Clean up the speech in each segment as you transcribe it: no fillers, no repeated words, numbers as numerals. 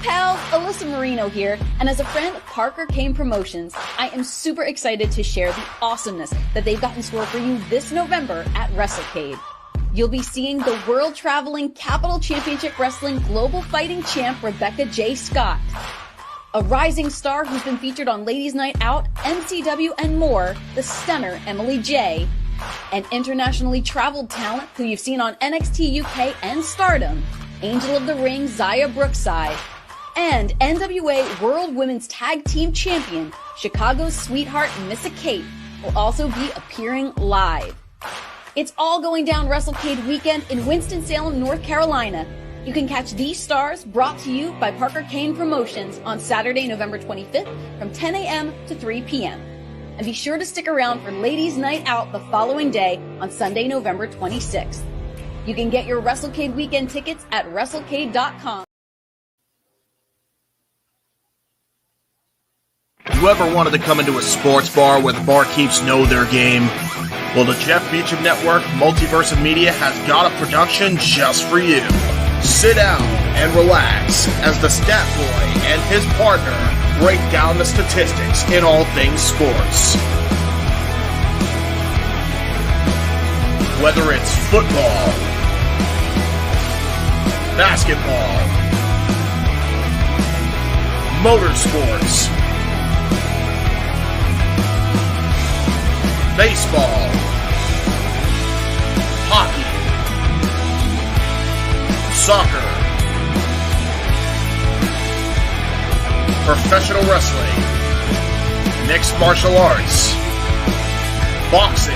pals? Alyssa Marino here, and as a friend of Parker Kane Promotions, I am super excited to share the awesomeness that they've got in store for you this November at WrestleCade. You'll be seeing the world-traveling Capital Championship Wrestling Global Fighting Champ Rebecca J. Scott, a rising star who's been featured on Ladies Night Out, MCW, and more, the stunner Emily J., an internationally traveled talent who you've seen on NXT UK and Stardom, Angel of the Ring Zaya Brookside, and NWA World Women's Tag Team Champion Chicago's sweetheart Missa Kate will also be appearing live. It's all going down WrestleCade weekend in Winston-Salem, North Carolina. You can catch these stars brought to you by Parker Kane Promotions on Saturday, November 25th from 10 a.m. to 3 p.m. And be sure to stick around for Ladies Night Out the following day on Sunday, November 26th. You can get your WrestleCade weekend tickets at WrestleCade.com. You ever wanted to come into a sports bar where the barkeeps know their game? Well, the Jeff Meacham Network, Multiverse of Media, has got a production just for you. Sit down and relax as the Stat Boy and his partner break down the statistics in all things sports. Whether it's football, basketball, motorsports, baseball, hockey, soccer, professional wrestling, mixed martial arts, boxing,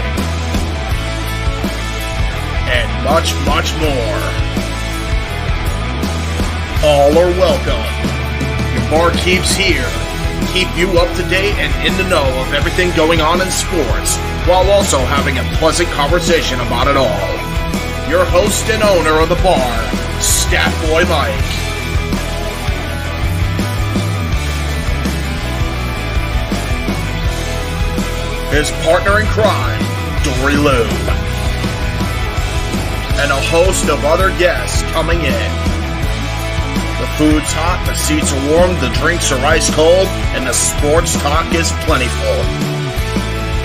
and much, much more. All are welcome. Your barkeeps here keep you up to date and in the know of everything going on in sports, while also having a pleasant conversation about it all. Your host and owner of the bar, Stat Boy Mike. His partner in crime, Dory Lou. And a host of other guests coming in. The food's hot, the seats are warm, the drinks are ice cold, and the sports talk is plentiful.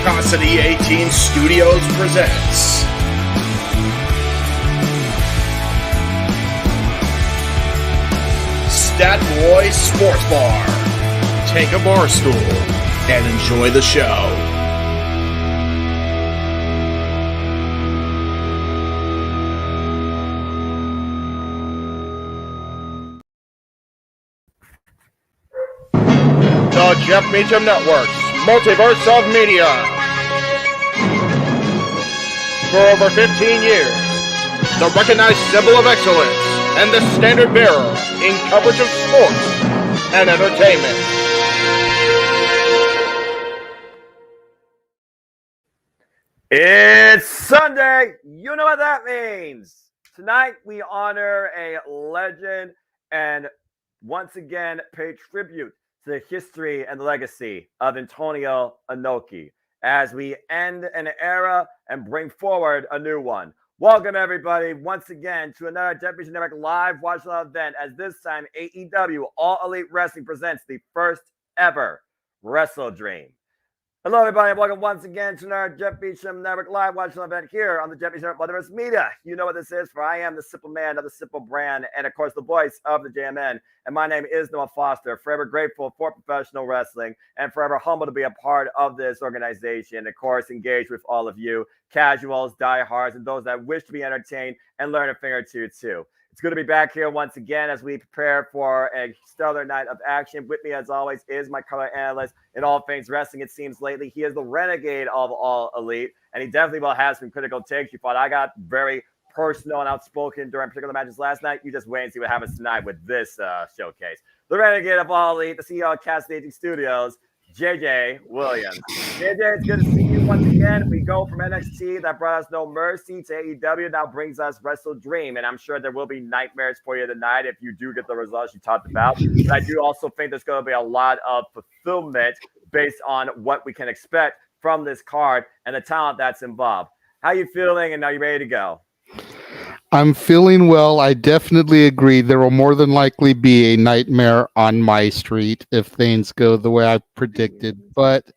Cassidy 18 Studios presents Stat Boy Sports Bar. Take a bar stool and enjoy the show. The Jeff Meacham Network's Multiverse of Media. For over 15 years, the recognized symbol of excellence and the standard bearer in coverage of sports and entertainment. It's Sunday. You know what that means. Tonight, we honor a legend and once again pay tribute to the history and the legacy of Antonio Inoki as we end an era and bring forward a new one. Welcome, everybody, once again to another Jeff Meacham Network live watch live event, as this time AEW All Elite Wrestling presents the first ever Wrestledream. Hello, everybody, and welcome once again to another Jeff Meacham Network live watch live event here on the Jeff Meacham Network Multiverse Media. You know what this is, for I am the simple man of the simple brand, and of course, the voice of the JMN. And my name is Noah Foster, forever grateful for professional wrestling and forever humble to be a part of this organization. Of course, engage with all of you, casuals, diehards, and those that wish to be entertained and learn a thing or two, too. It's good to be back here once again as we prepare for a stellar night of action. With me, as always, is my color analyst in all things wrestling, it seems lately. He is the Renegade of All Elite, and he definitely will have some critical takes. You thought I got very personal and outspoken during particular matches last night. You just wait and see what happens tonight with this showcase. The Renegade of All Elite, the CEO of Cassidy Studios, JJ Williams. JJ, it's good to see you once again. We go from NXT that brought us No Mercy to AEW, now brings us Wrestledream, and I'm sure there will be nightmares for you tonight if you do get the results you talked about. But I do also think there's going to be a lot of fulfillment based on what we can expect from this card and the talent that's involved. How you feeling, and are you ready to go? I'm feeling well. I definitely agree. There will more than likely be a nightmare on my street if things go the way I predicted. But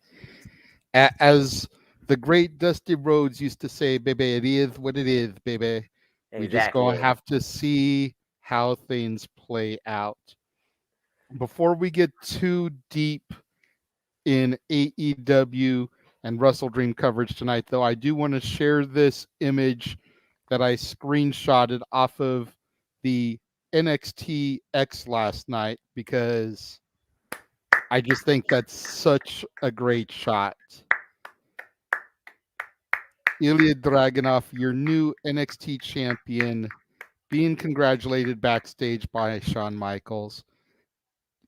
as the great Dusty Rhodes used to say, baby, it is what it is, baby. We just gonna Exactly. have to see how things play out. Before we get too deep in AEW and Wrestledream coverage tonight, though, I do want to share this image that I screenshotted off of the NXT X last night because I just think that's such a great shot. Ilya Dragunov, your new NXT champion, being congratulated backstage by Shawn Michaels.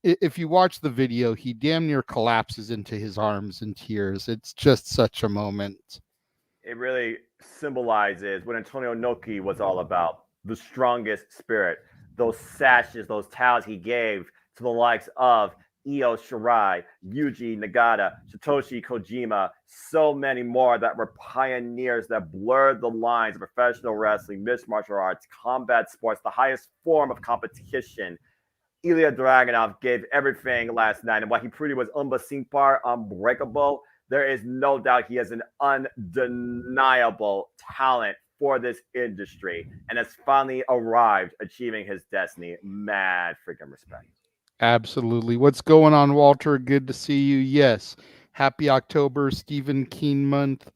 If you watch the video, he damn near collapses into his arms in tears. It's just such a moment. It really symbolizes what Antonio Inoki was all about, the strongest spirit. Those sashes, those towels he gave to the likes of Io Shirai, Yuji Nagata, Satoshi Kojima, so many more that were pioneers that blurred the lines of professional wrestling, mixed martial arts, combat sports, the highest form of competition. Ilya Dragunov gave everything last night, and while he pretty was unbesiegbar, unbreakable, there is no doubt he has an undeniable talent for this industry and has finally arrived achieving his destiny. Mad freaking respect. Absolutely. What's going on, Walter? Good to see you. Yes. Happy October, Stephen Keen month.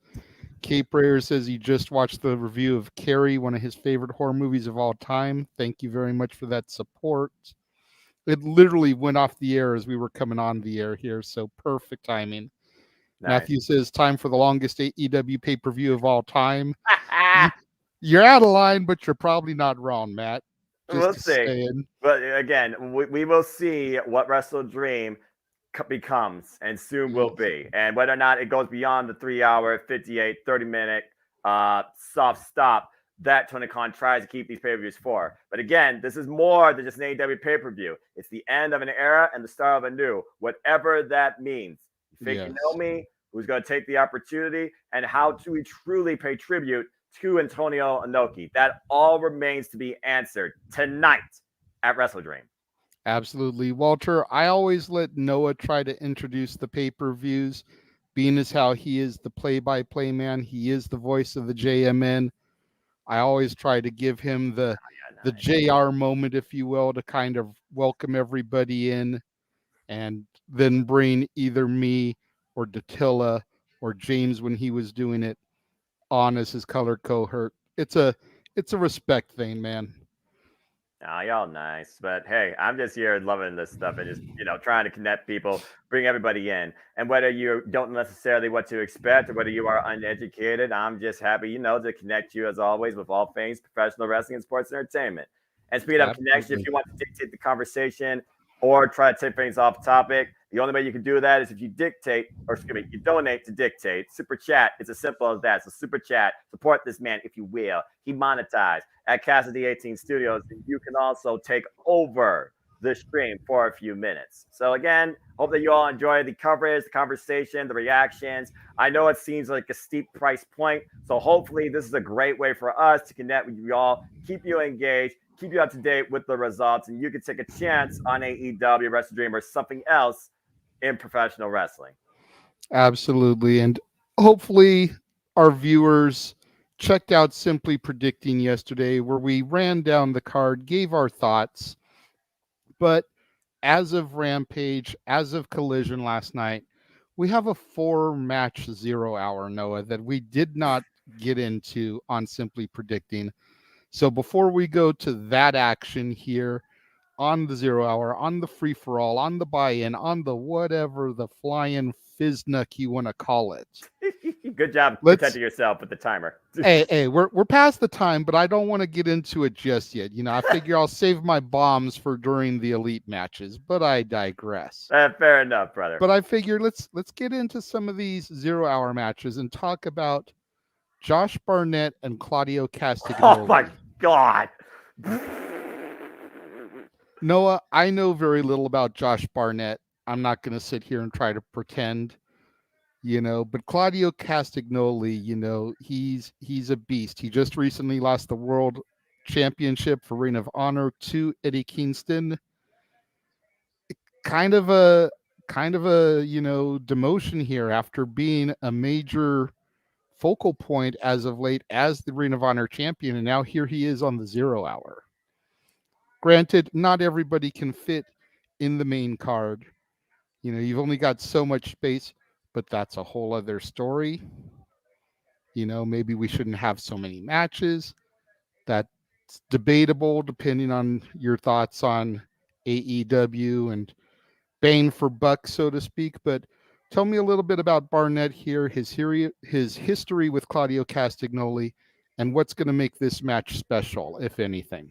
Cape Rayer says he just watched the review of Carrie, one of his favorite horror movies of all time. Thank you very much for that support. It literally went off the air as we were coming on the air here, so perfect timing. Nice. Matthew says, time for the longest AEW pay-per-view of all time. You're out of line, but you're probably not wrong, Matt. We'll see. But again, we will see what Wrestledream becomes and soon will be. And whether or not it goes beyond the 3-hour, 58, 30-minute soft stop that Tony Khan tries to keep these pay-per-views for. But again, this is more than just an AEW pay-per-view. It's the end of an era and the start of a new, whatever that means. You think you know me, who's going to take the opportunity, and how do we truly pay tribute to Antonio Inoki? That all remains to be answered tonight at Wrestledream. Absolutely. Walter, I always let Noah try to introduce the pay-per-views, being as how he is the play-by-play man. He is the voice of the JMN. I always try to give him the JR moment, if you will, to kind of welcome everybody in and then bring either me or Datilla or James when he was doing it on as his color cohort. It's a respect thing, man. Oh, y'all nice. But hey, I'm just here loving this stuff and just, trying to connect people, bring everybody in. And whether you don't necessarily what to expect or whether you are uneducated, I'm just happy, to connect you as always with all things professional wrestling and sports entertainment. And speed up connection, if you want to dictate the conversation or try to take things off topic, the only way you can do that is if you you donate to dictate. Super chat, it's as simple as that. So super chat, support this man, if you will. He monetized at Cassidy 18 Studios, and you can also take over the stream for a few minutes. So again, hope that you all enjoy the coverage, the conversation, the reactions. I know it seems like a steep price point, so hopefully this is a great way for us to connect with you all, keep you engaged, keep you up to date with the results, and you can take a chance on AEW, Wrestledream, or something else in professional wrestling. Absolutely. And hopefully our viewers checked out Simply Predicting yesterday, where we ran down the card, gave our thoughts. But as of Rampage, as of Collision last night, we have a 4-match 0-hour, Noah, that we did not get into on Simply Predicting. So before we go to that action here on the 0-hour, on the free-for-all, on the buy-in, on the whatever the flying fiznuck you want to call it. Good job protecting yourself with the timer. hey, we're past the time, but I don't want to get into it just yet. I figure I'll save my bombs for during the elite matches, but I digress. Fair enough, brother. But I figure let's get into some of these 0-hour matches and talk about Josh Barnett and Claudio Castagnoli. Oh my God. Noah, I know very little about Josh Barnett. I'm not going to sit here and try to pretend, but Claudio Castagnoli, he's a beast. He just recently lost the World Championship for Ring of Honor to Eddie Kingston. Kind of a demotion here after being a major focal point as of late as the Ring of Honor champion, and now here he is on the 0 Hour. Granted, not everybody can fit in the main card. You've only got so much space, but that's a whole other story. Maybe we shouldn't have so many matches. That's debatable depending on your thoughts on AEW and bang for buck, so to speak. But tell me a little bit about Barnett here, his history with Claudio Castagnoli, and what's going to make this match special, if anything.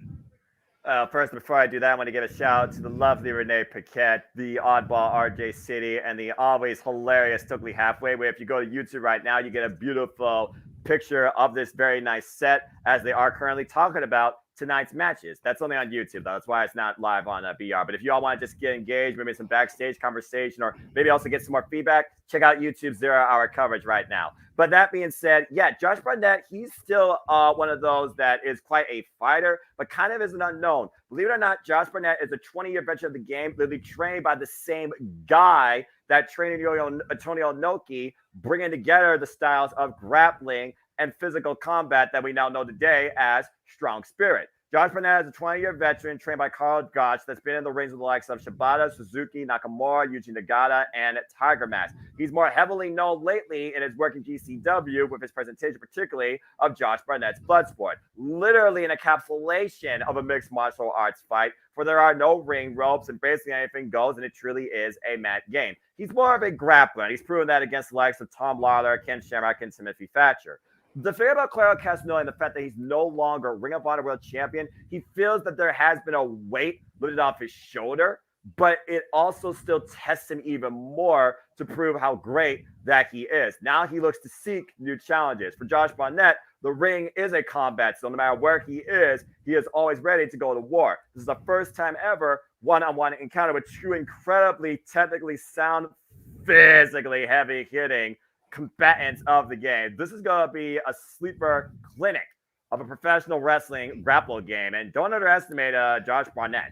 First, before I do that, I want to give a shout out to the lovely Renee Paquette, the oddball RJ City, and the always hilarious Stokely Halfway, where if you go to YouTube right now, you get a beautiful picture of this very nice set as they are currently talking about tonight's matches. That's only on YouTube, though. That's why it's not live on BR. But if you all want to just get engaged, maybe some backstage conversation, or maybe also get some more feedback, check out YouTube's 0 Hour coverage right now. But that being said, yeah, Josh Barnett, he's still one of those that is quite a fighter, but kind of is an unknown. Believe it or not, Josh Barnett is a 20-year veteran of the game, literally trained by the same guy that trained Antonio Inoki, bringing together the styles of grappling and physical combat that we now know today as Strong Spirit. Josh Barnett is a 20-year veteran trained by Carl Gotch that's been in the rings with the likes of Shibata, Suzuki, Nakamura, Yuji Nagata, and Tiger Mask. He's more heavily known lately in his work in GCW with his presentation particularly of Josh Barnett's Bloodsport. Literally an encapsulation of a mixed martial arts fight where there are no ring ropes and basically anything goes, and it truly is a mat game. He's more of a grappler, and he's proven that against the likes of Tom Lawler, Ken Shamrock, and Timothy Thatcher. The thing about Claudio Castagnoli and the fact that he's no longer Ring of Honor World Champion, he feels that there has been a weight lifted off his shoulder, but it also still tests him even more to prove how great that he is. Now he looks to seek new challenges. For Josh Barnett, the ring is a combat, so no matter where he is always ready to go to war. This is the first time ever one-on-one encounter with two incredibly technically sound, physically heavy-hitting combatants of the game. This is going to be a sleeper clinic of a professional wrestling grapple game, and don't underestimate Josh Barnett.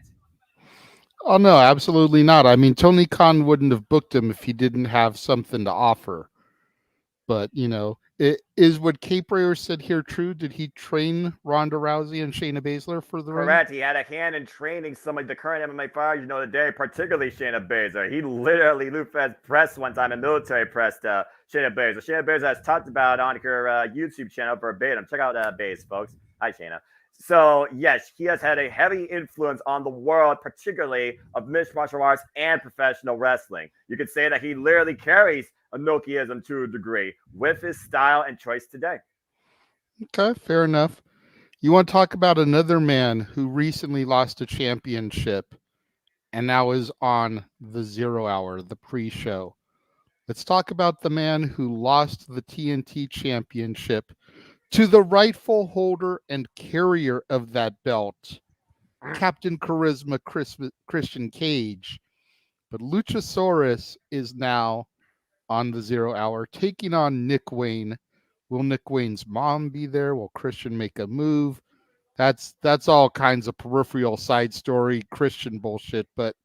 Oh no, absolutely not. I mean, Tony Khan wouldn't have booked him if he didn't have something to offer. But it is what Cape Rayer said here true. Did he train Ronda Rousey and Shayna Baszler for the ring? Correct. He had a hand in training some of the current MMA fighters today, particularly Shayna Baszler. He literally Lou Fez pressed one time and military pressed Shayna Baszler. Shayna Baszler has talked about on her YouTube channel verbatim. Check out Baze, folks. Hi, Shayna. So, yes, he has had a heavy influence on the world, particularly of mixed martial arts and professional wrestling. You could say that he literally carries Inokiism to a degree with his style and choice today. Okay, fair enough. You want to talk about another man who recently lost a championship and now is on the 0 Hour, the pre-show. Let's talk about the man who lost the TNT championship to the rightful holder and carrier of that belt, Captain Charisma Christian Cage. But Luchasaurus is now on the 0 Hour, taking on Nick Wayne. Will Nick Wayne's mom be there? Will Christian make a move? That's all kinds of peripheral side story Christian bullshit. But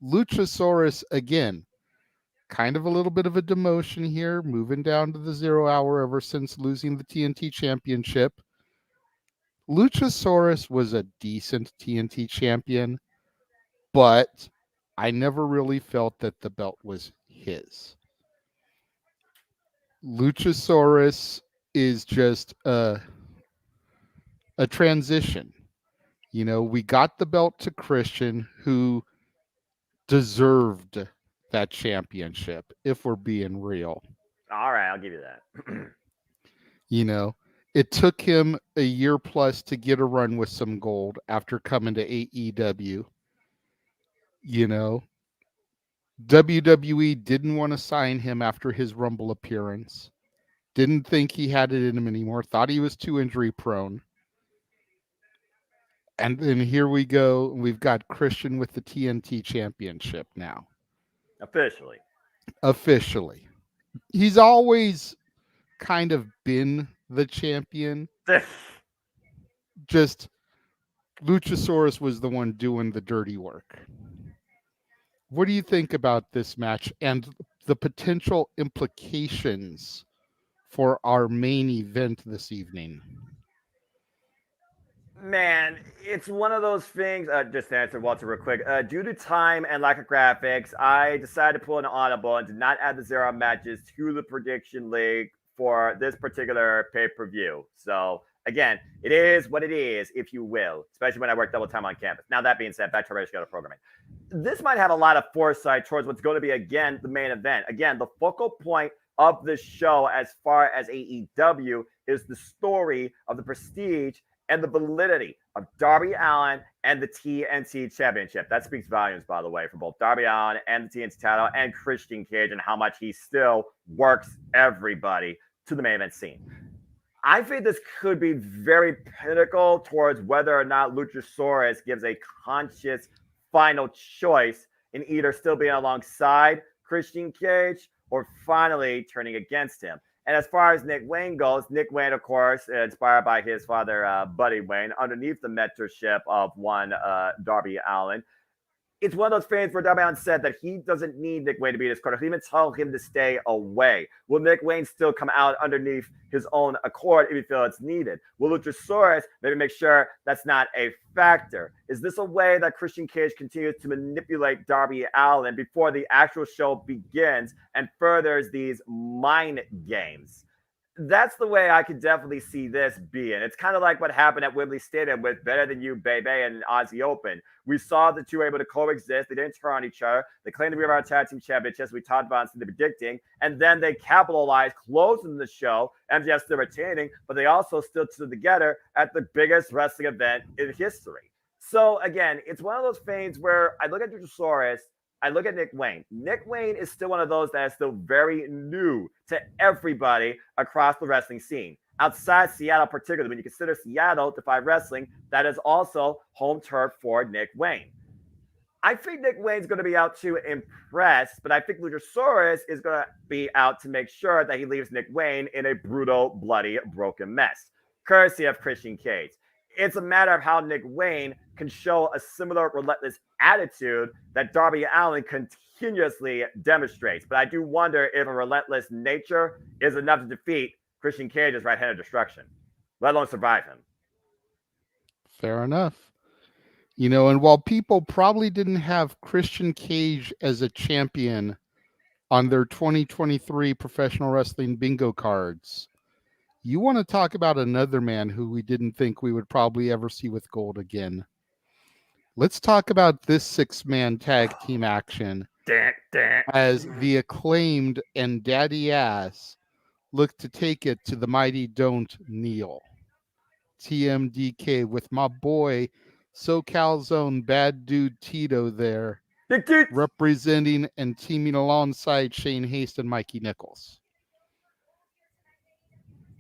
Luchasaurus, again, kind of a little bit of a demotion here, moving down to the 0 Hour ever since losing the TNT championship. Luchasaurus was a decent TNT champion, but I never really felt that the belt was his. Luchasaurus is just a transition. We got the belt to Christian, who deserved that championship, if we're being real. All right, I'll give you that. It took him a year plus to get a run with some gold after coming to AEW. WWE didn't want to sign him after his Rumble appearance. Didn't think he had it in him anymore. Thought he was too injury prone. And then here we go. We've got Christian with the TNT championship now. Officially. He's always kind of been the champion. just Luchasaurus was the one doing the dirty work. What do you think about this match and the potential implications for our main event this evening? Man, it's one of those things. Just to answer Walter real quick. Due to time and lack of graphics, I decided to pull an audible and did not add the 0 matches to the prediction league for this particular pay-per-view. So again, it is what it is, if you will, especially when I work double time on campus. Now that being said, back to our regular programming. This might have a lot of foresight towards what's going to be, again, the main event. Again, the focal point of the show as far as AEW is the story of the prestige and the validity of Darby Allin and the TNT Championship. That speaks volumes, by the way, for both Darby Allin and the TNT title and Christian Cage and how much he still works everybody to the main event scene. I think this could be very pinnacle towards whether or not Luchasaurus gives a conscious final choice in either still being alongside Christian Cage or finally turning against him. And as far as Nick Wayne goes, Nick Wayne, of course, inspired by his father, Buddy Wayne, underneath the mentorship of one Darby Allin. It's one of those fans where Darby Allin said that he doesn't need Nick Wayne to be in his corner. He even told him to stay away. Will Nick Wayne still come out underneath his own accord if he feels it's needed? Will Luchasaurus maybe make sure that's not a factor? Is this a way that Christian Cage continues to manipulate Darby Allin before the actual show begins and furthers these mind games? That's the way I could definitely see this being. It's kind of like what happened at Wembley Stadium with Better Than You, Baby, and Aussie Open. We saw the two able to coexist. They didn't turn on each other. They claimed to be our tag team championships. We talked about in the predicting. And then they capitalized, closing the show. MJF still retaining, but they also still stood together at the biggest wrestling event in history. So, again, it's one of those things where I look at Luchasaurus, I look at Nick Wayne. Nick Wayne is still one of those that is still very new to everybody across the wrestling scene. Outside Seattle, particularly, when you consider Seattle, Defy Wrestling, that is also home turf for Nick Wayne. I think Nick Wayne's going to be out to impress, but I think Luchasaurus is going to be out to make sure that he leaves Nick Wayne in a brutal, bloody, broken mess, courtesy of Christian Cage. It's a matter of how Nick Wayne can show a similar relentless attitude that Darby Allin continuously demonstrates. But I do wonder if a relentless nature is enough to defeat Christian Cage's right-handed destruction, let alone survive him. Fair enough. You know, and while people probably didn't have Christian Cage as a champion on their 2023 professional wrestling bingo cards, you want to talk about another man who we didn't think we would probably ever see with gold again. Let's talk about this 6-man tag team action as the Acclaimed and Daddy Ass look to take it to the mighty Don't Kneel. TMDK with my boy SoCal's own Bad Dude Tito there, representing and teaming alongside Shane Haste and Mikey Nichols.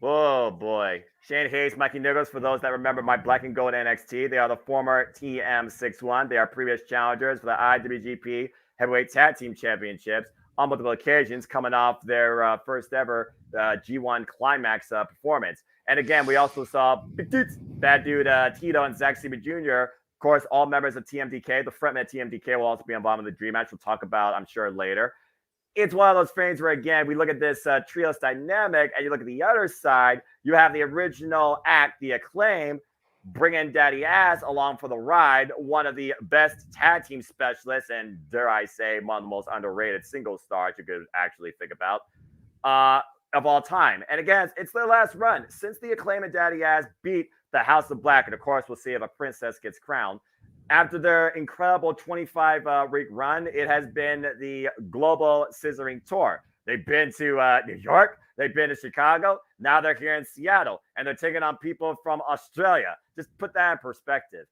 Oh boy. Shane Hayes, Mikey Nichols, for those that remember my Black and Gold NXT, they are the former TM61. They are previous challengers for the IWGP Heavyweight Tag Team Championships on multiple occasions, coming off their first ever G1 Climax performance. And again, we also saw Bad Dude Tito and Zack Sabre Jr., of course, all members of TMDK. The frontman of TMDK will also be involved in the Dream Match. We'll talk about, I'm sure, later. It's one of those things where, again, we look at this trios dynamic, and you look at the other side, you have the original act, the Acclaim, bringing Daddy Ass along for the ride, one of the best tag team specialists, and dare I say, one of the most underrated single stars you could actually think about, of all time. And again, it's their last run. Since the Acclaim and Daddy Ass beat the House of Black, and of course, we'll see if a princess gets crowned, after their incredible 25-week run, it has been the global scissoring tour. They've been to New York. They've been to Chicago. Now they're here in Seattle, and they're taking on people from Australia. Just put that in perspective.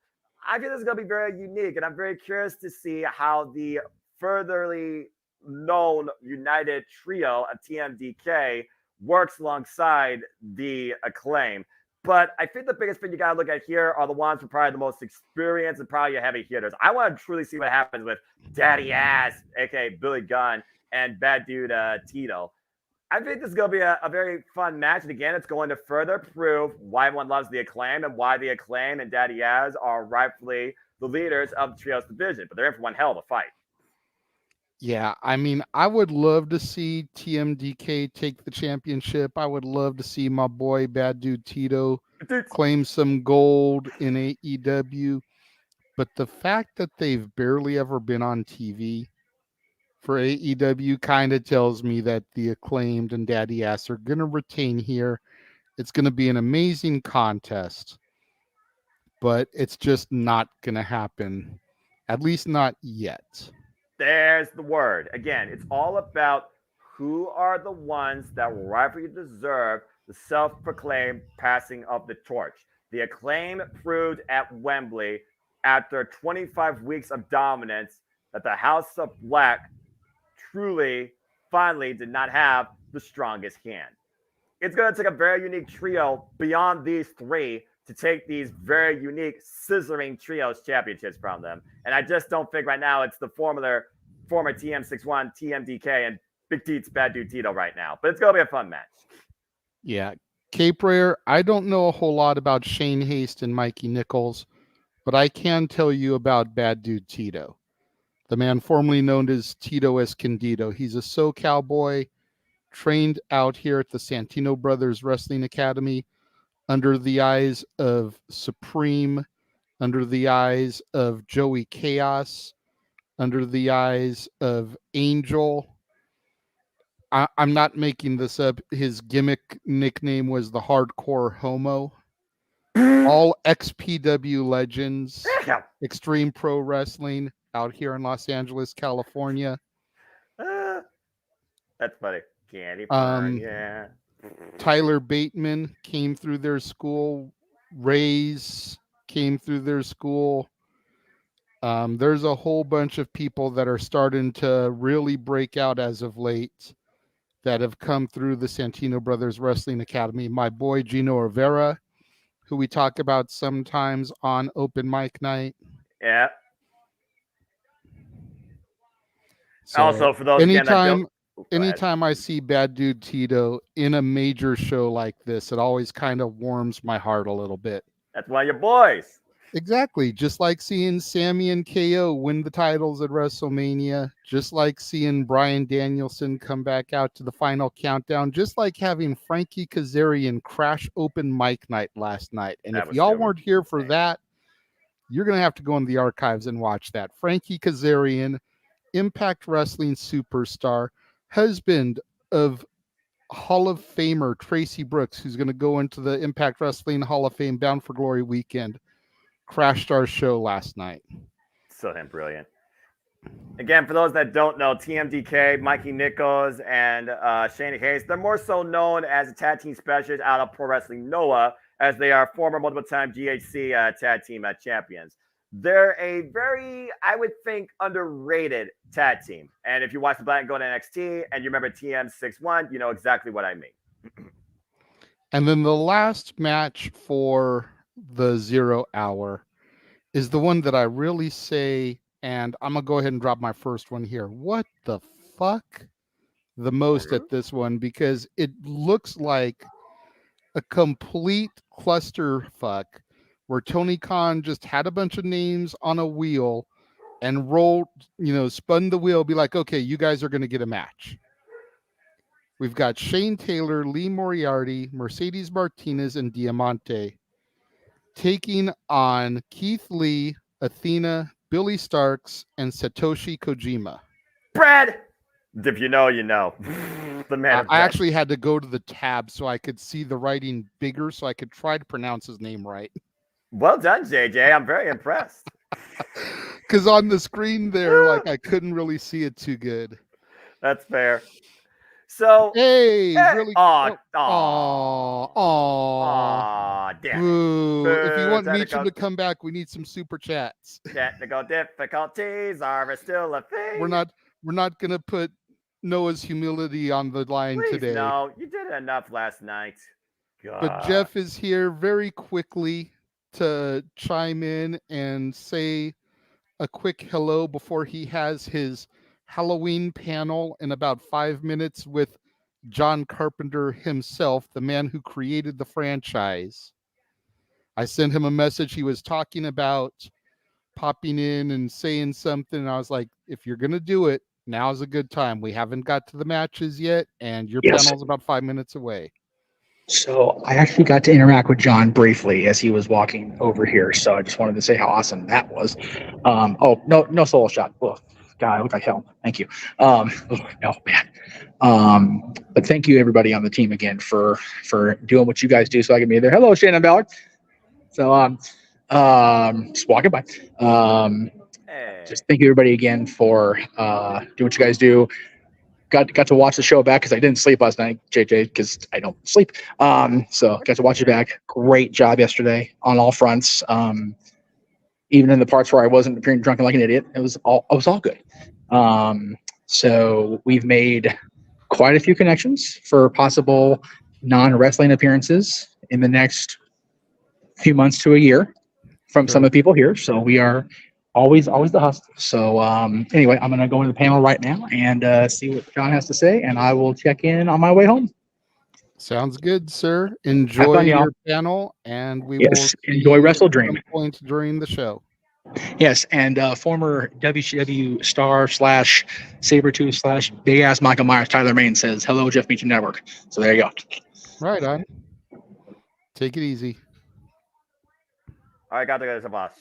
I think this is going to be very unique, and I'm very curious to see how the furtherly known united trio of TMDK works alongside the Acclaim. But I think the biggest thing you got to look at here are the ones with probably the most experience and probably your heavy hitters. I want to truly see what happens with Daddy Ass, a.k.a. Billy Gunn, and Bad Dude Tito. I think this is going to be a very fun match. And again, it's going to further prove why everyone loves the Acclaim and why the Acclaim and Daddy Yaz are rightfully the leaders of the Trios division. But they're in for one hell of a fight. Yeah, I mean, I would love to see TMDK take the championship. I would love to see my boy Bad Dude Tito claim some gold in AEW. But the fact that they've barely ever been on TV for AEW kind of tells me that the Acclaimed and Daddy Ass are going to retain here. It's going to be an amazing contest, but it's just not going to happen, at least not yet. There's the word. Again, it's all about who are the ones that rightfully deserve the self-proclaimed passing of the torch. The Acclaim proved at Wembley after 25 weeks of dominance that the House of Black truly, finally did not have the strongest hand. It's going to take a very unique trio beyond these three to take these very unique scissoring trios championships from them. And I just don't think right now it's the former TM61, TMDK, and Big Teats Bad Dude Tito right now. But it's going to be a fun match. Yeah. Cape Rare, I don't know a whole lot about Shane Haste and Mikey Nichols, but I can tell you about Bad Dude Tito, the man formerly known as Tito Escondido. He's a SoCal boy, trained out here at the Santino Brothers Wrestling Academy under the eyes of Supreme, under the eyes of Joey Chaos, under the eyes of Angel. I'm not making this up. His gimmick nickname was the Hardcore Homo. All XPW legends, Extreme Pro Wrestling out here in Los Angeles, California. That's funny. California. Tyler Bateman came through their school. Ray's came through their school. There's a whole bunch of people that are starting to really break out as of late that have come through the Santino Brothers Wrestling Academy. My boy Gino Rivera, who we talk about sometimes on Open Mic Night. Yeah. So also, for those anytime I see Bad Dude Tito in a major show like this, it always kind of warms my heart a little bit. That's one of your boys. Exactly. Just like seeing Sammy and KO win the titles at WrestleMania, just like seeing Bryan Danielson come back out to the final countdown, just like having Frankie Kazarian crash Open Mic Night last night. And if y'all weren't here for that, you're going to have to go in the archives and watch that. Frankie Kazarian, Impact Wrestling superstar, husband of Hall of Famer Tracy Brooks, who's going to go into the Impact Wrestling Hall of Fame Bound for Glory weekend, crashed our show last night. So damn brilliant. Again, for those that don't know, TMDK, Mikey Nichols, and Shane Hayes, they're more so known as a tag team specialist out of Pro Wrestling Noah, as they are former multiple-time GHC tag team champions. They're a very, I would think, underrated tag team. And if you watch the Black and Gold NXT and you remember TM61, you know exactly what I mean. And then the last match for the 0 hour is the one that I really say, and I'm going to go ahead and drop my first one here. What the fuck? The most at this one, because it looks like a complete clusterfuck where Tony Khan just had a bunch of names on a wheel and rolled, spun the wheel, be like, okay, you guys are going to get a match. We've got Shane Taylor, Lee Moriarty, Mercedes Martinez, and Diamante taking on Keith Lee, Athena, Billy Starks, and Satoshi Kojima. Brad! If you know, you know. The man. I actually had to go to the tab so I could see the writing bigger so I could try to pronounce his name right. Well done, JJ. I'm very impressed. Because on the screen there, I couldn't really see it too good. That's fair. So, really. Damn. Boo. If you want Meacham to come back, we need some super chats. Technical difficulties are still a thing. We're not gonna put Noah's humility on the line today. No, you did enough last night. God. But Jeff is here very quickly to chime in and say a quick hello before he has his Halloween panel in about 5 minutes with John Carpenter himself, the man who created the franchise. I sent him a message. He was talking about popping in and saying something. And I was like, if you're going to do it, now's a good time. We haven't got to the matches yet, and your panel's about 5 minutes away. So I actually got to interact with John briefly as he was walking over here. So I just wanted to say how awesome that was. No solo shot. Oh, God, I look like hell. Thank you. No, man. But thank you everybody on the team again for doing what you guys do so I can be there. Hello, Shannon Ballard. So just walking by. Just thank you everybody again for doing what you guys do. Got to watch the show back because I didn't sleep last night, JJ, because I don't sleep. So got to watch it back. Great job yesterday on all fronts. Even in the parts where I wasn't appearing drunk and like an idiot, it was all good. So we've made quite a few connections for possible non-wrestling appearances in the next few months to a year from some of the people here. So we are always the hustle. So anyway, I'm going to go into the panel right now and see what John has to say, and I will check in on my way home. Sounds good, sir. Enjoy fun, your panel, and we will enjoy Wrestledream. At some point during the show. Yes, and former WCW star / Sabretooth / big ass Michael Myers Tyler Main says hello, Jeff Meacham Network. So there you go. Right on. Take it easy. All right, got to go to the boss.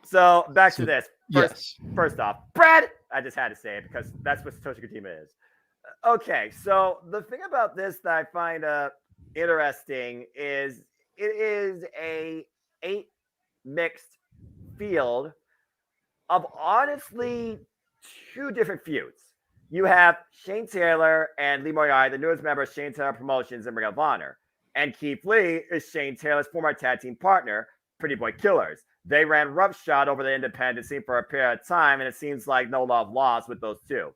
So back to this. First off, Brad, I just had to say it because that's what Satoshi Kojima is. Okay, so the thing about this that I find interesting is it is a 8 mixed field of honestly 2 different feuds. You have Shane Taylor and Lee Moriarty, the newest member of Shane Taylor Promotions and Ring of Honor. And Keith Lee is Shane Taylor's former tag team partner, Pretty Boy Killers. They ran roughshod over the independent scene for a period of time, and it seems like no love lost with those 2.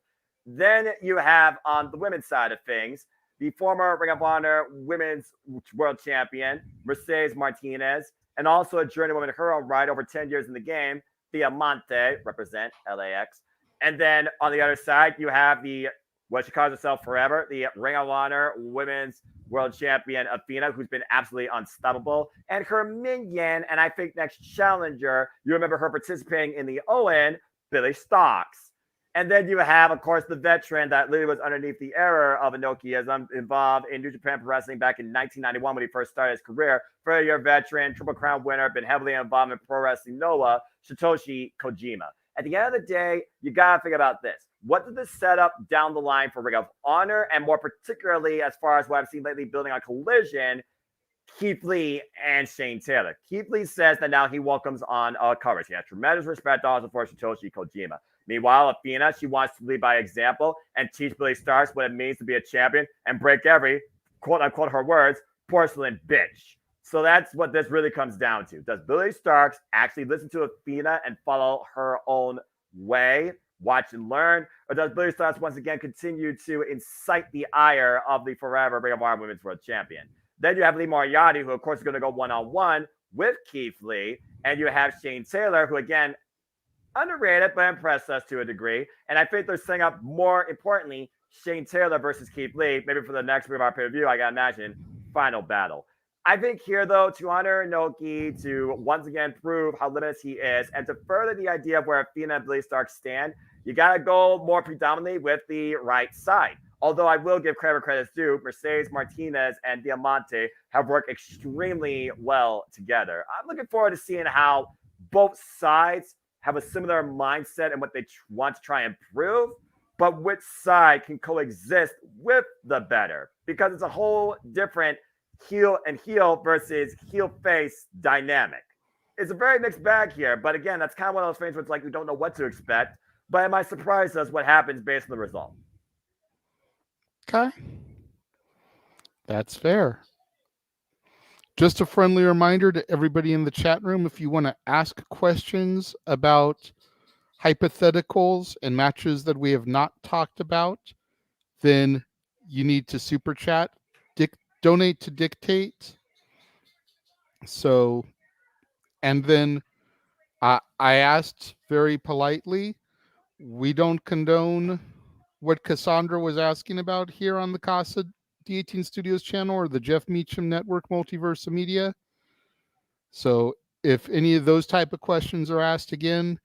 Then you have on the women's side of things, the former Ring of Honor Women's World Champion, Mercedes Martinez, and also a journeywoman in her own right over 10 years in the game, Diamante, represent LAX. And then on the other side, you have what she calls herself forever, the Ring of Honor Women's World Champion Athena, who's been absolutely unstoppable, and her minion, and I think next challenger, you remember her participating in the Owen, Billy Starks. And then you have, of course, the veteran that literally was underneath the era of Inokiism, involved in New Japan Pro Wrestling back in 1991 when he first started his career. 30-year veteran, Triple Crown winner, been heavily involved in Pro Wrestling Noah, Satoshi Kojima. At the end of the day, you got to think about this. What does this set up down the line for Ring of Honor, and more particularly as far as what I've seen lately building on Collision, Keith Lee and Shane Taylor? Keith Lee says that now he welcomes on coverage. He has tremendous respect also for Satoshi Kojima. Meanwhile, Athena, she wants to lead by example and teach Billy Starks what it means to be a champion and break every, quote-unquote, her words, porcelain bitch. So that's what this really comes down to. Does Billy Starks actually listen to Athena and follow her own way, watch and learn? Or does Billy Starks once again continue to incite the ire of the forever Ring of Honor Women's World Champion? Then you have Lee Moriarty, who of course is going to go one-on-one with Keith Lee. And you have Shane Taylor, who again, underrated, but impressed us to a degree. And I think they're setting up, more importantly, Shane Taylor versus Keith Lee, maybe for the next Ring of Honor pay-per-view, I got to imagine, final battle. I think here, though, to honor Inoki, to once again prove how limited he is, and to further the idea of where Athena and Billy Starks stand, you got to go more predominantly with the right side. Although I will give credit where credit's due, Mercedes Martinez and Diamante have worked extremely well together. I'm looking forward to seeing how both sides have a similar mindset and what they want to try and prove, but which side can coexist with the better, because it's a whole different heel and heel versus heel face dynamic. It's a very mixed bag here, but again, that's kind of one of those things where it's like we don't know what to expect, but it might surprise us what happens based on the result. Okay. That's fair. Just a friendly reminder to everybody in the chat room, if you want to ask questions about hypotheticals and matches that we have not talked about, then you need to super chat, donate to Dictate. So, and then I asked very politely, we don't condone what Cassandra was asking about here on the Casa D18 Studios channel or the Jeff Meacham Network Multiverse of Media. So if any of those type of questions are asked again,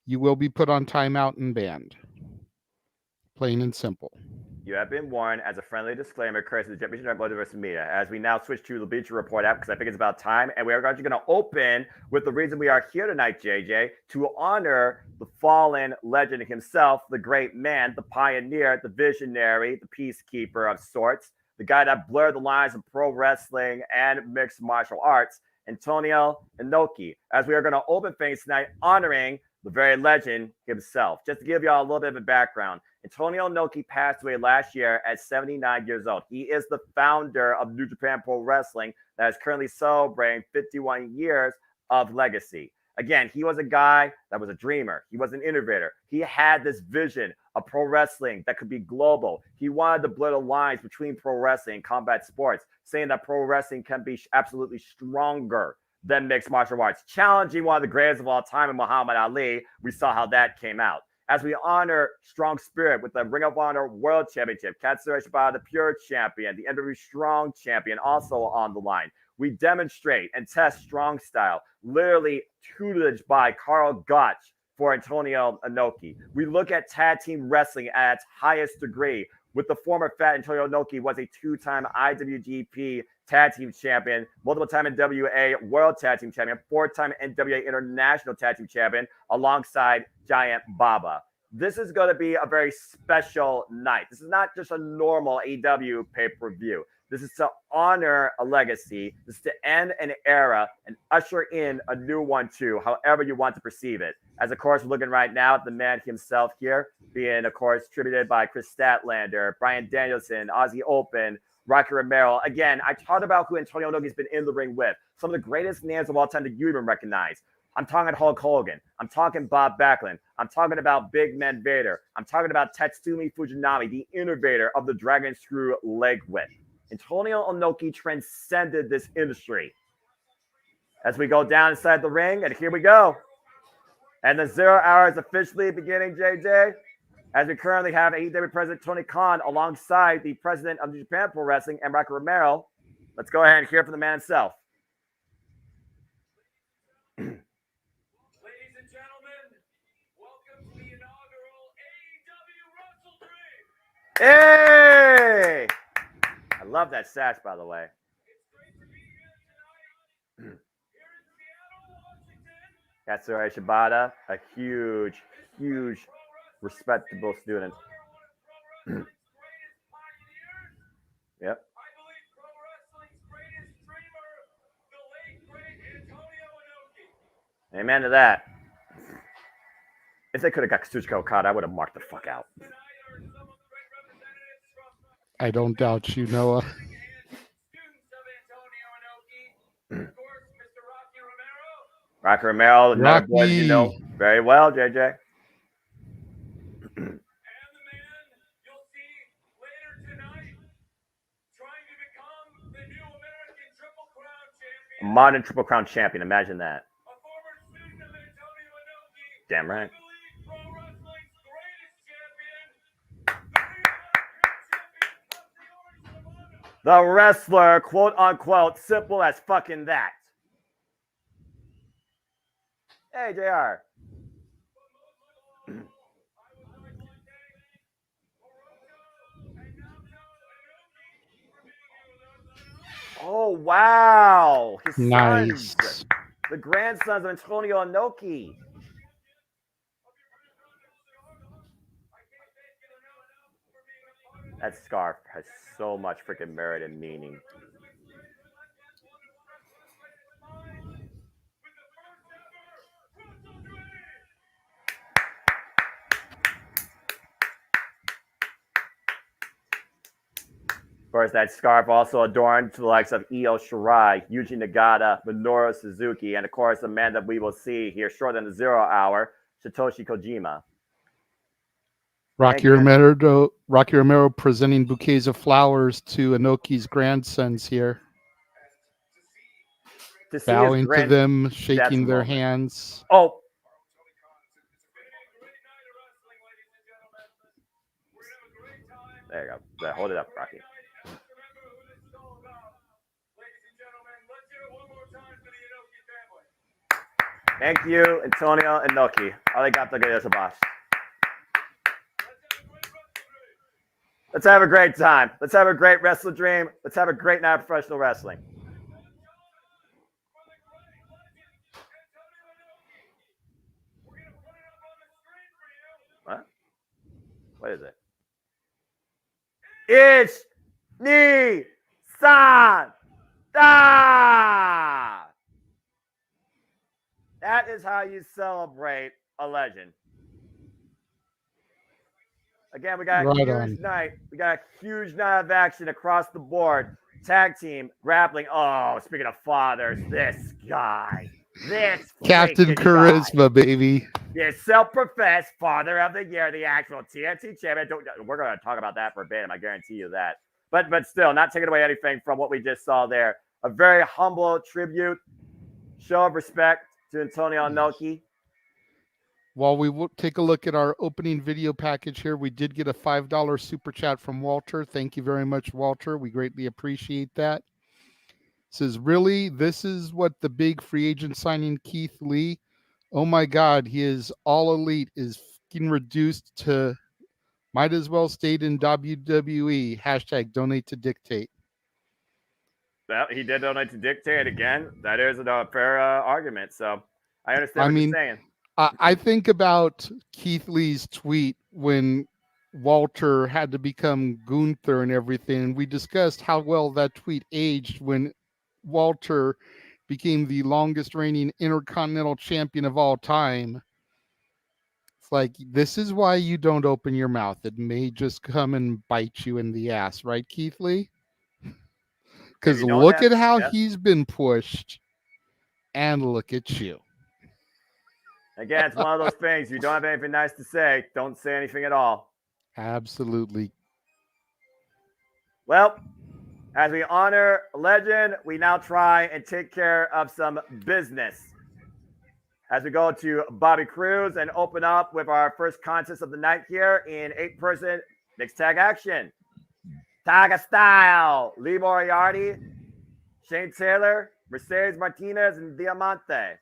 you will be put on timeout and banned. Plain and simple. You have been warned. As a friendly disclaimer, courtesy of the Jet Meacham Multiverse Media. As we now switch to the Bleacher Report app, because I think it's about time, and we are actually going to open with the reason we are here tonight, JJ, to honor the fallen legend himself, the great man, the pioneer, the visionary, the peacekeeper of sorts, the guy that blurred the lines of pro wrestling and mixed martial arts, Antonio Inoki. As we are going to open things tonight, honoring the very legend himself. Just to give y'all a little bit of a background, Antonio Inoki passed away last year at 79 years old. He is the founder of New Japan Pro Wrestling that is currently celebrating 51 years of legacy. Again, he was a guy that was a dreamer. He was an innovator. He had this vision of pro wrestling that could be global. He wanted to blur the lines between pro wrestling and combat sports, saying that pro wrestling can be absolutely stronger than mixed martial arts, challenging one of the greatest of all time in Muhammad Ali. We saw how that came out. As we honor Strong Spirit with the Ring of Honor World Championship, Katsura Shibata, the Pure Champion, the NW Strong Champion, also on the line. We demonstrate and test strong style, literally tutelage by Carl Gotch for Antonio Inoki. We look at tag team wrestling at its highest degree, with the former Fat Antonio Inoki was a two-time IWGP Tag Team Champion, multiple-time NWA World Tag Team Champion, four-time NWA International Tag Team Champion, alongside Giant Baba. This is going to be a very special night. This is not just a normal AEW pay-per-view. This is to honor a legacy. This is to end an era and usher in a new one too, however you want to perceive it. As of course, we're looking right now at the man himself here, being of course tributed by Chris Statlander, Bryan Danielson, Aussie Open, Rocky Romero. Again, I talked about who Antonio Inoki's been in the ring with. Some of the greatest names of all time that you even recognize. I'm talking Hulk Hogan. I'm talking Bob Backlund. I'm talking about Big Man Vader. I'm talking about Tatsumi Fujinami, the innovator of the Dragon Screw leg whip. Antonio Inoki transcended this industry. As we go down inside the ring, and here we go. And the 0 hour is officially beginning, JJ. As we currently have AEW President Tony Khan alongside the President of New Japan Pro Wrestling, Rocky Romero. Let's go ahead and hear from the man himself. Ladies and gentlemen, welcome to the inaugural AEW Wrestledream. Hey! I love that sash, by the way. It's great to be here tonight. Here in Seattle, Washington. Katsura Shibata, a huge, respectable student. Yep. I believe pro wrestling's greatest dreamer, the late great Antonio Inoki. Amen to that. If they could have got Kazuchika Okada, I would have marked the fuck out. Tonight are some of the great representatives from I don't doubt you, Noah. students of Antonio Inoki. Of course, Mr. Rocky Romero. Rocky Romero, another boy you know very well, JJ. And the man you'll see later tonight trying to become the new American Triple Crown A champion. modern Triple Crown champion, imagine that. A former student of Antonio Inoki. Damn right. I believe pro wrestling's greatest champion. The real champion of the Origin of Honor. The wrestler, quote unquote, simple as fucking that. Hey, JR. Oh, wow. His Nice. sons, the grandsons of Antonio Inoki. That scarf has so much freaking merit and meaning. Of course, that scarf also adorned to the likes of Io Shirai, Yuji Nagata, Minoru Suzuki, and of course, a man that we will see here shortly in the 0 hour, Satoshi Kojima. Rocky Romero presenting bouquets of flowers to Inoki's grandsons here, To see bowing his to them, shaking their moment. hands. Oh, There you go. Hold it up, Rocky. Thank you, Antonio and Noki. Arigato gozaimasu. Let's have a great time. Let's have a great Wrestledream. Let's have a great night of professional wrestling. What? What is it? It's Nissan. That is how you celebrate a legend. Again, we got a huge night. We got a huge night of action across the board. Tag team, grappling. Oh, speaking of fathers, this guy. This Captain Charisma, baby. The self-professed father of the year, the actual TNT champion. We're going to talk about that verbatim. I guarantee you that. But still, not taking away anything from what we just saw there. A very humble tribute, show of respect to Antonio Inoki. While we will take a look at our opening video package here, we did get a $5 super chat from Walter. Thank you very much, Walter. We greatly appreciate that. Says, really, this is what the big free agent signing Keith Lee? Oh my God, he is all elite, is fucking reduced to might as well stayed in WWE. Hashtag donate to dictate. Well, he did donate to dictate again. That is a fair argument. So I understand what you're saying. I think about Keith Lee's tweet when Walter had to become Gunther and everything. We discussed how well that tweet aged when Walter became the longest reigning Intercontinental Champion of all time. It's like, this is why you don't open your mouth. It may just come and bite you in the ass, right, Keith Lee? Because look at how he's been pushed, and look at you. Again, it's one of those things. You don't have anything nice to say, don't say anything at all. Absolutely. Well, as we honor a legend, we now try and take care of some business. As we go to Bobby Cruz and open up with our first contest of the night here in 8-person mixed tag action. Taga Style, Lee Moriarty, Shane Taylor, Mercedes Martinez, and Diamante.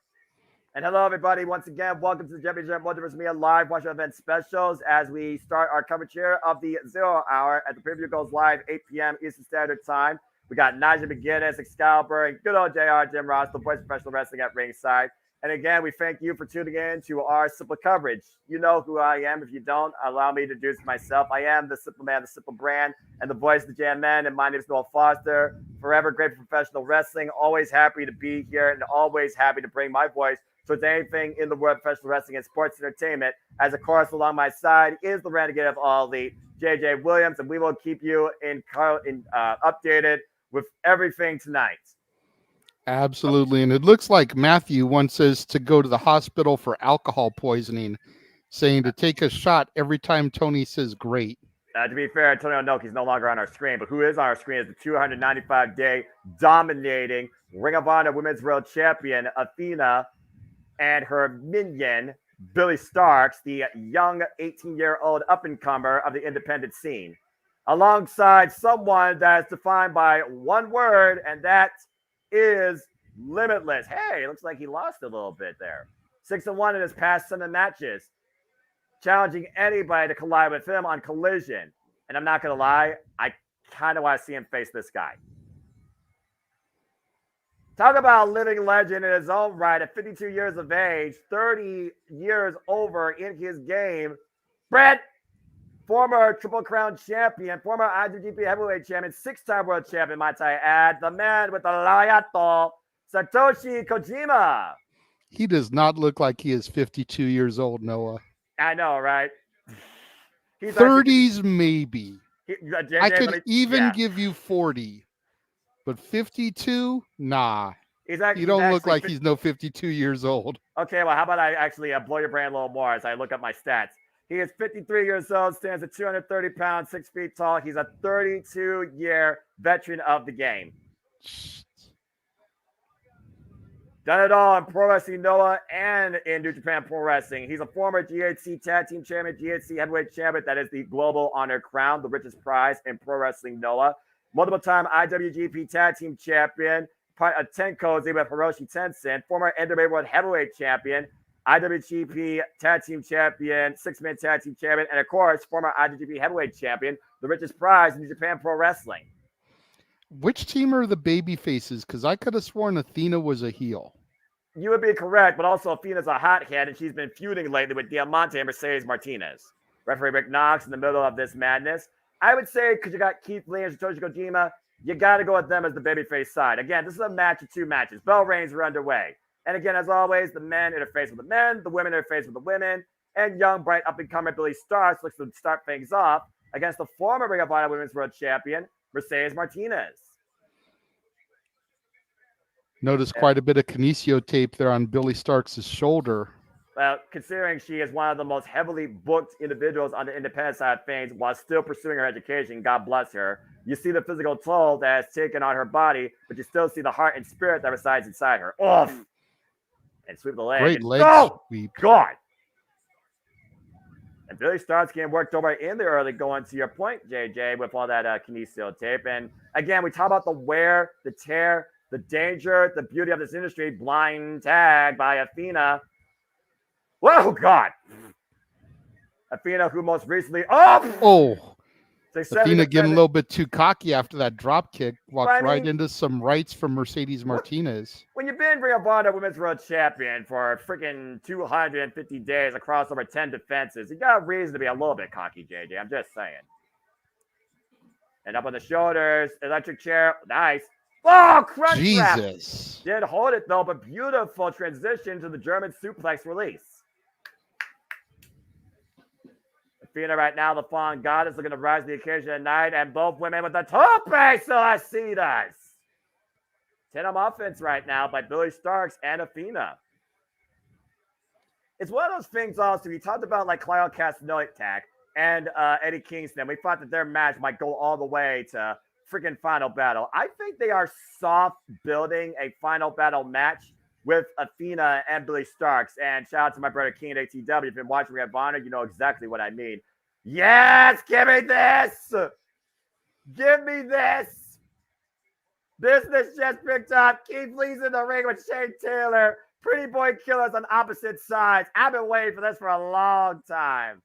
And hello, everybody. Once again, welcome to the Championship Multiverse Media Live Watch Event Specials as we start our coverage here of the 0 hour as the preview goes live 8 p.m. Eastern Standard Time. We got Nigel McGuinness, Excalibur, and good old JR, Jim Ross, the voice of professional wrestling at ringside. And again, we thank you for tuning in to our simple coverage. You know who I am. If you don't, allow me to introduce myself. I am the Simple Man, the Simple Brand, and the voice of the Jam Man. And my name is Noel Foster. Forever grateful for professional wrestling. Always happy to be here and always happy to bring my voice towards anything in the world of professional wrestling and sports entertainment. As of course, along my side is the Renegade of All Elite, JJ Williams, and we will keep you updated with everything tonight. Absolutely. And it looks like Matthew once says to go to the hospital for alcohol poisoning, saying to take a shot every time Tony says great. To be fair, Antonio Inoki is no longer on our screen, but who is on our screen is the 295-day dominating Ring of Honor Women's World Champion, Athena, and her minion, Billy Starks, the young 18-year-old up-and-comer of the independent scene, alongside someone that is defined by one word, and that is limitless. Hey, looks like he lost a little bit there. 6-1 in his past 7 matches, challenging anybody to collide with him on Collision. And I'm not going to lie, I kind of want to see him face this guy. Talk about a living legend in his own right at 52 years of age, 30 years over in his game. Brett, former Triple Crown champion, former IWGP Heavyweight champion, 6-time world champion, might I add, the man with the Layato, Satoshi Kojima. He does not look like he is 52 years old, Noah. I know, right? He's 30s, maybe. JJ, I could even give you 40. But 52? Nah. You don't look like he's no 52 years old. Okay, well, how about I actually blow your brain a little more as I look up my stats. He is 53 years old, stands at 230 pounds, 6 feet tall. He's a 32-year veteran of the game. Done it all in Pro Wrestling Noah and in New Japan Pro Wrestling. He's a former GHC Tag Team Champion, GHC Heavyweight Champion. That is the Global Honor Crown, the richest prize in Pro Wrestling Noah. Multiple-time IWGP Tag Team Champion, part of Tenko with Hiroshi Tenzin, former NWA World Heavyweight Champion, IWGP Tag Team Champion, Six-Man Tag Team Champion, and of course, former IWGP Heavyweight Champion, the richest prize in New Japan Pro Wrestling. Which team are the baby faces? Because I could have sworn Athena was a heel. You would be correct, but also Athena's a hothead, and she's been feuding lately with Diamante and Mercedes Martinez. Referee Rick Knox in the middle of this madness. I would say, because you got Keith Lee and Satoshi Kojima, you got to go with them as the babyface side. Again, this is a match of two matches. Bell reigns are underway. And again, as always, the men interface with the men, the women interface with the women, and young, bright, up-and-comer Billy Starks looks to start things off against the former Ring of Honor Women's World Champion, Mercedes Martinez. Notice quite a bit of kinesio tape there on Billy Starks' shoulder. Well, considering she is one of the most heavily booked individuals on the independent side of things while still pursuing her education, God bless her, you see the physical toll that has taken on her body, but you still see the heart and spirit that resides inside her. Oof! And sweep the leg. Great and, leg sweep. God! And Billy Starks getting worked over in the early going, to your point, JJ, with all that kinesio tape. And again, we talk about the wear, the tear, the danger, the beauty of this industry. Blind tag by Athena. Whoa, God. Athena, who most recently... Athena getting a little bit too cocky after that drop kick. Walked right into some rights from Mercedes Martinez. When you've been Ring of Honor Women's World Champion for freaking 250 days across over 10 defenses, you got a reason to be a little bit cocky, JJ. I'm just saying. And up on the shoulders, electric chair. Nice. Oh, crunch wrap. Jesus. Did hold it, though, but beautiful transition to the German suplex release. Athena right now, the Fallen Goddess, looking to rise to the occasion tonight, and both women with the tope suicidas. 10 on offense right now by Billy Starks and Athena. It's one of those things also, we talked about like Claudio Castagnoli and Eddie Kingston. We thought that their match might go all the way to freaking Final Battle. I think they are soft building a Final Battle match with Athena and Billy Starks. And shout out to my brother King at ATW. If you've been watching Ring of Honor, you know exactly what I mean. Yes, give me this. Give me this. Business just picked up. Keith Lee's in the ring with Shane Taylor. Pretty Boy Killers on opposite sides. I've been waiting for this for a long time.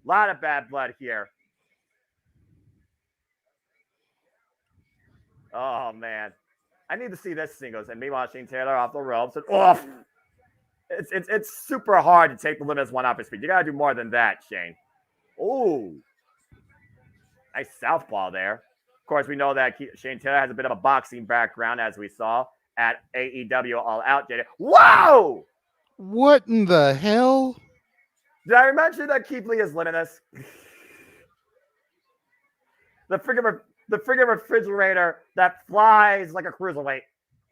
A lot of bad blood here. Oh, man. I need to see this singles. And meanwhile, Shane Taylor off the ropes. And off. It's super hard to take the limitless one off his feet. You got to do more than that, Shane. Oh. Nice southpaw there. Of course, we know that Shane Taylor has a bit of a boxing background, as we saw at AEW All Out. Whoa! What in the hell? Did I mention that Keith Lee is limitless? The friggin' refrigerator that flies like a cruiserweight.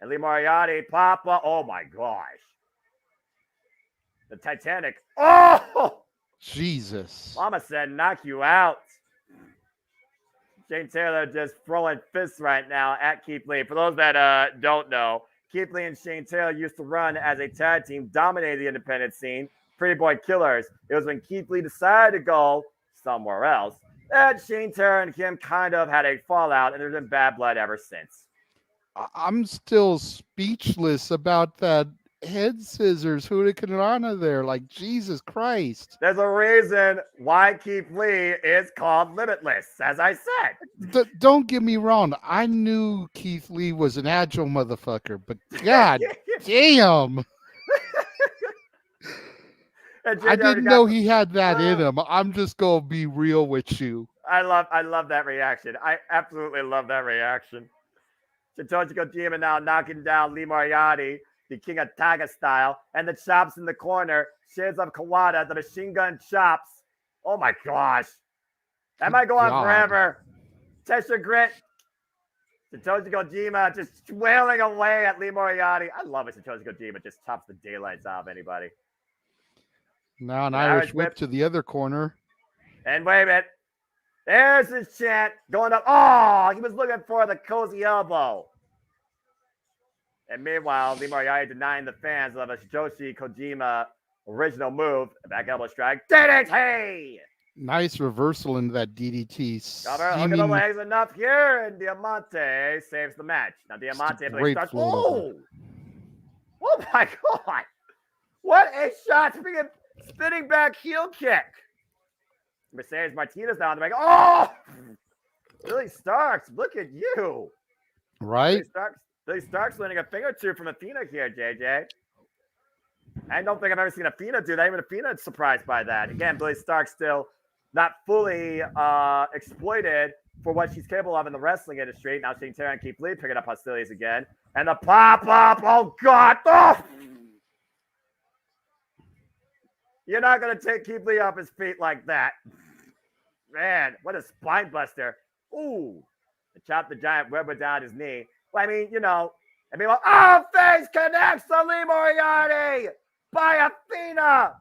And Lee Moriarty, Papa. Oh my gosh. The Titanic. Oh! Jesus. Mama said knock you out. Shane Taylor just throwing fists right now at Keith Lee. For those that don't know, Keith Lee and Shane Taylor used to run as a tag team, dominated the independent scene. Pretty Boy Killers. It was when Keith Lee decided to go somewhere else that Shane Taylor and him kind of had a fallout, and there's been bad blood ever since. I'm still speechless about that head scissors hurricanrana there. Like, Jesus Christ. There's a reason why Keith Lee is called Limitless, as I said. Don't get me wrong. I knew Keith Lee was an agile motherfucker, but God damn. I didn't know he had that in him. I'm just going to be real with you. I love that reaction. I absolutely love that reaction. Satoshi Kojima now knocking down Lee Moriarty, the King of Taga style, and the chops in the corner. Shades of Kawada, the machine gun chops. Oh my gosh. That might go on forever. Tesha Grit. Satoshi Kojima just wailing away at Lee Moriarty. I love it. Satoshi Kojima just chops the daylights out of anybody. Now an Irish whip to the other corner. And wait a minute. There's his chant going up. Oh, he was looking for the cozy elbow. And meanwhile, Lee Moriarty denying the fans of a Joshi Kojima original move. Back elbow strike. DDT! Nice reversal into that DDT. Cover, hook of the legs enough here, and Diamante saves the match. Now Diamante starts. Oh! Oh my god! What a shot! Spinning back heel kick. Mercedes Martinez down to make. Oh! Billy Starks, look at you. Right? Billy Starks landing a finger or two from Athena here, JJ. I don't think I've ever seen Athena do that. Even Athena's surprised by that. Again, Billy Starks still not fully exploited for what she's capable of in the wrestling industry. Now seeing Tara and Keith Lee picking up hostilities again. And the pop-up. Oh, God. Oh! You're not going to take Keith Lee off his feet like that. Man, what a spine buster. Ooh. Chop the giant Weber down his knee. Well, I mean, face connects to Lee Moriarty by Athena.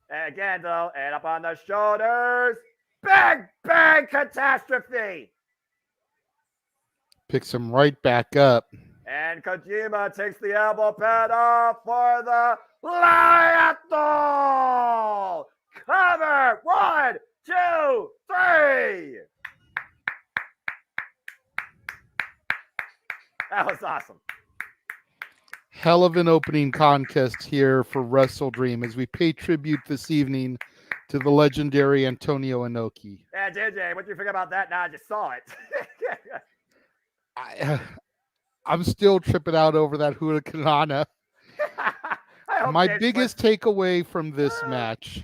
And again, though, and up on the shoulders. Big, big catastrophe. Picks him right back up. And Kojima takes the elbow pad off for the Lariato. Cover. 1, 2, 3. That was awesome. Hell of an opening contest here for Wrestledream as we pay tribute this evening to the legendary Antonio Inoki. Yeah, JJ, what do you think about that? Now I just saw it. I'm still tripping out over that Hurricanrana. My biggest takeaway from this match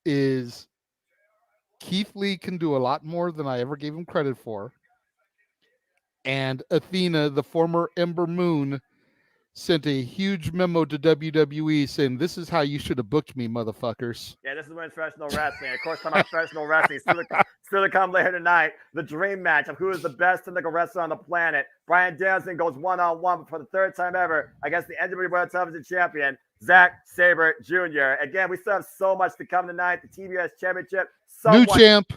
is Keith Lee can do a lot more than I ever gave him credit for. And Athena, the former Ember Moon, sent a huge memo to WWE saying, "This is how you should have booked me, motherfuckers." Yeah, this is Women's Professional Wrestling. Of course, talking about professional wrestling. Still to come later tonight, the dream match of who is the best technical wrestler on the planet. Bryan Danielson goes one-on-one for the third time ever against the NWA World Television Champion, Zack Sabre Jr. Again, we still have so much to come tonight. The TBS Championship. New champ.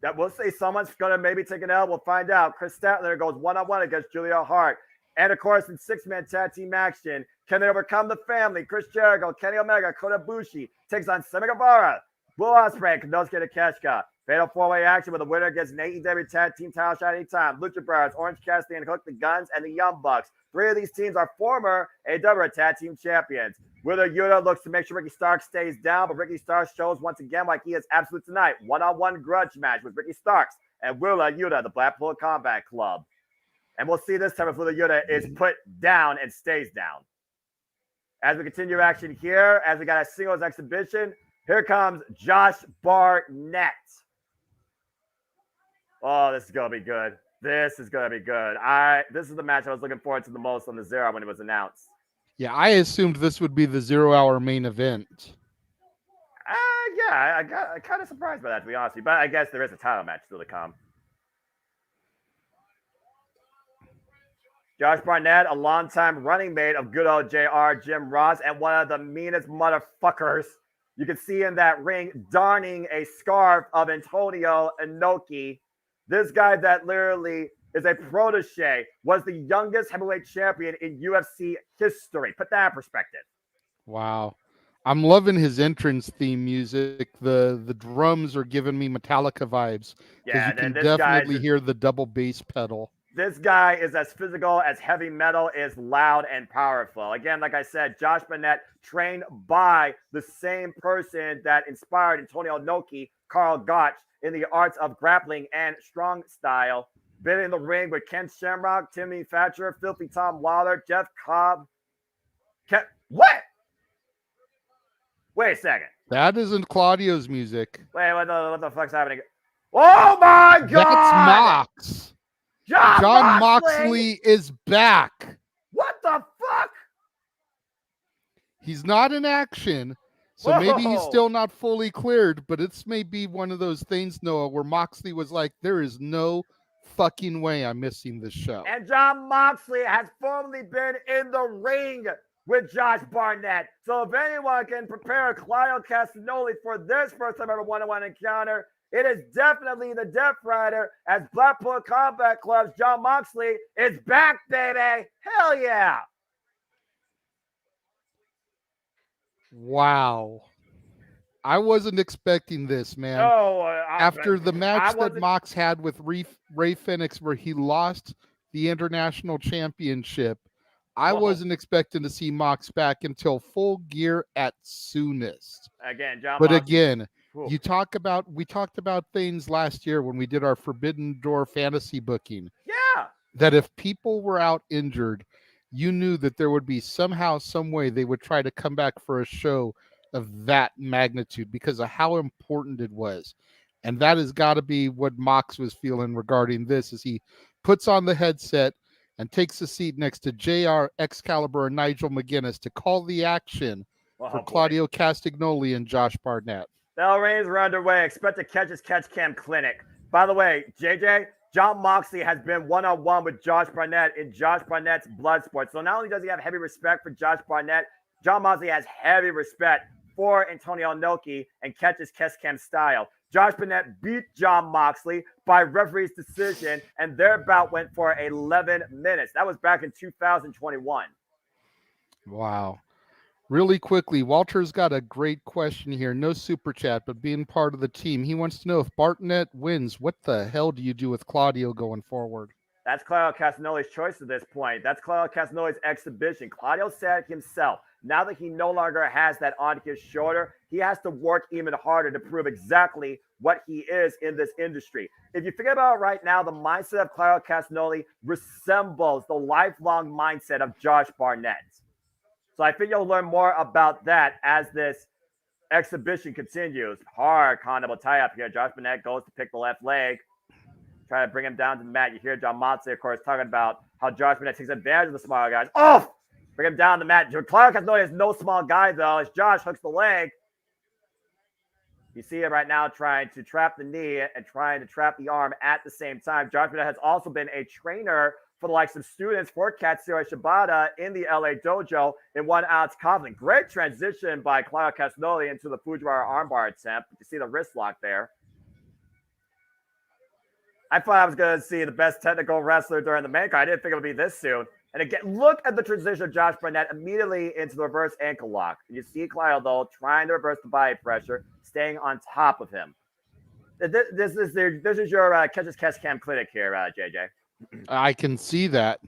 That we'll say someone's going to maybe take an L. We'll find out. Chris Statler goes one-on-one against Julia Hart. And, of course, in six-man tag team action, can they overcome the family? Chris Jericho, Kenny Omega, Kota Ibushi takes on Sammy Guevara, Will Ospreay, Konosuke Takeshita. Fatal four-way action with the winner gets an AEW tag team title shot anytime. Lucha Brothers, Orange Cassidy, and Hook the Guns, and the Young Bucks. 3 of these teams are former AEW tag team champions. Wheeler Yuta looks to make sure Ricky Starks stays down, but Ricky Starks shows once again why he is absolute tonight. One-on-one grudge match with Ricky Starks and Wheeler Yuta, the Blackpool Combat Club. And we'll see this time if Wheeler Yuta is put down and stays down. As we continue action here, as we got a singles exhibition, here comes Josh Barnett. Oh, this is going to be good. This is going to be good. This is the match I was looking forward to the most on the Zero when it was announced. Yeah, I assumed this would be the 0-hour main event. Yeah, I got kind of surprised by that, to be honest with you. But I guess there is a title match still to come. Josh Barnett, a longtime running mate of good old JR Jim Ross, and one of the meanest motherfuckers you can see in that ring, darning a scarf of Antonio Inoki. This guy that literally is a protege, was the youngest heavyweight champion in UFC history. Put that in perspective. Wow. I'm loving his entrance theme music. The drums are giving me Metallica vibes. Yeah, you can definitely hear the double bass pedal. This guy is as physical as heavy metal is loud and powerful. Again, like I said, Josh Barnett trained by the same person that inspired Antonio Inoki, Carl Gotch, in the arts of grappling and strong style. Been in the ring with Ken Shamrock, Timmy Thatcher, Filthy Tom Lawler, Jeff Cobb. What? Wait a second. That isn't Claudio's music. Wait, what the fuck's happening? Oh my God! That's Mox. John Moxley is back. What the fuck? He's not in action, so maybe he's still not fully cleared, but it's maybe one of those things, Noah, where Moxley was like, there is no fucking way I'm missing this show. And John Moxley has formerly been in the ring with Josh Barnett. So if anyone can prepare Claudio Castagnoli for this first time ever one-on-one encounter, It is definitely the Death Rider as Blackpool Combat Club's Jon Moxley is back, baby. Hell yeah. Wow. I wasn't expecting this, man. Oh, After the match that wasn't- Mox had with Ray Phoenix where he lost the international championship, I Whoa. wasn't expecting to see Mox back until Full Gear at soonest. Again, Jon But Moxley. again, Whew. we talked about things last year when we did our Forbidden Door fantasy booking, Yeah. that if people were out injured, you knew that there would be somehow, some way they would try to come back for a show of that magnitude because of how important it was. And that has got to be what Mox was feeling regarding this as he puts on the headset and takes a seat next to JR, Excalibur, and Nigel McGuinness to call the action Oh, for boy. Claudio Castagnoli and Josh Barnett. Bell rings are underway. Expect to catch his catch cam clinic. By the way, JJ, Jon Moxley has been one-on-one with Josh Barnett in Josh Barnett's Bloodsport. So not only does he have heavy respect for Josh Barnett, Jon Moxley has heavy respect for Antonio Inoki and catches catch cam style. Josh Barnett beat Jon Moxley by referee's decision, and their bout went for 11 minutes. That was back in 2021. Wow. Really quickly, Walter's got a great question here. No super chat, but being part of the team, he wants to know if Barnett wins, what the hell do you do with Claudio going forward? That's Claudio Castagnoli's choice at this point. That's Claudio Castagnoli's exhibition. Claudio said himself, now that he no longer has that on his shoulder, he has to work even harder to prove exactly what he is in this industry. If you think about it right now, the mindset of Claudio Castagnoli resembles the lifelong mindset of Josh Barnett. So I think you'll learn more about that as this exhibition continues. Hard condable tie-up here. Josh Barnett goes to pick the left leg. Try to bring him down to the mat. You hear Jon Moxley, of course, talking about how Josh Barnett takes advantage of the smaller guys. Oh! Bring him down the mat. Claudio Castagnoli is no small guy, though, as Josh hooks the leg. You see him right now trying to trap the knee and trying to trap the arm at the same time. Josh Barnett has also been a trainer for the likes of students for Katsuyori Shibata in the LA dojo in 1 ounce conflict. Great transition by Claudio Castagnoli into the Fujiwara armbar attempt. You see the wrist lock there. I thought I was going to see the best technical wrestler during the main card. I didn't think it would be this soon. And again, look at the transition of Josh Barnett immediately into the reverse ankle lock. You see Claudio, though, trying to reverse the body pressure, staying on top of him. This is your catch cam clinic here, JJ. I can see that.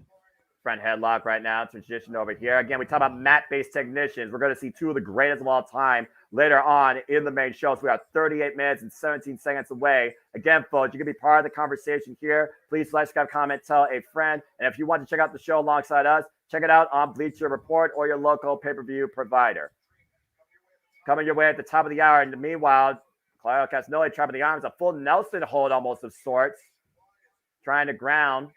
Front headlock right now, transition over here. Again, we talk about mat-based technicians. We're going to see two of the greatest of all time later on in the main show. So we are 38 minutes and 17 seconds away. Again, folks, you can be part of the conversation here. Please like, subscribe, comment, tell a friend. And if you want to check out the show alongside us, check it out on Bleacher Report or your local pay-per-view provider. Coming your way at the top of the hour. And meanwhile, Claudio Castagnoli trapping the arms, a full Nelson hold almost of sorts. Trying to ground.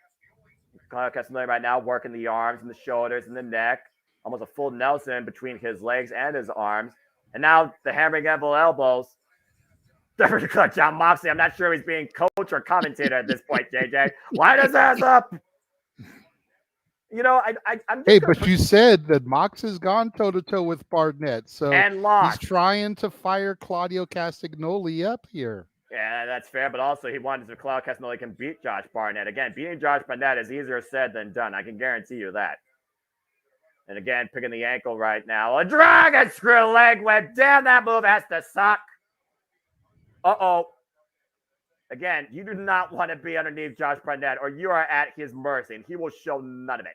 Claudio Castagnoli right now working the arms and the shoulders and the neck. Almost a full Nelson between his legs and his arms. And now the hammering anvil elbows. Jon Moxley, I'm not sure if he's being coach or commentator at this point, JJ. Light his ass up. You know, I'm just but you said that Mox has gone toe-to-toe with Barnett. So and lost. he's trying to fire Claudio Castagnoli up here. Yeah, that's fair, but also he wanted to Claudio Castagnoli can beat Josh Barnett. Again, beating Josh Barnett is easier said than done. I can guarantee you that. And again, picking the ankle right now. A dragon screw leg whip. Damn, that move has to suck. Uh-oh. Again, you do not want to be underneath Josh Barnett or you are at his mercy, and he will show none of it.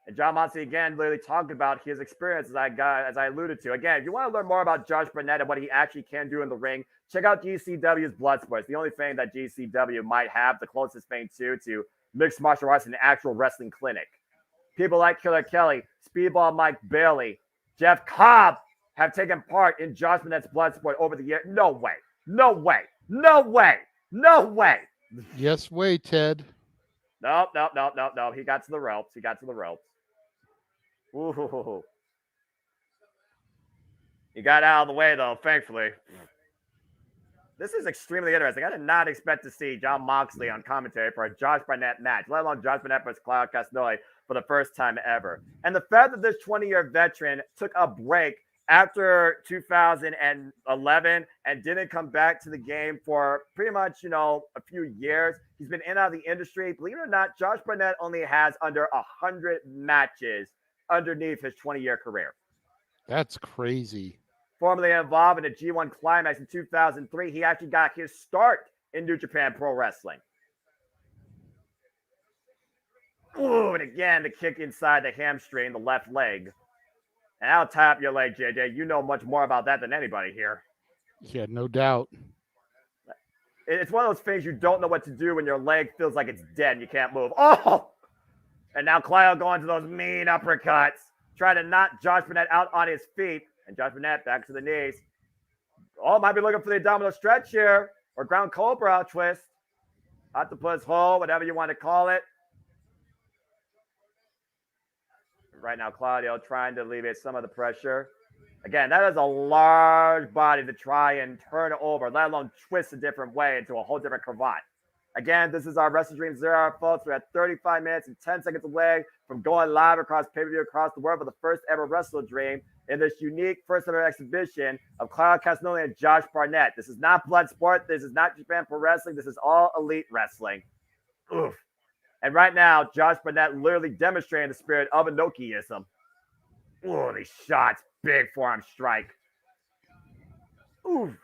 And Jon Moxley, again, literally talking about his experience as I alluded to. Again, if you want to learn more about Josh Barnett and what he actually can do in the ring, check out GCW's Bloodsport. It's the only thing that GCW might have, the closest thing to mixed martial arts and actual wrestling clinic. People like Killer Kelly, Speedball Mike Bailey, Jeff Cobb have taken part in Josh Barnett's Bloodsport over the year. No way. No way. No way. No way. Yes way, Ted. No. He got to the ropes. Ooh. He got out of the way, though, thankfully. This is extremely interesting. I did not expect to see Jon Moxley on commentary for a Josh Barnett match, let alone Josh Barnett versus Claudio Castagnoli for the first time ever. And the fact that this 20-year veteran took a break after 2011 and didn't come back to the game for pretty much, a few years. He's been in and out of the industry. Believe it or not, Josh Barnett only has under 100 matches underneath his 20-year career. That's crazy. Formerly involved in a G1 Climax in 2003, he actually got his start in New Japan Pro Wrestling. Ooh, and again, the kick inside the hamstring, the left leg. And I'll tap your leg, JJ. You know much more about that than anybody here. Yeah, no doubt. It's one of those things you don't know what to do when your leg feels like it's dead and you can't move. Oh! And now Clio going to those mean uppercuts. Trying to knock Josh Barnett out on his feet. And Josh Barnett back to the knees. Oh, might be looking for the abdominal stretch here. Or ground cobra twist. Octopus hold, whatever you want to call it. Right now, Claudio trying to alleviate some of the pressure. Again, that is a large body to try and turn over, let alone twist a different way into a whole different cravat. Again, this is our Wrestledream 0 Hour, folks. We're at 35 minutes and 10 seconds away from going live across pay-per-view across the world for the first ever Wrestledream in this unique first ever exhibition of Claudio Castagnoli and Josh Barnett. This is not Bloodsport. This is not Japan Pro Wrestling. This is all elite wrestling. Oof. And right now, Josh Barnett literally demonstrating the spirit of Inokiism. Ooh, these shots. Big forearm strike. Ooh.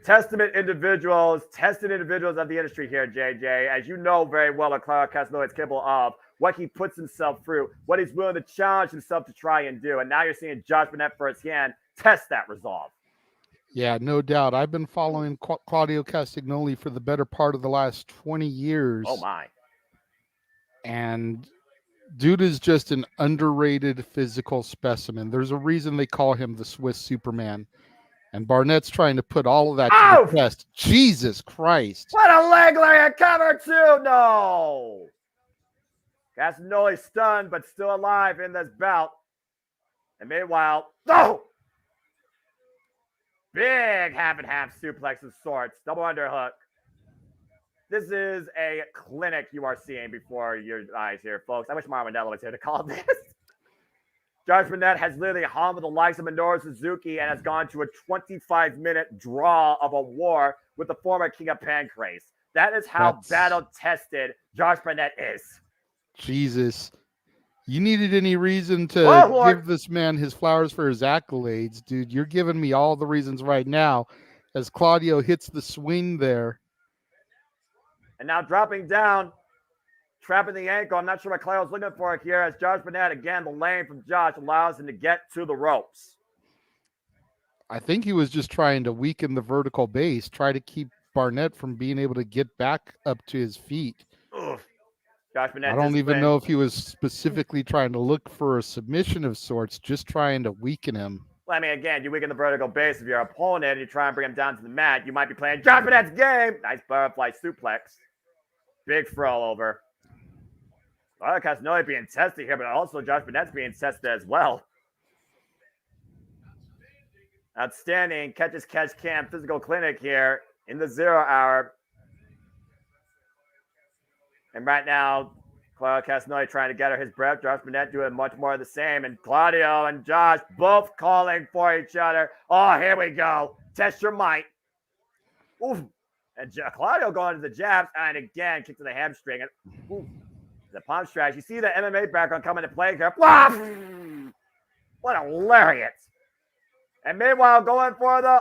Tested individuals of the industry here, JJ. As you know very well what Claudio Castagnoli is capable of, what he puts himself through, what he's willing to challenge himself to try and do. And now you're seeing Josh Barnett firsthand test that resolve. Yeah, no doubt. I've been following Claudio Castagnoli for the better part of the last 20 years. Oh, my. And dude is just an underrated physical specimen. There's a reason they call him the Swiss Superman. And Barnett's trying to put all of that to the test. Jesus Christ. What a leg lariat cover, too. No. Castagnoli stunned, but still alive in this bout. And meanwhile, big half and half suplex of sorts. Double underhook. This is a clinic you are seeing before your eyes here, folks. I wish Mario Manello was here to call this. Josh Barnett has literally humbled the likes of Minoru Suzuki and has gone to a 25-minute draw of a war with the former King of Pancrase. That is how battle-tested Josh Barnett is. Jesus. You needed any reason to give this man his flowers for his accolades, dude. You're giving me all the reasons right now as Claudio hits the swing there. And now dropping down, trapping the ankle. I'm not sure what Claudio's looking for here as Josh Barnett, again, the lane from Josh allows him to get to the ropes. I think he was just trying to weaken the vertical base, try to keep Barnett from being able to get back up to his feet. Oof. Josh Barnett, I don't even know if he was specifically trying to look for a submission of sorts, just trying to weaken him. Well, I mean, again, you weaken the vertical base of your opponent and you try and bring him down to the mat. You might be playing Josh Barnett's game. Nice butterfly suplex. Big throw over. Claudio Castagnoli being tested here, but also Josh Barnett's being tested as well. Outstanding catch as catch can physical clinic here in the 0 Hour. And right now, Claudio Castagnoli trying to get her his breath. Josh Barnett doing much more of the same. And Claudio and Josh both calling for each other. Oh, here we go. Test your might. Oof. And Claudio going to the jabs. And again, kick to the hamstring. And oof, the palm stretch. You see the MMA background coming into play here. What a lariat. And meanwhile, going for the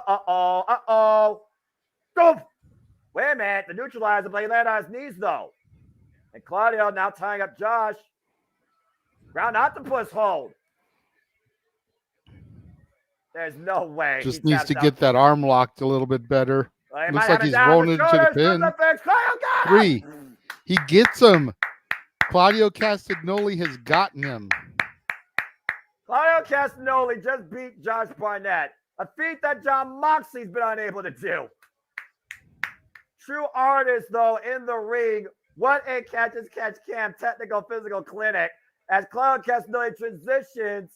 Oof. Wait a minute. The neutralizer, but he landed on his knees, though. And Claudio now tying up Josh. Ground octopus hold. There's no way. Just needs to get that arm locked a little bit better. Well, looks like he's rolling into the pin. 3. He gets him. Claudio Castagnoli has gotten him. Claudio Castagnoli just beat Josh Barnett. A feat that John Moxley's been unable to do. True artist, though, in the ring. What a catch as catch can technical physical clinic as Claudio Castagnoli transitions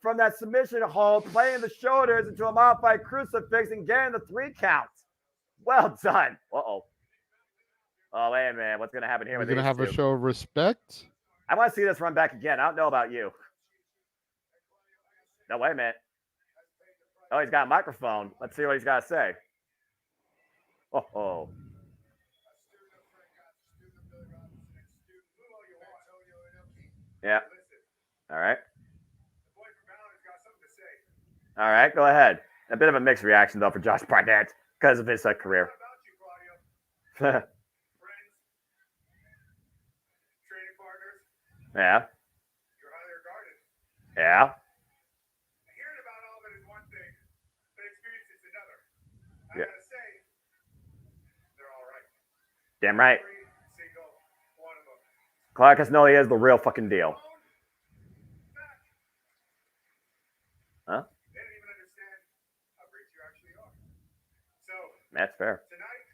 from that submission hold, playing the shoulders into a modified crucifix and getting the 3 count. Well done. Oh, wait a minute. What's going to happen here? We're going to have a show of respect. I want to see this run back again. I don't know about you. No, wait a minute. Oh, he's got a microphone. Let's see what he's got to say. Oh. Yeah. All right. All right, go ahead. A bit of a mixed reaction, though, for Josh Barnett because of his career. Yeah. Yeah. Hearing about all of it is one thing, but experience is another. I Yeah. gotta say, they're all right. Damn right. Every single one of them. Clark Casnelli is the real fucking deal. Huh? They don't even understand how great you actually are. So, That's fair. tonight,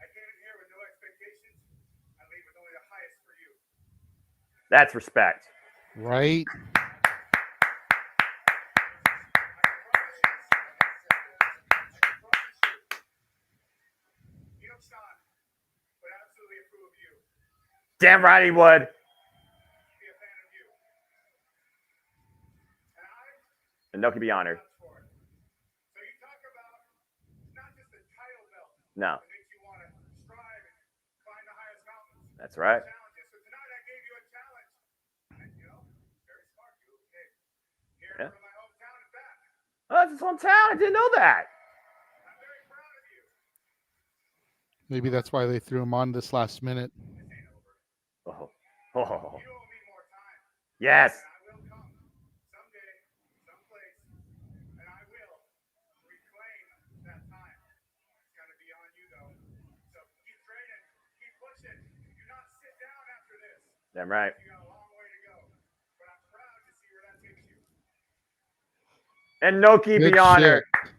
I came in here with no expectations. I leave with only the highest for you. That's respect. Right? You know, Sean would absolutely approve of you. Damn right he would. Be a fan of you. And I And no can be honored. vouch for it. So you talk about not just a title belt No. that makes you want to strive and climb the highest mountains. That's right. Challenges. So tonight I gave you a challenge. And you know, very smart you. Hey, here Yeah. from my hometown and back. Oh, that's his hometown. I didn't know that. I'm very proud of you. Maybe that's why they threw him on this last minute. This ain't over. Oh. You owe me more time. Yes. And I will come someday, someplace, and I will reclaim that time. It's got to be on you, though. So keep training, keep pushing. Do not sit down after this. Damn right. You got a long way to go, but I'm proud to see where that takes you. And no key Good be honored. shit.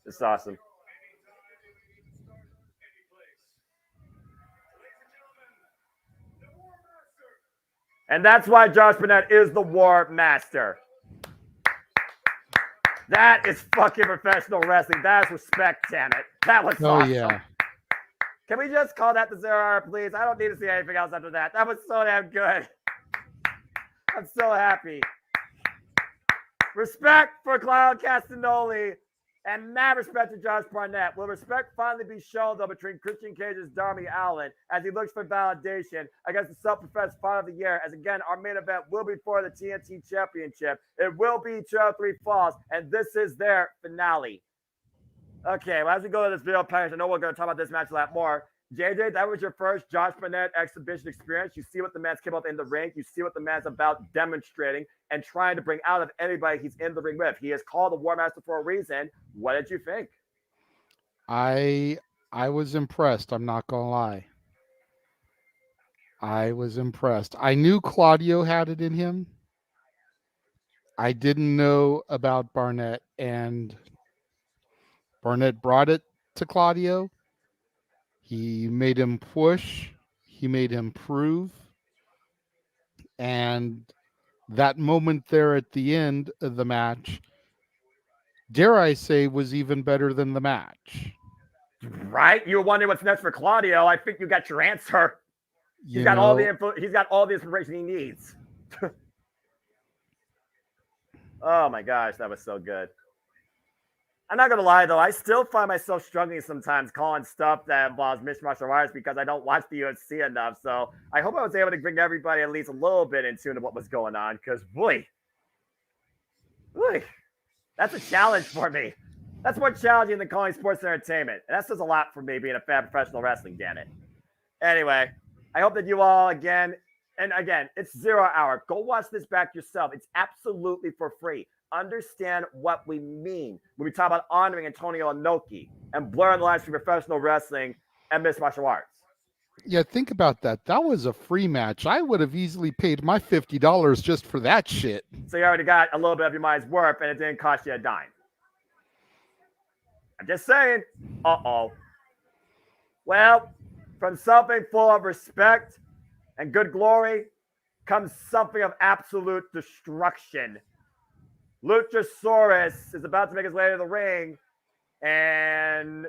This is awesome. Anytime, any place. Ladies and gentlemen, the War Master. And that's why Josh Burnett is the War Master. That is fucking professional wrestling. That is respect, damn it. That was Oh, awesome. yeah. Can we just call that the 0 hour, please? I don't need to see anything else after that. That was so damn good. I'm so happy. Respect for Cloud Castagnoli and mad respect to Josh Barnett. Will respect finally be shown, though, between Christian Cage's Darby Allin as he looks for validation against the self-professed fight of the year? As again, our main event will be for the TNT Championship. It will be 203 Falls, and this is their finale. Okay, well, as we go to this video package, I know we're going to talk about this match a lot more. JJ, that was your first Josh Barnett exhibition experience. You see what the man's capable of in the ring. You see what the man's about demonstrating and trying to bring out of anybody he's in the ring with. He is called the War Master for a reason. What did you think? I was impressed. I'm not gonna lie. I was impressed. I knew Claudio had it in him. I didn't know about Barnett, and Barnett brought it to Claudio. He made him push. He made him prove. And that moment there at the end of the match, dare I say, was even better than the match. Right? You were wondering what's next for Claudio. I think you got your answer. He's got all the inspiration he needs. Oh my gosh, that was so good. I'm not gonna lie though, I still find myself struggling sometimes calling stuff that involves mixed martial arts because I don't watch the UFC enough. So I hope I was able to bring everybody at least a little bit in tune to what was going on. Because boy, that's a challenge for me. That's more challenging than calling sports entertainment. And that says a lot for me being a fan of professional wrestling, damn it. Anyway, I hope that you all again, it's 0 hour. Go watch this back yourself. It's absolutely for free. Understand what we mean when we talk about honoring Antonio Inoki and blurring the lines between professional wrestling and mixed martial arts. Yeah, think about that. That was a free match. I would have easily paid my $50 just for that shit. So you already got a little bit of your money's worth, and it didn't cost you a dime. I'm just saying. Uh-oh. Well, from something full of respect and good glory comes something of absolute destruction. Luchasaurus is about to make his way to the ring, and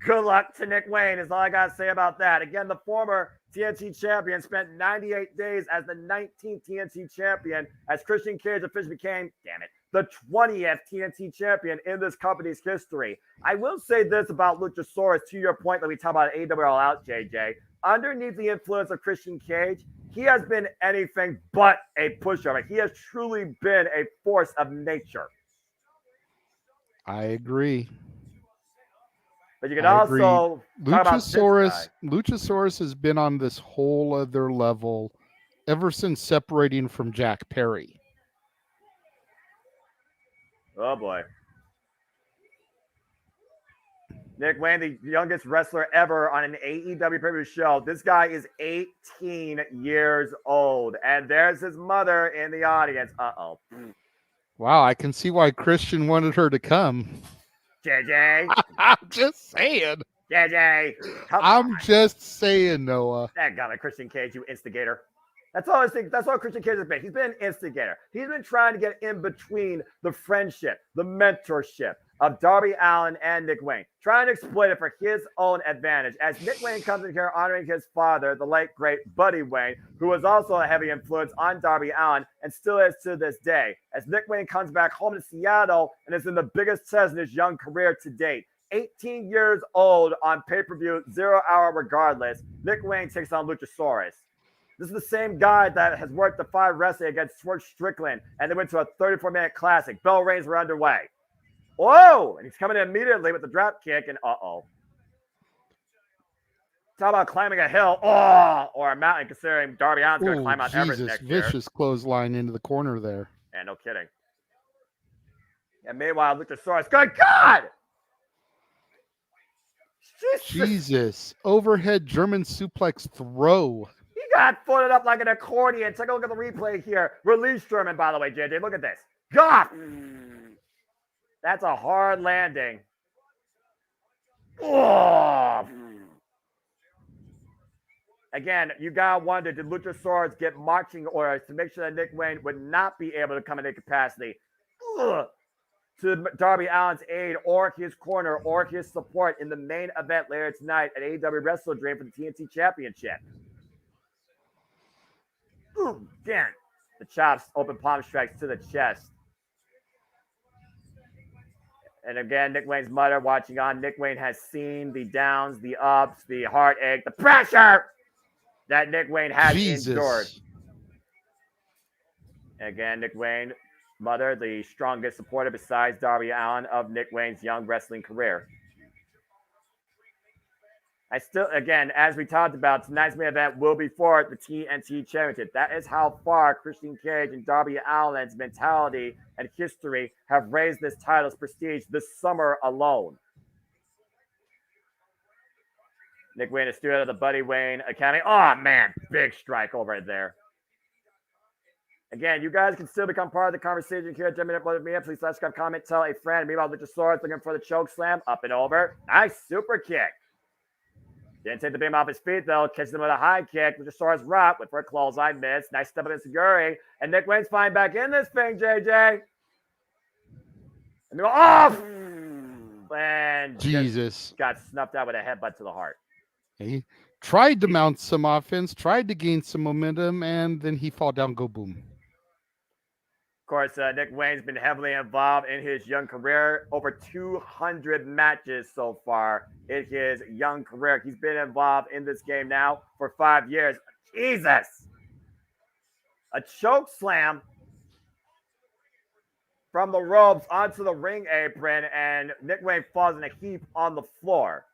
good luck to Nick Wayne is all I got to say about that. Again, the former TNT champion, spent 98 days as the 19th TNT champion, as Christian Cage officially became, damn it, the 20th TNT champion in this company's history. I will say this about Luchasaurus, to your point that we talk about AEW All Out, JJ. Underneath the influence of Christian Cage, he has been anything but a pushover. He has truly been a force of nature. I agree. But you can I agree. also talk about this guy. Luchasaurus has been on this whole other level ever since separating from Jack Perry. Oh boy. Nick Wayne, the youngest wrestler ever on an AEW pay-per-view show. This guy is 18 years old. And there's his mother in the audience. Uh-oh. Wow, I can see why Christian wanted her to come. JJ. I'm just saying. JJ. I'm just saying, Noah. That guy, Christian Cage, you instigator. That's all I think. That's all Christian Cage has been. He's been an instigator. He's been trying to get in between the friendship, the mentorship of Darby Allin and Nick Wayne, trying to exploit it for his own advantage. As Nick Wayne comes in here honoring his father, the late, great Buddy Wayne, who was also a heavy influence on Darby Allin and still is to this day. As Nick Wayne comes back home to Seattle and is in the biggest test in his young career to date. 18 years old on pay-per-view, 0 hour regardless, Nick Wayne takes on Luchasaurus. This is the same guy that has worked the 5 wrestling against Swerve Strickland, and they went to a 34-minute classic. Bell rings were underway. Whoa! And he's coming in immediately with the drop kick, and uh-oh. Talk about climbing a hill, or a mountain, considering Darby Allin's going to climb Mount Everest next year. Vicious clothesline into the corner there. Yeah, no kidding. And meanwhile, Luchasaurus, good God! Jesus. Overhead German suplex throw. He got footed up like an accordion. Take a look at the replay here. Release German, by the way, JJ. Look at this. God! That's a hard landing. Oh. Again, you gotta wonder, did Luchasaurus get marching orders to make sure that Nick Wayne would not be able to come in any capacity to Darby Allin's aid or his corner or his support in the main event later tonight at AEW Wrestledream for the TNT Championship? Again, the chops, open palm strikes to the chest. And again, Nick Wayne's mother watching on. Nick Wayne has seen the downs, the ups, the heartache, the pressure that Nick Wayne has endured. Again, Nick Wayne, mother, the strongest supporter besides Darby Allin of Nick Wayne's young wrestling career. Again, as we talked about, tonight's main event will be for the TNT Championship. That is how far Christian Cage and Darby Allin's mentality and history have raised this title's prestige this summer alone. Nick Wayne, a student of the Buddy Wayne Academy. Oh, man, big strike over there. Again, you guys can still become part of the conversation here at 10 Minute Blood Media. Please subscribe, comment, tell a friend. Meanwhile, Luchasaurus looking for the choke slam. Up and over. Nice super kick. Didn't take the beam off his feet, though. Catches him with a high kick. Luchasaurus rock with for a clothesline miss. Nice step up in Seguri. And Nick Wayne's flying back in this thing, JJ. And they go off. And Jesus. Got snuffed out with a headbutt to the heart. He tried to mount some offense, tried to gain some momentum, and then he fall down, go boom. Of course, Nick Wayne's been heavily involved in his young career. Over 200 matches so far in his young career. He's been involved in this game now for 5 years. Jesus! A choke slam from the ropes onto the ring apron, and Nick Wayne falls in a heap on the floor.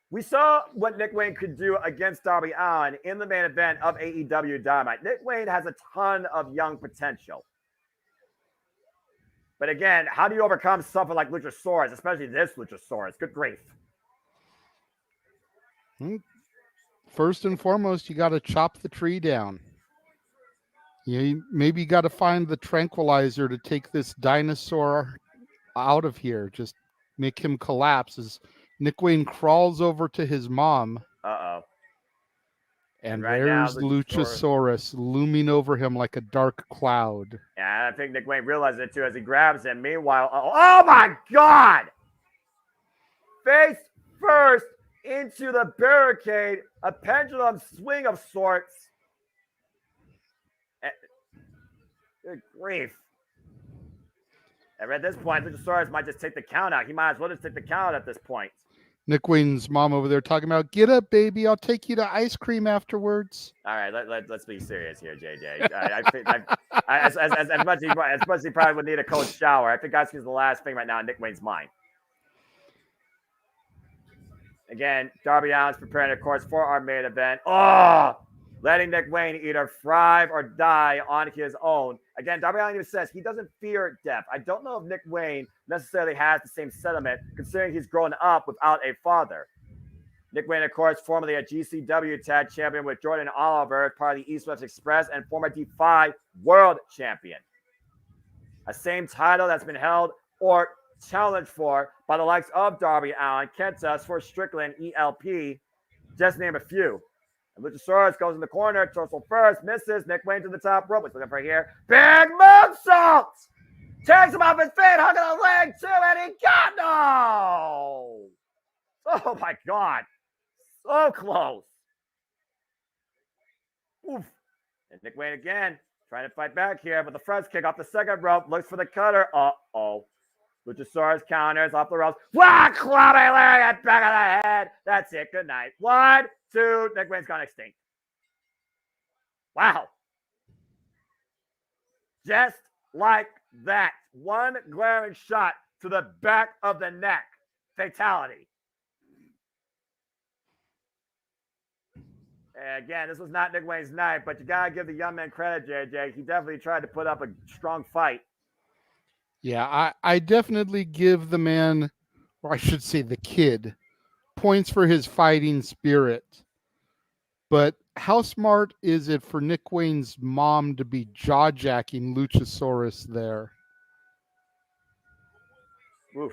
We saw what Nick Wayne could do against Darby Allin in the main event of AEW Dynamite. Nick Wayne has a ton of young potential. But again, how do you overcome something like Luchasaurus, especially this Luchasaurus? Good grief. First and foremost, you got to chop the tree down. Maybe you got to find the tranquilizer to take this dinosaur out of here. Just make him collapse as Nick Wayne crawls over to his mom. Uh-oh. And right there's now, Luchasaurus looming over him like a dark cloud. Yeah, I think Nick Wayne realizes it too as he grabs him. Meanwhile, oh my God! Face first into the barricade, a pendulum swing of sorts. Good grief. And at this point, Luchasaurus might just take the count out. He might as well just take the count at this point. Nick Wayne's mom over there talking about, get up, baby. I'll take you to ice cream afterwards. All right, let's be serious here, JJ. As much as he probably would need a cold shower, I think ice cream is the last thing right now in Nick Wayne's mind. Again, Darby Allin's preparing, of course, for our main event. Oh, letting Nick Wayne either thrive or die on his own. Again, Darby Allin even says he doesn't fear death. I don't know if Nick Wayne necessarily has the same sentiment, considering he's grown up without a father. Nick Wayne, of course, formerly a GCW tag champion with Jordan Oliver, part of the East West Express, and former Defy World Champion. A same title that's been held or challenged for by the likes of Darby Allin, Kenta, for Strickland, ELP, just name a few. And Luchasaurus goes in the corner, torso first, misses. Nick Wayne to the top rope. Let's look for here. Big moonsault! Tags him off his feet, hugging the leg too, and he got no! Oh my God. So close. Oof. And Nick Wayne again, trying to fight back here, but the front kick off the second rope, looks for the cutter. Uh-oh. Luchasaurus counters off the ropes. What? Clubbing lariat back of the head. That's it. Good night. 1, 2. Nick Wayne's gone extinct. Wow. Just like that. One glaring shot to the back of the neck. Fatality. And again, this was not Nick Wayne's night, but you got to give the young man credit, JJ. He definitely tried to put up a strong fight. Yeah, I definitely give the man, or I should say the kid, points for his fighting spirit. But how smart is it for Nick Wayne's mom to be jaw-jacking Luchasaurus there? Oof.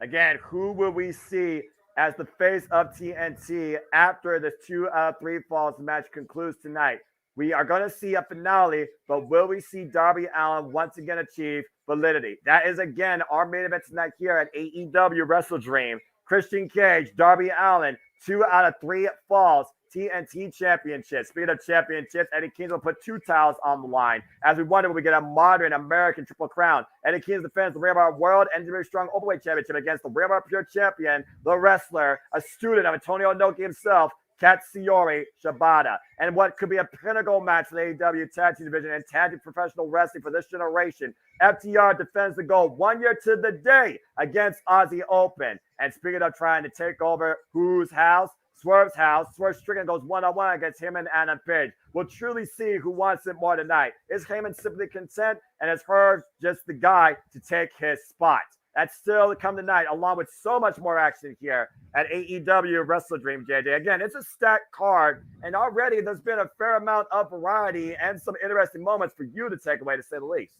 Again, who will we see as the face of TNT after this 2 out of 3 falls match concludes tonight? We are going to see a finale, but will we see Darby Allin once again achieve validity? That is, again, our main event tonight here at AEW Wrestledream. Christian Cage, Darby Allin, 2 out of 3 falls, TNT Championship. Speaking of championships, Eddie Kingston will put 2 titles on the line as we wonder when we get a modern American Triple Crown. Eddie Kingston defends the Ring of Honor World and WWE Strong Openweight Championship against the Ring of Honor Pure Champion, the wrestler, a student of Antonio Inoki himself, Katsuyori Shibata. And what could be a pinnacle match for the AEW Tag Team Division and Tag Team Professional Wrestling for this generation. FTR defends the gold 1 year to the day against Aussie Open. And speaking of trying to take over whose house? Swerve's house. Swerve Strickland goes one-on-one against him and Adam Page. We'll truly see who wants it more tonight. Is Heyman simply content, and is Herb just the guy to take his spot? That's still to come tonight, along with so much more action here at AEW Wrestledream, JJ. Again, it's a stacked card, and already there's been a fair amount of variety and some interesting moments for you to take away, to say the least.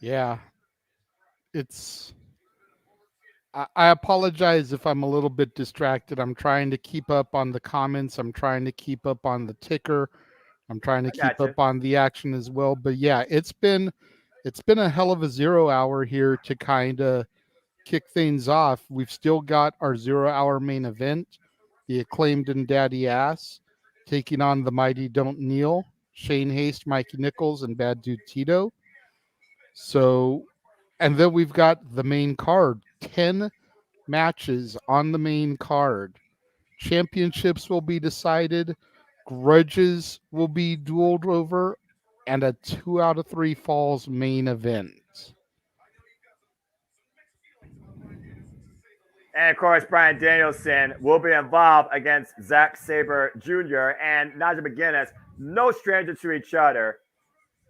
Yeah. I apologize if I'm a little bit distracted. I'm trying to keep up on the comments. I'm trying to keep up on the ticker. I'm trying to keep up on the action as well. But yeah, it's been a hell of a 0 hour here to kind of kick things off. We've still got our 0 hour main event, the Acclaimed and Daddy Ass, taking on the Mighty Don't Kneel, Shane Haste, Mikey Nichols, and Bad Dude Tito. So, and then we've got the main card, 10 matches on the main card. Championships will be decided, grudges will be dueled over, and a 2 out of 3 falls main event. And of course, Bryan Danielson will be involved against Zack Sabre Jr. and Nigel McGuinness, no stranger to each other.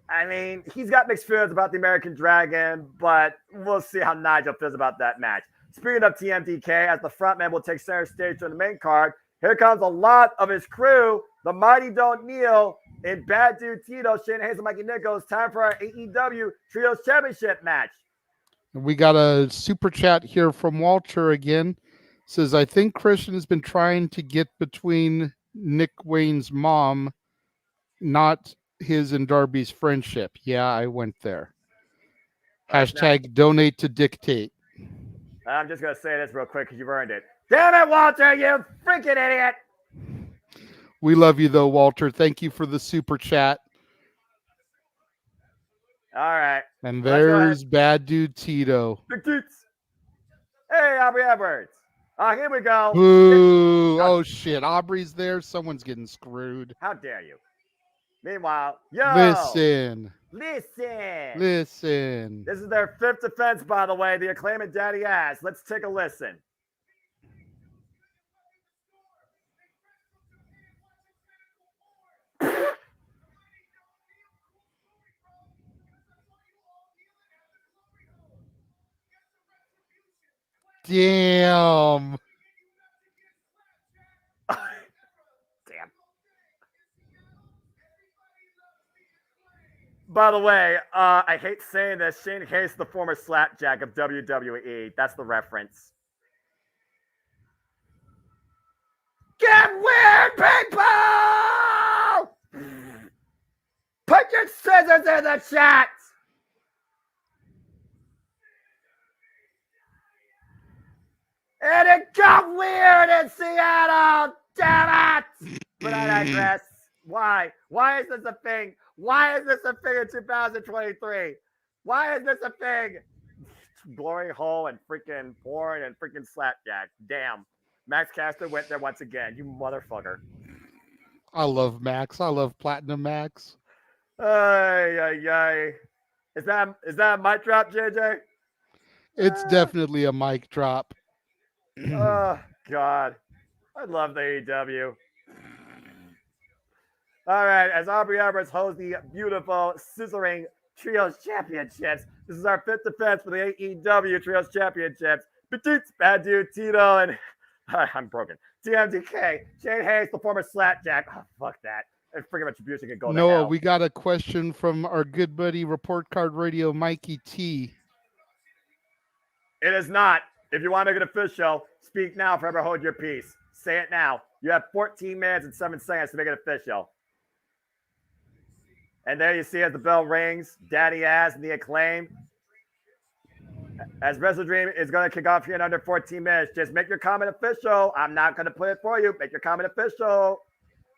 I mean, he's got mixed feelings about the American Dragon, but we'll see how Nigel feels about that match. Speaking of TMDK, as the frontman will take center stage on the main card, here comes a lot of his crew. The Mighty Don't Kneel in Bad Dude Tito, Shane Hazel, Mikey Nichols. Time for our AEW Trios Championship match. We got a super chat here from Walter again. Says, I think Christian has been trying to get between Nick Wayne's mom, not his and Darby's friendship. Yeah, I went there. Hashtag donate to dictate. I'm just going to say this real quick because you've earned it. Damn it, Walter, you freaking idiot. We love you, though, Walter. Thank you for the super chat. All right. And Let's go ahead. there's Bad Dude Tito. Big Toots. Hey, Aubrey Edwards. Here we go. Boo! Oh, shit. Aubrey's there. Someone's getting screwed. How dare you? Meanwhile, yo. Listen. This is their 5th defense, by the way. The Acclaim and Daddy Ass. Let's take a listen. Damn. Damn. By the way, I hate saying this. Shane Hayes, the former slapjack of WWE. That's the reference. Get weird, people! Put your scissors in the chat! And it got weird in Seattle! Damn it! But I digress. Why? Why is this a thing? Why is this a thing in 2023? Why is this a thing? Glory hole and freaking porn and freaking slapjack. Damn. Max Caster went there once again. You motherfucker. I love Max. I love Platinum Max. Ay. Is that a mic drop, JJ? It's definitely a mic drop. Oh, God. I love the AEW. All right, as Aubrey Edwards holds the beautiful, scissoring Trios Championships, this is our 5th defense for the AEW Trios Championships. Petits, Bad Dude, Tito, and I'm broken. TMDK, Shane Hayes, the former slapjack. Oh, fuck that. And freaking retribution can go to Noah, hell. we got a question from our good buddy Report Card Radio, Mikey T. It is not. If you want to make it official, speak now, forever hold your peace. Say it now. You have 14 minutes and 7 seconds to make it official. And there you see as the bell rings, Daddy Ass and the Acclaim. As Wrestledream is going to kick off here in under 14 minutes. Just make your comment official. I'm not going to put it for you. Make your comment official.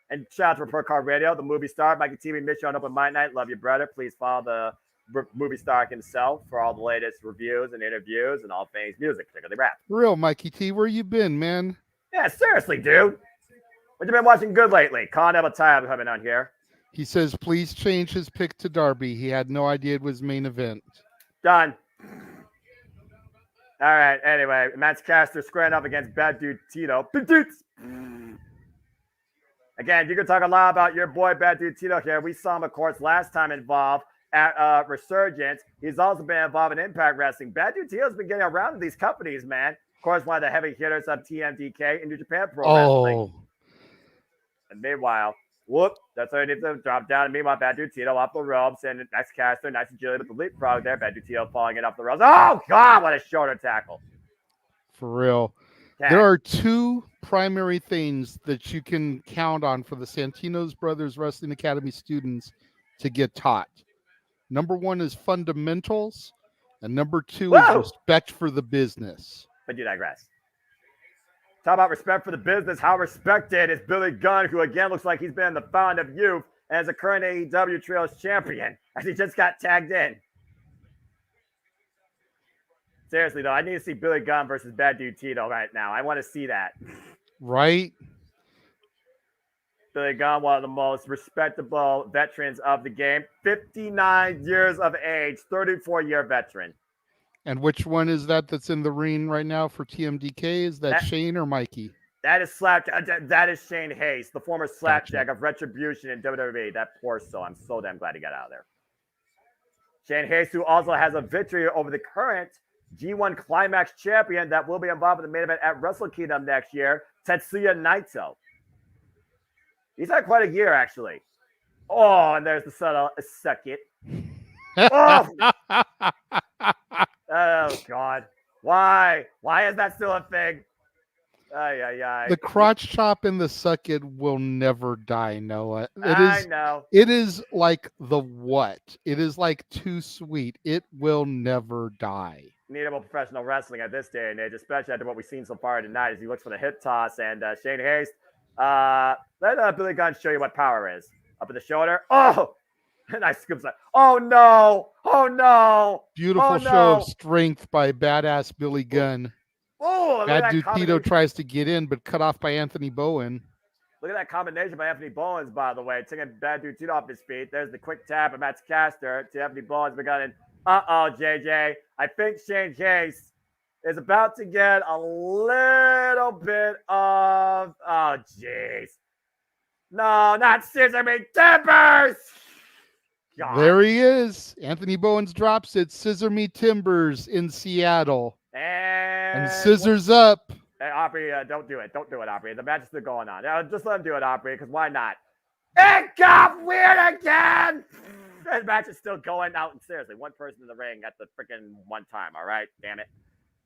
And shout out to Report Card Radio, the movie star, Mikey TV, Mission on Open Mind Night. Love you, brother. Please follow the movie star himself for all the latest reviews and interviews and all things music, particularly rap. Real Mikey T, where you been, man? Yeah, seriously, dude. What you been watching good lately? Colin Eveltai coming on here. He says, please change his pick to Darby. He had no idea it was main event. Done. All right, anyway, Max Caster squaring up against Bad Dude Tito. Again, you can talk a lot about your boy Bad Dude Tito here. We saw him, of course, last time involved at Resurgence. He's also been involved in Impact Wrestling. Bad Dude Tito's been getting around in these companies, man. Of course, one of the heavy hitters of TMDK and New Japan Pro Wrestling. And meanwhile, that's what I need to drop down. And meanwhile, Bad Dude Tito off the ropes and Max Caster, nice and Jilly with the leapfrog there. Bad Dude Tito falling it off the ropes. Oh, God, what a shoulder tackle. For real. Tag. There are 2 primary things that you can count on for the Santino's Brothers Wrestling Academy students to get taught. Number 1 is fundamentals, and number 2 is respect for the business. But you digress. Talk about respect for the business. How respected is Billy Gunn, who again looks like he's been in the fountain of youth and is a current AEW Trios champion, as he just got tagged in. Seriously, though, I need to see Billy Gunn versus Bad Dude Tito right now. I want to see that. Right? Billy Gunn, one of the most respectable veterans of the game. 59 years of age, 34-year veteran. And which one is that's in the ring right now for TMDK? Is that Shane or Mikey? That is Shane Hayes, the former slapjack of Retribution in WWE. That poor soul. I'm so damn glad he got out of there. Shane Hayes, who also has a victory over the current G1 Climax champion that will be involved in the main event at Wrestle Kingdom next year, Tetsuya Naito. He's had quite a year, actually. Oh, and there's the subtle suck it. Oh! Oh, God. Why? Why is that still a thing? The crotch chop and the suck it will never die, Noah. I know. It is like the what? It is like too sweet. It will never die. needable professional wrestling at this day and age, especially after what we've seen so far tonight as he looks for the hip toss. And Shane Haste, let Billy Gunn show you what power is. Up at the shoulder. Oh! Nice scoops up. Oh, no! Oh, no! Beautiful show of strength by badass Billy Gunn. Oh, Bad Dude Tito tries to get in, but cut off by Anthony Bowen. Look at that combination by Anthony Bowens, by the way, taking Bad Dude Tito off his feet. There's the quick tap of Matt's caster to Anthony Bowens. We got an JJ. I think Shane Case is about to get a little bit of, oh, jeez. No, not Scissor Me Timbers! God. There he is. Anthony Bowens drops it. Scissor Me Timbers in Seattle. And scissors up. Hey, Aubrey, don't do it. Don't do it, Aubrey. The match is still going on. Just let him do it, Aubrey, because why not? It got weird again! The match is still going out. And seriously, one person in the ring at the freaking one time, all right? Damn it.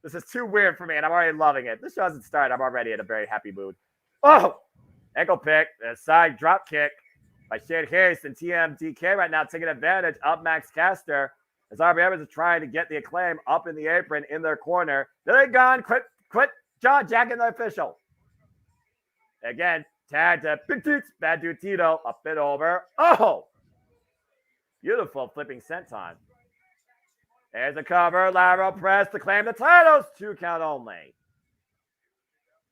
This is too weird for me, and I'm already loving it. This show hasn't started. I'm already in a very happy mood. Oh! Ankle pick, a side drop kick by Shane Harris and TMDK right now taking advantage of Max Caster as Aubrey Evans is trying to get the Acclaim up in the apron in their corner. Billy Gunn, quit John jacking the official. Again, tag to Big Toots, Bad Dude Tito, up and over. Oh! Beautiful flipping senton. There's a cover, lateral press to claim the titles. 2 count only.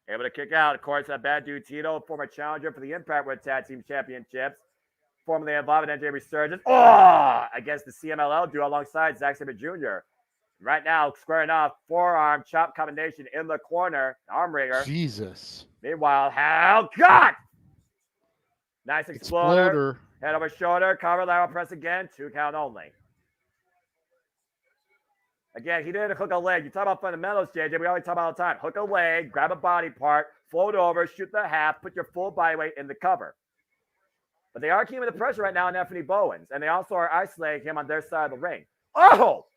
Able to kick out, of course, Bad Dude Tito, former challenger for the Impact World Tag Team Championships, formerly involved in NJ Resurgence. Oh! Against the CMLL duo alongside Zack Sabre Jr. Right now, squaring off, forearm chop combination in the corner, arm ringer. Jesus. Meanwhile, hell, God! Nice exploder. Head over shoulder, cover, lateral press again, 2 count only. Again, he didn't hook a leg. You talk about fundamentals, JJ. We always talk about all the time. Hook a leg, grab a body part, float over, shoot the half, put your full body weight in the cover. But they are keeping the pressure right now on Anthony Bowens, and they also are isolating him on their side of the ring. Oh!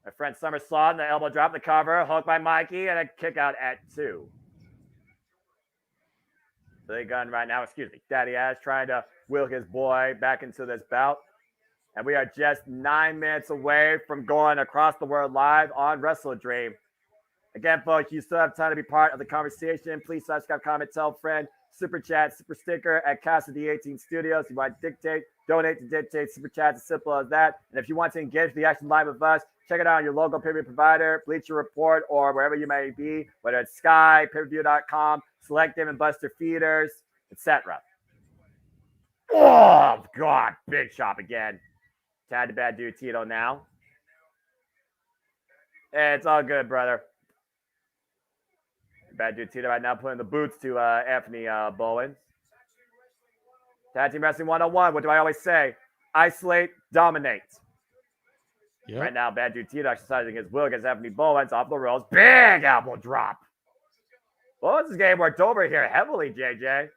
My friend somersault, the elbow drop, the cover, hook by Mikey, and a kick out at 2. Billy Gunn right now, Daddy Ash trying to wheel his boy back into this bout. And we are just 9 minutes away from going across the world live on Wrestledream. Again, folks, you still have time to be part of the conversation. Please subscribe, comment, tell a friend, super chat, super sticker at Casa D18 Studios. If you want to dictate, donate to dictate, super chat, as simple as that. And if you want to engage the action live with us, check it out on your local pay-per-view provider, Bleacher Report, or wherever you may be, whether it's Sky, payperview.com, Select Dave & Buster Feeders, etc. Oh, God, big chop again. Tag to Bad Dude Tito now. Hey, it's all good, brother. Bad Dude Tito right now putting the boots to Anthony Bowens. Tag Team Wrestling 101. What do I always say? Isolate, dominate. Yep. Right now, Bad Dude Tito exercising his will against Anthony Bowens off the ropes. Big elbow drop. Bowens is getting worked over here heavily, JJ.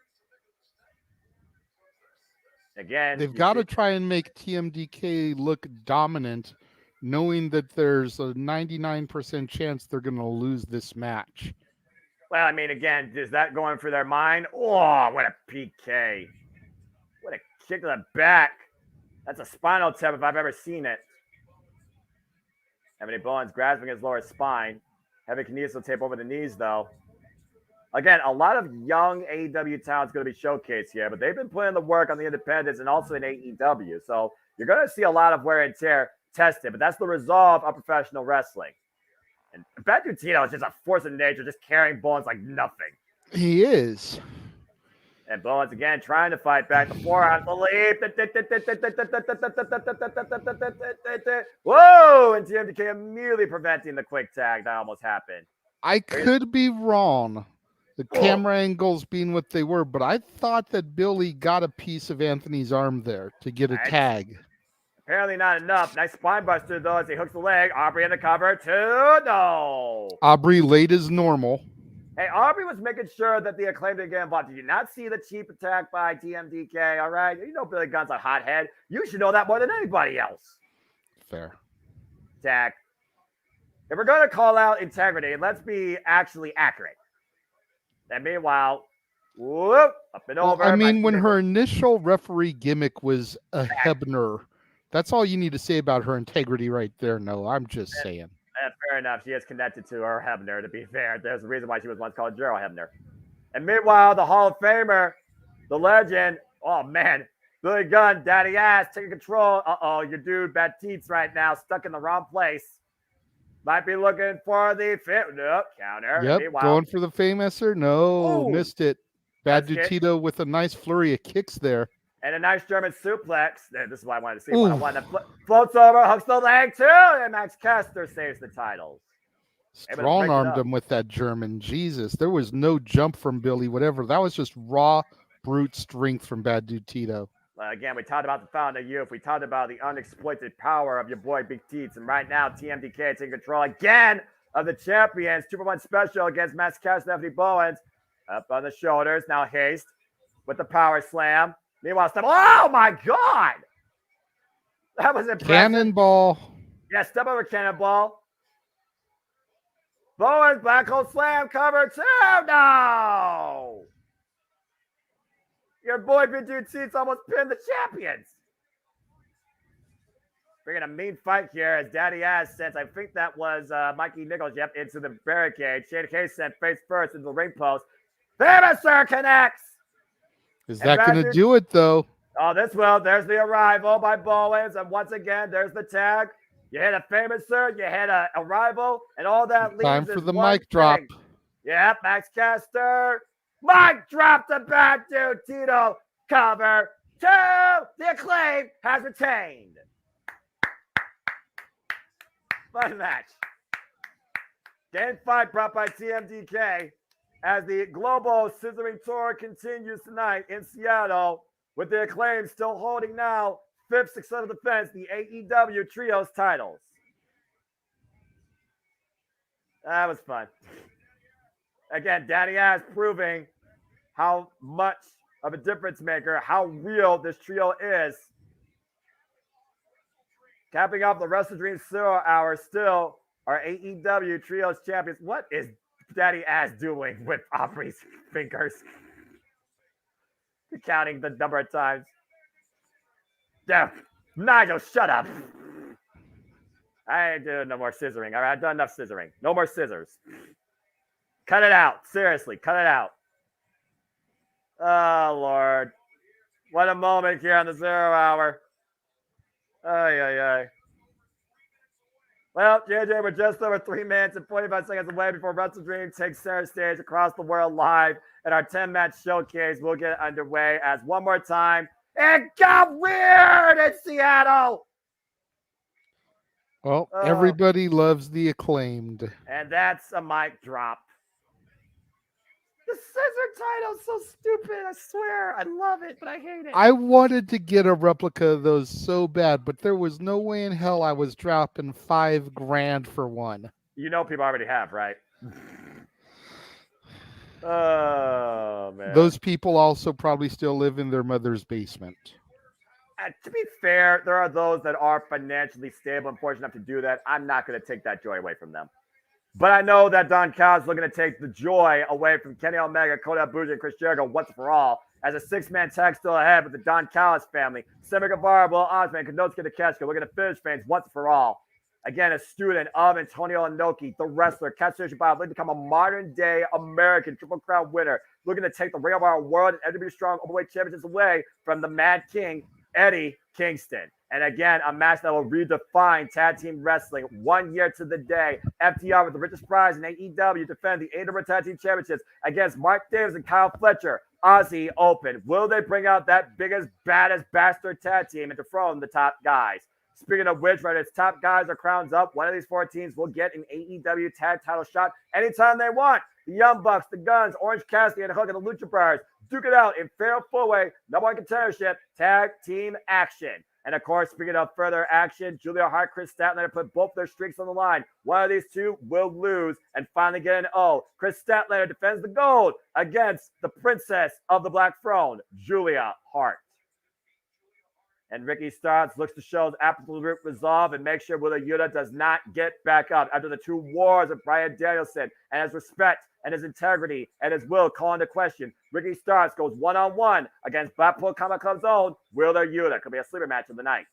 Again, they've got to try and make TMDK look dominant, knowing that there's a 99% chance they're going to lose this match. Well, I mean, again, is that going for their mind? Oh, what a PK. What a kick to the back. That's a spinal tap if I've ever seen it. Anthony Bowens grasping his lower spine. Heavy kinesis tape over the knees, though. Again, a lot of young AEW talent's going to be showcased here, but they've been putting the work on the independents and also in AEW. So you're going to see a lot of wear and tear tested, but that's the resolve of professional wrestling. And Bad Dude Tito is just a force of nature, just carrying Bowens like nothing. He is. And Bowens again trying to fight back. The forearm, the leap. Whoa! And TMDK immediately preventing the quick tag that almost happened. I could be wrong. The camera angles being what they were, but I thought that Billy got a piece of Anthony's arm there to get a tag. Apparently not enough. Nice spine buster, though, as he hooks the leg. Aubrey in the cover, 2. No. Aubrey late as normal. Hey, Aubrey was making sure that the Acclaim didn't get involved. Did you not see the cheap attack by TMDK? All right. You know Billy Gunn's a hothead. You should know that more than anybody else. Fair. Jack. If we're going to call out integrity, let's be actually accurate. And meanwhile, whoop, up and over. I mean, when her initial referee gimmick was a Hebner, That's all you need to say about her integrity right there. No, I'm just saying. Fair enough. She is connected to her Hebner, to be fair. There's a reason why she was once called Gerald Hebner. And meanwhile, the Hall of Famer, the legend, oh man, Billy Gunn, daddy ass, taking control. Uh-oh, your dude, Baptiste right now, stuck in the wrong place. Might be looking for the fit. Nope, counter. Yep, Meanwhile, going for the Famouser. No, Ooh, missed it. Bad that's it. Tito with a nice flurry of kicks there. And a nice German suplex. This is what I wanted to see. Ooh. One that floats over, hooks the leg too, and Max Caster saves the titles. Strong armed him with that German. Jesus, there was no jump from Billy, whatever. That was just raw, brute strength from Bad Dude Tito. Again, we talked about the fountain of youth. We talked about the unexploited power of your boy Big Teats. And right now, TMDK taking control again of the champions. 2-for-1 special against Max Caster, Stephanie Bowens. Up on the shoulders. Now Haste with the power slam. Meanwhile, oh my God! That was impressive. Cannonball. Yeah, step over cannonball. Bowens, black hole slam, cover two. No! Your boy Big Dude Seats almost pinned the champions. Bringing a mean fight here as Daddy Ass sends, I think that was Mikey Nichols, yep, into the barricade. Shane Hayes sent face first into the ring post. Famouser connects. Is that going to do it, though? Oh, this will. There's the arrival by Bowens. And once again, there's the tag. You hit a Famouser, you hit a arrival, and all that leaves Time for is the one mic drop. Yep, Max Caster. Mic drop the Bad Dude Tito. Cover two. The Acclaim has retained. Fun match. Game 5 brought by TMDK as the Global Scissoring Tour continues tonight in Seattle with the Acclaim still holding now 5th successful defense, the AEW Trios titles. That was fun. Again, Daddy Ass proving how much of a difference maker, how real this trio is. Capping off the Wrestledream 0 hour, still our AEW Trios champions. What is Daddy Ass doing with Aubrey's fingers? Counting the number of times. Yeah, Nigel, shut up. I ain't doing no more scissoring. All right, I've done enough scissoring. No more scissors. Cut it out. Seriously, cut it out. Oh, Lord. What a moment here on the 0 hour. Ay, ay, ay. Well, JJ, we're just over 3 minutes and 45 seconds away before Wrestledream takes center stage across the world live. And our 10-match showcase will get underway as one more time, it got weird in Seattle. Well, everybody loves the Acclaimed. And that's a mic drop. The scissor title's so stupid. I swear. I love it, but I hate it. I wanted to get a replica of those so bad, but there was no way in hell I was dropping $5,000 for one. You know people already have, right? Oh, man. Those people also probably still live in their mother's basement. To be fair, there are those that are financially stable and fortunate enough to do that. I'm not going to take that joy away from them. But I know that Don Callis is looking to take the joy away from Kenny Omega, Kota Ibushi, and Chris Jericho once for all. As a 6-man tag still ahead with the Don Callis family. Sammy Guevara, Will Osman, Konosuke Takeshita looking to finish fans once for all. Again, a student of Antonio Inoki, the wrestler, Katsushi Bob, looking to become a modern-day American Triple Crown winner, looking to take the Ring of Honor World and WWE Strong Openweight Championships away from the Mad King, Eddie Kingston. And again, a match that will redefine tag team wrestling 1 year to the day. FTR with the richest prize in AEW defend the AEW Tag Team Championships against Mark Davis and Kyle Fletcher. Aussie Open. Will they bring out that biggest, baddest bastard tag team and dethrone the top guys? Speaking of which, right, it's top guys or crowns up. One of these 4 teams will get an AEW tag title shot anytime they want. The Young Bucks, the Guns, Orange Cassidy, and Hook and the Lucha Brothers duke it out in fair four-way, #1 contendership, tag team action. And of course, speaking of further action, Julia Hart, Chris Statlander put both their streaks on the line. One of these two will lose and finally get an O. Chris Statlander defends the gold against the princess of the Black Throne, Julia Hart. And Ricky Starks looks to show the absolute resolve and make sure Wheeler Yuta does not get back up after the 2 wars of Bryan Danielson and his respect and his integrity and his will call into question. Ricky Starks goes one-on-one against Blackpool Comic Club's own Wheeler Yuta. Could be a sleeper match of the night.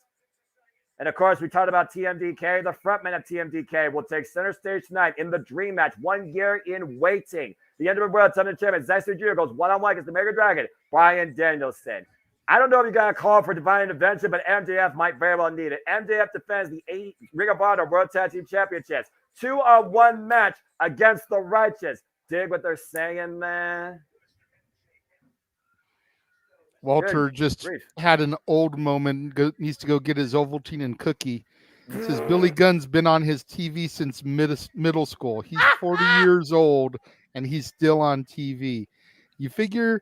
And of course, we talked about TMDK. The frontman of TMDK will take center stage tonight in the Dream Match, 1 year in waiting. The Underworld World Title Champion, Zack Jr. goes one-on-one against the Mega Dragon, Bryan Danielson. I don't know if you got a call for Divine Intervention, but MJF might very well need it. MJF defends the Ring of Honor World Tag Team Championships. 2-on-1 match against the Righteous. Dig what they're saying, man? Walter just had an old moment, needs to go get his Ovaltine and cookie. Says Billy Gunn's been on his TV since middle school. He's 40 years old, and he's still on TV. You figure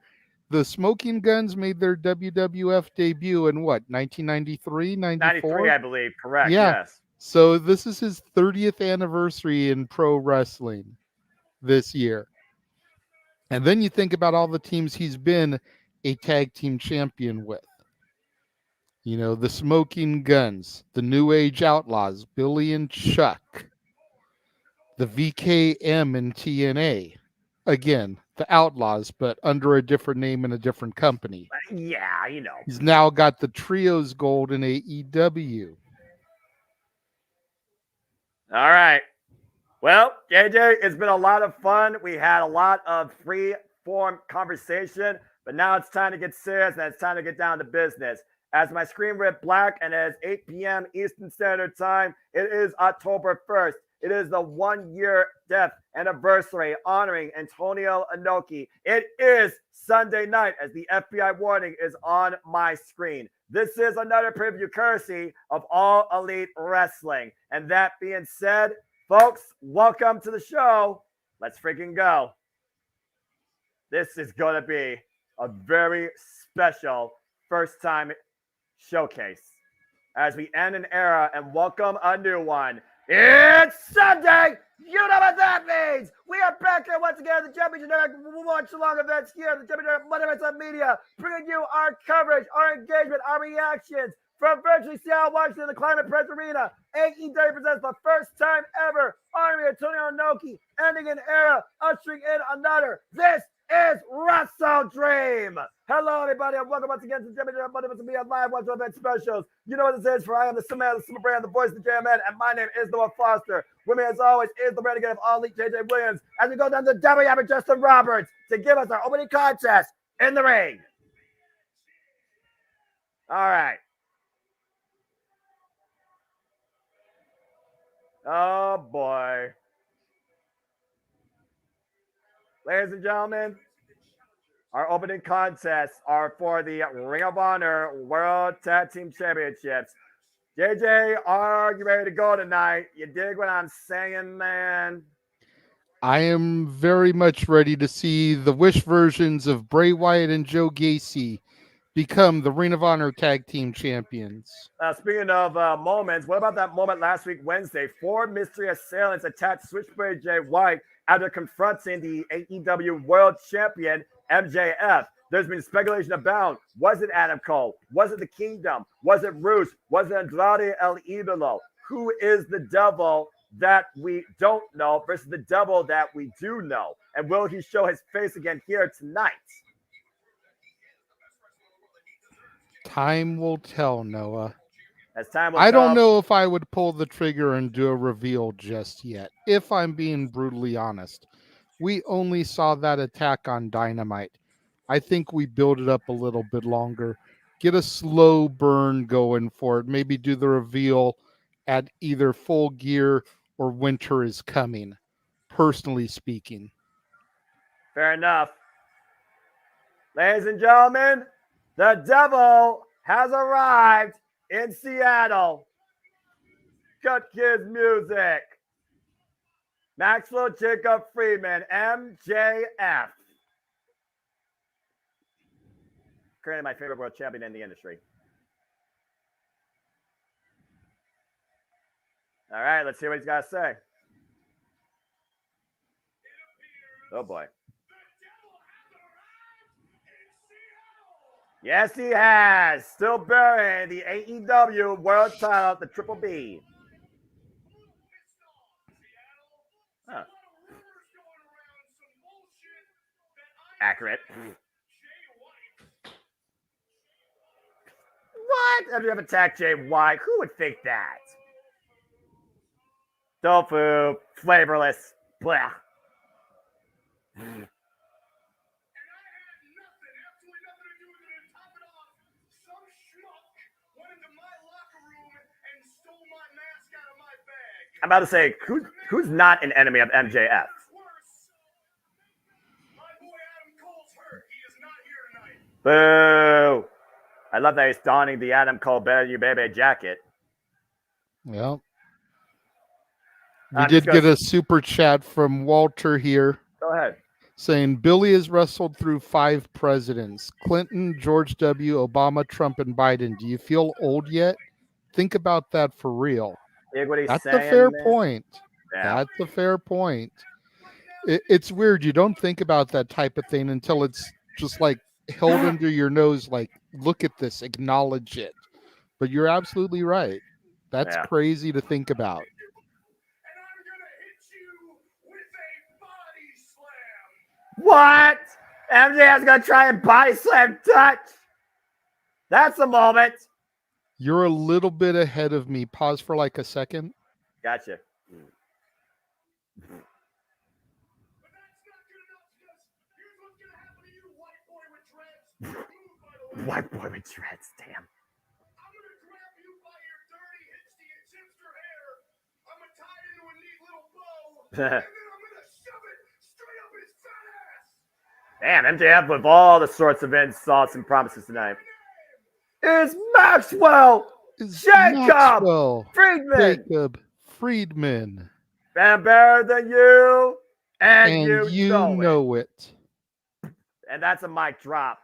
the Smoking Guns made their WWF debut in what, 1993, 94? 93, I believe. Correct, yeah. Yes. So this is his 30th anniversary in pro wrestling this year. And then you think about all the teams he's been a tag team champion with. You know, the Smoking Guns, the New Age Outlaws, Billy and Chuck, the VKM and TNA. Again, the Outlaws, but under a different name and a different company. Yeah, you know. He's now got the Trios Gold in AEW. All right. Well, JJ, it's been a lot of fun. We had a lot of free-form conversation, but now it's time to get serious and it's time to get down to business. As my screen went black and as 8 p.m. Eastern Standard Time, it is October 1st. It is the 1-year death anniversary honoring Antonio Inoki. It is Sunday night as the FBI warning is on my screen. This is another preview courtesy of All Elite Wrestling. And that being said, folks, welcome to the show. Let's freaking go. This is going to be a very special first-time showcase as we end an era and welcome a new one. It's Sunday. You know what that means. We are back here once again at the Championship Network watch-along events here at the Championship Multiverse Media, bringing you our coverage, our engagement, our reactions from virtually Seattle, Washington, the Climate Press Arena. AEW presents the first time ever honoring Antonio Inoki, ending an era, ushering in another. This is Wrestledream. Hello, everybody, and welcome once again to the Championship Multiverse Media live watch event specials. You know what this is, for I am the Simmer Brand, the voice of the JMN, and my name is Noah Foster. With me, as always, is the Renegade of All Elite, JJ Williams, as we go down to the WW Justin Roberts to give us our opening contest in the ring. All right. Oh, boy. Ladies and gentlemen, our opening contests are for the Ring of Honor World Tag Team Championships. JJ, are you ready to go tonight? You dig what I'm saying, man? I am very much ready to see the Wish versions of Bray Wyatt and Joe Gacy become the Ring of Honor Tag Team Champions. Speaking of moments, what about that moment last week, Wednesday? 4 mystery assailants attacked Switchblade Jay White after confronting the AEW World Champion, MJF. There's been speculation abound. Was it Adam Cole? Was it the Kingdom? Was it Roos? Was it Andrade El Idolo? Who is the devil that we don't know versus the devil that we do know? And will he show his face again here tonight? Time will tell, Noah. As time will I tell. don't know if I would pull the trigger and do a reveal just yet, if I'm being brutally honest. We only saw that attack on Dynamite. I think we build it up a little bit longer. Get a slow burn going for it. Maybe do the reveal at either Full Gear or Winter is Coming, personally speaking. Fair enough. Ladies and gentlemen, the devil has arrived in Seattle. Cut his music. Maxwell Jacob Friedman, MJF. Currently my favorite world champion in the industry. All right, let's see what he's got to say. Oh, boy. Yes, he has. Still bearing the AEW World Title, the Triple B. Huh. Accurate. What? MJF attacked Jay White. Who would think that? Tofu, flavorless. Blah. I'm about to say, who's not an enemy of MJF? Boo! I love that he's donning the Adam Cole Better You Baby jacket. Well, we did get a super chat from Walter here. Go ahead. Saying Billy has wrestled through 5 presidents: Clinton, George W., Obama, Trump, and Biden. Do you feel old yet? Think about that for real. That's a fair point. Yeah. That's a fair point. It's weird. You don't think about that type of thing until it's just like held under your nose. Like, look at this, acknowledge it. But you're absolutely right. That's crazy to think about. What? MJF's gonna try and body slam Dutch. That's a moment. You're a little bit ahead of me. Pause for like a second. Gotcha. White boy with dreads, damn. I'm gonna grab you by your dirty hipsty and hipster hair. I'm gonna tie it into a neat little bow. And then I'm gonna shove it straight up his fat ass. Damn, MJF with all the sorts of insults and promises tonight. It's Maxwell! Jacob Friedman. I'm better than you, and you know it. And that's a mic drop.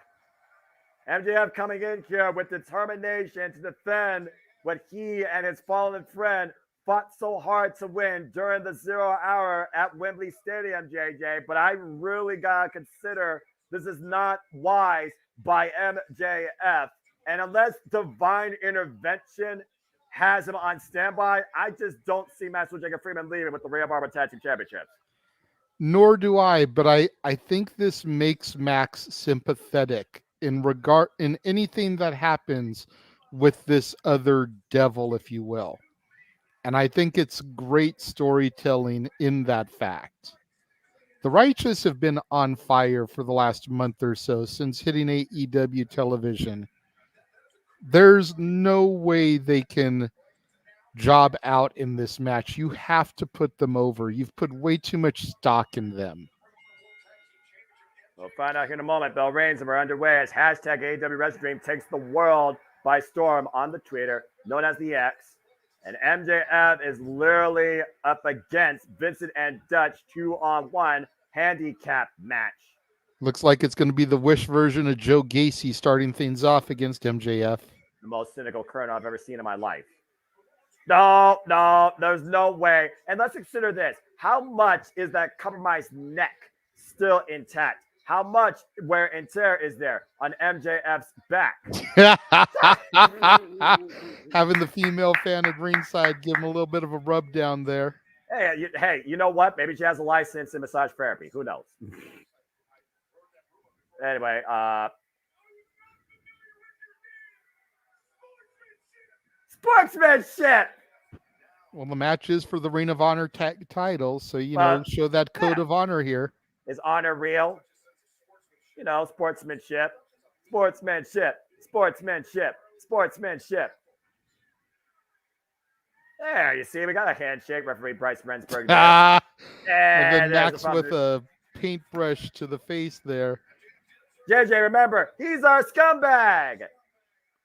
MJF coming in here with determination to defend what he and his fallen friend fought so hard to win during the 0 hour at Wembley Stadium, JJ. But I really got to consider this is not wise by MJF. And unless divine intervention has him on standby, I just don't see Maxwell Jacob Friedman leaving with the Rhea Barber Tag Team Championships. Nor do I, but I think this makes Max sympathetic in anything that happens with this other devil, if you will. And I think it's great storytelling in that fact. The Righteous have been on fire for the last month or so since hitting AEW television. There's no way they can job out in this match. You have to put them over. You've put way too much stock in them. We'll find out here in a moment. Bell Reigns, and we're underway as hashtag AEW Wrestledream takes the world by storm on the Twitter, known as the X. And MJF is literally up against Vincent and Dutch 2-on-1 handicap match. Looks like it's going to be the Wish version of Joe Gacy starting things off against MJF. The most cynical Colonel I've ever seen in my life. No, there's no way. And let's consider this. How much is that compromised neck still intact? How much wear and tear is there on MJF's back? Having the female fan at ringside give him a little bit of a rub down there. Hey, you know what? Maybe she has a license in massage therapy. Who knows? Anyway, sportsmanship. Well, the match is for the Ring of Honor tag title, so show that code of honor here. Is honor real? Sportsmanship. There, you see, we got a handshake. Referee Bryce Rensburg. And then Max with a paintbrush to the face there. JJ, remember, he's our scumbag.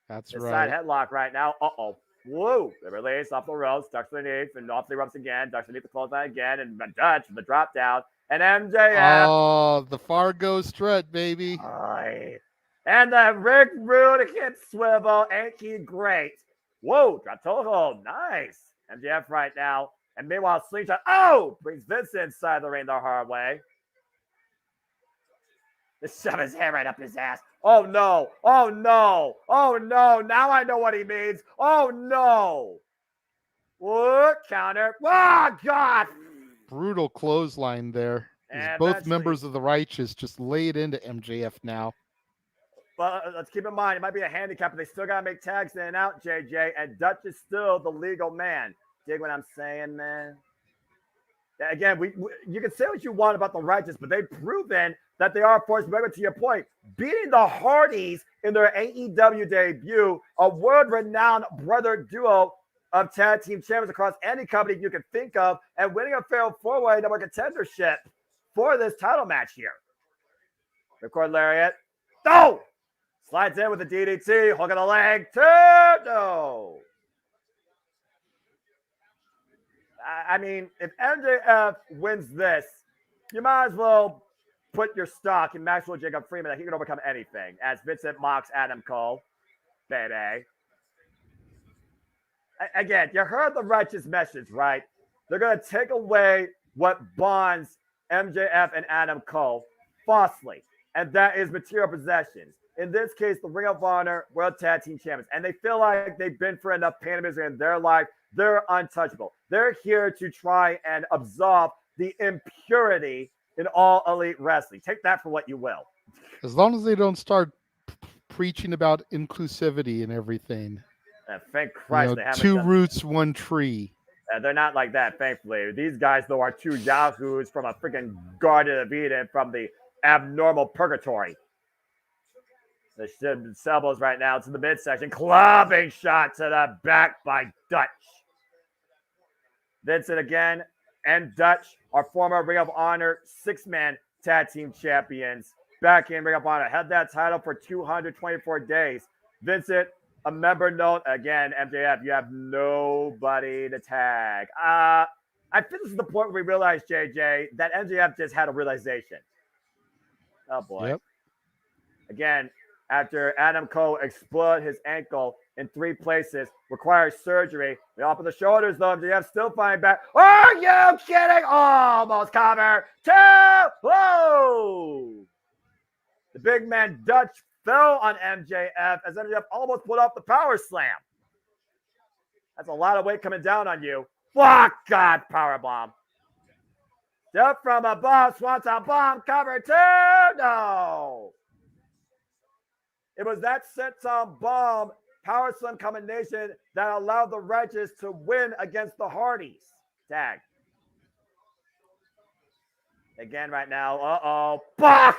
That's right. right. Side headlock right now. Uh-oh. Whoa. The release off the ropes. Ducks underneath and off the ropes again. Ducks underneath the clothesline again. And Dutch, the drop down. And MJF. Oh, the Fargo strut, baby. And the Rick Rude hip swivel. Ain't he great? Whoa. Drop toe hold. Nice. MJF right now. And meanwhile, slingshot. Oh! Brings Vince inside the ring the hard way. Just shove his hand right up his ass. Oh, no. Now I know what he means. Oh, no. What? Counter. Oh, God. Brutal clothesline there. Both members of the Righteous just lay it into MJF now. But let's keep in mind, it might be a handicap, but they still got to make tags in and out, JJ. And Dutch is still the legal man. Dig what I'm saying, man? Again, you can say what you want about the Righteous, but they've proven that they are a force majeure, to your point. Beating the Hardys in their AEW debut, a world-renowned brother duo of tag team champions across any company you can think of, and winning a fair four-way number contendership for this title match here. Record lariat. No! Slides in with the DDT, hook of the leg, two, no! I mean, if MJF wins this, you might as well put your stock in Maxwell Jacob Freeman that he can overcome anything, as Vincent mocks Adam Cole. Baby. Again, you heard the Righteous message, right? They're going to take away what bonds MJF and Adam Cole falsely, and that is material possessions. In this case, the Ring of Honor World Tag Team Champions. And they feel like they've been through enough pain and misery in their life. They're untouchable. They're here to try and absolve the impurity in all elite wrestling. Take that for what you will. As long as they don't start preaching about inclusivity and everything. Thank Christ they haven't two done roots, one tree. They're not like that, thankfully. These guys, though, are two yahoos from a freaking Garden of Eden from the abnormal purgatory. The elbows right now to the midsection. Clubbing shot to the back by Dutch. Vincent again and Dutch are former Ring of Honor six-man tag team champions. Back in Ring of Honor. Had that title for 224 days. Vincent, a member note. Again, MJF, you have nobody to tag. I think this is the point where we realize, JJ, that MJF just had a realization. Oh, boy. Yep. Again, after Adam Cole exploded his ankle in 3 places, requires surgery. The off of the shoulders, though, MJF still fighting back. Are you kidding? Almost cover. 2. Whoa! The big man Dutch fell on MJF as MJF almost put off the power slam. That's a lot of weight coming down on you. Fuck God, powerbomb. Step from above, swanton bomb, cover 2. No. It was that senton bomb power slam combination that allowed the Righteous to win against the Hardys. Tag. Again right now. Uh-oh. Fuck!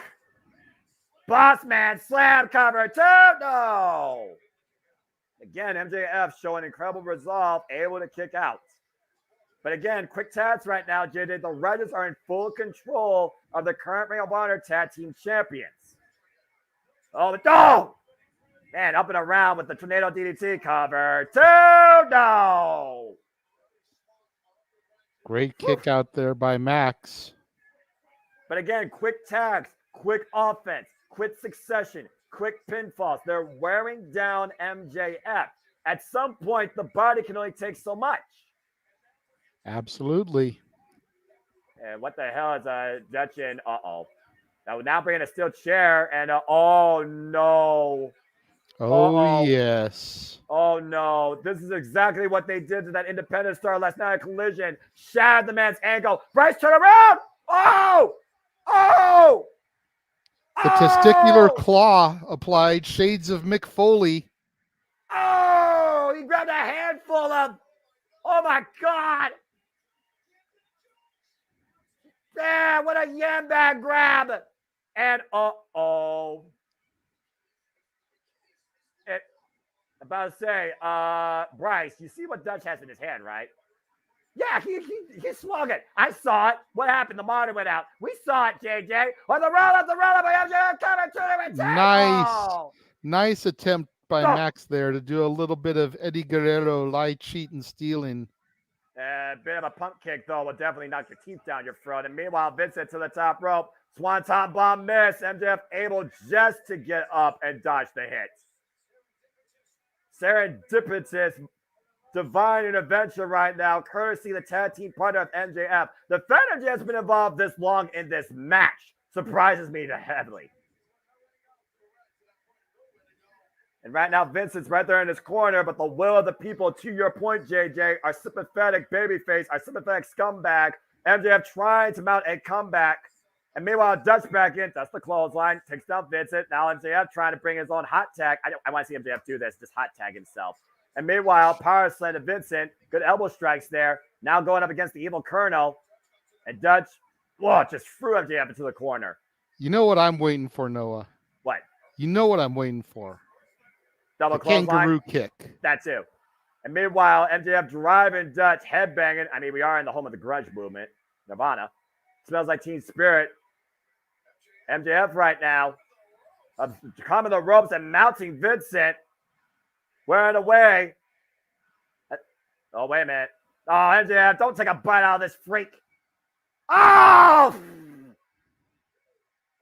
Boss man slam cover 2. No. Again, MJF showing incredible resolve, able to kick out. But again, quick tags right now, JJ. The Righteous are in full control of the current Ring of Honor Tag Team Champions. Oh, but no! Man, up and around with the Tornado DDT cover. 2. No! Great kick out there by Max. But again, quick tags, quick offense, quick succession, quick pinfalls. They're wearing down MJF. At some point, the body can only take so much. Absolutely. And what the hell is Dutch in? Uh-oh. Now bringing a steel chair and oh no. Oh, yes. Oh no. This is exactly what they did to that Independent Star last night at Collision. Shattered the man's ankle. Bryce, turn around. Oh! Oh! The testicular claw applied, shades of Mick Foley. Oh! He grabbed a handful of. Oh my God! Yeah, what a yam bag grab! And uh-oh. About to say, Bryce, you see what Dutch has in his hand, right? Yeah, he swung it. I saw it. What happened? The monitor went out. We saw it, JJ. On the roll up, by MJF, cover to the Nice. Oh. Nice attempt by Max there to do a little bit of Eddie Guerrero lie, cheat, and stealing. A bit of a pump kick, though, will definitely knock your teeth down your throat. And meanwhile, Vincent to the top rope. Swanton bomb miss. MJF able just to get up and dodge the hit. Serendipitous divine intervention right now, courtesy the tag team partner of MJF. The fact MJF has been involved this long in this match surprises me heavily. And right now, Vincent's right there in his corner, but the will of the people, to your point, JJ, are sympathetic babyface, are sympathetic scumbag. MJF trying to mount a comeback And meanwhile, Dutch back in, that's the clothesline, takes down Vincent. Now MJF trying to bring his own hot tag. I want to see MJF do this, just hot tag himself. And meanwhile, power slam to Vincent. Good elbow strikes there. Now going up against the evil Colonel. And Dutch, just threw MJF into the corner. You know what I'm waiting for, Noah? What? You know what I'm waiting for? Double the clothesline? kangaroo kick. That too. And meanwhile, MJF driving Dutch, headbanging. I mean, we are in the home of the grudge movement. Nirvana. Smells like Teen Spirit. MJF right now. Climbing the ropes and mounting Vincent. Wearing away. Oh, wait a minute. Oh, MJF, don't take a bite out of this freak. Oh!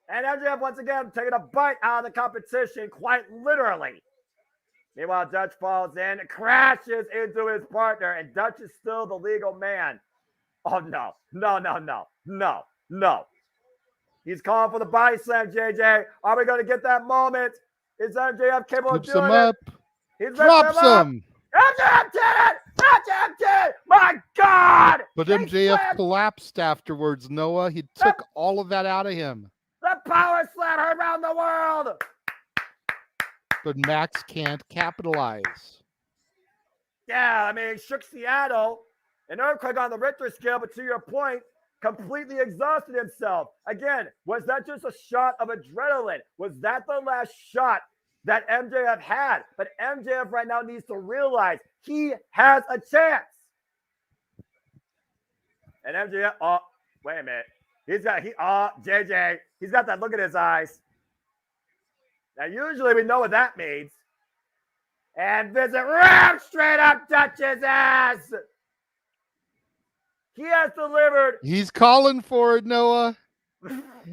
And MJF once again taking a bite out of the competition, quite literally. Meanwhile, Dutch falls in, crashes into his partner, and Dutch is still the legal man. Oh, no. No. He's calling for the body slam, JJ. Are we going to get that moment? Is MJF capable of doing it? He drops him. MJF did it! MJF did it! My God! But MJF collapsed afterwards, Noah. He took all of that out of him. The power slam around the world! But Max can't capitalize. Yeah, I mean, he shook Seattle. An earthquake on the Richter scale, but to your point, completely exhausted himself. Again, was that just a shot of adrenaline? Was that the last shot that MJF had? But MJF right now needs to realize he has a chance. And MJF, wait a minute. JJ, he's got that look in his eyes. Now, usually we know what that means. And Vincent rammed straight up Dutch's ass. He has delivered. He's calling for it, Noah.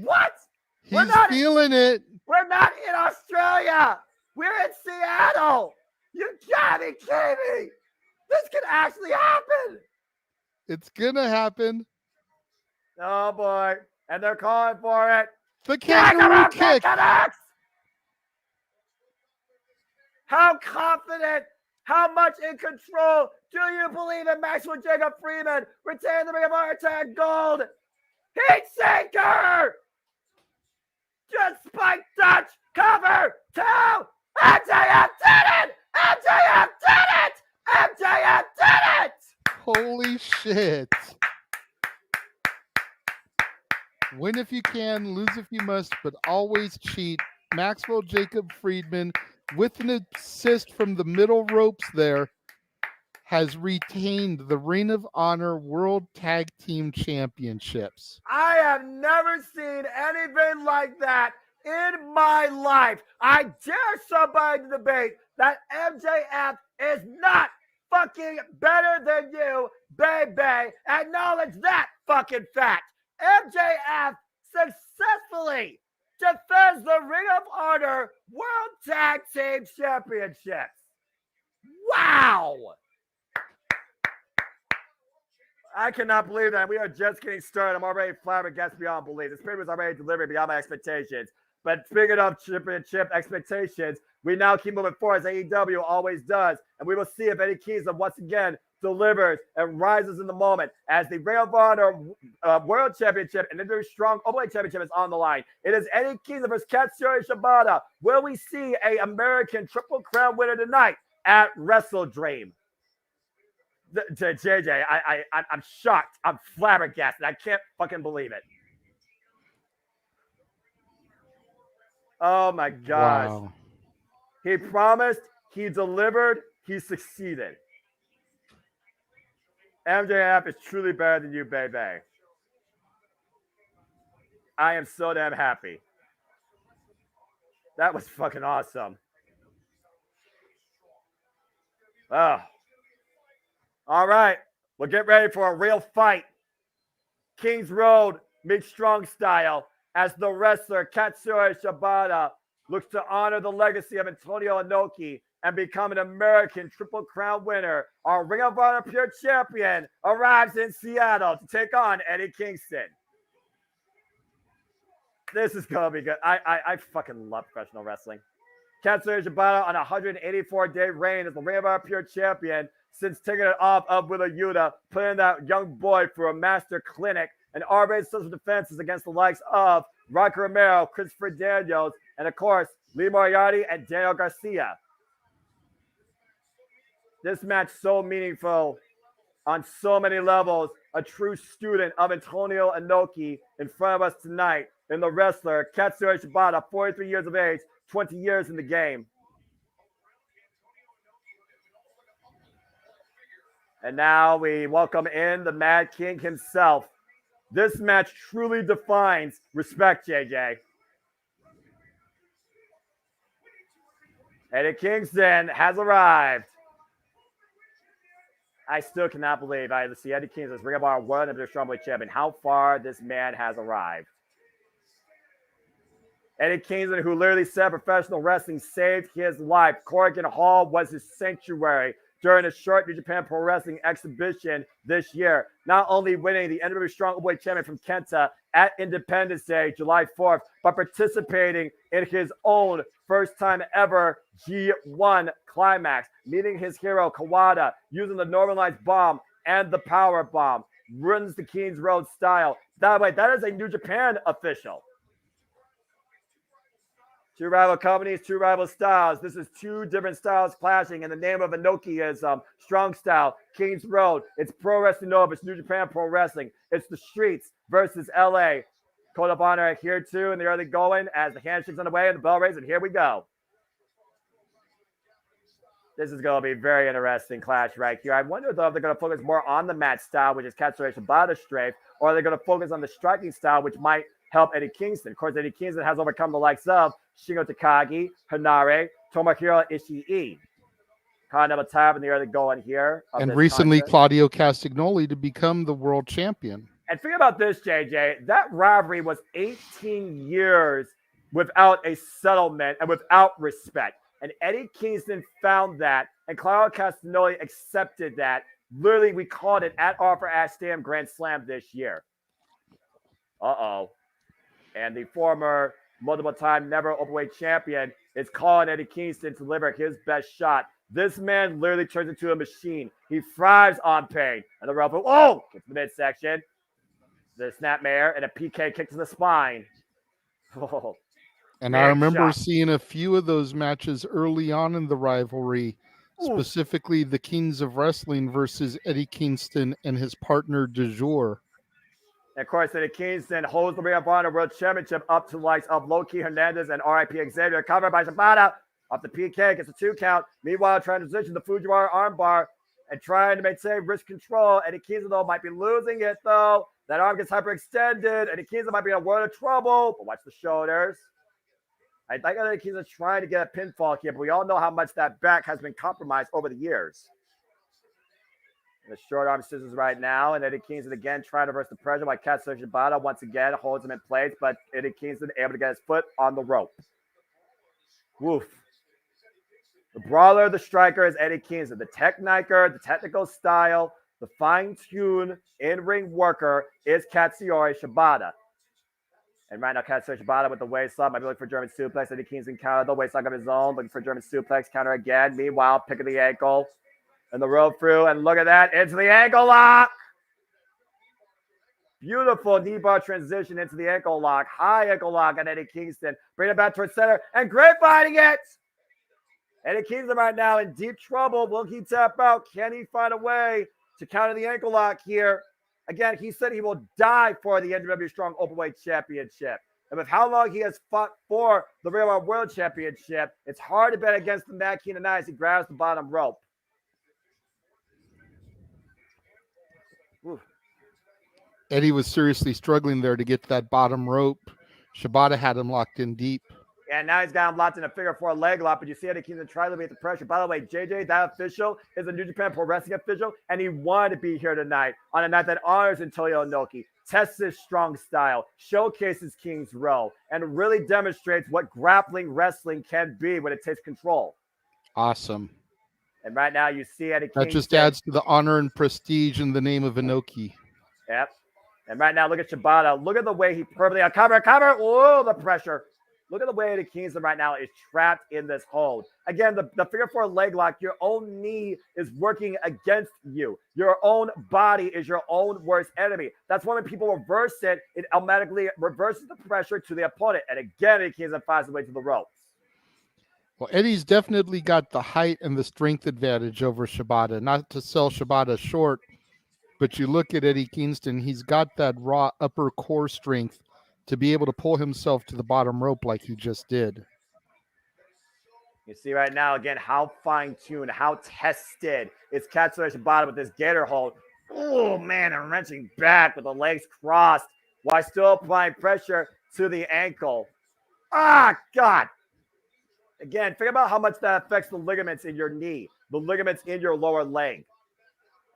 What? He's feeling it. We're not in Australia. We're in Seattle. You gotta be kidding me. This could actually happen. It's gonna happen. Oh, boy. And they're calling for it. The kangaroo kick. How confident, how much in control do you believe in Maxwell Jacob Freeman? Retain the Ring of Honor tag gold. Heat sinker. Just spike Dutch. Cover. 2. MJF did it. MJF did it. MJF did it. Holy shit. Win if you can, lose if you must, but always cheat. Maxwell Jacob Friedman, with an assist from the middle ropes there, has retained the Ring of Honor World Tag Team Championships. I have never seen anything like that in my life. I dare somebody to debate that MJF is not fucking better than you, baby. Acknowledge that fucking fact. MJF successfully defends the Ring of Honor World Tag Team Championships. Wow! I cannot believe that. We are just getting started. I'm already flabbergasted beyond belief. This pay was already delivered beyond my expectations. But speaking of championship expectations, we now keep moving forward as AEW always does. And we will see if Eddie Kingston once again delivers and rises in the moment as the Ring of Honor World Championship and the very strong Openweight Championship is on the line. It is Eddie Kingston versus Katsuyori Shibata. Will we see an American Triple Crown winner tonight at Wrestledream? JJ, I'm shocked. I'm flabbergasted. I can't fucking believe it. Oh my gosh. Wow. He promised, he delivered, he succeeded. MJF is truly better than you, baby. I am so damn happy. That was fucking awesome. Oh. All right. We'll get ready for a real fight. Kings Road meets Strong Style as the wrestler Katsuyori Shibata looks to honor the legacy of Antonio Inoki and become an American Triple Crown winner. Our Ring of Honor Pure Champion arrives in Seattle to take on Eddie Kingston. This is going to be good. I fucking love professional wrestling. Katsuyori Shibata on a 184-day reign as the Ring of Honor Pure Champion since taking it off of Wheeler Yuta, putting that young boy through a master clinic and R-rated social defenses against the likes of Rocky Romero, Christopher Daniels, and of course, Lee Moriarty and Daniel Garcia. This match so meaningful on so many levels. A true student of Antonio Inoki in front of us tonight in the wrestler, Katsuyori Shibata, 43 years of age, 20 years in the game. And now we welcome in the Mad King himself. This match truly defines respect, JJ. Eddie Kingston has arrived. I still cannot believe I see Eddie Kingston as Ring of Honor World Heavyweight Strongboy Champion. How far this man has arrived. Eddie Kingston, who literally said professional wrestling saved his life. Corrigan Hall was his sanctuary during a short New Japan Pro Wrestling exhibition this year. Not only winning the NWA Strongboy Champion from Kenta at Independence Day, July 4th, but participating in his own first time ever G1 climax, meeting his hero Kawada, using the normalized bomb and the power bomb, runs the Kings Road style. That way, that is a New Japan official. Two rival companies, two rival styles. This is two different styles clashing, and the name of Inoki is Strong Style, Kings Road. It's Pro Wrestling Nova, it's New Japan Pro Wrestling. It's the streets versus LA. Code of Honor here too in the early going as the handshake's on the way and the bell rings, and here we go. This is going to be a very interesting clash right here. I wonder though if they're going to focus more on the match style, which is Katsuyori Shibata's strength, or are they going to focus on the striking style, which might help Eddie Kingston. Of course, Eddie Kingston has overcome the likes of Shingo Takagi, Hanare, Tomohiro Ishii. Kind of a tab in the early going here. And recently, contest. Claudio Castagnoli to become the world champion. And think about this, JJ. That rivalry was 18 years without a settlement and without respect. And Eddie Kingston found that, and Claudio Castagnoli accepted that. Literally, we called it at Arthur Ashe Stadium Grand Slam this year. Uh-oh. And the former multiple-time never openweight champion is calling Eddie Kingston to deliver his best shot. This man literally turns into a machine. He thrives on pain. And the ref, oh, gets the midsection. The snapmare and a PK kick to the spine. Oh, and I remember seeing a few of those matches early on in the rivalry, specifically the Kings of Wrestling versus Eddie Kingston and his partner Du Jour. And of course, Eddie Kingston holds the Ring of Honor World Championship up to the likes of Loki Hernandez and RIP Xavier. Covered by Shibata. Off the PK, gets a 2 count. Meanwhile, trying to transition the Fujiwara armbar and trying to maintain wrist control. Eddie Kingston, though, might be losing it, though. That arm gets hyperextended. Eddie Kingston might be in a world of trouble. But watch the shoulders. I think Eddie Kingston trying to get a pinfall here, but we all know how much that back has been compromised over the years. The short arm scissors right now, and Eddie Kingston again trying to reverse the pressure while Katsuyori Shibata once again holds him in place, but Eddie Kingston able to get his foot on the rope. Woof. The brawler, the striker is Eddie Kingston. The techniker, the technical style, the fine-tuned in-ring worker is Katsuyori Shibata. And right now, Katsuyori Shibata with the waist lock might be looking for German suplex. Eddie Kingston counter the waist lock of his own, looking for German suplex, counter again. Meanwhile, picking the ankle. And the rope through, and look at that, into the ankle lock. Beautiful knee bar transition into the ankle lock. High ankle lock on Eddie Kingston. Bring it back towards center, and grapevine it. Eddie Kingston right now in deep trouble. Will he tap out? Can he find a way to counter the ankle lock here? Again, he said he will die for the NWA Strong Openweight Championship. And with how long he has fought for the Ring of Honor World Championship, it's hard to bet against the Mad King tonight as he grabs the bottom rope. Eddie was seriously struggling there to get to that bottom rope. Shibata had him locked in deep. And now he's got him locked in a figure 4 leg lock, but you see Eddie Kingston try to alleviate the pressure. By the way, JJ, that official is a New Japan Pro Wrestling official, and he wanted to be here tonight on a night that honors Antonio Inoki, tests his strong style, showcases King's Row, and really demonstrates what grappling wrestling can be when it takes control. Awesome. And right now you see Eddie Kingston. That just adds to the honor and prestige in the name of Inoki. Yep. And right now, look at Shibata. Look at the way he perfectly cover. Oh, the pressure. Look at the way Eddie Kingston right now is trapped in this hold. Again, the figure four leg lock, your own knee is working against you. Your own body is your own worst enemy. That's why when people reverse it, it automatically reverses the pressure to the opponent. And again, Eddie Kingston finds his way to the ropes. Well, Eddie's definitely got the height and the strength advantage over Shibata. Not to sell Shibata short, but you look at Eddie Kingston, he's got that raw upper core strength to be able to pull himself to the bottom rope like he just did. You see right now, again, how fine-tuned, how tested is Katsuyori Shibata with this gator hold. Oh, man, and wrenching back with the legs crossed while still applying pressure to the ankle. Ah, God. Again, think about how much that affects the ligaments in your knee, the ligaments in your lower leg.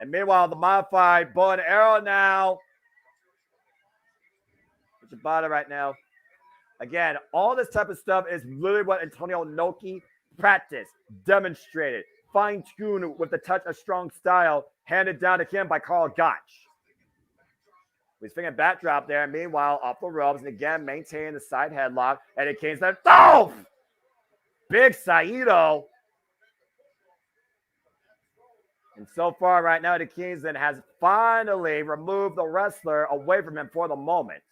And meanwhile, the modified bow and arrow now. Shibata right now. Again, all this type of stuff is literally what Antonio Inoki practiced, demonstrated, fine-tuned with the touch of strong style handed down to him by Karl Gotch. He's thinking backdrop there. Meanwhile, off the ropes, and again, maintaining the side headlock. And it came to oh! Big Saito. And so far right now, the Kingston has finally removed the wrestler away from him for the moment.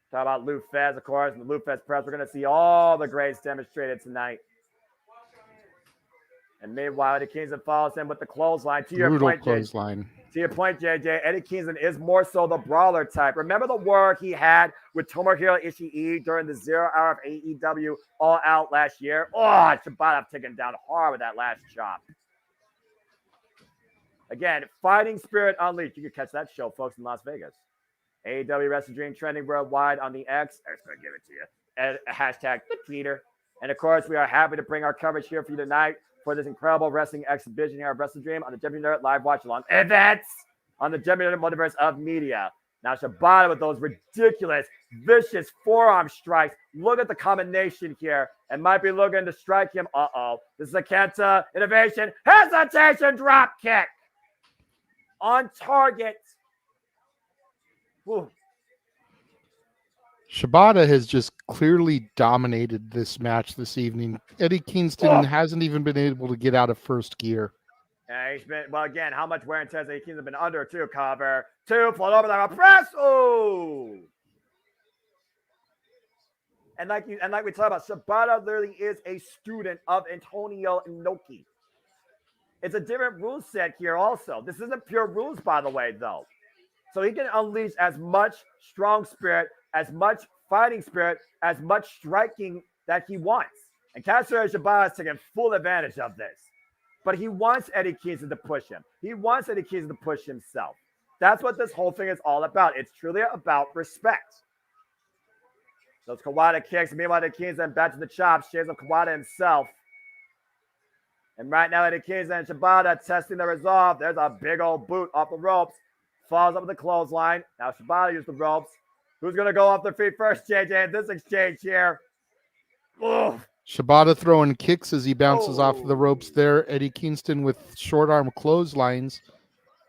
Talk about Lou Fez, of course, and the Lou Fez press. We're going to see all the grades demonstrated tonight. And meanwhile, Eddie Kingston follows him with the clothesline. To your point, JJ, Eddie Kingston is more so the brawler type. Remember the work he had with Tomohiro Ishii during the 0 hour of AEW All Out last year? Oh, Shibata taken down hard with that last chop. Again, Fighting Spirit Unleashed. You can catch that show, folks, in Las Vegas. AEW Wrestledream trending worldwide on the X. I'm just going to give it to you. And hashtag Twitter. And of course, we are happy to bring our coverage here for you tonight for this incredible wrestling exhibition here at Wrestledream on the WWE Live Watch Along events on the WWE Multiverse of Media. Now, Shibata with those ridiculous, vicious forearm strikes. Look at the combination here and might be looking to strike him. Uh-oh. This is a Kenta innovation. Hesitation drop kick. On target. Whew. Shibata has just clearly dominated this match this evening. Eddie Kingston hasn't even been able to get out of first gear. Yeah, he's been, well, again, how much wear and tear has Eddie Kingston been under, too? Cover. Two, float over there. Press. Oh! And like we talked about, Shibata literally is a student of Antonio Inoki. It's a different rule set here also. This isn't pure rules, by the way, though. So he can unleash as much strong spirit, as much fighting spirit, as much striking that he wants. And Katsuyori Shibata is taking full advantage of this. But he wants Eddie Kingston to push him. He wants Eddie Kingston to push himself. That's what this whole thing is all about. It's truly about respect. Those Kawada kicks. Meanwhile, Eddie Kingston back to the chops. Shades of Kawada himself. And right now, Eddie Kingston and Shibata testing the resolve. There's a big old boot off the ropes. Falls up with the clothesline. Now Shibata used the ropes. Who's going to go off their feet first, JJ, in this exchange here? Oof. Shibata throwing kicks as he bounces off the ropes there. Eddie Kingston with short arm clotheslines.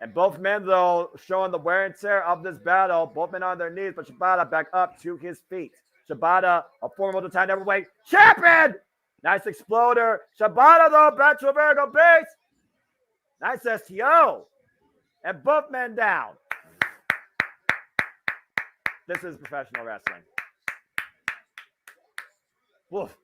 And both men, though, showing the wear and tear of this battle. Both men on their knees, but Shibata back up to his feet. Shibata, a former multi-time neverweight champion. Nice exploder. Shibata, though, back to a very good base. Nice STO. And both men down. This is professional wrestling. Woof.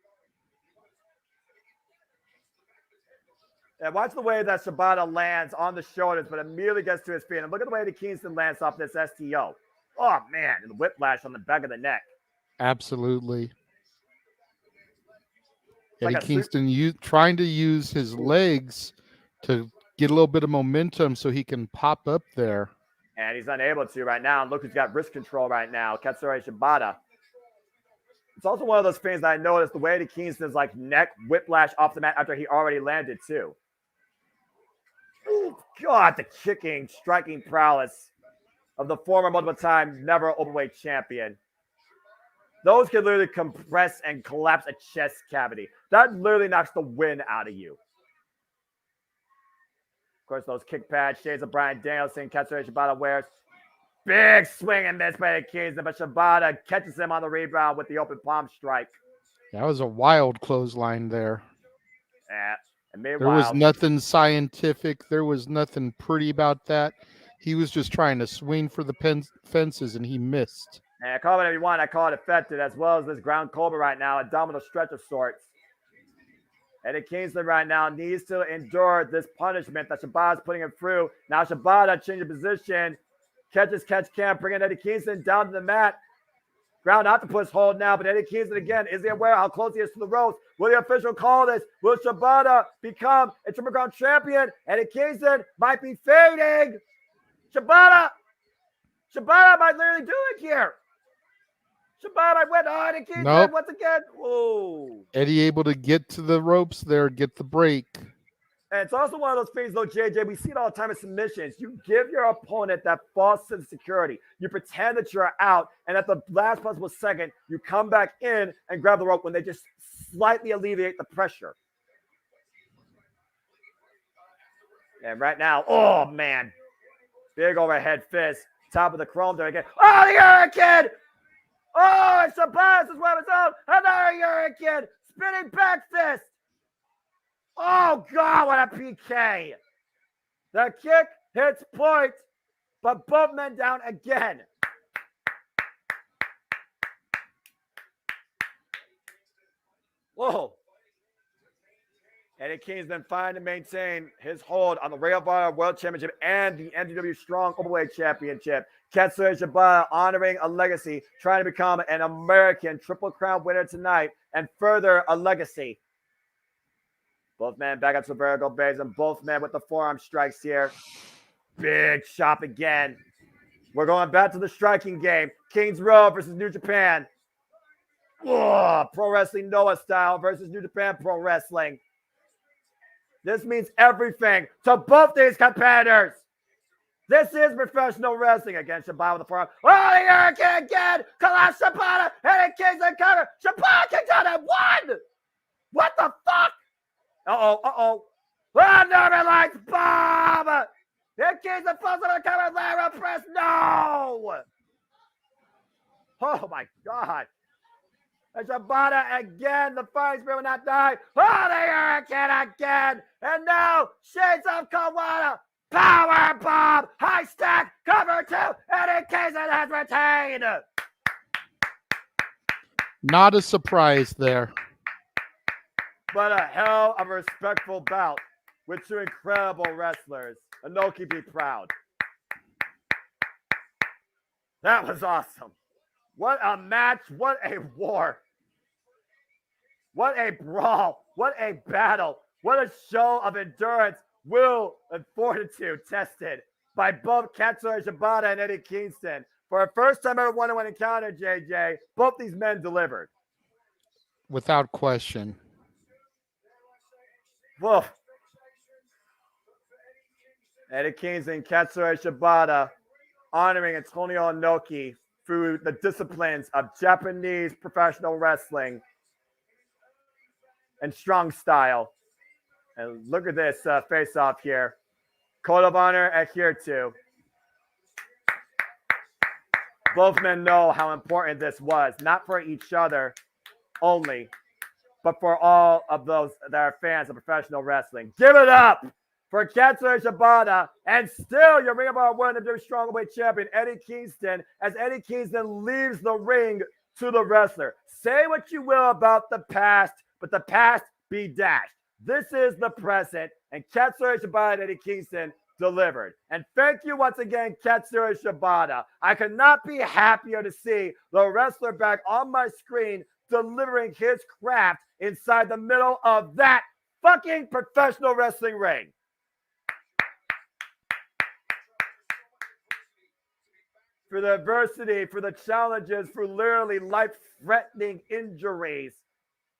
And watch the way that Shibata lands on the shoulders, but immediately gets to his feet. And look at the way that Kingston lands off this STO. Oh, man. And the whiplash on the back of the neck. Absolutely. Like Eddie Kingston trying to use his legs to get a little bit of momentum so he can pop up there. And he's unable to right now. And look who's got wrist control right now. Katsuyori Shibata. It's also one of those things that I noticed the way Eddie Kingston's like neck whiplash off the mat after he already landed too. Oh, God, the kicking, striking prowess of the former multiple-time never openweight champion. Those can literally compress and collapse a chest cavity. That literally knocks the wind out of you. Of course, those kick pads, shades of Bryan Danielson, Katsuyori Shibata wears. Big swing and miss by Eddie Kingston, but Shibata catches him on the rebound with the open palm strike. That was a wild clothesline there. Yeah. And There was meanwhile, nothing scientific. There was nothing pretty about that. He was just trying to swing for the fences, and he missed. and call it whatever you want. I call it effective, as well as this ground cobra right now, a dominant stretch of sorts. Eddie Kingston right now needs to endure this punishment that Shibata's putting him through. Now Shibata changing position. Catches, can, bringing Eddie Kingston down to the mat. Ground octopus hold now, but Eddie Kingston again, is he aware how close he is to the ropes? Will the official call this? Will Shibata become a Triple Crown champion? Eddie Kingston might be fading. Shibata might literally do it here. Shibata went on Eddie Kingston once again. Whoa. Eddie able to get to the ropes there, get the break. And it's also one of those things, though, JJ, we see it all the time in submissions. You give your opponent that false sense of security. You pretend that you're out, and at the last possible second, you come back in and grab the rope when they just slightly alleviate the pressure. And right now, oh, man. Big overhead fist. Top of the chrome there again. Oh, the Hurricane! Oh, it's Shibata's weapons out. Another Hurricane. Spinning back fist. Oh, God, what a PK. The kick hits point, but both men down again. Whoa. Eddie Kingston finally to maintain his hold on the Ring of Honor World Championship and the NWW Strong Openweight Championship. Katsuyori Shibata honoring a legacy, trying to become an American Triple Crown winner tonight and further a legacy. Both men back up to the vertical base, and both men with the forearm strikes here. Big chop again. We're going back to the striking game. Kings Row versus New Japan. Ugh, Pro Wrestling Noah style versus New Japan Pro Wrestling. This means everything to both these competitors. This is professional wrestling. Again, Shibata with the forearm. Oh, the Hurricane again. Collapse Shibata. Eddie Kingston cover. Shibata kicks out at one. What the fuck? Uh-oh. Oh, Northern Lights bomb! Here Kingston falls on the cover, Lara press, no! Oh my God. And Shibata again, the fire spirit will not die. Oh, the Hurricane again! And now, Shades of Kawada, power bomb, high stack, cover two, Eddie Kingston has retained! Not a surprise there. But a hell of a respectful bout with two incredible wrestlers. Inoki be proud. That was awesome. What a match. What a war. What a brawl. What a battle. What a show of endurance, will, and fortitude tested by both Katsuyori Shibata and Eddie Kingston. For a first time ever one-on-one encounter, JJ, both these men delivered. Without question. Whoa. Eddie Kingston, Katsuyori Shibata, honoring Antonio Inoki through the disciplines of Japanese professional wrestling and strong style. And look at this face-off here. Code of honor adhered to. Both men know how important this was, not for each other only, but for all of those that are fans of professional wrestling. Give it up for Katsuyori Shibata and still your Ring of Honor World WWE Strongweight Champion, Eddie Kingston, as Eddie Kingston leaves the ring to the wrestler. Say what you will about the past, but the past be dashed. This is the present, and Katsuyori Shibata and Eddie Kingston delivered. And thank you once again, Katsuyori Shibata. I could not be happier to see the wrestler back on my screen delivering his craft inside the middle of that fucking professional wrestling ring. For the adversity, for the challenges, for literally life-threatening injuries,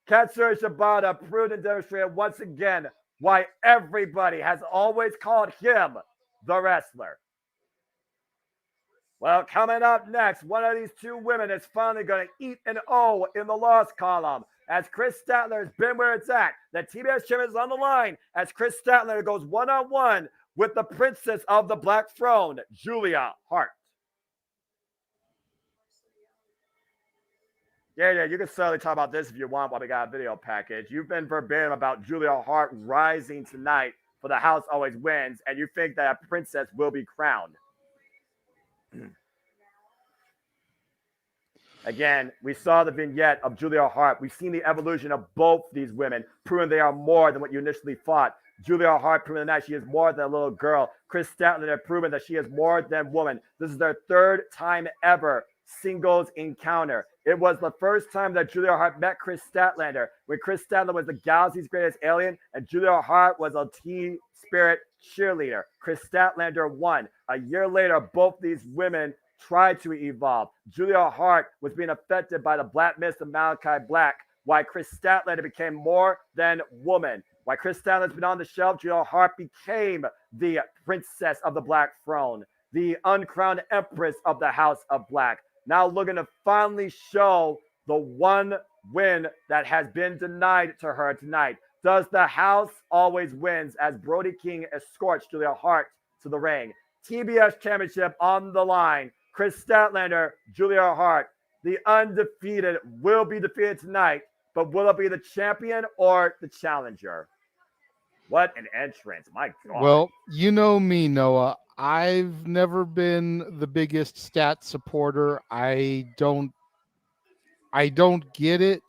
Katsuyori Shibata proved and demonstrated once again why everybody has always called him the wrestler. Well, coming up next, one of these two women is finally going to eat an O in the loss column as Chris Statler has been where it's at. The TBS champion is on the line as Chris Statler goes one-on-one with the princess of the Black Throne, Julia Hart. Yeah, you can certainly talk about this if you want while we got a video package. You've been verbatim about Julia Hart rising tonight for the house always wins, and you think that a princess will be crowned. Again, we saw the vignette of Julia Hart. We've seen the evolution of both these women, proving they are more than what you initially thought. Julia Hart proving tonight she is more than a little girl. Chris Statlander proving that she is more than woman. This is their third time ever singles encounter. It was the first time that Julia Hart met Chris Statlander when Chris Statlander was the galaxy's greatest alien and Julia Hart was a Teen Spirit cheerleader. Chris Statlander won. A year later, both these women tried to evolve. Julia Hart was being affected by the black mist of Malachi Black, why Chris Statlander became more than woman. Why Chris Statlander's been on the shelf, Julia Hart became the princess of the Black Throne, the uncrowned empress of the House of Black. Now looking to finally show the one win that has been denied to her tonight. Does the house always wins as Brody King escorts Julia Hart to the ring? TBS Championship on the line. Chris Statlander, Julia Hart, the undefeated, will be defeated tonight, but will it be the champion or the challenger? What an entrance. My God. Well, you know me, Noah. I've never been the biggest stat supporter. I don't get it.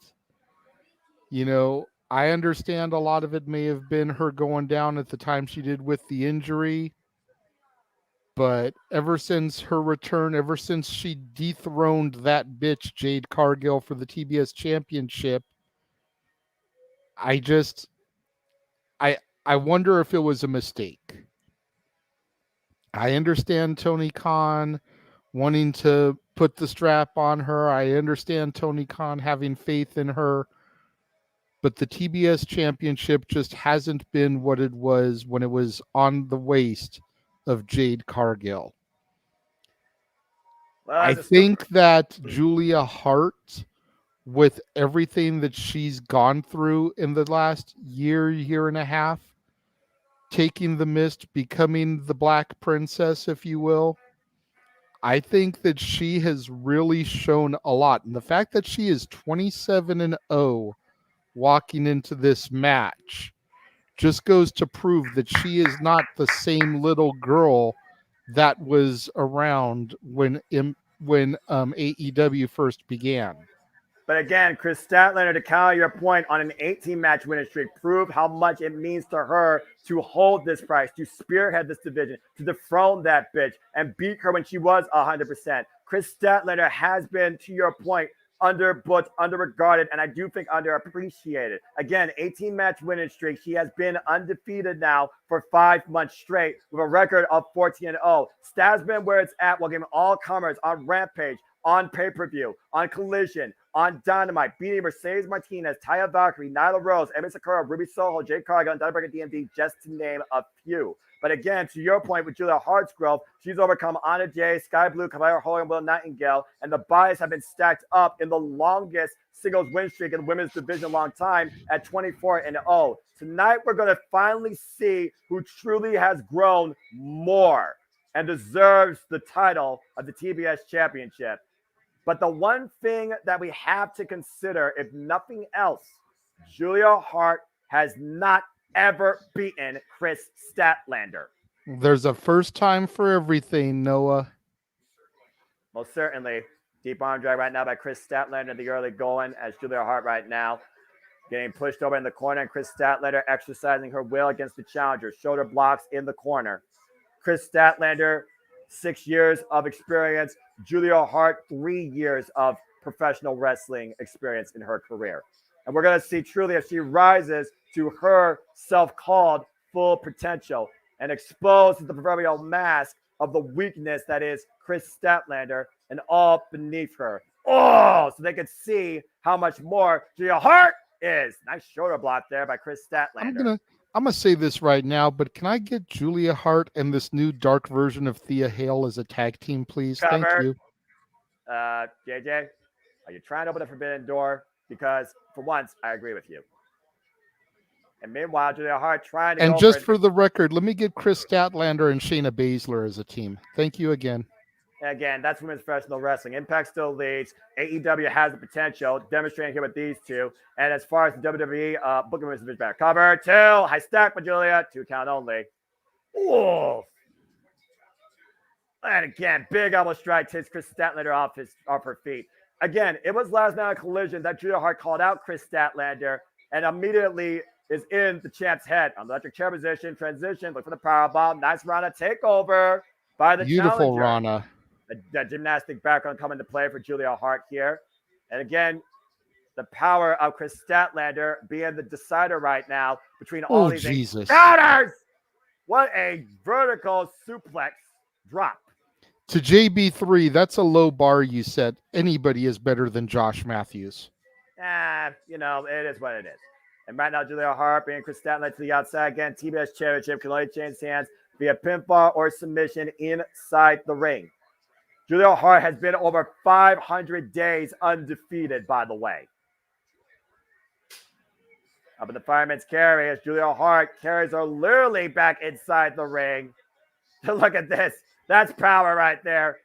You know, I understand a lot of it may have been her going down at the time she did with the injury. But ever since her return, ever since she dethroned that bitch Jade Cargill for the TBS championship, I wonder if it was a mistake. I understand Tony Khan wanting to put the strap on her. I understand Tony Khan having faith in her. But the TBS championship just hasn't been what it was when it was on the waist of Jade Cargill. Well, I think that Julia Hart, with everything that she's gone through in the last year and a half, taking the mist, becoming the Black Princess, if you will, I think that she has really shown a lot. And the fact that she is 27-0 walking into this match just goes to prove that she is not the same little girl that was around when AEW first began. But again, Chris Statlander, to counter your point on an 18-match winning streak, proved how much it means to her to hold this price, to spearhead this division, to dethrone that bitch, and beat her when she was 100%. Chris Statlander has been, to your point, underbooked, underregarded, and I do think underappreciated. Again, 18-match winning streak. She has been undefeated now for 5 months straight with a record of 14-0. Stat's been where it's at while giving all comers on Rampage, on pay-per-view, on Collision, on Dynamite, beating Mercedes Martinez, Taya Valkyrie, Nyla Rose, Emi Sakura, Ruby Soho, Jade Cargill, and Dynamite DMD, just to name a few. But again, to your point with Julia Hart's growth, she's overcome Anna Jay, Sky Blue, Caballero Holy, and Will Nightingale, and the bias have been stacked up in the longest singles win streak in the women's division long time at 24-0. Tonight, we're going to finally see who truly has grown more and deserves the title of the TBS Championship. But the one thing that we have to consider, if nothing else, Julia Hart has not ever beaten Chris Statlander. There's a first time for everything, Noah. Most certainly. Deep arm drag right now by Chris Statlander, the early going as Julia Hart right now. Getting pushed over in the corner, and Chris Statlander exercising her will against the challenger. Shoulder blocks in the corner. Chris Statlander, 6 years of experience. Julia Hart, 3 years of professional wrestling experience in her career. And we're going to see truly if she rises to her self-called full potential and exposes the proverbial mask of the weakness that is Chris Statlander and all beneath her. Oh, so they could see how much more Julia Hart is. Nice shoulder block there by Chris Statlander. I'm gonna say this right now, but can I get Julia Hart and this new dark version of Thea Hale as a tag team, please? Cover. Thank you. JJ, are you trying to open a forbidden door? Because for once, I agree with you. And meanwhile, Julia Hart trying to. And just for the record, let me get Chris Statlander and Shayna Baszler as a team. Thank you again. Again, that's women's professional wrestling. Impact still leads. AEW has the potential, demonstrating here with these two. And as far as the WWE, booking women's division back. Cover 2. High stack by Julia. 2 count only. Ooh. And again, big elbow strike takes Chris Statlander off her feet. Again, it was last night a collision that Julia Hart called out Chris Statlander and immediately is in the champ's head. On the electric chair position, transition, look for the powerbomb. Nice Rana takeover by the Beautiful challenger. Rana. A gymnastic background coming to play for Julia Hart here. And again, the power of Chris Statlander being the decider right now between all these Jesus. counters. What a vertical suplex drop. To JB3, that's a low bar you set. Anybody is better than Josh Matthews. It is what it is. And right now, Julia Hart being Chris Statlander to the outside again. TBS Championship can only change hands via pinfall or submission inside the ring. Julia Hart has been over 500 days undefeated, by the way. Up in the fireman's carry as Julia Hart carries her literally back inside the ring. Look at this. That's power right there.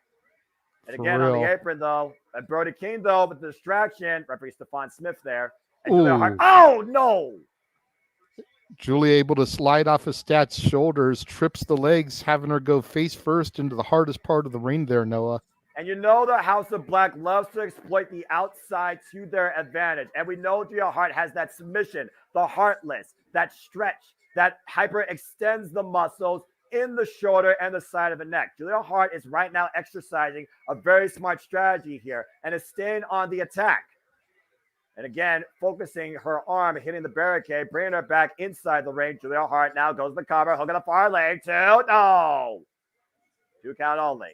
And again, on the apron, though, Brody King, though, with the distraction. Referee Stephon Smith there. And Julia Hart. Oh, no. Julia able to slide off of Stat's shoulders, trips the legs, having her go face first into the hardest part of the ring there, Noah. And you know the House of Black loves to exploit the outside to their advantage. And we know Julia Hart has that submission, the heartless, that stretch, that hyper extends the muscles in the shoulder and the side of the neck. Julia Hart is right now exercising a very smart strategy here and is staying on the attack. And again, focusing her arm, hitting the barricade, bringing her back inside the ring. Julia Hart now goes to the cover, hook on the far leg, 2. No. 2 count only.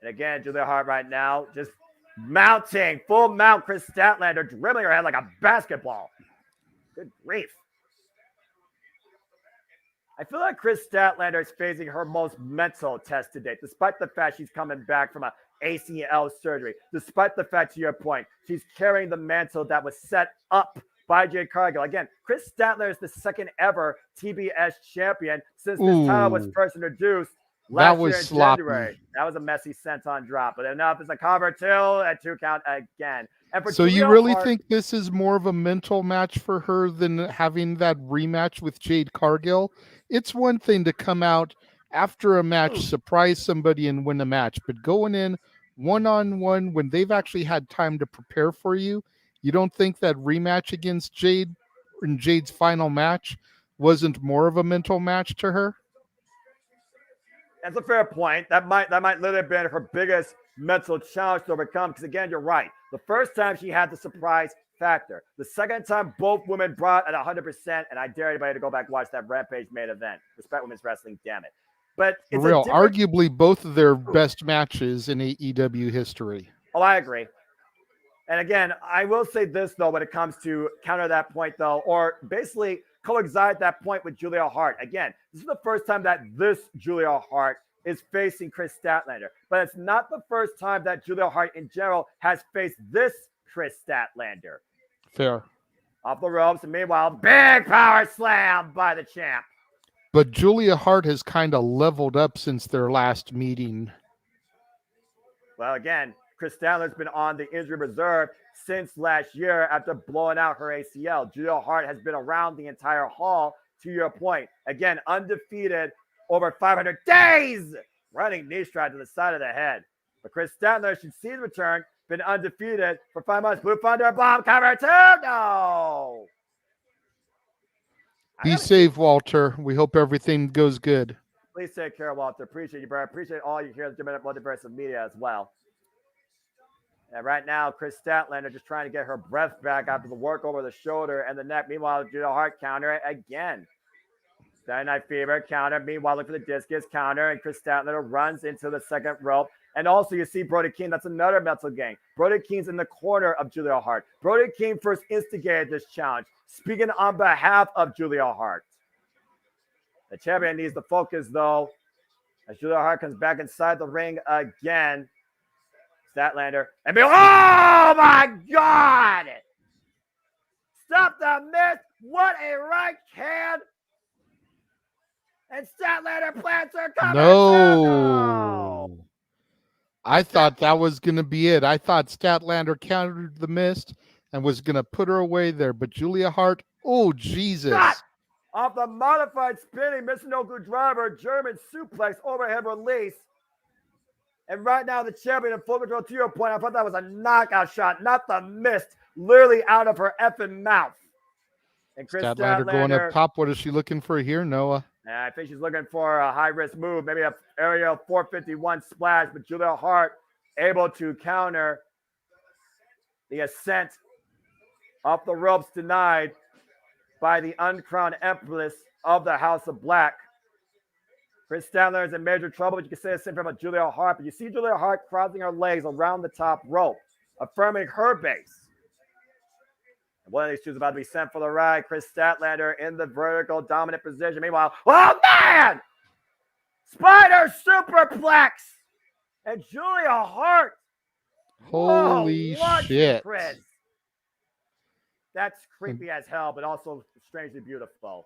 And again, Julia Hart right now just mounting, full mount Chris Statlander, dribbling her head like a basketball. Good grief. I feel like Chris Statlander is facing her most mental test to date, despite the fact she's coming back from a ACL surgery. Despite the fact, to your point, she's carrying the mantle that was set up by Jade Cargill. Again, Chris Statlander is the second ever TBS champion since this title was first introduced last year in January. That was a messy senton drop, but enough is a cover 2 at 2 count again. And for so Julia you really Hart, think this is more of a mental match for her than having that rematch with Jade Cargill? It's one thing to come out after a match, surprise somebody and win a match, but going in one-on-one when they've actually had time to prepare for you, you don't think that rematch against Jade in Jade's final match wasn't more of a mental match to her? That's a fair point. That might literally have been her biggest mental challenge to overcome. Because again, you're right. The first time she had the surprise factor. The second time, both women brought at 100%. And I dare anybody to go back and watch that Rampage main event. Respect women's wrestling, damn it. But it's real, arguably both of their best matches in AEW history. Oh, I agree. And again, I will say this though, when it comes to counter that point though, or basically coincide that point with Julia Hart. Again, this is the first time that this Julia Hart is facing Chris Statlander, but it's not the first time that Julia Hart in general has faced this Chris Statlander. Fair. Off the ropes, and meanwhile, big power slam by the champ. But Julia Hart has kind of leveled up since their last meeting. Well, again, Chris Statlander's been on the injury reserve since last year after blowing out her ACL. Julia Hart has been around the entire haul, to your point. Again, undefeated over 500 days, running knee strike to the side of the head. But Chris Statlander should see the return, been undefeated for 5 months. Blue Thunder bomb cover 2. No. Be safe, Walter. We hope everything goes good. Please take care, Walter. Appreciate you, bro. Appreciate all you here at the Multiverse of Media as well. And right now, Chris Statlander just trying to get her breath back after the work over the shoulder and the neck. Meanwhile, Julia Hart counter again. Saturday Night Fever counter. Meanwhile, look for the discus counter. And Chris Statlander runs into the second rope. And also, you see Brody King. That's another mental game. Brody King's in the corner of Julia Hart. Brody King first instigated this challenge, speaking on behalf of Julia Hart. The champion needs to focus, though, as Julia Hart comes back inside the ring again. Statlander. And oh, my God! Stop the miss. What a right hand. And Statlander plants her cover. No. I thought that was going to be it. I thought Statlander countered the mist and was going to put her away there. But Julia Hart, oh, Jesus. Shot off the modified spinning Michinoku driver, German suplex, overhead release. And right now, the champion in full control, to your point, I thought that was a knockout shot, not the mist, literally out of her effing mouth. And Chris Statlander going up top. What is she looking for here, Noah? I think she's looking for a high-risk move, maybe a aerial 451 splash, but Julia Hart able to counter the ascent up the ropes, denied by the uncrowned empress of the House of Black. Chris Statlander is in major trouble, but you can say the same thing about Julia Hart. But you see Julia Hart crossing her legs around the top rope, affirming her base. And one of these two is about to be sent for the ride. Chris Statlander in the vertical dominant position. Meanwhile, oh man! Spider superplex! And Julia Hart. Holy shit. Chris. That's creepy as hell, but also strangely beautiful.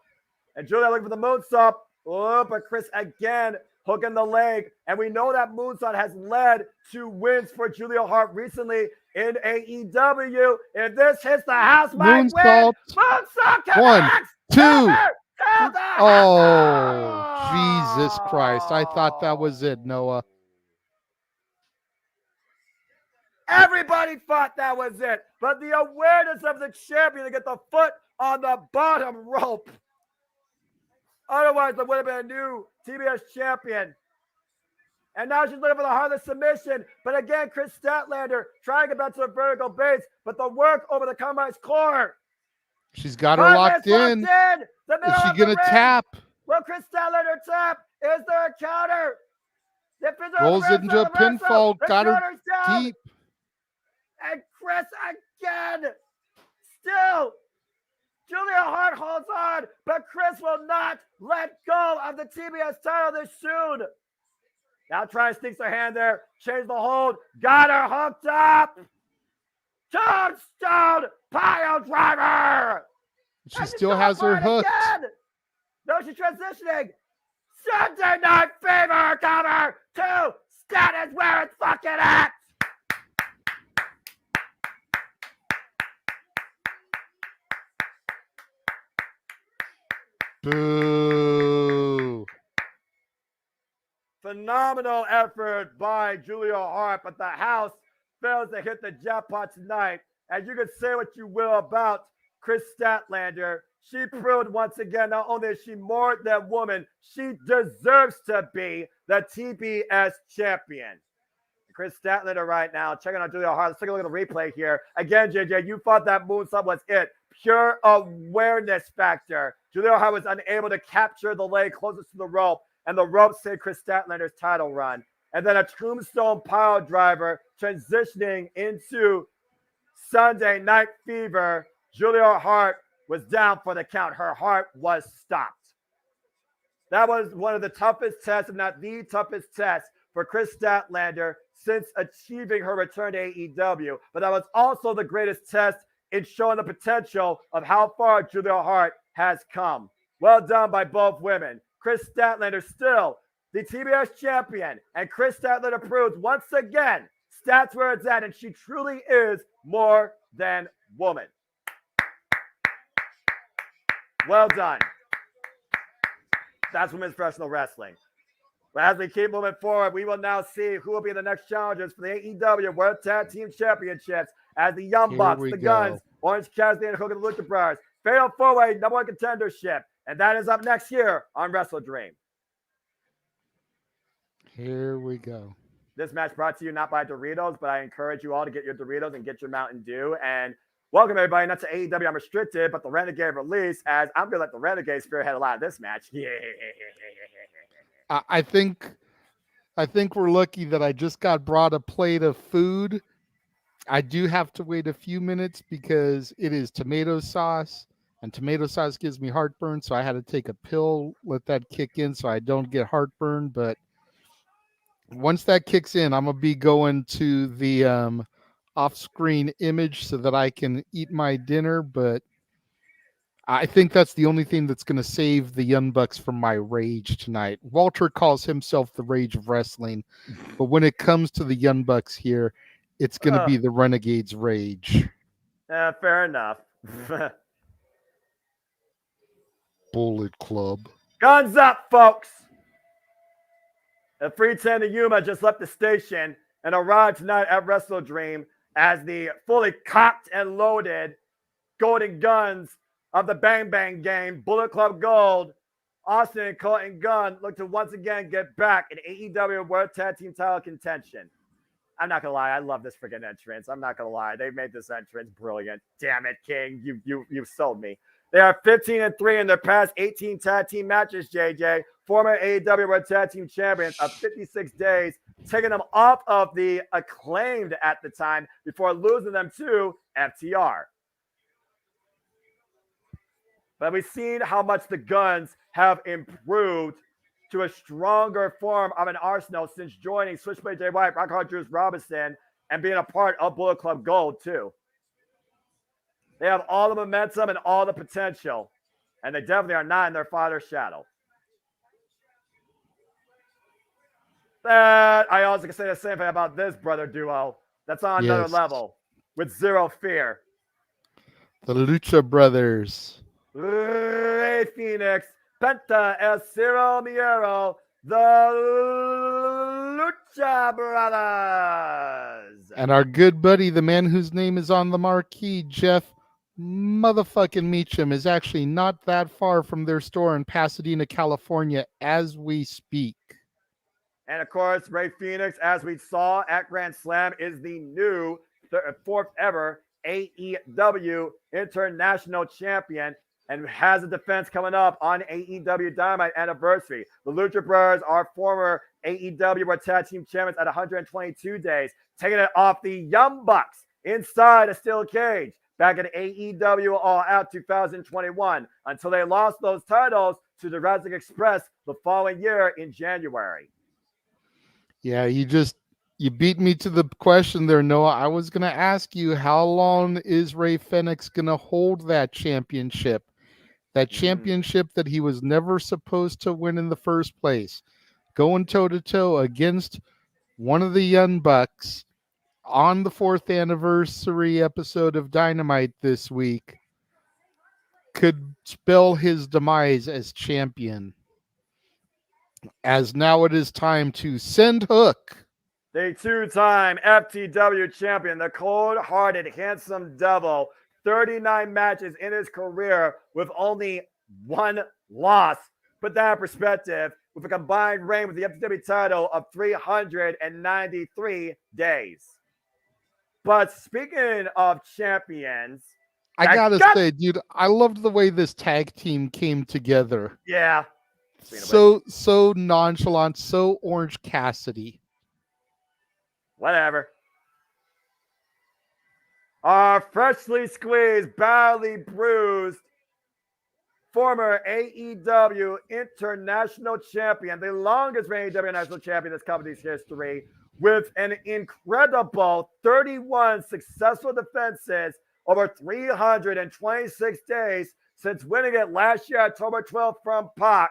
And Julia looking for the moonsault. Oh, but Chris again hooking the leg. And we know that moonsault has led to wins for Julia Hart recently in AEW. If this hits the house, might win. Moonsault connects. 1, 2. Oh, Jesus Christ. I thought that was it, Noah. Everybody thought that was it. But the awareness of the champion to get the foot on the bottom rope. Otherwise, there would have been a new TBS champion. And now she's looking for the heartless submission. But again, Chris Statlander trying to get back to the vertical base. But the work over the compromised core. She's got her locked in. Is she going to tap? Will Chris Statlander tap? Is there a counter? Rolls it into a pinfall. Got her deep. And Chris again. Still. Julia Hart holds on, but Chris will not let go of the TBS title this soon. Now trying to sneak her hand there. Change the hold. Got her hooked up. Tombstone pile driver. She still has her hooked. Again. No, she's transitioning. Sunday Night Fever cover. 2. Stat is where it's fucking at. Boo. Phenomenal effort by Julia Hart, but the house fails to hit the jackpot tonight. And you can say what you will about Chris Statlander. She proved once again, not only is she more than woman, she deserves to be the TBS champion. Chris Statlander right now, checking on Julia Hart. Let's take a look at the replay here. Again, JJ, you thought that moonsault was it. Pure awareness factor. Julia Hart was unable to capture the leg closest to the rope, and the rope saved Chris Statlander's title run. And then a tombstone pile driver transitioning into Sunday Night Fever. Julia Hart was down for the count. Her heart was stopped. That was one of the toughest tests, if not the toughest test, for Chris Statlander since achieving her return to AEW. But that was also the greatest test in showing the potential of how far Julia Hart has come. Well done by both women. Chris Statlander still the TBS champion, and Chris Statlander proves once again stats where it's at, and she truly is more than woman. Well done. That's women's professional wrestling. But as we keep moving forward, we will now see who will be the next challengers for the AEW World Tag Team Championships as the Young Bucks, the Guns, Orange Cassidy, and Hook and the Lucha Brothers. Fatal 4-way #1 contendership. And that is up next here on Wrestledream. Here we go. This match brought to you not by Doritos, but I encourage you all to get your Doritos and get your Mountain Dew. And welcome, everybody, not to AEW Unrestricted, but the Renegade release, as I'm going to let the Renegade spearhead a lot of this match. Yeah. I think we're lucky that I just got brought a plate of food. I do have to wait a few minutes because it is tomato sauce, and tomato sauce gives me heartburn, so I had to take a pill, let that kick in so I don't get heartburn. But once that kicks in, I'm going to be going to the off-screen image so that I can eat my dinner. But I think that's the only thing that's going to save the Young Bucks from my rage tonight. Walter calls himself the Rage of Wrestling, but when it comes to the Young Bucks here, it's going to be the Renegade's rage. Fair enough. Bullet Club. Guns up, folks! The 310 Yuma just left the station and arrived tonight at Wrestledream as the fully cocked and loaded golden guns of the Bang Bang Gang, Bullet Club Gold, Austin and Colton Gunn look to once again get back in AEW World Tag Team title contention. I'm not gonna lie, I love this freaking entrance. I'm not gonna lie, they made this entrance brilliant. Damn it, King, you sold me. They are 15-3 in their past 18 tag team matches, JJ. Former AEW World Tag Team Champions of 56 days, taking them off of the Acclaimed at the time before losing them to FTR. But we've seen how much the Guns have improved to a stronger form of an arsenal since joining Switchblade Jay White, Rock Hard Juice Robinson, and being a part of Bullet Club Gold, too. They have all the momentum and all the potential, and they definitely are not in their father's shadow. I also can say the same thing about this brother duo. That's on another level with zero fear. The Lucha Brothers. Rey Fenix, Penta, El Ciro Miedo, the Lucha Brothers. And our good buddy, the man whose name is on the marquee, Jeff motherfucking Meacham, is actually not that far from their store in Pasadena, California, as we speak. And of course, Rey Fenix, as we saw at Grand Slam, is the new fourth ever AEW International Champion and has a defense coming up on AEW Dynamite anniversary. The Lucha Brothers are former AEW World Tag Team Champions at 122 days, taking it off the Young Bucks inside a steel cage back at AEW All Out 2021 until they lost those titles to the Jurassic Express the following year in January. Yeah, you beat me to the question there, Noah. I was going to ask you, how long is Rey Fenix going to hold that championship? That championship that he was never supposed to win in the first place. Going toe-to-toe against one of the Young Bucks on the 4th anniversary episode of Dynamite this week could spell his demise as champion. As now it is time to send Hook. The two-time FTW champion, the cold-hearted, handsome devil, 39 matches in his career with only one loss. Put that in perspective, with a combined reign with the FTW title of 393 days. But speaking of champions, I gotta say, dude, I loved the way this tag team came together. Yeah. So nonchalant, so Orange Cassidy. Whatever. Our freshly squeezed, badly bruised, former AEW International Champion, the longest reigning AEW National Champion in this company's history, with an incredible 31 successful defenses over 326 days since winning it last year, October 12th from Pac.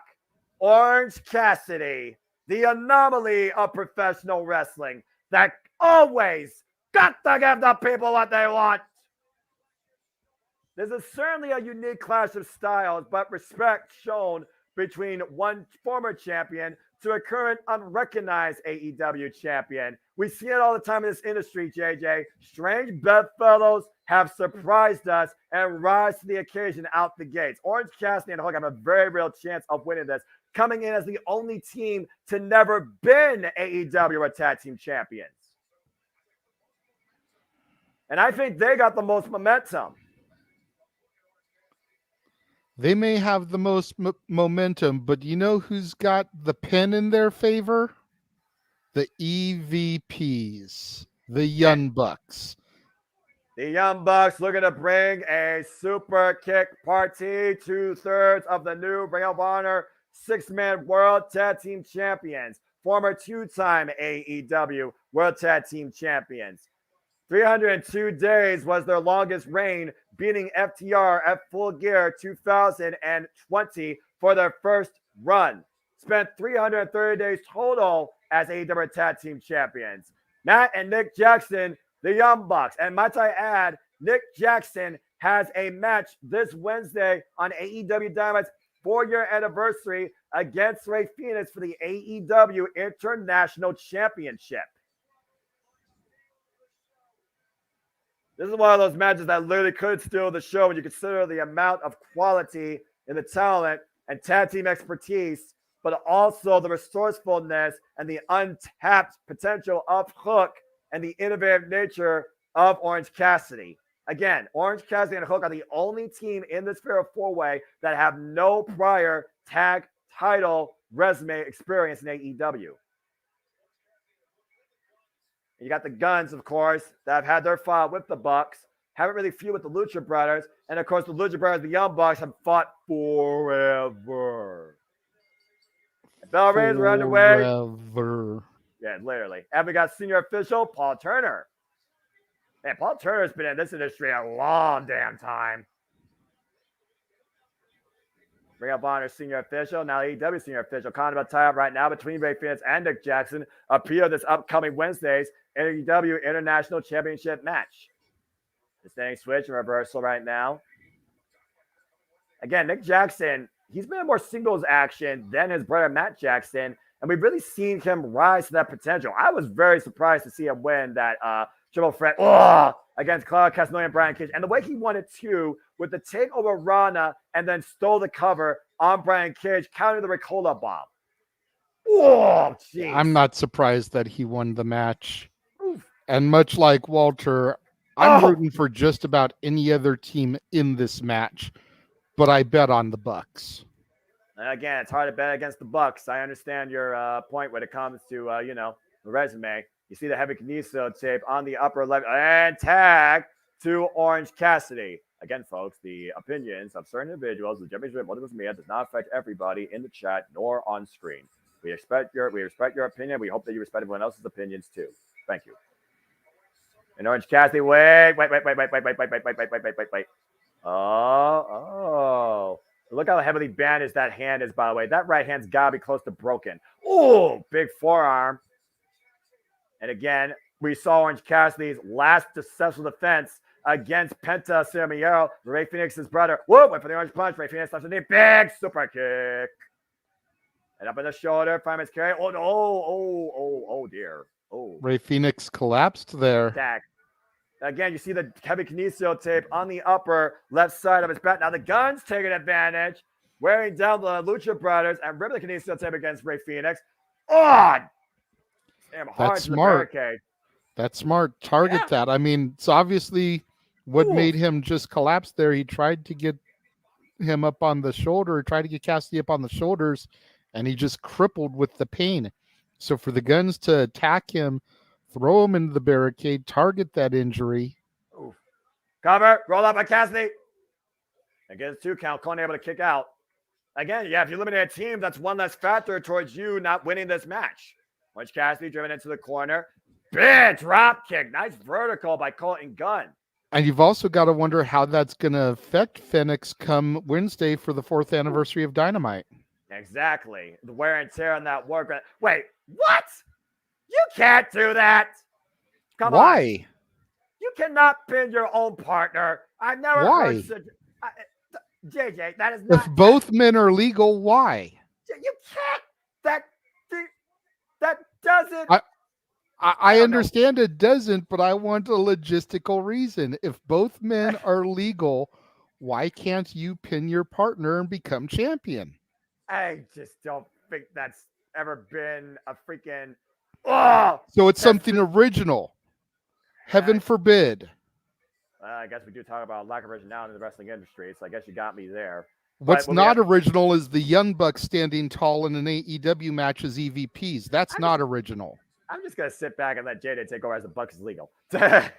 Orange Cassidy, the anomaly of professional wrestling that always got to give the people what they want. This is certainly a unique clash of styles, but respect shown between one former champion to a current unrecognized AEW champion. We see it all the time in this industry, JJ. Strange bedfellows have surprised us and rise to the occasion out the gates. Orange Cassidy and Hook have a very real chance of winning this, coming in as the only team to never been AEW or tag team champions. And I think they got the most momentum. They may have the most momentum, but you know who's got the pen in their favor? The EVPs, the Young Bucks. The Young Bucks looking to bring a super kick party, 2/3 of the new Ring of Honor 6-man World Tag Team Champions, former 2-time AEW World Tag Team Champions. 302 days was their longest reign, beating FTR at Full Gear 2020 for their first run. Spent 330 days total as AEW Tag Team Champions. Matt and Nick Jackson, the Young Bucks. And might I add, Nick Jackson has a match this Wednesday on AEW Dynamite's 4-year anniversary against Rey Fenix for the AEW International Championship. This is one of those matches that literally could steal the show when you consider the amount of quality in the talent and tag team expertise, but also the resourcefulness and the untapped potential of Hook and the innovative nature of Orange Cassidy. Again, Orange Cassidy and Hook are the only team in this Fatal 4-Way that have no prior tag title resume experience in AEW. You got the Guns, of course, that have had their fight with the Bucks, haven't really feud with the Lucha Brothers, and of course the Lucha Brothers, the Young Bucks, have fought forever. Bell Rays are underway. Forever. Yeah, literally. And we got senior official Paul Turner. Man, Paul Turner's been in this industry a long damn time. Ring of Honor senior official, now AEW senior official. Kind of a tie-up right now between Rey Fenix and Nick Jackson. Appeal this upcoming Wednesday's AEW International Championship match. The standing switch and reversal right now. Again, Nick Jackson, he's been in more singles action than his brother Matt Jackson, and we've really seen him rise to that potential. I was very surprised to see him win that triple threat against Claudio Castagnoli and Brian Cage. And the way he won it too, with the takeover Rana and then stole the cover on Brian Cage, counting the Ricola bomb. Oh, jeez. I'm not surprised that he won the match. And much like Walter, I'm rooting for just about any other team in this match, but I bet on the Bucks. Again, it's hard to bet against the Bucks. I understand your point when it comes to the resume. You see the heavy kineso tape on the upper left and tag to Orange Cassidy. Again, folks, the opinions of certain individuals, the championship, Multiverse media, does not affect everybody in the chat nor on screen. We respect your opinion. We hope that you respect everyone else's opinions too. Thank you. And Orange Cassidy, wait. Oh. Look how heavily bandaged that hand is, by the way. That right hand's got to be close to broken. Oh, big forearm. And again, we saw Orange Cassidy's last successful defense against Penta Ciamero, Rey Fenix's brother. Whoa, went for the orange punch. Rey Fenix left the knee. Big super kick. And up in the shoulder, fireman's carry. Oh, dear. Oh. Rey Fenix collapsed there. Attack. Again, you see the heavy kineso tape on the upper left side of his back. Now the Guns taking advantage, wearing down the Lucha Brothers and ripping the kineso tape against Rey Fenix. Oh, damn hard. That's smart. That's smart. Target that. I mean, it's obviously what made him just collapse there. He tried to get him up on the shoulder, tried to get Cassidy up on the shoulders, and he just crippled with the pain. So for the Guns to attack him, throw him into the barricade, target that injury. Oof. Cover, roll up by Cassidy. And get a 2 count, Cole able to kick out. Again, if you eliminate a team, that's one less factor towards you not winning this match. Orange Cassidy driven into the corner. Big drop kick. Nice vertical by Colton Gunn. And you've also got to wonder how that's going to affect Fenix come Wednesday for the 4th anniversary of Dynamite. Exactly. The wear and tear on that work. Wait, what? You can't do that. Come on. Why? You cannot pin your own partner. I've never heard such. JJ, that is not. If both men are legal, why? You can't. That doesn't. I understand it doesn't, but I want a logistical reason. If both men are legal, why can't you pin your partner and become champion? I just don't think that's ever been a freaking. So it's something original. Heaven forbid. I guess we do talk about lack of originality in the wrestling industry, so I guess you got me there. What's not original is the Young Bucks standing tall in an AEW match as EVPs. That's not original. I'm just going to sit back and let JJ take over as the Bucks is legal. And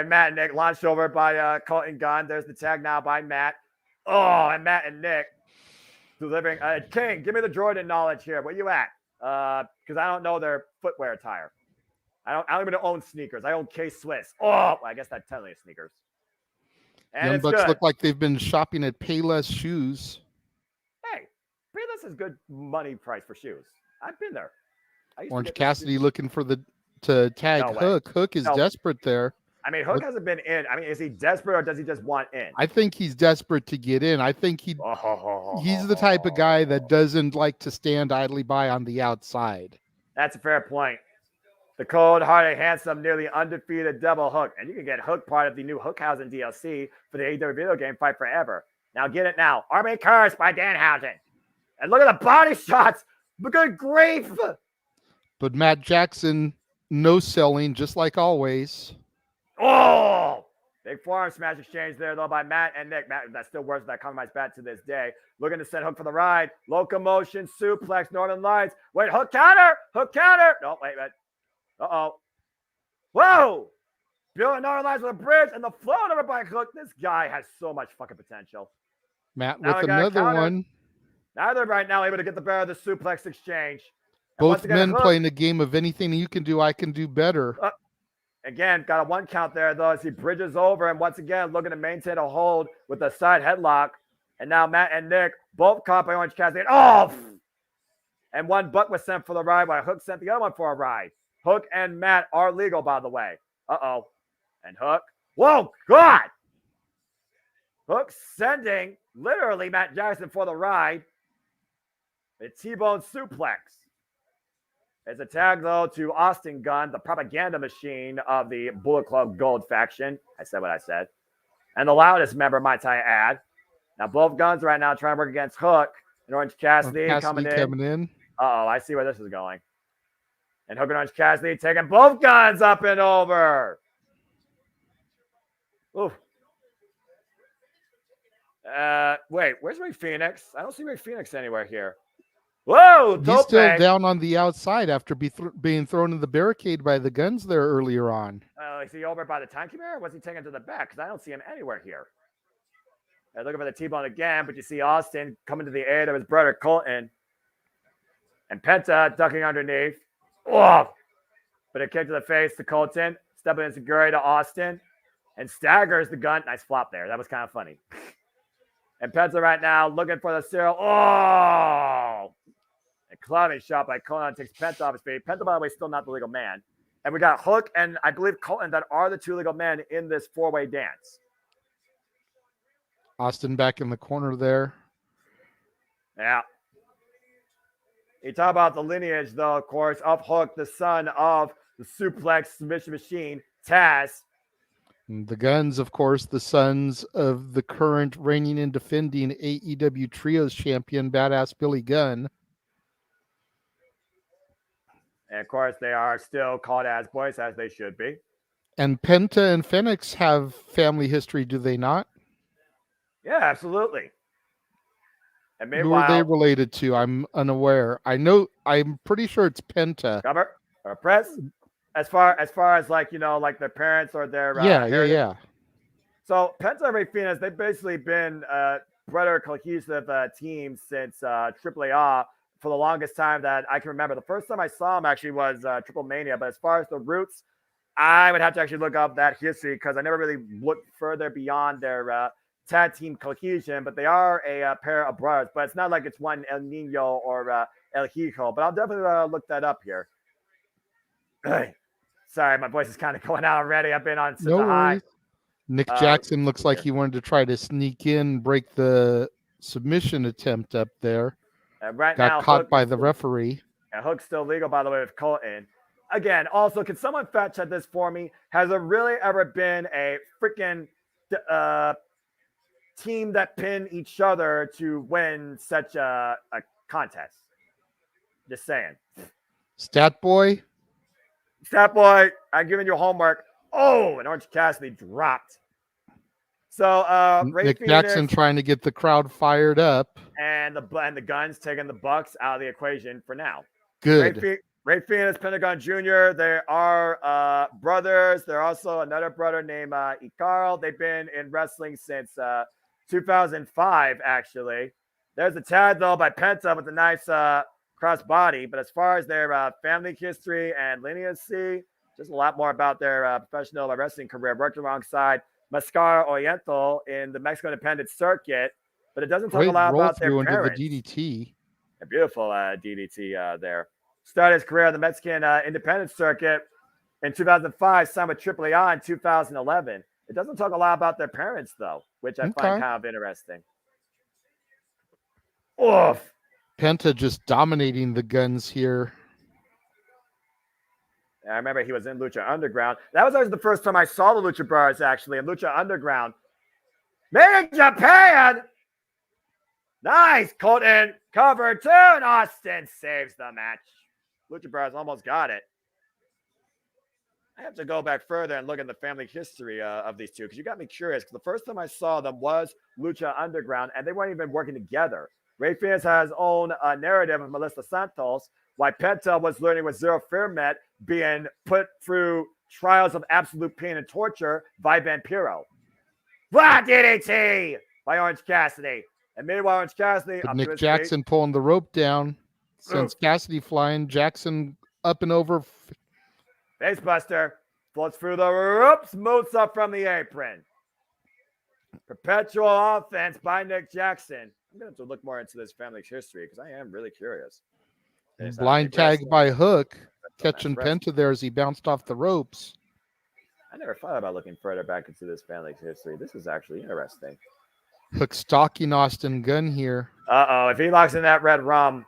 Matt and Nick launched over by Colton Gunn. There's the tag now by Matt. Oh, and Matt and Nick delivering. King, give me the Jordan knowledge here. Where you at? Because I don't know their footwear attire. I don't even own sneakers. I own K-Swiss. Oh, well, I guess that's technically sneakers. And Young it's Bucks good. look like they've been shopping at Payless Shoes. Hey, Payless is good money price for shoes. I've been there. I used to Orange get those Cassidy shoes. looking to tag No way. Hook. Hook is No. desperate there. I mean, Hook hasn't been in. I mean, is he desperate or does he just want in? I think he's desperate to get in. I think he's the type of guy that doesn't like to stand idly by on the outside. That's a fair point. The cold-hearted, handsome, nearly undefeated Devil Hook. And you can get Hook part of the new Hookhausen DLC for the AEW video game Fight Forever. Now get it now. Army Curse by Danhausen. And look at the body shots. Good grief. But Matt Jackson, no selling, just like always. Oh! Big forearm smash exchange there, though, by Matt and Nick. Matt, that still works that compromise bat to this day. Looking to send Hook for the ride. Locomotion, suplex, Northern Lights. Wait, Hook counter. Hook counter. No, wait. Uh-oh. Whoa! Bill Northern Lights with a bridge and the float over by Hook. This guy has so much fucking potential. Matt Now with I got a another counter. one. Now they're right now able to get the better of the suplex exchange. And Both once again, men Hook, playing a game of anything you can do, I can do better. again, got a 1 count there, though, as he bridges over. And once again, looking to maintain a hold with a side headlock. And now Matt and Nick both caught by Orange Cassidy. Oh! And one buck was sent for the ride while Hook sent the other one for a ride. Hook and Matt are legal, by the way. Uh-oh. And Hook. Whoa, God! Hook sending, literally, Matt Jackson for the ride. A T-bone suplex. It's a tag, though, to Austin Gunn, the propaganda machine of the Bullet Club Gold faction. I said what I said. And the loudest member, might I add. Now, both Guns right now trying to work against Hook. And Orange Cassidy coming in. Uh-oh, I see where this is going. And Hook and Orange Cassidy taking both Guns up and over. Oof. Wait, where's Ray Phoenix? I don't see Ray Phoenix anywhere here. Whoa, He's still down on the outside after being thrown in the barricade by the Guns there earlier on. Is he over by the timekeeper, or was he taken to the back? Because I don't see him anywhere here. Looking for the T-bone again, but you see Austin coming to the aid of his brother Colton. And Penta ducking underneath. Oh! But a kick to the face to Colton. Stepping into Gurry to Austin. And staggers the Gun. Nice flop there. That was kind of funny. And Penta right now looking for the Cyril. Oh! A clubbing shot by Colton takes Penta off his feet. Penta, by the way, still not the legal man. And we got Hook and I believe Colton that are the two legal men in this four-way dance. Austin back in the corner there. Yeah. You talk about the lineage, though, of course, of Hook, the son of the suplex submission machine, Taz. And the Guns, of course, the sons of the current reigning and defending AEW Trios champion, Badass Billy Gunn. And, of course, they are still called as boys, as they should be. And Penta and Phoenix have family history, do they not? Yeah, absolutely. And Who are they related to? I'm unaware. I'm pretty sure it's Penta. Cover or press. As far as like, like their parents or their yeah. So Penta and Ray Phoenix, they've basically been brother cohesive team since AAA for the longest time that I can remember. The first time I saw them actually was Triple Mania. But as far as the roots, I would have to actually look up that history because I never really looked further beyond their tag team cohesion, but they are a pair of brothers. But it's not like it's one El Nino or El Hijo. But I'll definitely look that up here. Sorry, my voice is kind of going out already. I've been on such a high. Nick Jackson looks like he wanted to try to sneak in, break the submission attempt up there. Right Got now, caught by the referee. And Hook's still legal, by the way, with Colton. Again, also, can someone fact check this for me? Has there really ever been a freaking team that pinned each other to win such a contest? Just saying. Stat Boy, I'm giving you homework. Oh, and Orange Cassidy dropped. So Nick Jackson trying to get the crowd fired up. And the Guns taking the Bucks out of the equation for now. Good. Ray Phoenix, Pentagon Jr., they are brothers. They're also another brother named Icarl. They've been in wrestling since 2005, actually. There's a tag, though, by Penta with a nice cross body. But as far as their family history and lineage, just a lot more about their professional wrestling career. Worked alongside Mascara Oriental in the Mexico Independent Circuit, but it doesn't talk a Great lot roll about their through into the parents. DDT. A beautiful DDT there. Started his career on the Mexican Independent Circuit in 2005, signed with AAA in 2011. It doesn't talk a lot about their parents, though, which I find kind of interesting. Oof. Penta just dominating the guns here. I remember he was in Lucha Underground. That was always the first time I saw the Lucha Bros, actually, in Lucha Underground. Made in Japan! Nice! Colton cover two, and Austin saves the match. Lucha Bros almost got it. I have to go back further and look at the family history of these two, because you got me curious, because the first time I saw them was Lucha Underground, and they weren't even working together. Rey Fenix has his own narrative of Melissa Santos, while Penta was learning with Zero Fear being put through trials of absolute pain and torture by Vampiro. Blah, DDT by Orange Cassidy. And meanwhile, Orange Cassidy But Nick Jackson pulling the rope down. Sends Cassidy flying. Jackson up and over. Facebuster floats through the ropes, moves up from the apron. Perpetual offense by Nick Jackson. I'm going to have to look more into this family's history because I am really curious. Blind tag by Hook, catching Penta there as he bounced off the ropes. I never thought about looking further back into this family's history. This is actually interesting. Hook stalking Austin Gunn here. Uh-oh, if he locks in that red rum.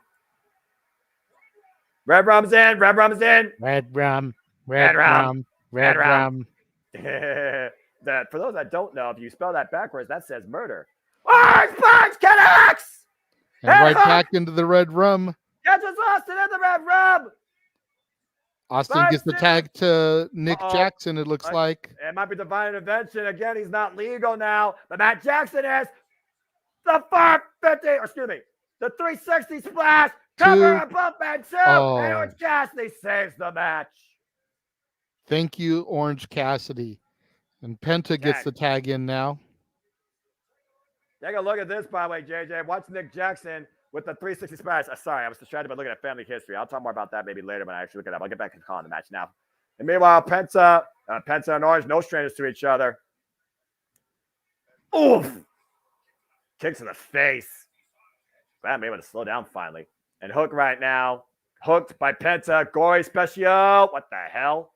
Red rum's in, red rum's in. Red rum, red rum, red rum. That, for those that don't know, if you spell that backwards, that says murder. Orange Punch connects! And right back into the red rum. Catches Austin in the red rum! Austin gets the tag to Nick Jackson, it looks like. It might be divine intervention. Again, he's not legal now. But Matt Jackson is the 450, or excuse me, the 360 splash. Cover a bump and two. And Orange Cassidy saves the match. Thank you, Orange Cassidy. And Penta gets the tag in now. Take a look at this, by the way, JJ. Watch Nick Jackson with the 360 splash. Sorry, I was distracted by looking at family history. I'll talk more about that maybe later when I actually look it up. I'll get back to calling the match now. And meanwhile, Penta and Orange, no strangers to each other. Oof! Kicks in the face. Man, maybe to slow down finally. And Hook right now. Hooked by Penta. Gory special. What the hell?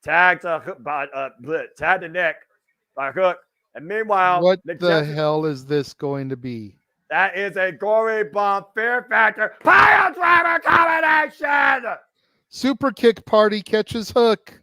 Tag to Nick by Hook. And meanwhile, what Nick the Jackson, hell is this going to be? that is a gory bomb fear factor pile driver combination. Super kick party catches Hook.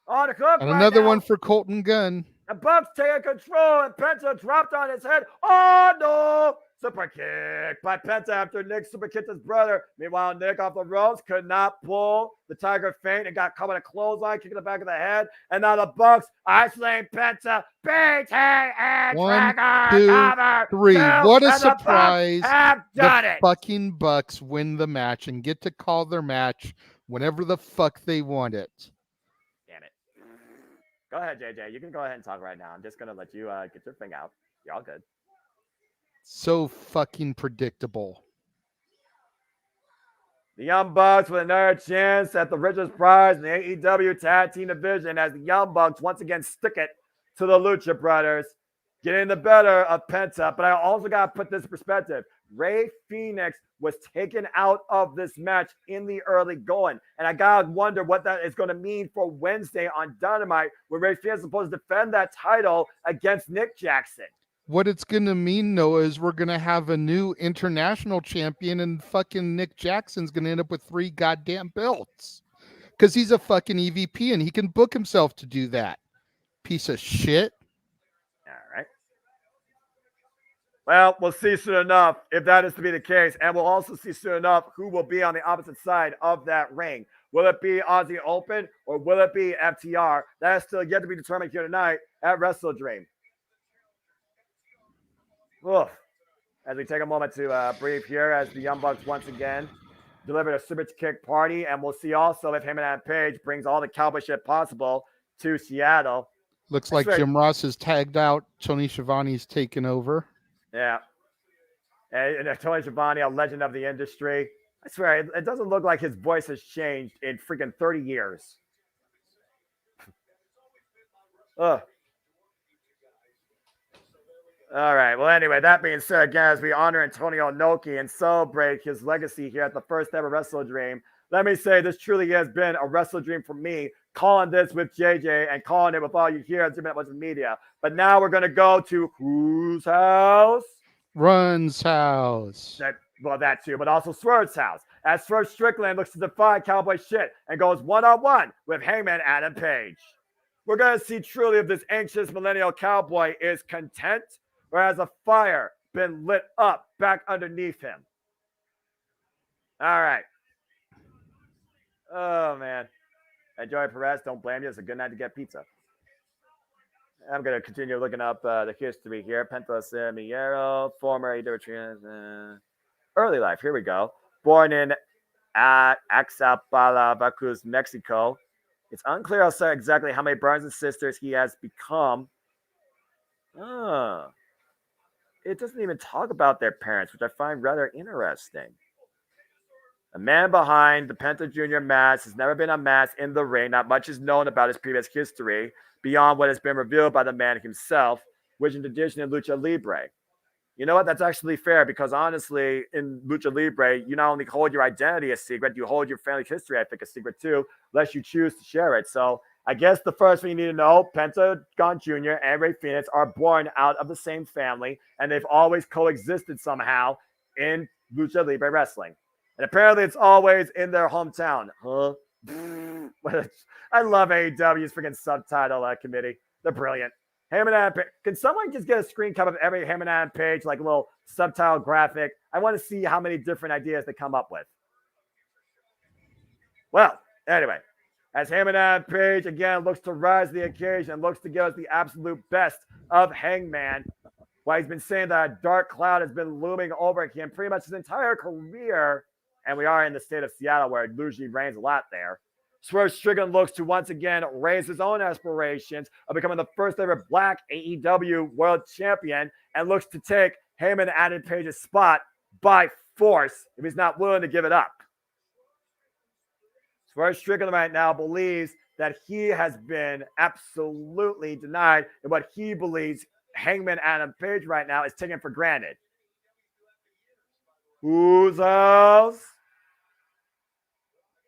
On the Hook And right another now. one for Colton Gunn. The Bucks taking control, and Penta dropped on his head. Oh, no. Super kick by Penta after Nick super kicked his brother. Meanwhile, Nick off the ropes could not pull the Tiger feint and got caught with a clothesline, kicking the back of the head. And now the Bucks isolating Penta. BT and One, Trigger two, cover. three. What a And the Bucks surprise. have done The it. fucking Bucks win the match and get to call their match whenever the fuck they want it. Damn it. Go ahead, JJ. You can go ahead and talk right now. I'm just going to let you get your thing out. You're all good. So fucking predictable. The Young Bucks with another chance at the richest prize in the AEW Tag Team Division as the Young Bucks once again stick it to the Lucha Brothers, getting the better of Penta. But I also got to put this in perspective. Rey Fenix was taken out of this match in the early going. And I got to wonder what that is going to mean for Wednesday on Dynamite, where Rey Fenix is supposed to defend that title against Nick Jackson. What it's going to mean, Noah, is we're going to have a new international champion and fucking Nick Jackson's going to end up with 3 goddamn belts. Because he's a fucking EVP and he can book himself to do that. Piece of shit. All right. Well, we'll see soon enough if that is to be the case. And we'll also see soon enough who will be on the opposite side of that ring. Will it be Aussie Open or will it be FTR? That is still yet to be determined here tonight at Wrestledream. Oof. As we take a moment to breathe here as the Young Bucks once again delivered a super kick party. And we'll see also if Hangman Page brings all the cowboy shit possible to Seattle. Looks like Jim Ross is tagged out. Tony Schiavone's taken over. Yeah. And Tony Schiavone, a legend of the industry. I swear, it doesn't look like his voice has changed in freaking 30 years. Ugh. All right. Well, anyway, that being said, again, as we honor Antonio Inoki and celebrate his legacy here at the first ever Wrestledream, let me say this truly has been a Wrestledream for me, calling this with JJ and calling it with all you hear. It's been a bunch of media. But now we're going to go to whose house? Run's house. That too, but also Swerve's house. As Swerve Strickland looks to defy Cowboy shit and goes one-on-one with Hangman Adam Page. We're going to see truly if this anxious millennial cowboy is content or has a fire been lit up back underneath him. All right. Oh, man. Joey Perez, don't blame you. It's a good night to get pizza. I'm going to continue looking up the history here. Penta Miero, former AEW early life. Here we go. Born in Axapala, Veracruz, Mexico. It's unclear also exactly how many brothers and sisters he has become. It doesn't even talk about their parents, which I find rather interesting. A man behind the Penta Jr. mask has never been unmasked in the ring. Not much is known about his previous history beyond what has been revealed by the man himself, which is tradition in Lucha Libre. You know what? That's actually fair because honestly, in Lucha Libre, you not only hold your identity a secret, you hold your family history, I think, a secret too, unless you choose to share it. So I guess the first thing you need to know, Pentagon Jr. and Rey Fenix are born out of the same family, and they've always coexisted somehow in Lucha Libre wrestling. And apparently it's always in their hometown. Huh? I love AEW's freaking subtitle committee. They're brilliant. Heyman Adam Page. Can someone just get a screen cap of every Heyman Adam Page, like a little subtitle graphic? I want to see how many different ideas they come up with. Well, anyway, as Heyman Adam Page again looks to rise to the occasion and looks to give us the absolute best of Hangman, while he's been saying that a dark cloud has been looming over him pretty much his entire career, and we are in the state of Seattle where it usually rains a lot there. Swerve Strickland looks to once again raise his own aspirations of becoming the first ever Black AEW World Champion and looks to take Heyman Adam Page's spot by force if he's not willing to give it up. Swerve Strickland right now believes that he has been absolutely denied in what he believes Hangman Adam Page right now is taken for granted. Whose house?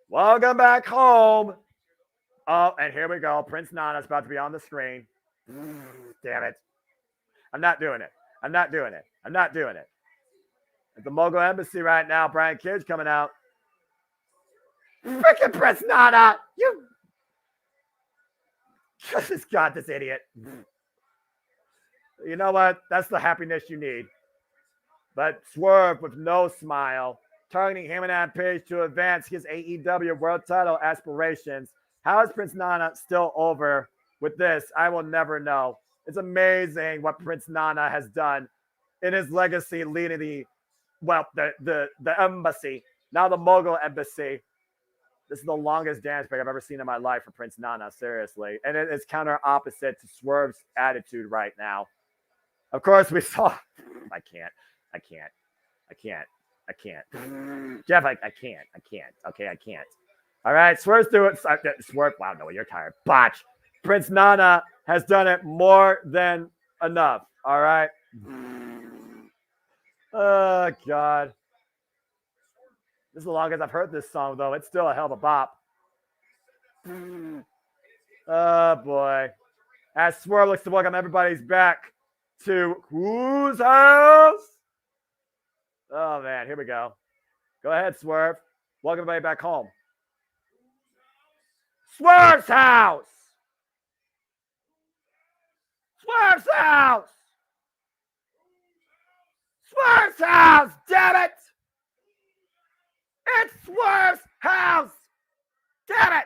Welcome back home. Oh, and here we go. Prince Nana's about to be on the screen. Damn it. I'm not doing it. I'm not doing it. I'm not doing it. At the Mogul Embassy right now, Brian Cage coming out. Freaking Prince Nana! You. Just got this idiot. You know what? That's the happiness you need. But Swerve with no smile, targeting Heyman Adam Page to advance his AEW World Title aspirations. How is Prince Nana still over with this? I will never know. It's amazing what Prince Nana has done in his legacy, leading the embassy, now the Mogul Embassy. This is the longest dance break I've ever seen in my life for Prince Nana, seriously. And it is counter opposite to Swerve's attitude right now. Of course, we saw. I can't. Jeff, I can't. Okay, I can't. All right, Swerve's doing. Swerve. Wow, no, you're tired. Botch. Prince Nana has done it more than enough. All right. Oh, God. This is the longest I've heard this song, though. It's still a hell of a bop. Oh, boy. As Swerve looks to welcome everybody's back to whose house? Oh, man. Here we go. Go ahead, Swerve. Welcome everybody back home. Swerve's house! Swerve's house! Swerve's house! Damn it! It's Swerve's house! Damn it!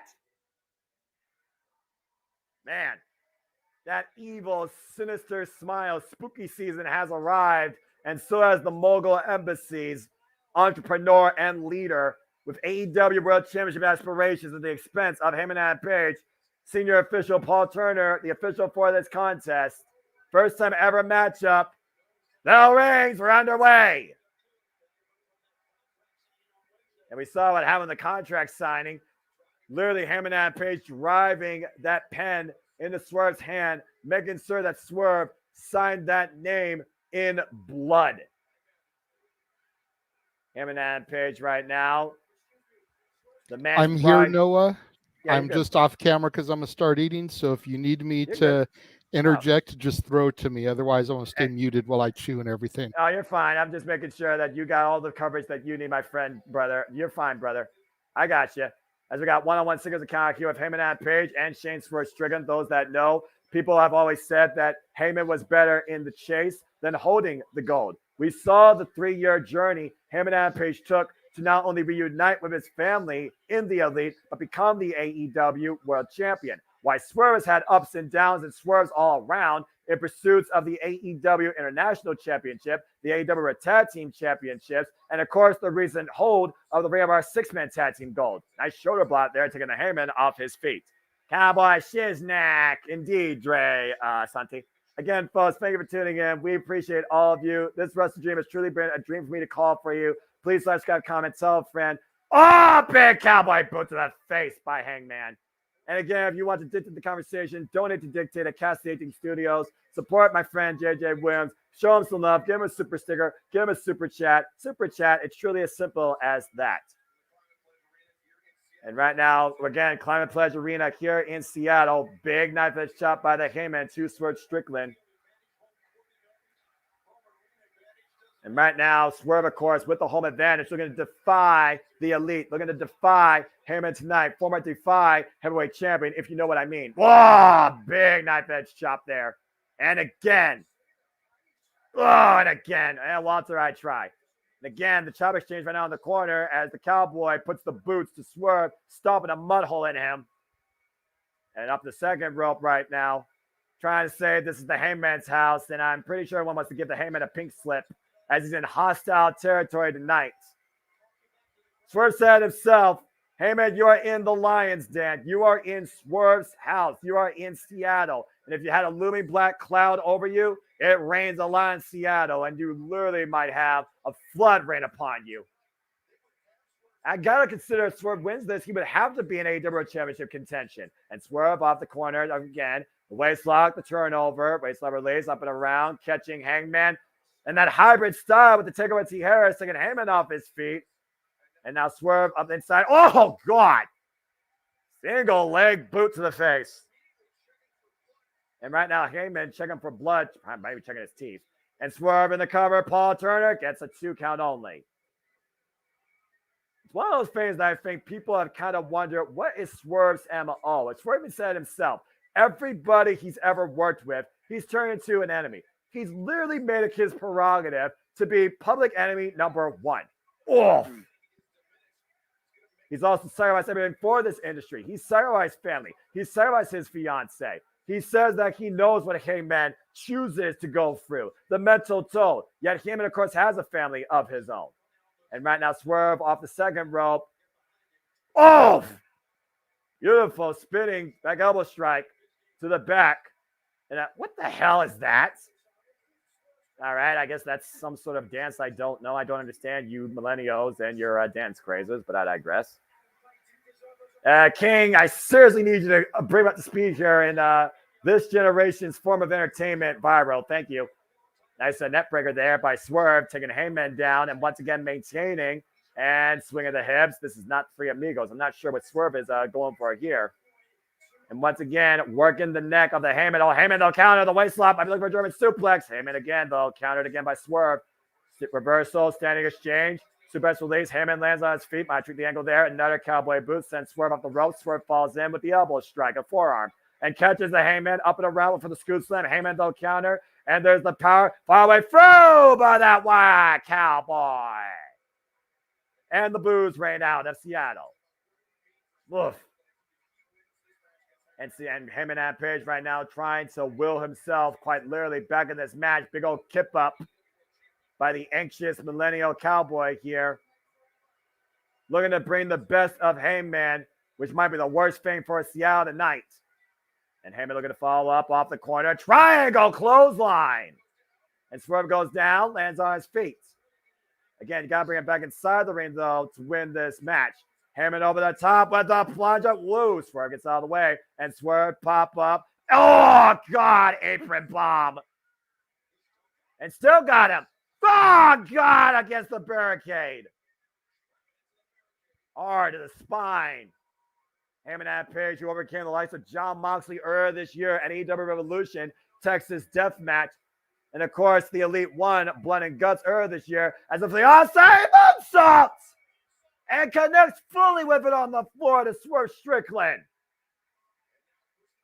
Man, that evil, sinister smile, spooky season has arrived, and so has the Mogul Embassy's entrepreneur and leader with AEW World Championship aspirations at the expense of Heyman Adam Page, senior official Paul Turner, the official for this contest. First time ever matchup. Bell rings, we're underway. And we saw what happened in the contract signing. Literally, Heyman Adam Page driving that pen into Swerve's hand, making sure that Swerve signed that name in blood. Hangman Page right now. The man's I'm here, pride. Noah. Yeah, you're I'm good. just off camera because I'm gonna start eating. So if you need me You're to good. interject, just throw it to me. Otherwise, I want to stay muted while I chew and everything. Oh, you're fine. I'm just making sure that you got all the coverage that you need, my friend, brother. You're fine, brother. I got you. As we got one-on-one singles account here with Heyman Page and Shane Swerve Strickland. Those that know, people have always said that Heyman was better in the chase than holding the gold. We saw the 3-year journey Heyman Page took to not only reunite with his family in the Elite, but become the AEW World Champion. Why Swerve has had ups and downs and swerves all around in pursuits of the AEW International Championship, the AEW Tag Team Championships, and of course the recent hold of the Ring of Honor 6-Man Tag Team Gold. Nice shoulder block there, taking the Heyman off his feet. Cowboy Shiznak, indeed, Dre Santi. Again, folks, thank you for tuning in. We appreciate all of you. This Wrestledream has truly been a dream for me to call for you. Please like, subscribe, comment, tell a friend. Oh, big cowboy boot to the face by Hangman. And again, if you want to dictate the conversation, donate to Dictate at Cast Dating Studios. Support my friend JJ Williams. Show him some love. Give him a super sticker. Give him a super chat. Super chat. It's truly as simple as that. And right now, again, Climate Pledge Arena here in Seattle. Big knife edge chop by the Heyman to Swerve Strickland. And right now, Swerve, of course, with the home advantage, looking to defy the Elite, looking to defy Heyman tonight, former defy heavyweight champion, if you know what I mean. Whoa, big knife edge chop there. And again. Oh, and again. And Walter, I try. And again, the chop exchange right now in the corner as the Cowboy puts the boots to Swerve, stomping a mud hole in him. And up the second rope right now, trying to say this is the Heyman's house, and I'm pretty sure everyone wants to give the Heyman a pink slip as he's in hostile territory tonight. Swerve said himself, Heyman, you are in the Lion's Den. You are in Swerve's house. You are in Seattle. And if you had a looming black cloud over you, it rains a lot in Seattle, and you literally might have a flood rain upon you. I got to consider if Swerve wins this, he would have to be in AEW Championship contention. And Swerve off the corner again. The waist lock, the turnover. Waist lock release up and around, catching Hangman. And that hybrid style with the takeover T. Harris taking Heyman off his feet. And now Swerve up inside. Oh, God. Single leg boot to the face. And right now, Heyman checking for blood. Maybe checking his teeth. And Swerve in the cover. Paul Turner gets a 2 count only. It's one of those things that I think people have kind of wondered, what is Swerve's MO? And Swerve said himself, everybody he's ever worked with, he's turned into an enemy. He's literally made it his prerogative to be public enemy number 1. Oh. He's also sacrificed everything for this industry. He's sacrificed family. He's sacrificed his fiance. He says that he knows what Heyman chooses to go through, the mental toll. Yet Heyman, of course, has a family of his own. And right now, Swerve off the second rope. Oh! Beautiful spinning back elbow strike to the back. And what the hell is that? All right, I guess that's some sort of dance I don't know. I don't understand you millennials and your dance crazes, but I digress. King, I seriously need you to bring up to speed here in this generation's form of entertainment viral. Thank you. Nice net breaker there by Swerve, taking Heyman down and once again maintaining and swinging the hips. This is not Three Amigos. I'm not sure what Swerve is going for here. And once again, working the neck of the Heyman. Oh, Heyman, they'll counter the waist slap. I'm looking for a German suplex. Heyman again, though, countered again by Swerve. Reversal, standing exchange. Suplex release. Heyman lands on his feet. Might treat the angle there. Another cowboy boot. Sends Swerve up the rope. Swerve falls in with the elbow strike, a forearm. And catches the Heyman up and around for the scoop slam. Heyman, though, counter. And there's the power. Far away through by that wide cowboy. And the booze rain out of Seattle. Woof. And Heyman Page right now trying to will himself quite literally back in this match. Big old kip up by the anxious millennial cowboy here. Looking to bring the best of Heyman, which might be the worst thing for Seattle tonight. And Heyman looking to follow up off the corner. Triangle clothesline. And Swerve goes down, lands on his feet. Again, you got to bring him back inside the ring, though, to win this match. Heyman over the top with the plunge up loose. Swerve gets out of the way. And Swerve pop up. Oh, God, apron bomb. And still got him. Oh, God, against the barricade. Hard to the spine. Heyman and Page, who overcame the likes of Jon Moxley earlier this year at AEW Revolution, Texas Death Match. And, of course, the Elite One, Blood and Guts earlier this year, as if the outside moonsault and connects fully with it on the floor to Swerve Strickland.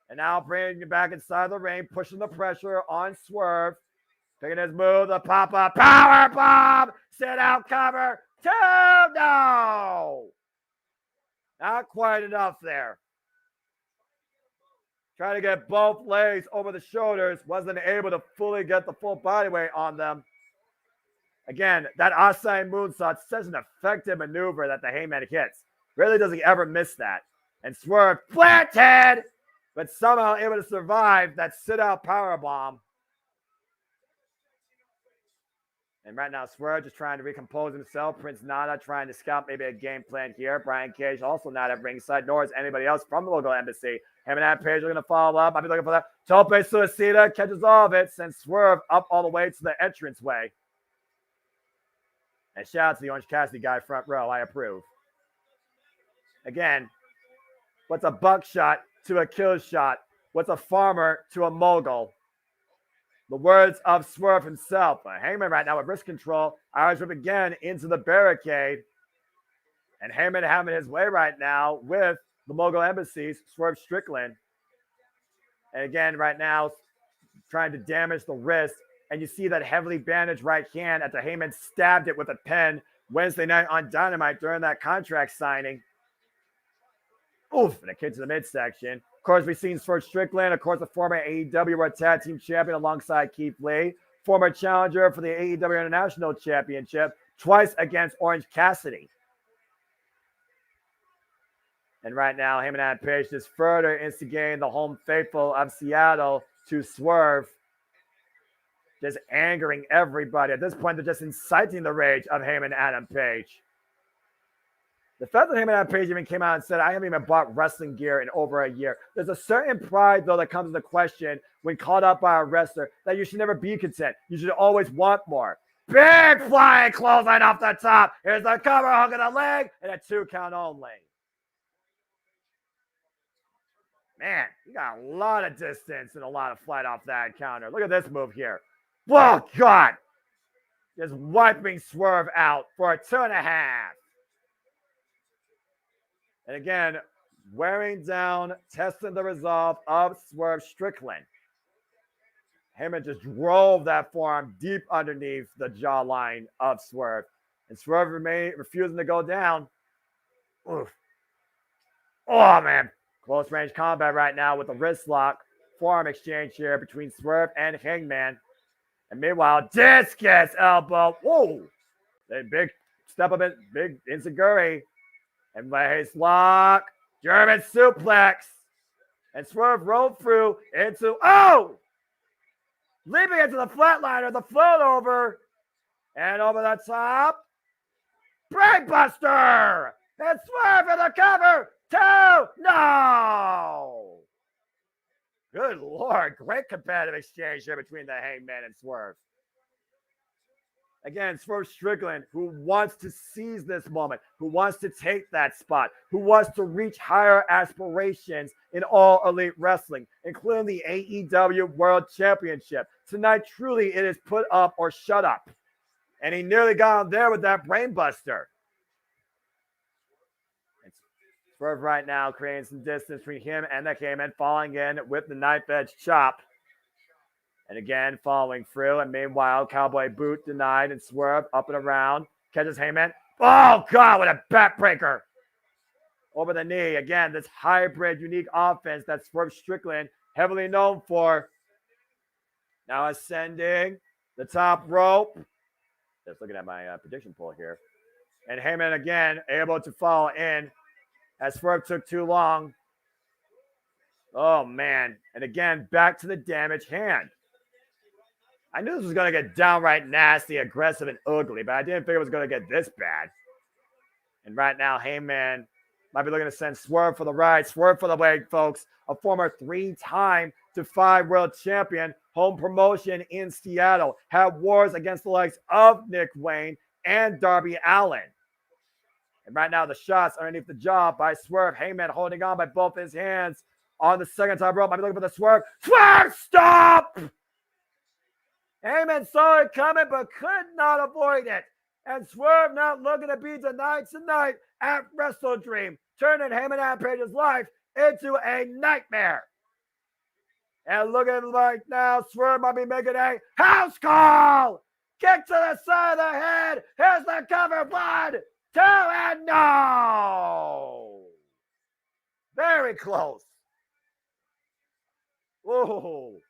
And now bringing it back inside the ring, pushing the pressure on Swerve. Taking his move, the pop-up power bomb, sit out cover, 2, no! Not quite enough there. Trying to get both legs over the shoulders, wasn't able to fully get the full body weight on them. Again, that Asai moonsault, such an effective maneuver that the Heyman hits. Really doesn't ever miss that. And Swerve planted, but somehow able to survive that sit-out powerbomb. And right now, Swerve just trying to recompose himself. Prince Nana trying to scout maybe a game plan here. Brian Cage also not at ringside, nor is anybody else from the local embassy. Him and that Page are going to follow up. I'll be looking for that. Tope Suicida catches all of it, sends Swerve up all the way to the entranceway. And shout out to the Orange Cassidy guy front row. I approve. Again, what's a buckshot to a kill shot? What's a farmer to a mogul? The words of Swerve himself. Heyman right now with wrist control. Irish whip again into the barricade. And Heyman having his way right now with the Mogul Embassies, Swerve Strickland. And again, right now, trying to damage the wrist. And you see that heavily bandaged right hand after Heyman stabbed it with a pen Wednesday night on Dynamite during that contract signing. Oof, and a kick to the midsection. Of course, we've seen Swerve Strickland, of course, the former AEW World Tag Team Champion alongside Keith Lee, former challenger for the AEW International Championship, twice against Orange Cassidy. And right now, Heyman and Page just further instigating the home faithful of Seattle to Swerve, just angering everybody. At this point, they're just inciting the rage of Heyman and Adam Page. The fact that Heyman and Adam Page even came out and said, I haven't even bought wrestling gear in over a year. There's a certain pride, though, that comes into question when called up by a wrestler that you should never be content. You should always want more. Big flying clothesline off the top. Here's the cover, hooking the leg, and a 2 count only. Man, you got a lot of distance and a lot of flight off that counter. Look at this move here. Oh, God. Just wiping Swerve out for a 2.5. And again, wearing down, testing the resolve of Swerve Strickland. Heyman just drove that forearm deep underneath the jawline of Swerve. And Swerve refusing to go down. Oof. Oh, man. Close range combat right now with the wrist lock. Forearm exchange here between Swerve and Hangman. And meanwhile, discus elbow. Whoa. Then big step up it. Big enziguri. And waist lock. German suplex. And Swerve rolled through into, oh! Leaping into the flatliner, the float over. And over the top. Brainbuster! And Swerve in the cover. 2, no! Good Lord, great competitive exchange here between the Hangman and Swerve. Again, Swerve Strickland, who wants to seize this moment, who wants to take that spot, who wants to reach higher aspirations in all elite wrestling, including the AEW World Championship. Tonight, truly, it is put up or shut up. And he nearly got him there with that brainbuster. Swerve right now creating some distance between him and the Heyman, falling in with the knife edge chop. And again, following through. And meanwhile, cowboy boot denied. And Swerve up and around. Catches Heyman. Oh, God, what a backbreaker. Over the knee. Again, this hybrid, unique offense that Swerve Strickland heavily known for. Now ascending the top rope. Just looking at my prediction poll here. And Heyman again able to fall in. As Swerve took too long. Oh, man. And again, back to the damaged hand. I knew this was going to get downright nasty, aggressive, and ugly, but I didn't think it was going to get this bad. And right now, Heyman might be looking to send Swerve for the right, Swerve for the leg, folks. A former 3-time Defy World Champion, home promotion in Seattle, had wars against the likes of Nick Wayne and Darby Allin. And right now, the shots underneath the jaw by Swerve. Heyman holding on by both his hands on the second top rope. Might be looking for the Swerve. Swerve, stop! Heyman saw it coming, but could not avoid it. And Swerve not looking to be denied tonight at Wrestledream, turning Heyman Rampage's life into a nightmare. And looking like now, Swerve might be making a house call. Kick to the side of the head. Here's the cover. 1, 2, and no. Very close. Whoa.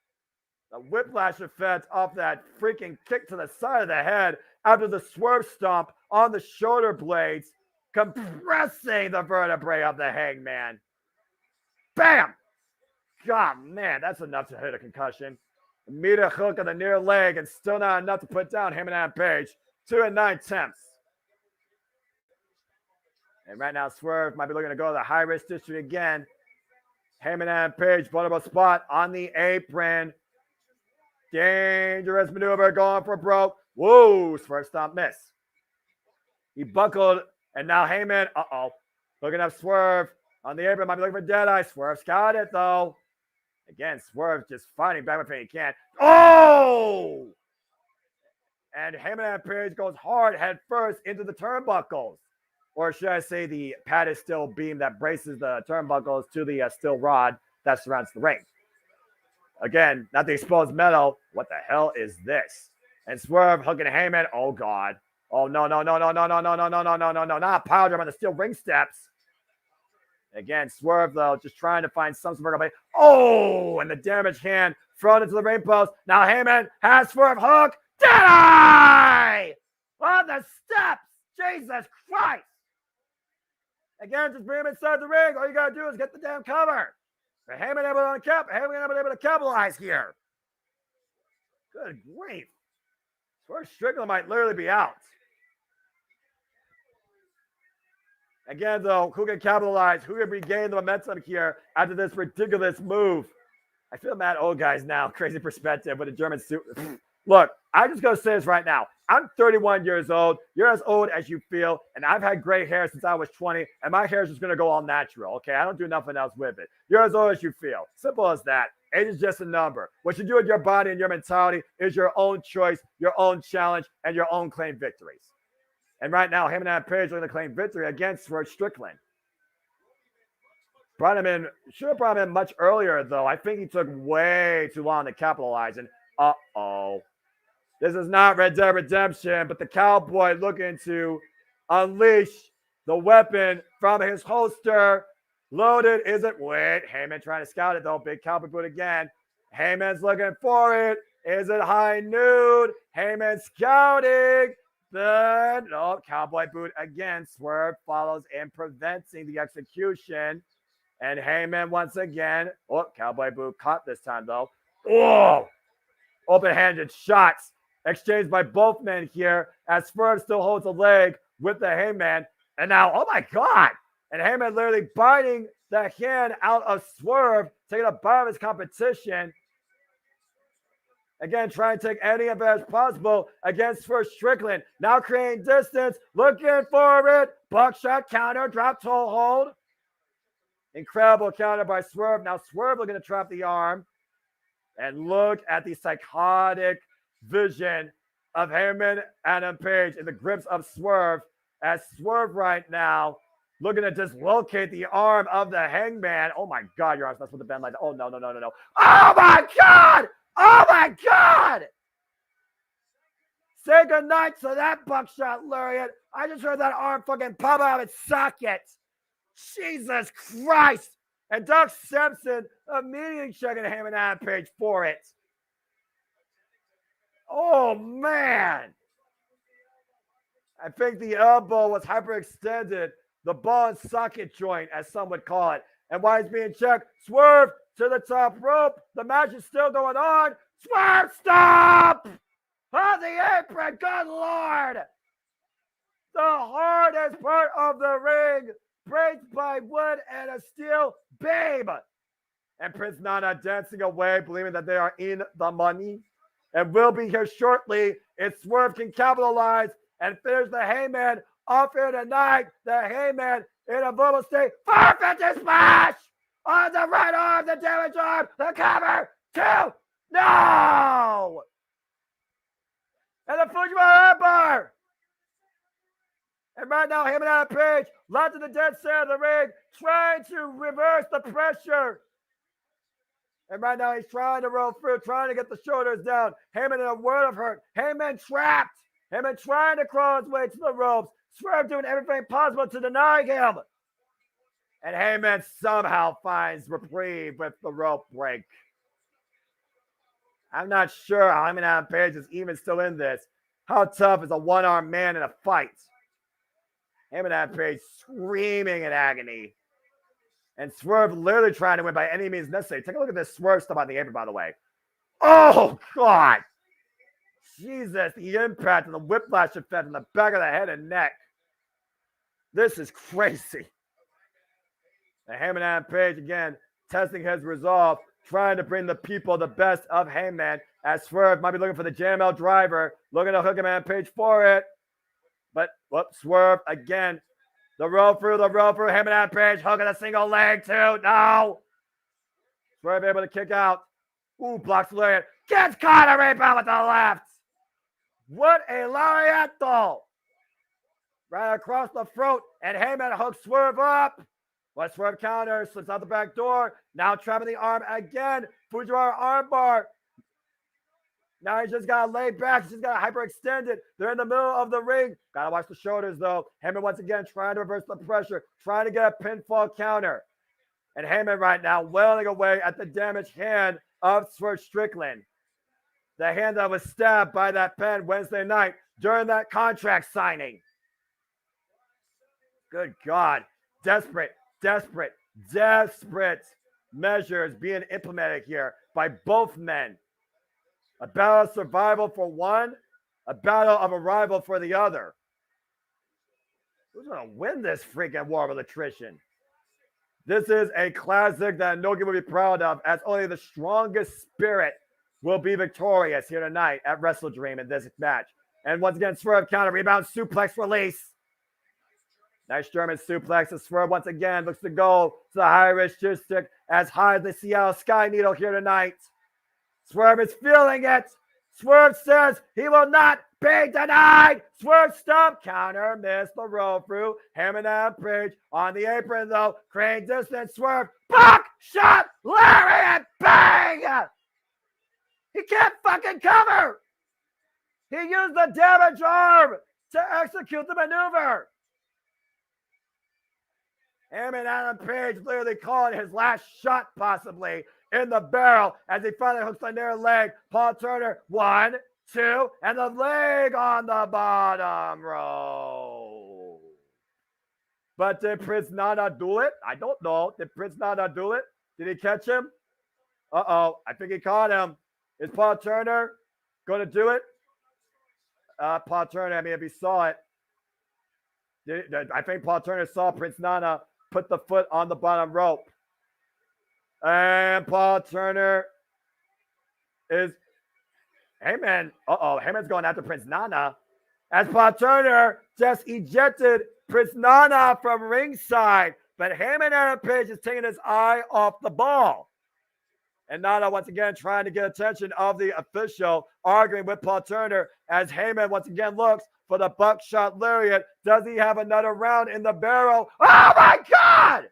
The whiplash effect off that freaking kick to the side of the head after the Swerve stomp on the shoulder blades, compressing the vertebrae of the Hangman. Bam! God, man, that's enough to hit a concussion. Immediate hook on the near leg and still not enough to put down Heyman Rampage. 2 and 9 attempts. And right now, Swerve might be looking to go to the high-risk district again. Heyman Rampage, vulnerable spot on the apron. Dangerous maneuver going for broke. Whoa, Swerve stomp miss. He buckled, and now Heyman, looking up Swerve on the apron. Might be looking for Deadeye. Swerve's got it, though. Again, Swerve just fighting back with he can. Oh! And Heyman Rampage goes hard head first into the turnbuckles. Or should I say the padded steel beam that braces the turnbuckles to the steel rod that surrounds the ring. Again, not the exposed metal. What the hell is this? And Swerve hooking Heyman. Oh, God. Oh, no. Not power driver on the steel ring steps. Again, Swerve, though, just trying to find some sort of. Oh, and the damaged hand thrown into the ring post. Now Heyman has Swerve hook. Deadeye! On the steps. Jesus Christ. Again, just bring him inside the ring. All you got to do is get the damn cover. But Heyman able to capitalize here. Good grief. Swerve Strickland might literally be out. Again, though, who can capitalize? Who can regain the momentum here after this ridiculous move? I feel mad old guys now. Crazy perspective with a German suit. Look, I'm just going to say this right now. I'm 31 years old. You're as old as you feel. And I've had gray hair since I was 20. And my hair is just going to go all natural. Okay? I don't do nothing else with it. You're as old as you feel. Simple as that. Age is just a number. What you do with your body and your mentality is your own choice, your own challenge, and your own claim victories. And right now, Heyman Rampage looking to claim victory against Swerve Strickland. Brought him in, should have brought him in much earlier, though. I think he took way too long to capitalize. And this is not Red Dead Redemption, but the Cowboy looking to unleash the weapon from his holster. Loaded, is it? Wait, Heyman trying to scout it, though. Big Cowboy boot again. Heyman's looking for it. Is it high nude? Heyman scouting. Then, Cowboy boot again. Swerve follows in preventing the execution. And Heyman once again. Cowboy boot caught this time, though. Oh! Open-handed shots exchanged by both men here as Swerve still holds a leg with the Heyman. And now, oh my God! And Heyman literally biting the hand out of Swerve, taking a bite of his competition. Again, trying to take any advantage possible against Swerve Strickland. Now creating distance, looking for it. Buckshot counter, drop toe hold. Incredible counter by Swerve. Now Swerve looking to trap the arm. And look at the psychotic vision of Heyman and Rampage in the grips of Swerve. As Swerve right now looking to dislocate the arm of the Hangman. Oh my God, your arm's not supposed to bend like that. Oh no. Oh my God! Oh my God! Say goodnight to that buckshot lariat. I just heard that arm fucking pop out of its socket. Jesus Christ! And Doug Simpson immediately checking Heyman Rampage for it. Oh man! I think the elbow was hyperextended. The ball and socket joint, as some would call it. And while he's being checked, Swerve to the top rope. The match is still going on. Swerve, stop! On the apron, good Lord! The hardest part of the ring braids by wood and a steel babe. And Prince Nana dancing away, believing that they are in the money. And will be here shortly if Swerve can capitalize and finish the Heyman off here tonight. The Heyman in a verbal state. 450 splash on the right arm, the damage arm, the cover. 2. No! And the Fujiwara bar. And right now, Heyman out of Page, left to the dead center of the ring, trying to reverse the pressure. And right now, he's trying to roll through, trying to get the shoulders down. Heyman in a world of hurt. Heyman trapped. Heyman trying to crawl his way to the ropes. Swerve doing everything possible to deny him. And Heyman somehow finds reprieve with the rope break. I'm not sure how Heyman Adam Page is even still in this. How tough is a one-armed man in a fight? Heyman Adam Page screaming in agony. And Swerve literally trying to win by any means necessary. Take a look at this Swerve stuff on the apron, by the way. Oh, God. Jesus, the impact and the whiplash effect in the back of the head and neck. This is crazy. And Heyman Adam Page, again, testing his resolve, trying to bring the people the best of Heyman, as Swerve might be looking for the JML driver, looking to hook him Adam Page for it. But, Swerve, again, the roll through, Heyman Adam Page, hooking a single leg, too. No! Swerve able to kick out. Ooh, blocks lariat. Gets caught a rebound with the left. What a lariat, though. Right across the throat, and Heyman hooks Swerve up. But Swerve counters, slips out the back door. Now trapping the arm again. Fujiwara armbar. Now he's just got to lay back. He's just got to hyperextend it. They're in the middle of the ring. Got to watch the shoulders, though. Heyman once again trying to reverse the pressure, trying to get a pinfall counter. And Heyman right now wailing away at the damaged hand of Swerve Strickland. The hand that was stabbed by that pen Wednesday night during that contract signing. Good God. Desperate measures being implemented here by both men. A battle of survival for one, a battle of arrival for the other. Who's going to win this freaking war of attrition? This is a classic that Nogi will be proud of, as only the strongest spirit will be victorious here tonight at Wrestledream in this match. And once again, Swerve counter, rebound, suplex, release. Nice German suplex. And Swerve once again looks to go to the high-risk stick as high as the Seattle Sky Needle here tonight. Swerve is feeling it. Swerve says he will not be denied. Swerve stomp, counter, missed the roll through. Heyman Adam Page on the apron though. Crane distance, Swerve, buck, shot, lariat, bang! He can't fucking cover. He used the damage arm to execute the maneuver. Heyman Adam Page literally calling his last shot possibly in the barrel as he finally hooks the near leg. Paul Turner, 1, 2, and the leg on the bottom row. But did Prince Nana do it? I don't know. Did Prince Nana do it? Did he catch him? Uh-oh. I think he caught him. Is Paul Turner going to do it? Paul Turner, I mean, if he saw it. I think Paul Turner saw Prince Nana put the foot on the bottom rope. And Paul Turner is, Heyman, Heyman's going after Prince Nana. As Paul Turner just ejected Prince Nana from ringside. But Heyman Adam Page is taking his eye off the ball. And Nana once again trying to get attention of the official, arguing with Paul Turner as Heyman once again looks for the buckshot lariat. Does he have another round in the barrel? Oh my God!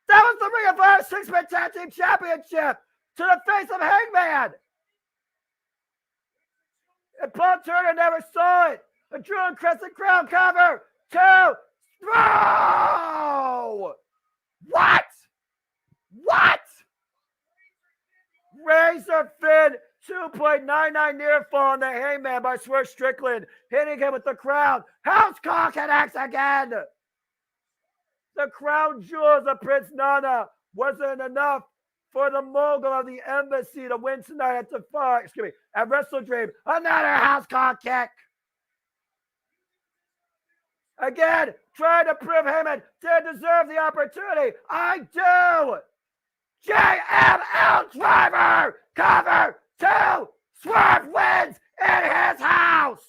That was the Ring of Honor 6-Man Tag Team Championship to the face of Hangman. And Paul Turner never saw it. A Drew and Crescent Crown cover. 2. Throw! What? Razor Finn 2.99 near fall on the Hangman by Swerve Strickland, hitting him with the crown. House Call connects again. The crown jewels of Prince Nana wasn't enough for the mogul of the embassy to win tonight at Wrestledream. Another house call kick. Again, trying to prove Heyman didn't deserve the opportunity. I do. JML Driver, cover 2. Swerve wins in his house.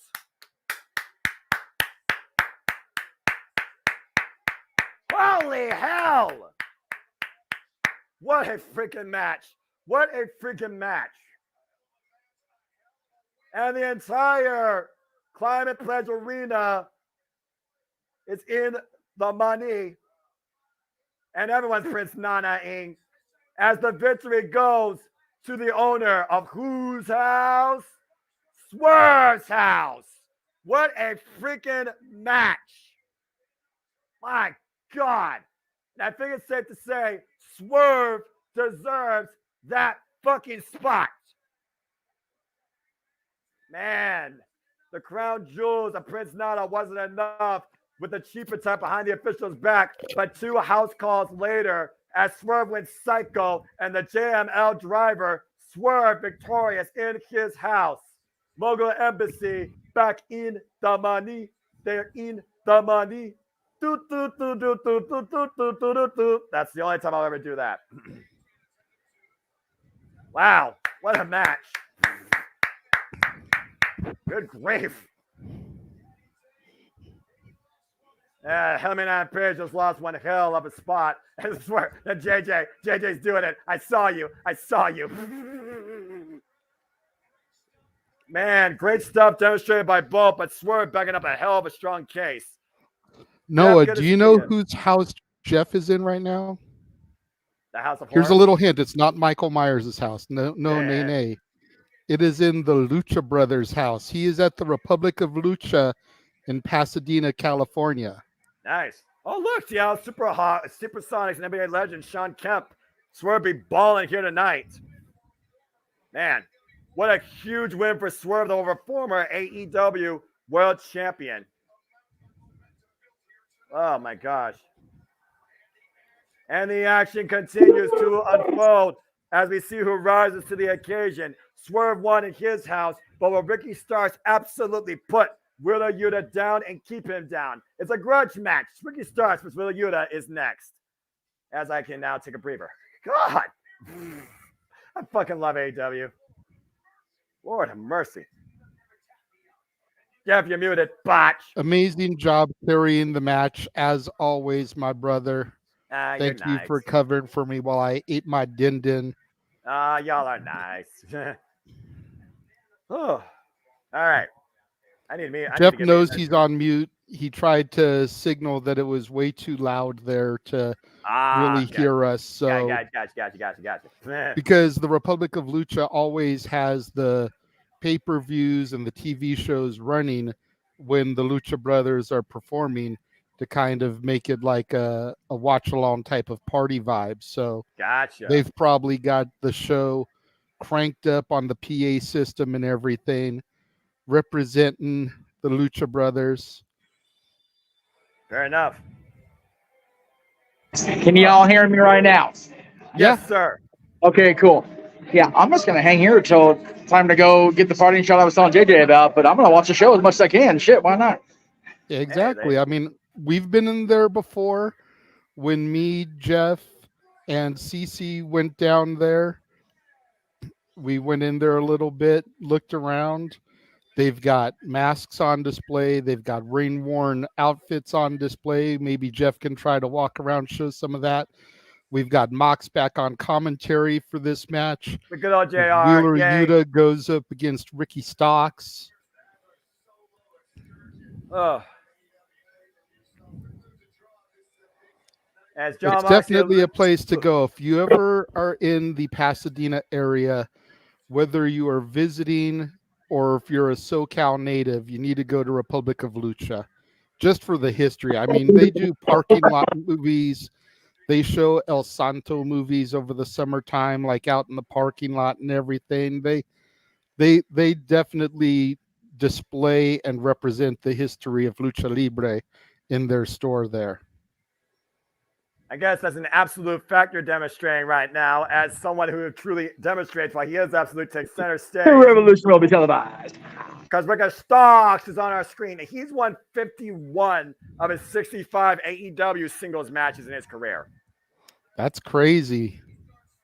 Holy hell. What a freaking match. What a freaking match. And the entire Climate Pledge Arena is in the money. And everyone's Prince Nana-ing as the victory goes to the owner of whose house? Swerve's house. What a freaking match. My God. And I think it's safe to say Swerve deserves that fucking spot. Man, the crown jewels of Prince Nana wasn't enough with the cheaper type behind the official's back, but 2 house calls later, as Swerve went psycho and the JML Driver Swerve victorious in his house. Mogul Embassy back in the money. They're in the money. That's the only time I'll ever do that. Wow, what a match. Good grief. Hellman and Page just lost one hell of a spot. I swear that JJ's doing it. I saw you. Man, great stuff demonstrated by both, but Swerve backing up a hell of a strong case. Noah, do you know whose house Jeff is in right now? The House of Here's Horror? a little hint. It's not Michael Myers' house. No, Yeah. nay. It is in the Lucha Brothers' house. He is at the Republic of Lucha in Pasadena, California. Nice. Oh, look, Seattle Supersonics and NBA legend Sean Kemp. Swerve be balling here tonight. Man, what a huge win for Swerve over former AEW World Champion. Oh, my gosh. And the action continues to unfold as we see who rises to the occasion. Swerve won in his house, but will Ricky Starks absolutely put Wheeler Yuta down and keep him down? It's a grudge match. Ricky Starks versus Wheeler Yuta is next. As I can now take a breather. God, I fucking love AEW. Lord have mercy. Jeff, you're muted. Botch. Amazing job carrying the match, as always, my brother. Thank you for covering for me while I ate my din-din. Y'all are nice. Oh, all right. Jeff knows he's on mute. He tried to signal that it was way too loud there to really hear us. So, Gotcha. Because the Republic of Lucha always has the pay-per-views and the TV shows running when the Lucha Brothers are performing to kind of make it like a watch-along type of party vibe. So gotcha. They've probably got the show cranked up on the PA system and everything, representing the Lucha Brothers. Fair enough. Can you all hear me right now? Yes, sir. Okay, cool. Yeah, I'm just going to hang here until time to go get the party shot I was telling JJ about, but I'm going to watch the show as much as I can. Shit, why not? Exactly. I mean, we've been in there before when me, Jeff, and Cece went down there. We went in there a little bit, looked around. They've got masks on display. They've got rain-worn outfits on display. Maybe Jeff can try to walk around, show some of that. We've got Mox back on commentary for this match. The good old JR. Wheeler Yuta goes up against Ricky Starks. Oh. It's definitely a place to go. If you ever are in the Pasadena area, whether you are visiting or if you're a SoCal native, you need to go to Republic of Lucha just for the history. I mean, they do parking lot movies. They show El Santo movies over the summertime, like out in the parking lot and everything. They definitely display and represent the history of Lucha Libre in their store there. I guess that's an absolute fact you're demonstrating right now as someone who truly demonstrates why he is absolute takes center stage. The revolution will be televised. because Ricky Starks is on our screen. He's won 51 of his 65 AEW singles matches in his career. That's crazy.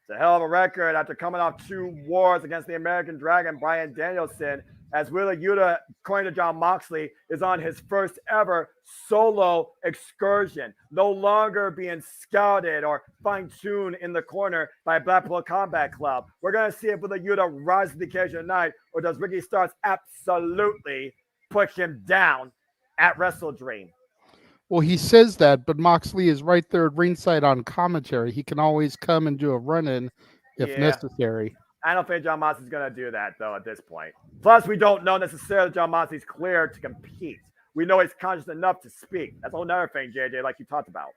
It's a hell of a record after coming off 2 wars against the American Dragon, Bryan Danielson, as Wheeler Yuta, according to Jon Moxley, is on his first ever solo excursion, no longer being scouted or fine-tuned in the corner by Blackpool Combat Club. We're going to see if Wheeler Yuta rises to the occasion tonight, or does Ricky Starks absolutely put him down at Wrestledream? Well, he says that, but Moxley is right there at ringside on commentary. He can always come and do a run-in if necessary. I don't think Jon Moxley's going to do that, though, at this point. Plus, we don't know necessarily Jon Moxley's clear to compete. We know he's conscious enough to speak. That's a whole other thing, JJ, like you talked about.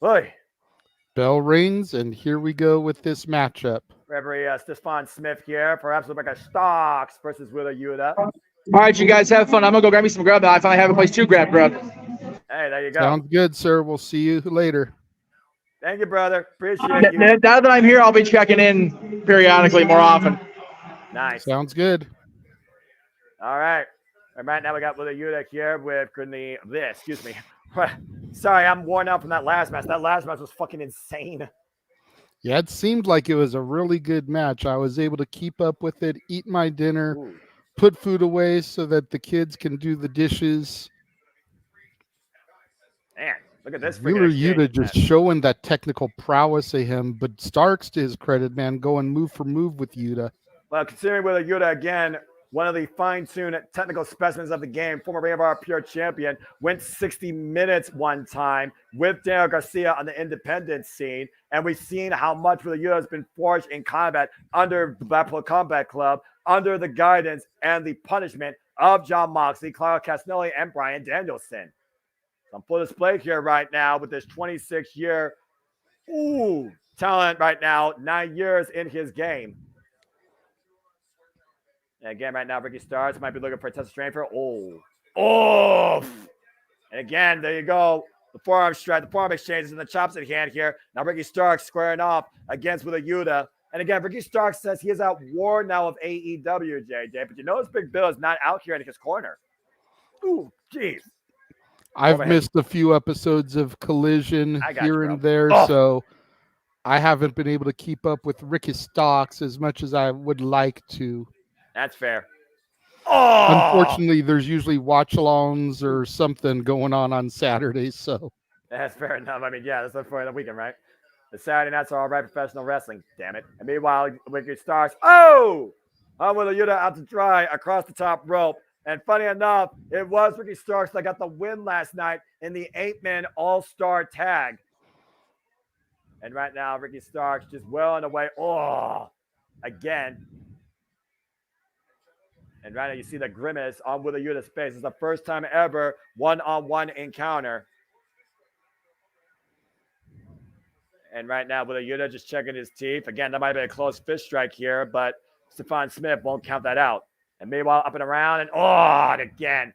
Oy. Bell rings, and here we go with this matchup. Referee Stefan Smith here. Perhaps Rebecca Starks versus Wheeler Yuta. All right, you guys have fun. I'm going to go grab me some grub now. I finally have a place to grab. Hey, there you go. Sounds good, sir. We'll see you later. Thank you, brother. Appreciate you. Now that I'm here, I'll be checking in periodically more often. Nice. Sounds good. All right. And right now we got Wheeler Yuta here with this. Excuse me. Sorry, I'm worn out from that last match. That last match was fucking insane. Yeah, it seemed like it was a really good match. I was able to keep up with it, eat my dinner, put food away so that the kids can do the dishes. Man, look at this. Wheeler Yuta just showing that technical prowess of him, but Starks, to his credit, man, going move for move with Yuta. Well, considering Wheeler Yuta, again, one of the fine-tuned technical specimens of the game, former Ring of Honor Pure champion, went 60 minutes one time with Daniel Garcia on the independent scene, and we've seen how much Wheeler Yuta has been forged in combat under the Blackpool Combat Club, under the guidance and the punishment of Jon Moxley, Claudio Castagnoli, and Bryan Danielson. So on full display here right now with this 26-year talent right now, 9 years in his game. And again, right now, Ricky Starks might be looking for a test of strength for. And again, there you go. The forearm strike, the forearm exchanges, and the chops at hand here. Now Ricky Starks squaring off against Wheeler Yuta. And again, Ricky Starks says he is at war now of AEW, JJ. But you notice Big Bill is not out here in his corner. Ooh, jeez. I've missed a few episodes of Collision here and there, so I haven't been able to keep up with Ricky Starks as much as I would like to. That's fair. Unfortunately, there's usually watch-alongs or something going on Saturdays, so. That's fair enough. I mean, yeah, that's for the weekend, right? The Saturday nights are all right professional wrestling, damn it. And meanwhile, Ricky Starks, Wheeler Yuta out to dry across the top rope. And funny enough, it was Ricky Starks that got the win last night in the 8-man all-star tag. And right now, Ricky Starks just well on the way. Again. And right now, you see the grimace on Wheeler Yuta's face. It's the first time ever one-on-one encounter. And right now, Wheeler Yuta just checking his teeth. Again, that might be a close fist strike here, but Stefan Smith won't count that out. And meanwhile, up and around, and again.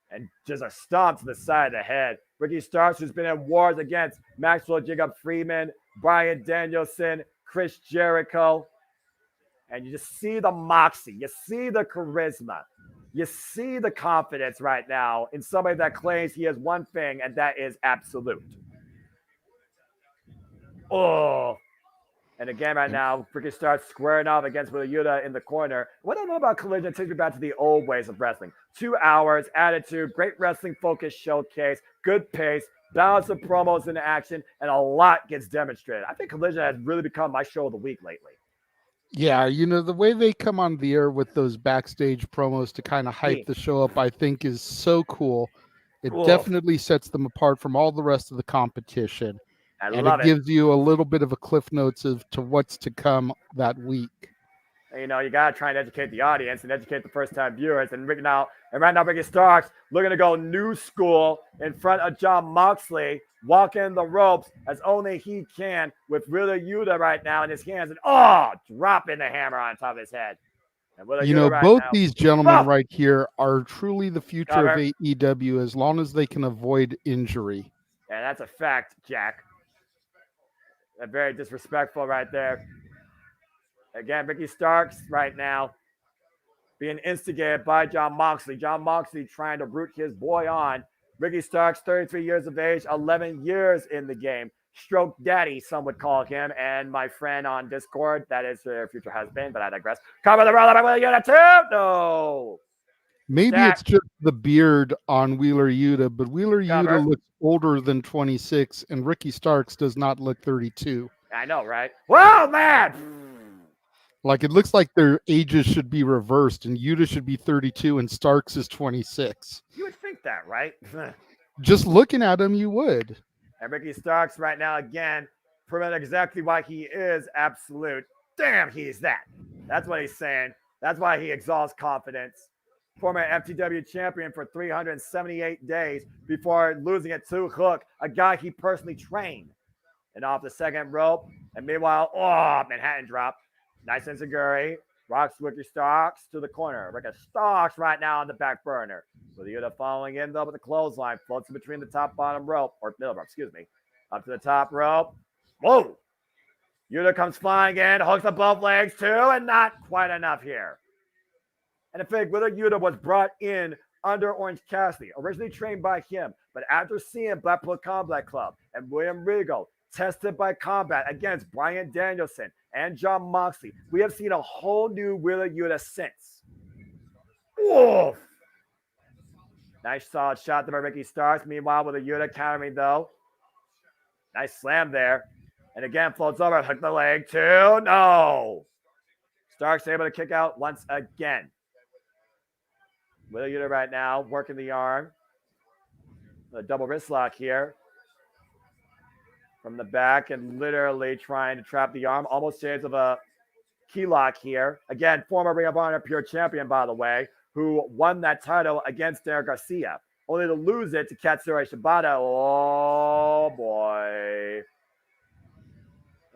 And just a stomp to the side of the head. Ricky Starks, who's been in wars against Maxwell Jacob Freeman, Bryan Danielson, Chris Jericho. And you just see the moxie. You see the charisma. You see the confidence right now in somebody that claims he has one thing, and that is absolute. And again, right now, Ricky Starks squaring off against Wheeler Yuta in the corner. What I know about Collision takes me back to the old ways of wrestling. 2 hours, attitude, great wrestling focus showcase, good pace, balance of promos into action, and a lot gets demonstrated. I think Collision has really become my show of the week lately. Yeah, the way they come on the air with those backstage promos to kind of hype the show up, I think is so cool. It definitely sets them apart from all the rest of the competition. And it gives you a little bit of a cliff notes to what's to come that week. You got to try and educate the audience and educate the first-time viewers. And right now, Ricky Starks looking to go new school in front of Jon Moxley, walking the ropes as only he can with Wheeler Yuta right now in his hands. And dropping the hammer on top of his head. And both these gentlemen right here are truly the future of AEW as long as they can avoid injury. Yeah, that's a fact, Jack. Very disrespectful right there. Again, Ricky Starks right now. being instigated by Jon Moxley. Jon Moxley trying to root his boy on. Ricky Starks, 33 years of age, 11 years in the game. Stroke Daddy, some would call him. And my friend on Discord, that is her future husband, but I digress. Cover the roll up by Wheeler Yuta too. No. Maybe Stack. it's just the beard on Wheeler Yuta, but Wheeler Cover. Yuta looks older than 26, and Ricky Starks does not look 32. I know, right? Whoa, man! Like, it looks like their ages should be reversed, and Yuta should be 32 and Starks is 26. You would think that, right? Just looking at him, you would. And Ricky Starks right now, again, proving exactly why he is absolute. Damn, he's that. That's what he's saying. That's why he exalts confidence. Former FTW champion for 378 days before losing it to Hook, a guy he personally trained. And off the second rope. And meanwhile, Manhattan drop. Nice enziguri. Rocks Ricky Starks to the corner. Ricky Starks right now on the back burner. With Yuta following in though with the clothesline. Floats in between the top bottom rope. Or middle rope, excuse me. Up to the top rope. Whoa! Yuta comes flying in. Hooks the both legs too. And not quite enough here. And in fact, Wheeler Yuta was brought in under Orange Cassidy. Originally trained by him. But after seeing Blackpool Combat Club and William Regal tested by combat against Bryan Danielson and Jon Moxley, we have seen a whole new Wheeler Yuta since. Woof! Nice solid shot by Ricky Starks. Meanwhile, with a Yuta countering though. Nice slam there. And again, floats over. Hook the leg too. No! Starks able to kick out once again. Wheeler Yuta right now working the arm. A double wrist lock here. From the back and literally trying to trap the arm. Almost shades of a key lock here. Again, former Ring of Honor Pure Champion, by the way, who won that title against Derek Garcia. Only to lose it to Katsura Shibata. Oh, boy.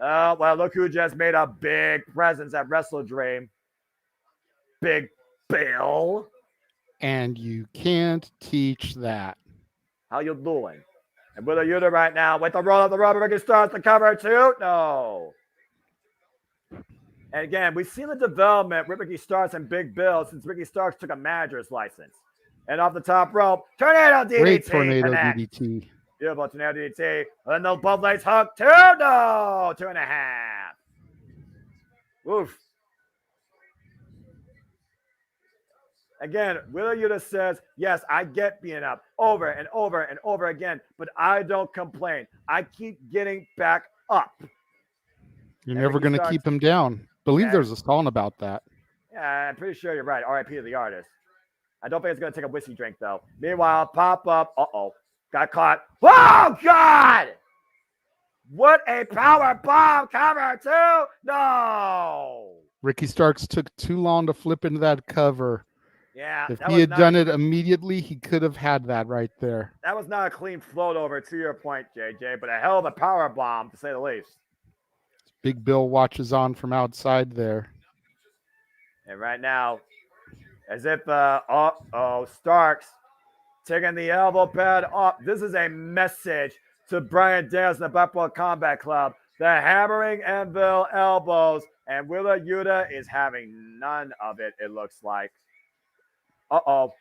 Oh, well, look who just made a big presence at Wrestledream. Big Bill. And you can't teach that. How you doing? And Wheeler Yuta right now with the roll of the rubber. Ricky Starks to cover too. No. And again, we've seen the development with Ricky Starks and Big Bill since Ricky Starks took a manager's license. And off the top rope, tornado DDT. Great tornado DDT. Beautiful tornado DDT. And those both legs hooked too. No. 2.5. Woof. Again, Wheeler Yuta says, yes, I get being up over and over and over again, but I don't complain. I keep getting back up. You're never going to keep him down. Believe there's a song about that. Yeah, I'm pretty sure you're right. R.I.P. to the artist. I don't think it's going to take a whiskey drink, though. Meanwhile, pop up. Uh-oh. Got caught. Oh, God! What a power bomb cover, too! No! Ricky Starks took too long to flip into that cover. Yeah. If he had done it immediately, he could have had that right there. That was not a clean float over, to your point, JJ, but a hell of a power bomb, to say the least. Big Bill watches on from outside there. And right now, as if, Starks taking the elbow pad off. This is a message to Bryan Danielson, the Blackpool Combat Club. The hammering anvil elbows, and Wheeler Yuta is having none of it, it looks like. Uh-oh.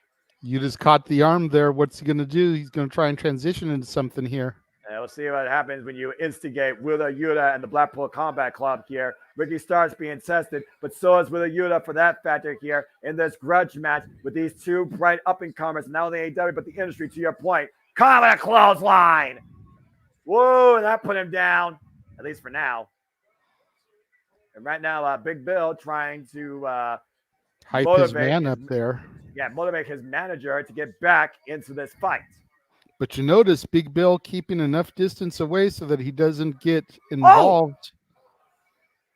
You just caught the arm there. What's he going to do? He's going to try and transition into something here. And we'll see what happens when you instigate Wheeler Yuta and the Blackpool Combat Club here. Ricky Starks being tested, but so is Wheeler Yuta for that factor here in this grudge match with these two bright up-and-comers, not only AEW, but the industry, to your point. Call it a clothesline. Whoa, and that put him down, at least for now. And right now, Big Bill trying to hype his man up there. Yeah, motivate his manager to get back into this fight. But you notice Big Bill keeping enough distance away so that he doesn't get involved.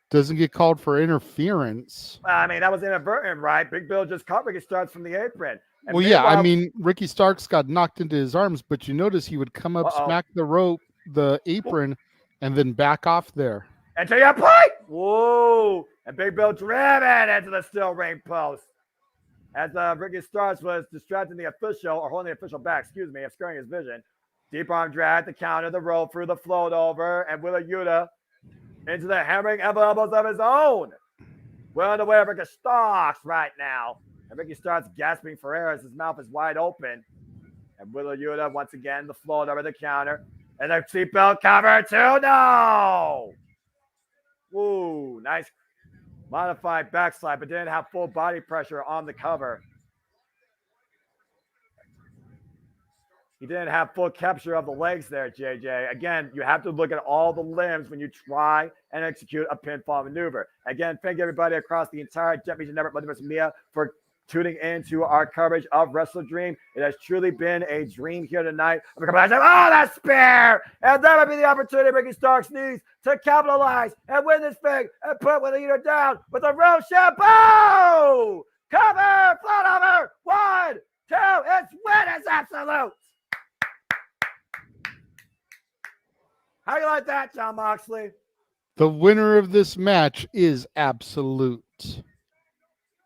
Doesn't get called for interference. I mean, that was inadvertent, right? Big Bill just caught Ricky Starks from the apron. And well, yeah, I mean, Ricky Starks got knocked into his arms, but you notice he would come up, smack the rope, the apron, and then back off there. And to your point, whoa! And Big Bill driven into the steel ring post. As Ricky Starks was distracting the official, or holding the official back, obscuring his vision. Deep arm drag, the counter, the roll through the float over, and Wheeler Yuta into the hammering elbows of his own. Well on the way of Ricky Starks right now. And Ricky starts gasping for air as his mouth is wide open. And Wheeler Yuta once again the float over the counter. And a seatbelt cover too. No! Ooh, nice modified backslide, but didn't have full body pressure on the cover. He didn't have full capture of the legs there, JJ. Again, you have to look at all the limbs when you try and execute a pinfall maneuver. Again, thank everybody across the entire Jet Meacham Network, Multiverse Media, for tuning into our coverage of Wrestledream. It has truly been a dream here tonight. Oh, that spear! And that would be the opportunity Ricky Starks needs to capitalize and win this thing and put Wheeler Yuta down with a real shampoo! Cover! Float over! 1, 2, it's win! It's absolute! How you like that, John Moxley? The winner of this match is absolute.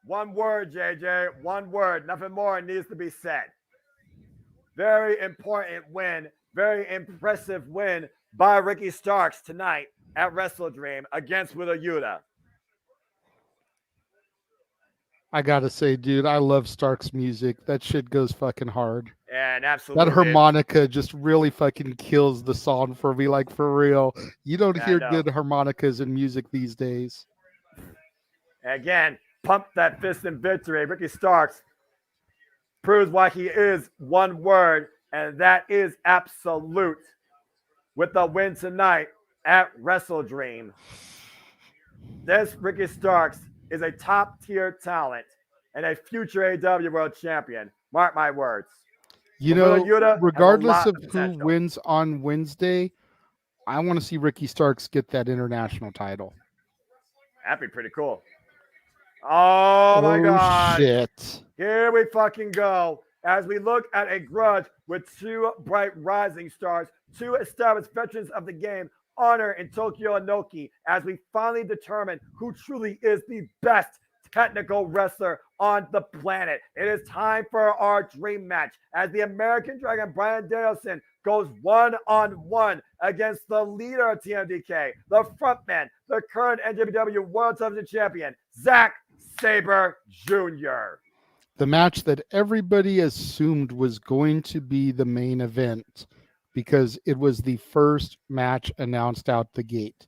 One word, JJ. One word. Nothing more needs to be said. Very important win. Very impressive win by Ricky Starks tonight at Wrestledream against Wheeler Yuta. I gotta say, dude, I love Stark's music. That shit goes fucking hard. And absolutely. That harmonica just really fucking kills the song for me, like for real. You don't hear good harmonicas in music these days. Again, pump that fist in victory. Ricky Starks proves why he is one word, and that is absolute, with the win tonight at Wrestledream. This Ricky Starks is a top-tier talent and a future AEW World Champion. Mark my words. You know, regardless of who wins on Wednesday, I want to see Ricky Starks get that international title. That'd be pretty cool. Oh my God. Shit. Here we fucking go. As we look at a grudge with two bright rising stars, two established veterans of the game, Honor and Tokyo Inoki, as we finally determine who truly is the best technical wrestler on the planet. It is time for our dream match as the American Dragon Bryan Danielson goes one-on-one against the leader of TMDK, the frontman, the current NJPW World Television Champion, Zack Sabre Jr. The match that everybody assumed was going to be the main event because it was the first match announced out the gate.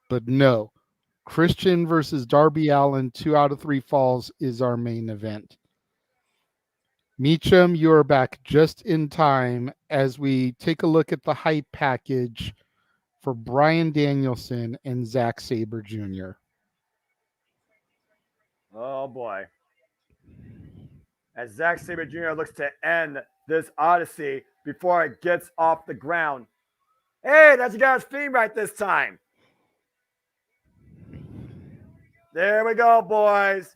But no, Christian versus Darby Allin, 2 out of 3 falls is our main event. Meacham, you are back just in time as we take a look at the hype package for Bryan Danielson and Zack Sabre Jr. Oh boy. As Zack Sabre Jr. looks to end this odyssey before it gets off the ground. Hey, that's your guy's theme right this time. There we go, boys.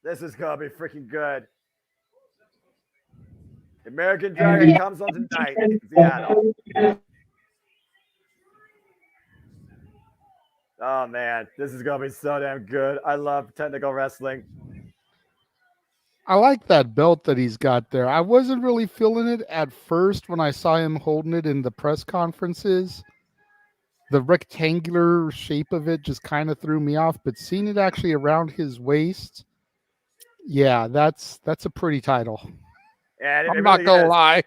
This is going to be freaking good. American Dragon comes on tonight in Seattle. Oh, man. This is going to be so damn good. I love technical wrestling. I like that belt that he's got there. I wasn't really feeling it at first when I saw him holding it in the press conferences. The rectangular shape of it just kind of threw me off, but seeing it actually around his waist, yeah, that's a pretty title. And I'm not going to lie.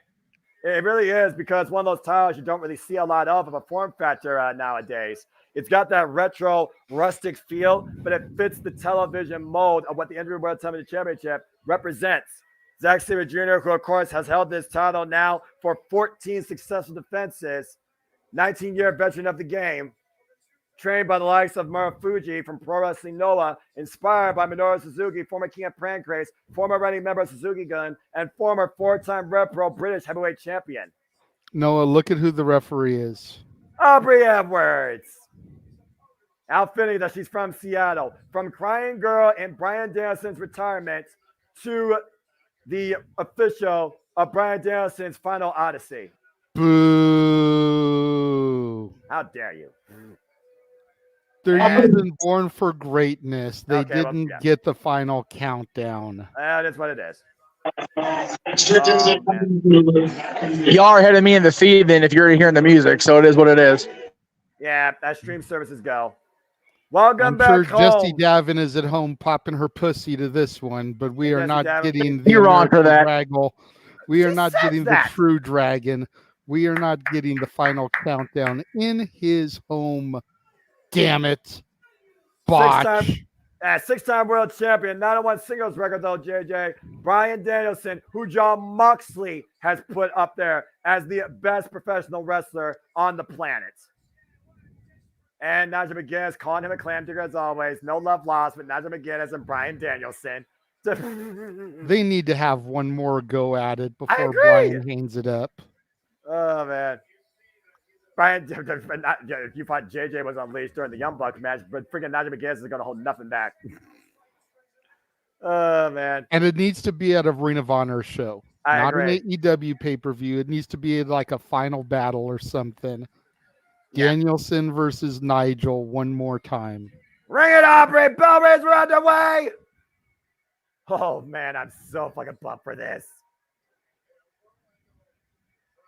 It really is, because one of those titles you don't really see a lot of a form factor nowadays. It's got that retro, rustic feel, but it fits the television mold of what the NWA World Television Championship represents. Zack Sabre Jr., who, of course, has held this title now for 14 successful defenses, 19-year veteran of the game, trained by the likes of Marufuji from Pro Wrestling Noah, inspired by Minoru Suzuki, former King of Pancrase, former running member of Suzuki Gun, and former 4-time Rev Pro British heavyweight champion. Noah, look at who the referee is. Aubrey Edwards. Outfitting that she's from Seattle. From Crying Girl and Bryan Danielson's retirement to the official of Bryan Danielson's final odyssey. Boo. How dare you? They're even born for greatness. They didn't get the final countdown. That is what it is. Y'all are ahead of me in the feed then if you're hearing the music, so it is what it is. Yeah, as stream services go. Welcome I'm back sure Jesse home. Davin is at home popping her pussy to this one, but we are Jesse not Davin. getting the You're wrong for American that. Draggle. We are She not says getting that. the true dragon. We are not getting the final countdown in his home. Damn it. Botch. Six-time world champion, 901 singles record though, JJ. Bryan Danielson, who John Moxley has put up there as the best professional wrestler on the planet. And Nigel McGuinness calling him a clam digger as always. No love lost with Nigel McGuinness and Bryan Danielson. They need to have one more go at it I before agree. Bryan hangs it up. Oh, man. Brian, you thought JJ was unleashed during the Young Bucks match, but freaking Nigel McGuinness is going to hold nothing back. Oh, man. And it needs to be at a Ring of Honor show. I not agree. an AEW pay-per-view. It needs to be like a final battle or something. Yeah. Danielson versus Nigel one more time. Ring it, Aubrey! Bell rings are underway! Oh, man, I'm so fucking pumped for this.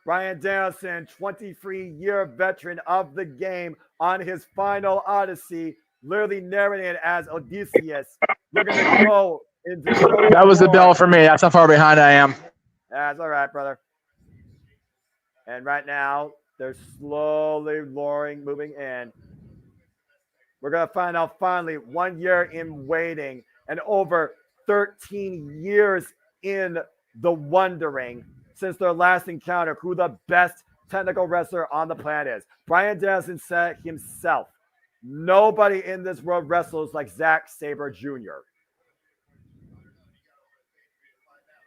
Bryan Danielson, 23-year veteran of the game, on his final odyssey, literally narrating it as Odysseus, looking to go into That was the bell for me. That's how far behind I am. That's all right, brother. And right now, they're slowly moving in. We're going to find out finally 1 year in waiting and over 13 years in the wondering since their last encounter who the best technical wrestler on the planet is. Bryan Danielson said himself, nobody in this world wrestles like Zack Sabre Jr.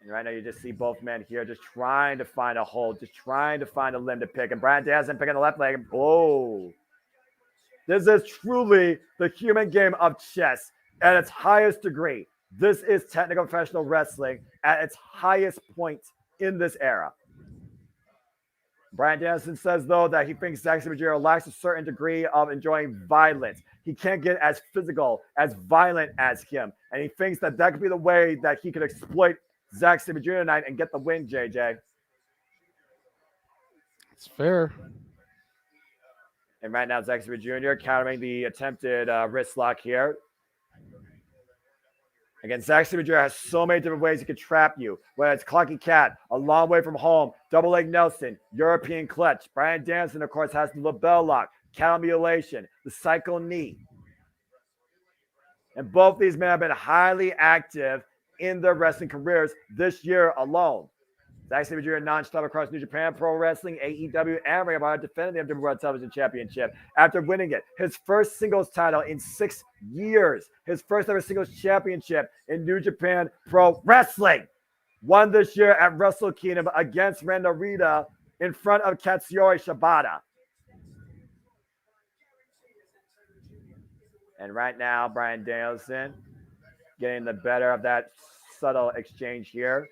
And right now you just see both men here just trying to find a hold, just trying to find a limb to pick. And Bryan Danielson picking the left leg. And oh, this is truly the human game of chess at its highest degree. This is technical professional wrestling at its highest point in this era. Bryan Danielson says, though, that he thinks Zack Sabre Jr. lacks a certain degree of enjoying violence. He can't get as physical, as violent as him. And he thinks that that could be the way that he could exploit Zack Sabre Jr. tonight and get the win, JJ. It's fair. And right now, Zack Sabre Jr. countering the attempted wrist lock here. Again, Zack Sabre Jr. has so many different ways he can trap you, whether it's Clocky Cat, a long way from home, double leg Nelson, European clutch. Bryan Danielson, of course, has the label lock, cattle mutilation, the psycho knee. And both these men have been highly active in their wrestling careers this year alone. Zack Sabre Jr. non-stop across New Japan Pro Wrestling, AEW, and Ring of Honor, defending the WWE World Television Championship after winning it. His first singles title in 6 years. His first ever singles championship in New Japan Pro Wrestling. Won this year at Wrestle Kingdom against Randa Rita in front of Katsuyori Shibata. And right now, Bryan Danielson getting the better of that subtle exchange here.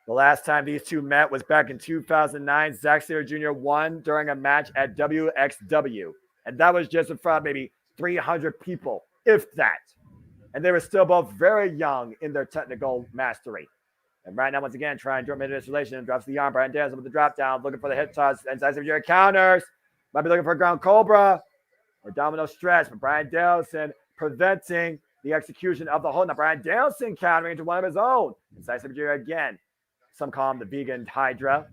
The last time these two met was back in 2009. Zack Sabre Jr. won during a match at WXW. And that was just in front of maybe 300 people, if that. And they were still both very young in their technical mastery. And right now, once again, trying to drop into this relation and drops the arm. Bryan Danielson with the drop down, looking for the hip toss. And Zack Sabre Jr. counters. Might be looking for a ground cobra or domino stretch. But Bryan Danielson preventing the execution of the hold. Now, Bryan Danielson countering into one of his own. And Zack Sabre Jr. again. Some call him the vegan Hydra,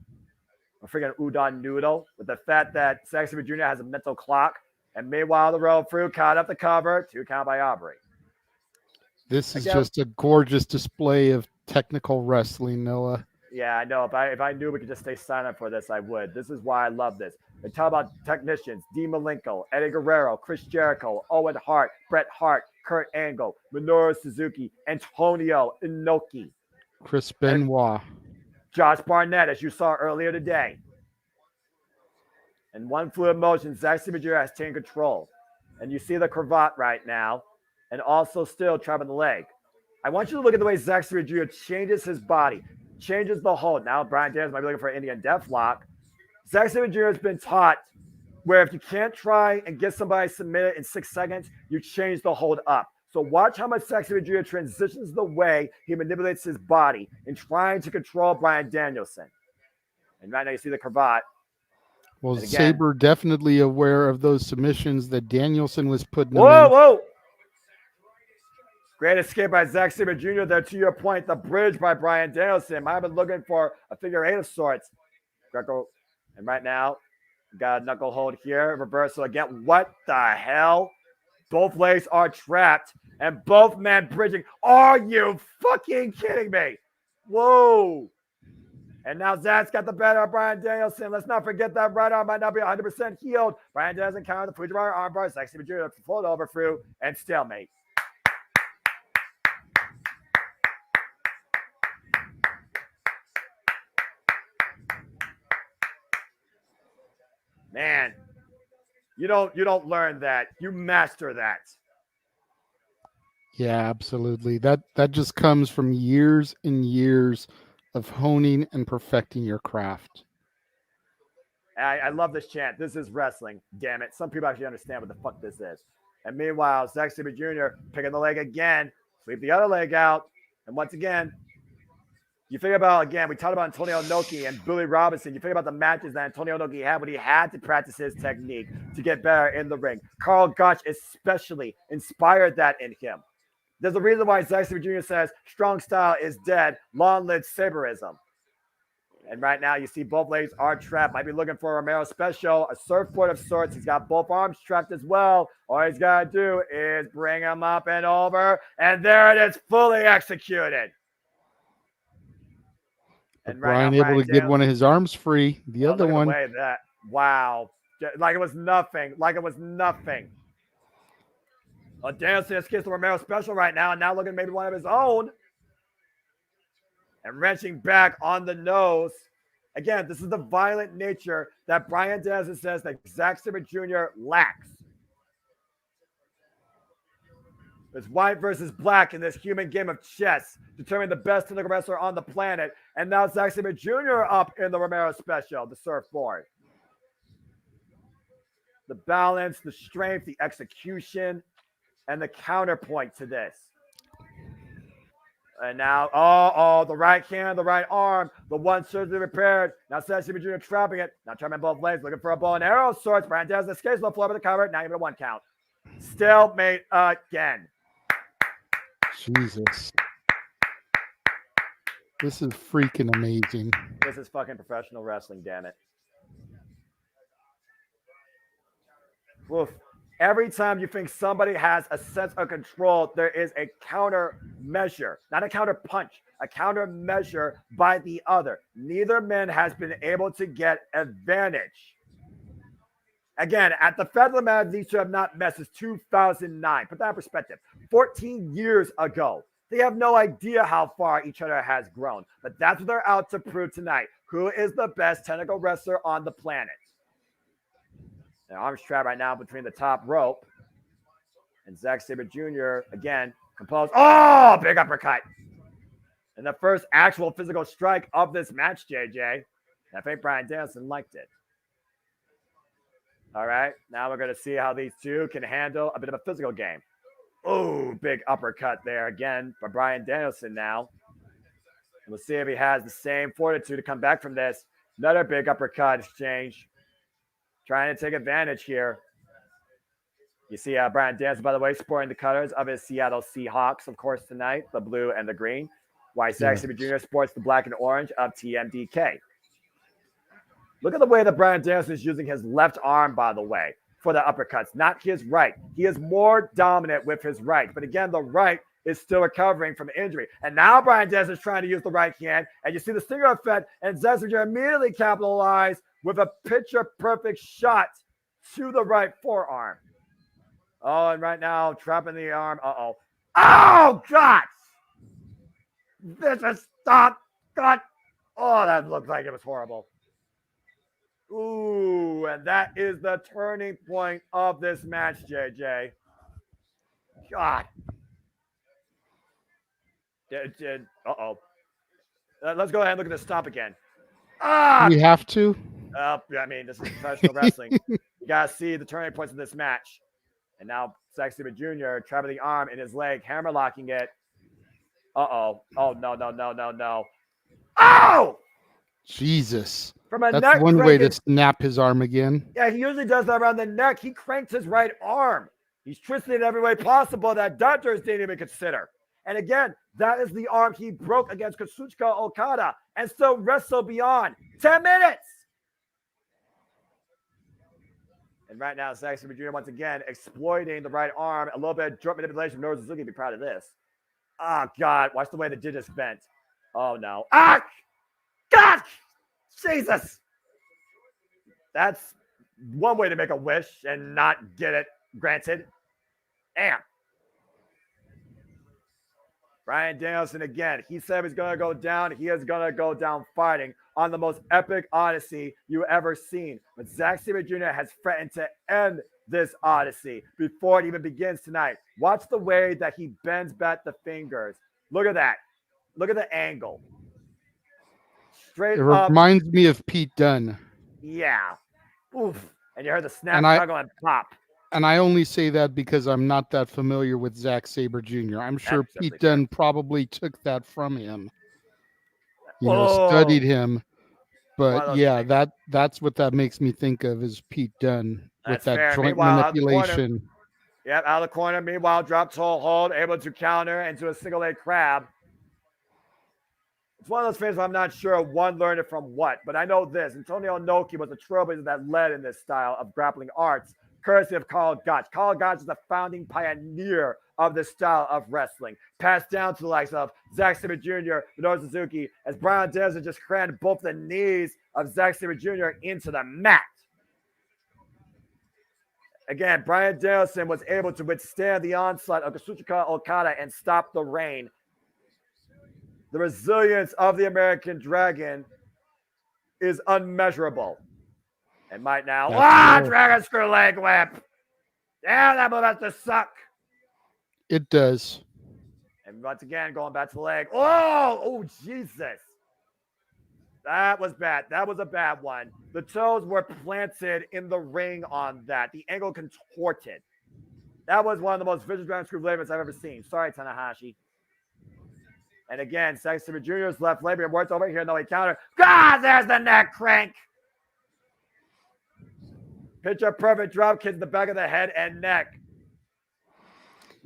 a freaking udon noodle, with the fact that Zack Sabre Jr. has a mental clock. And meanwhile, the road through, caught up the cover, 2 count by Aubrey. This is just a gorgeous display of technical wrestling, Noah. Yeah, I know. If I knew we could just stay silent for this, I would. This is why I love this. They talk about technicians, Dean Malenko, Eddie Guerrero, Chris Jericho, Owen Hart, Bret Hart, Kurt Angle, Minoru Suzuki, Antonio Inoki, Chris Benoit, Josh Barnett, as you saw earlier today. In one fluid motion, Zack Sabre Jr. has taken control. And you see the cravat right now, and also still trapping the leg. I want you to look at the way Zack Sabre Jr. changes his body, changes the hold. Now Bryan Danielson might be looking for an Indian death lock. Zack Sabre Jr. has been taught where if you can't try and get somebody submitted in 6 seconds, you change the hold up. So watch how much Zack Sabre Jr. transitions the way he manipulates his body in trying to control Bryan Danielson. And right now you see the cravat. Well, again, Sabre definitely aware of those submissions that Danielson was putting Whoa! Great escape by Zack Sabre Jr. there. To your point, the bridge by Bryan Danielson. Might have been looking for a figure eight of sorts. Greco, and right now, got a knuckle hold here. Reversal again. What the hell? Both legs are trapped, and both men bridging. Are you fucking kidding me? Whoa. And now Zack's got the better of Bryan Danielson. Let's not forget that right arm might not be 100% healed. Bryan Danielson countered the Fujiwara armbar. Zack Sabre Jr. float over through and stalemate. Man, you don't learn that. You master that. Yeah, absolutely. That just comes from years and years of honing and perfecting your craft. I love this chant. This is wrestling. Damn it. Some people actually understand what the fuck this is. And meanwhile, Zack Sabre Jr. picking the leg again, sweep the other leg out. And once again, you think about, again, we talked about Antonio Inoki and Billy Robinson. You think about the matches that Antonio Inoki had when he had to practice his technique to get better in the ring. Karl Gotch especially inspired that in him. There's a reason why Zack Sabre Jr. says strong style is dead, long live Sabreism. And right now, you see both legs are trapped. Might be looking for a Romero special, a surfboard of sorts. He's got both arms trapped as well. All he's got to do is bring him up and over. And there it is, fully executed. And Bryan able to get one of his arms free. The other one. Look at the way that, wow. Like it was nothing. Like it was nothing. Well, Danielson escapes the Romero special right now. And now looking maybe one of his own. And wrenching back on the nose. Again, this is the violent nature that Bryan Danielson says that Zack Sabre Jr. lacks. It's white versus black in this human game of chess, determining the best technical wrestler on the planet. And now Zack Sabre Jr. up in the Romero special, the surfboard. The balance, the strength, the execution, and the counterpoint to this. And now, the right hand, the right arm, the one surgically repaired. Now Zack Sabre Jr. trapping it. Now trapping both legs, looking for a bow and arrow of sorts. Bryan Danielson escapes the floor with the cover. Now even a one count. Stalemate again. Jesus. This is freaking amazing. This is fucking professional wrestling, damn it. Woof. Every time you think somebody has a sense of control, there is a counter measure, not a counter punch, a counter measure by the other. Neither man has been able to get advantage. Again, at the Federal Match, these two have not met since 2009. Put that in perspective. 14 years ago. They have no idea how far each other has grown. But that's what they're out to prove tonight. Who is the best technical wrestler on the planet? Their arms trapped right now between the top rope. And Zack Sabre Jr. again composed. Oh, big uppercut. And the first actual physical strike of this match, JJ. I think Bryan Danielson liked it. All right, now we're going to see how these two can handle a bit of a physical game. Oh, big uppercut there again for Bryan Danielson now. And we'll see if he has the same fortitude to come back from this. Another big uppercut exchange. Trying to take advantage here. You see Bryan Danielson, by the way, sporting the colors of his Seattle Seahawks, of course, tonight, the blue and the green. While Zack Sabre Jr. sports the black and orange of TMDK. Look at the way that Bryan Danielson is using his left arm, by the way, for the uppercuts, not his right. He is more dominant with his right. But again, the right is still recovering from injury. And now Bryan Danielson is trying to use the right hand. And you see the stinger effect, and Zack Sabre Jr. immediately capitalized with a picture-perfect shot to the right forearm. Oh, and right now, trapping the arm. Uh-oh. Oh, God! This is stop. God. Oh, that looked like it was horrible. Ooh, and that is the turning point of this match, JJ. God. Uh-oh. Let's go ahead and look at the stop again. Ah! We have to? I mean, this is professional wrestling. You got to see the turning points of this match. And now Zack Sabre Jr. trapping the arm in his leg, hammerlocking it. Uh-oh. Oh, no. Oh! Jesus. From a That's neck one way to cranking. snap his arm again. Yeah, he usually does that around the neck. He cranked his right arm. He's twisted in every way possible that doctors didn't even consider. And again, that is the arm he broke against Kazuchika Okada and still wrestled beyond 10 minutes. And right now, Zack Sabre Jr. once again exploiting the right arm. A little bit of joint manipulation from Minoru Suzuki. Be proud of this. Oh, God. Watch the way the digits bent. Oh, no. Ah! God! Jesus! That's one way to make a wish and not get it granted. Damn. Bryan Danielson again. He said he's going to go down. He is going to go down fighting on the most epic odyssey you ever seen. But Zack Sabre Jr. has threatened to end this odyssey before it even begins tonight. Watch the way that he bends back the fingers. Look at that. Look at the angle. Straight up. It reminds me of Pete Dunne. Yeah. Oof. And you heard the snap, struggle, and pop. And I only say that because I'm not that familiar with Zack Sabre Jr. I'm sure Pete Dunne probably took that from him. Studied him. But yeah, that's what that makes me think of is Pete Dunne with that joint manipulation. Yep, out of the corner. Meanwhile, drop toe hold, able to counter into a single leg crab. It's one of those things where I'm not sure one learned it from what, but I know this. Antonio Inoki was the trailblazer that led in this style of grappling arts, courtesy of Karl Gotch. Karl Gotch is the founding pioneer of this style of wrestling, passed down to the likes of Zack Sabre Jr., Minoru Suzuki, as Bryan Danielson just crammed both the knees of Zack Sabre Jr. into the mat. Again, Bryan Danielson was able to withstand the onslaught of Kazuchika Okada and stop the reign. The resilience of the American Dragon is unmeasurable. And right now, Dragon Screw Leg Whip. Yeah, that move has to suck. It does. And once again, going back to the leg. Oh, Jesus. That was bad. That was a bad one. The toes were planted in the ring on that. The angle contorted. That was one of the most vicious Dragon Screw Leg Whips I've ever seen. Sorry, Tanahashi. And again, Zack Sabre Jr.'s left labia works over here. No, he counter. God, there's the neck crank. Picture perfect drop kick in the back of the head and neck.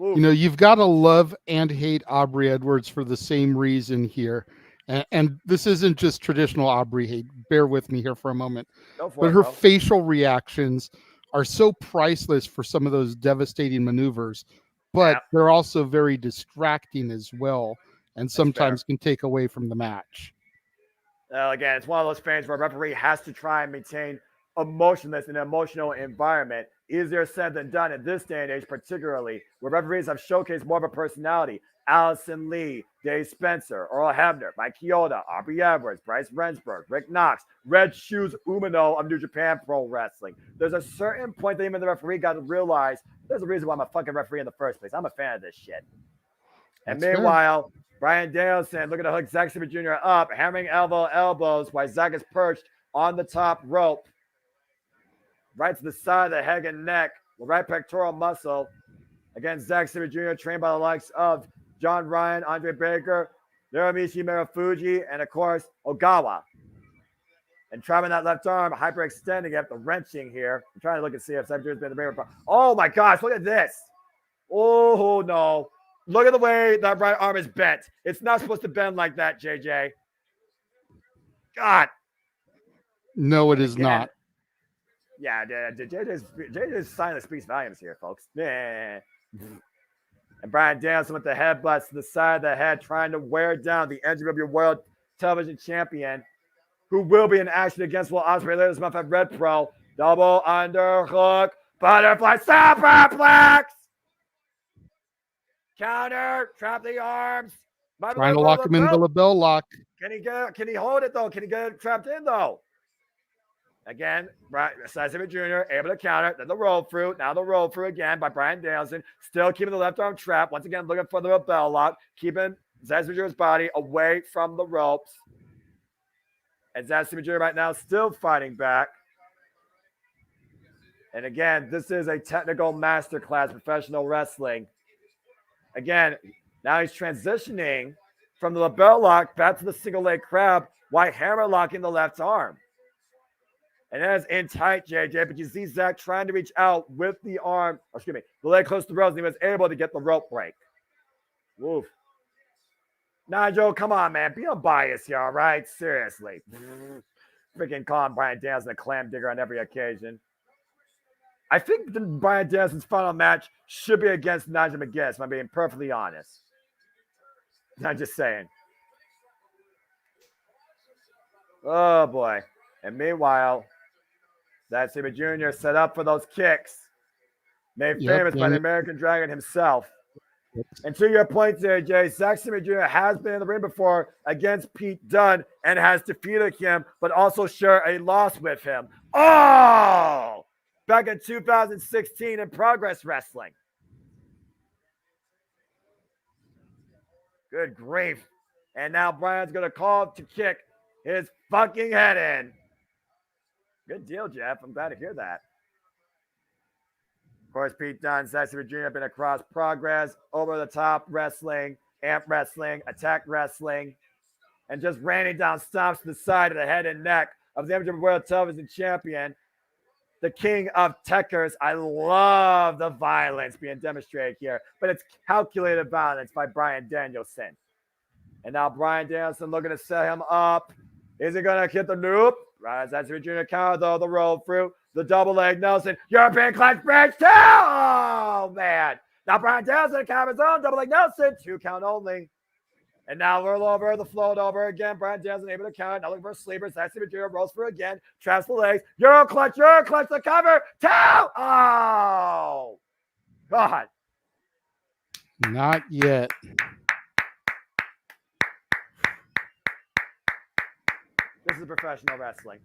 Oof. You've got to love and hate Aubrey Edwards for the same reason here. And this isn't just traditional Aubrey hate. Bear with me here for a moment. But her facial reactions are so priceless for some of those devastating maneuvers. But they're also very distracting as well. And sometimes can take away from the match. Again, it's one of those things where a referee has to try and maintain emotionless and emotional environment. Easier said than done in this day and age, particularly where referees have showcased more of a personality. Allison Lee, Dave Spencer, Earl Hebner, Mike Chioda, Aubrey Edwards, Bryce Rensburg, Rick Knox, Red Shoes Umino of New Japan Pro Wrestling. There's a certain point that even the referee got to realize there's a reason why I'm a fucking referee in the first place. I'm a fan of this shit. And meanwhile, Bryan Danielson looking to hook Zack Sabre Jr. up, hammering elbows while Zack is perched on the top rope. Right to the side of the head and neck, the right pectoral muscle. Again, Zack Sabre Jr. trained by the likes of John Ryan, Andre Baker, Narumichi Marufuji, and of course, Ogawa. And traveling that left arm, hyperextending it, the wrenching here. I'm trying to look and see if Zack Jr. has been the bigger part. Oh my gosh, look at this. Oh no. Look at the way that right arm is bent. It's not supposed to bend like that, JJ. God. No, it is not. Yeah, JJ's silence speaks volumes here, folks. And Bryan Danielson with the headbutts to the side of the head, trying to wear down the NJPW World Television Champion, who will be in action against Will Ospreay later this month at Red Pro. Double underhook, butterfly superplex. Counter, trap the arms. Trying to lock him into the bell lock. Can he hold it though? Can he get it trapped in though? Again, Zack Sabre Jr. able to counter. Then the roll through. Now the roll through again by Bryan Danielson. Still keeping the left arm trapped. Once again, looking for the bell lock. Keeping Zack Sabre Jr.'s body away from the ropes. And Zack Sabre Jr. right now still fighting back. And again, this is a technical masterclass, professional wrestling. Again, now he's transitioning from the label lock back to the single leg crab while hammer locking the left arm. And that is in tight, JJ. But you see Zach trying to reach out with the arm, the leg close to the ropes, and he was able to get the rope break. Woof. Nigel, come on, man. Be unbiased here, all right? Seriously. Freaking calling Bryan Danielson a clam digger on every occasion. I think Bryan Danielson's final match should be against Nigel McGuinness, if I'm being perfectly honest. I'm just saying. Oh, boy. And meanwhile, Zack Sabre Jr. set up for those kicks. Made famous by the American Dragon himself. And to your point there, Jay, Zack Sabre Jr. has been in the ring before against Pete Dunne and has defeated him, but also shared a loss with him. Oh! Back in 2016 in Progress Wrestling. Good grief. And now Bryan's going to call to kick his fucking head in. Good deal, Jeff. I'm glad to hear that. Of course, Pete Dunne, Zack Sabre Jr. have been across Progress, Over the Top Wrestling, Amp Wrestling, Attack Wrestling, and just raining down stomps to the side of the head and neck of the Amateur World Television Champion, the King of Techers. I love the violence being demonstrated here, but it's calculated violence by Bryan Danielson. And now Bryan Danielson looking to set him up. Is he going to hit the noop? Right, Zack Sabre Jr. counter, though, the roll through. The double leg Nelson. European clutch bridge, 2! Oh, man. Now Bryan Danielson counters his own. Double leg Nelson. 2 count only. And now roll over, the float over again. Bryan Danielson able to count. Now looking for a sleeper. Zack Sabre Jr. rolls through again. Traps the legs. Euro clutch, the cover. 2! Oh, God. Not yet. This is professional wrestling.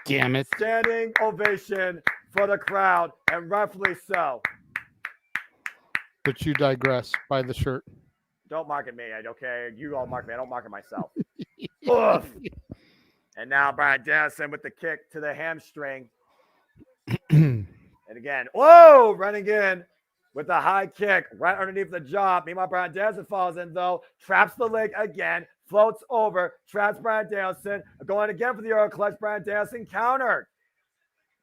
Damn it. Standing ovation for the crowd, and rightfully so. But you digress by the shirt. Don't market me, okay? You all market me. I don't market myself. Oof. And now Bryan Danielson with the kick to the hamstring. And again, whoa, running in with the high kick right underneath the jaw. Meanwhile, Bryan Danielson falls in, though. Traps the leg again. Floats over. Traps Bryan Danielson. Going again for the Euro clutch. Bryan Danielson countered.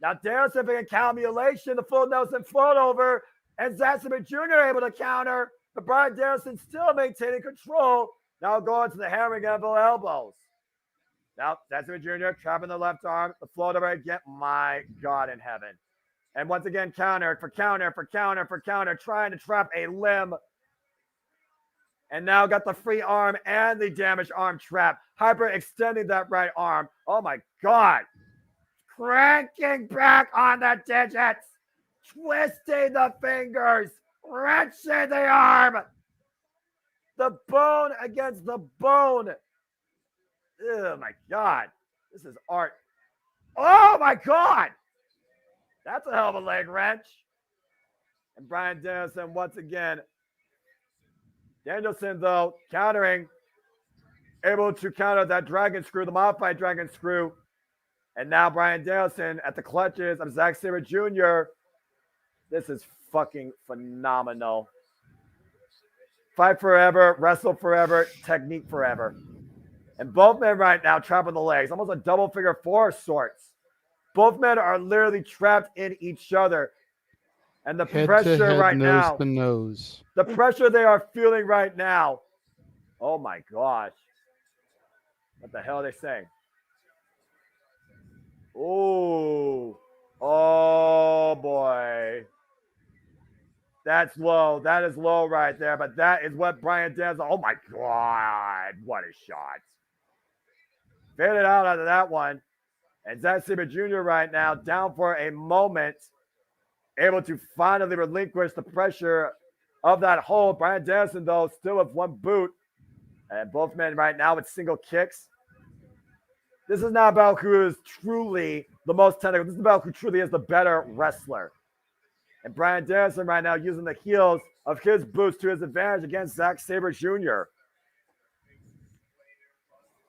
Now Danielson being combination. The full Nelson float over. And Zack Sabre Jr. able to counter. But Bryan Danielson still maintaining control. Now going to the hammering elbows. Now Zack Sabre Jr. trapping the left arm. The float over again. My God in heaven. And once again, counter. Trying to trap a limb. And now got the free arm and the damaged arm trap. Hyper extending that right arm. Oh my God. Cranking back on the digits. Twisting the fingers. Wrenching the arm. The bone against the bone. Oh my God. This is art. Oh my God. That's a hell of a leg wrench. And Bryan Danielson once again. Danielson, though, countering, able to counter that dragon screw, the modified dragon screw. And now Bryan Danielson at the clutches of Zack Sabre Jr. This is fucking phenomenal. Fight forever, wrestle forever, technique forever. And both men right now trapping the legs, almost a double figure 4 of sorts. Both men are literally trapped in each other. And the Head pressure to head, right nose now, to nose. the pressure they are feeling right now. Oh my gosh. What the hell are they saying? Oh boy. That's low. That is low right there. But that is what Bryan Danielson. Oh my God. What a shot. Faded out of that one. And Zack Sabre Jr. right now down for a moment. Able to finally relinquish the pressure of that hold. Bryan Danielson, though, still with one boot. And both men right now with single kicks. This is not about who is truly the most technical. This is about who truly is the better wrestler. And Bryan Danielson right now using the heels of his boots to his advantage against Zack Sabre Jr.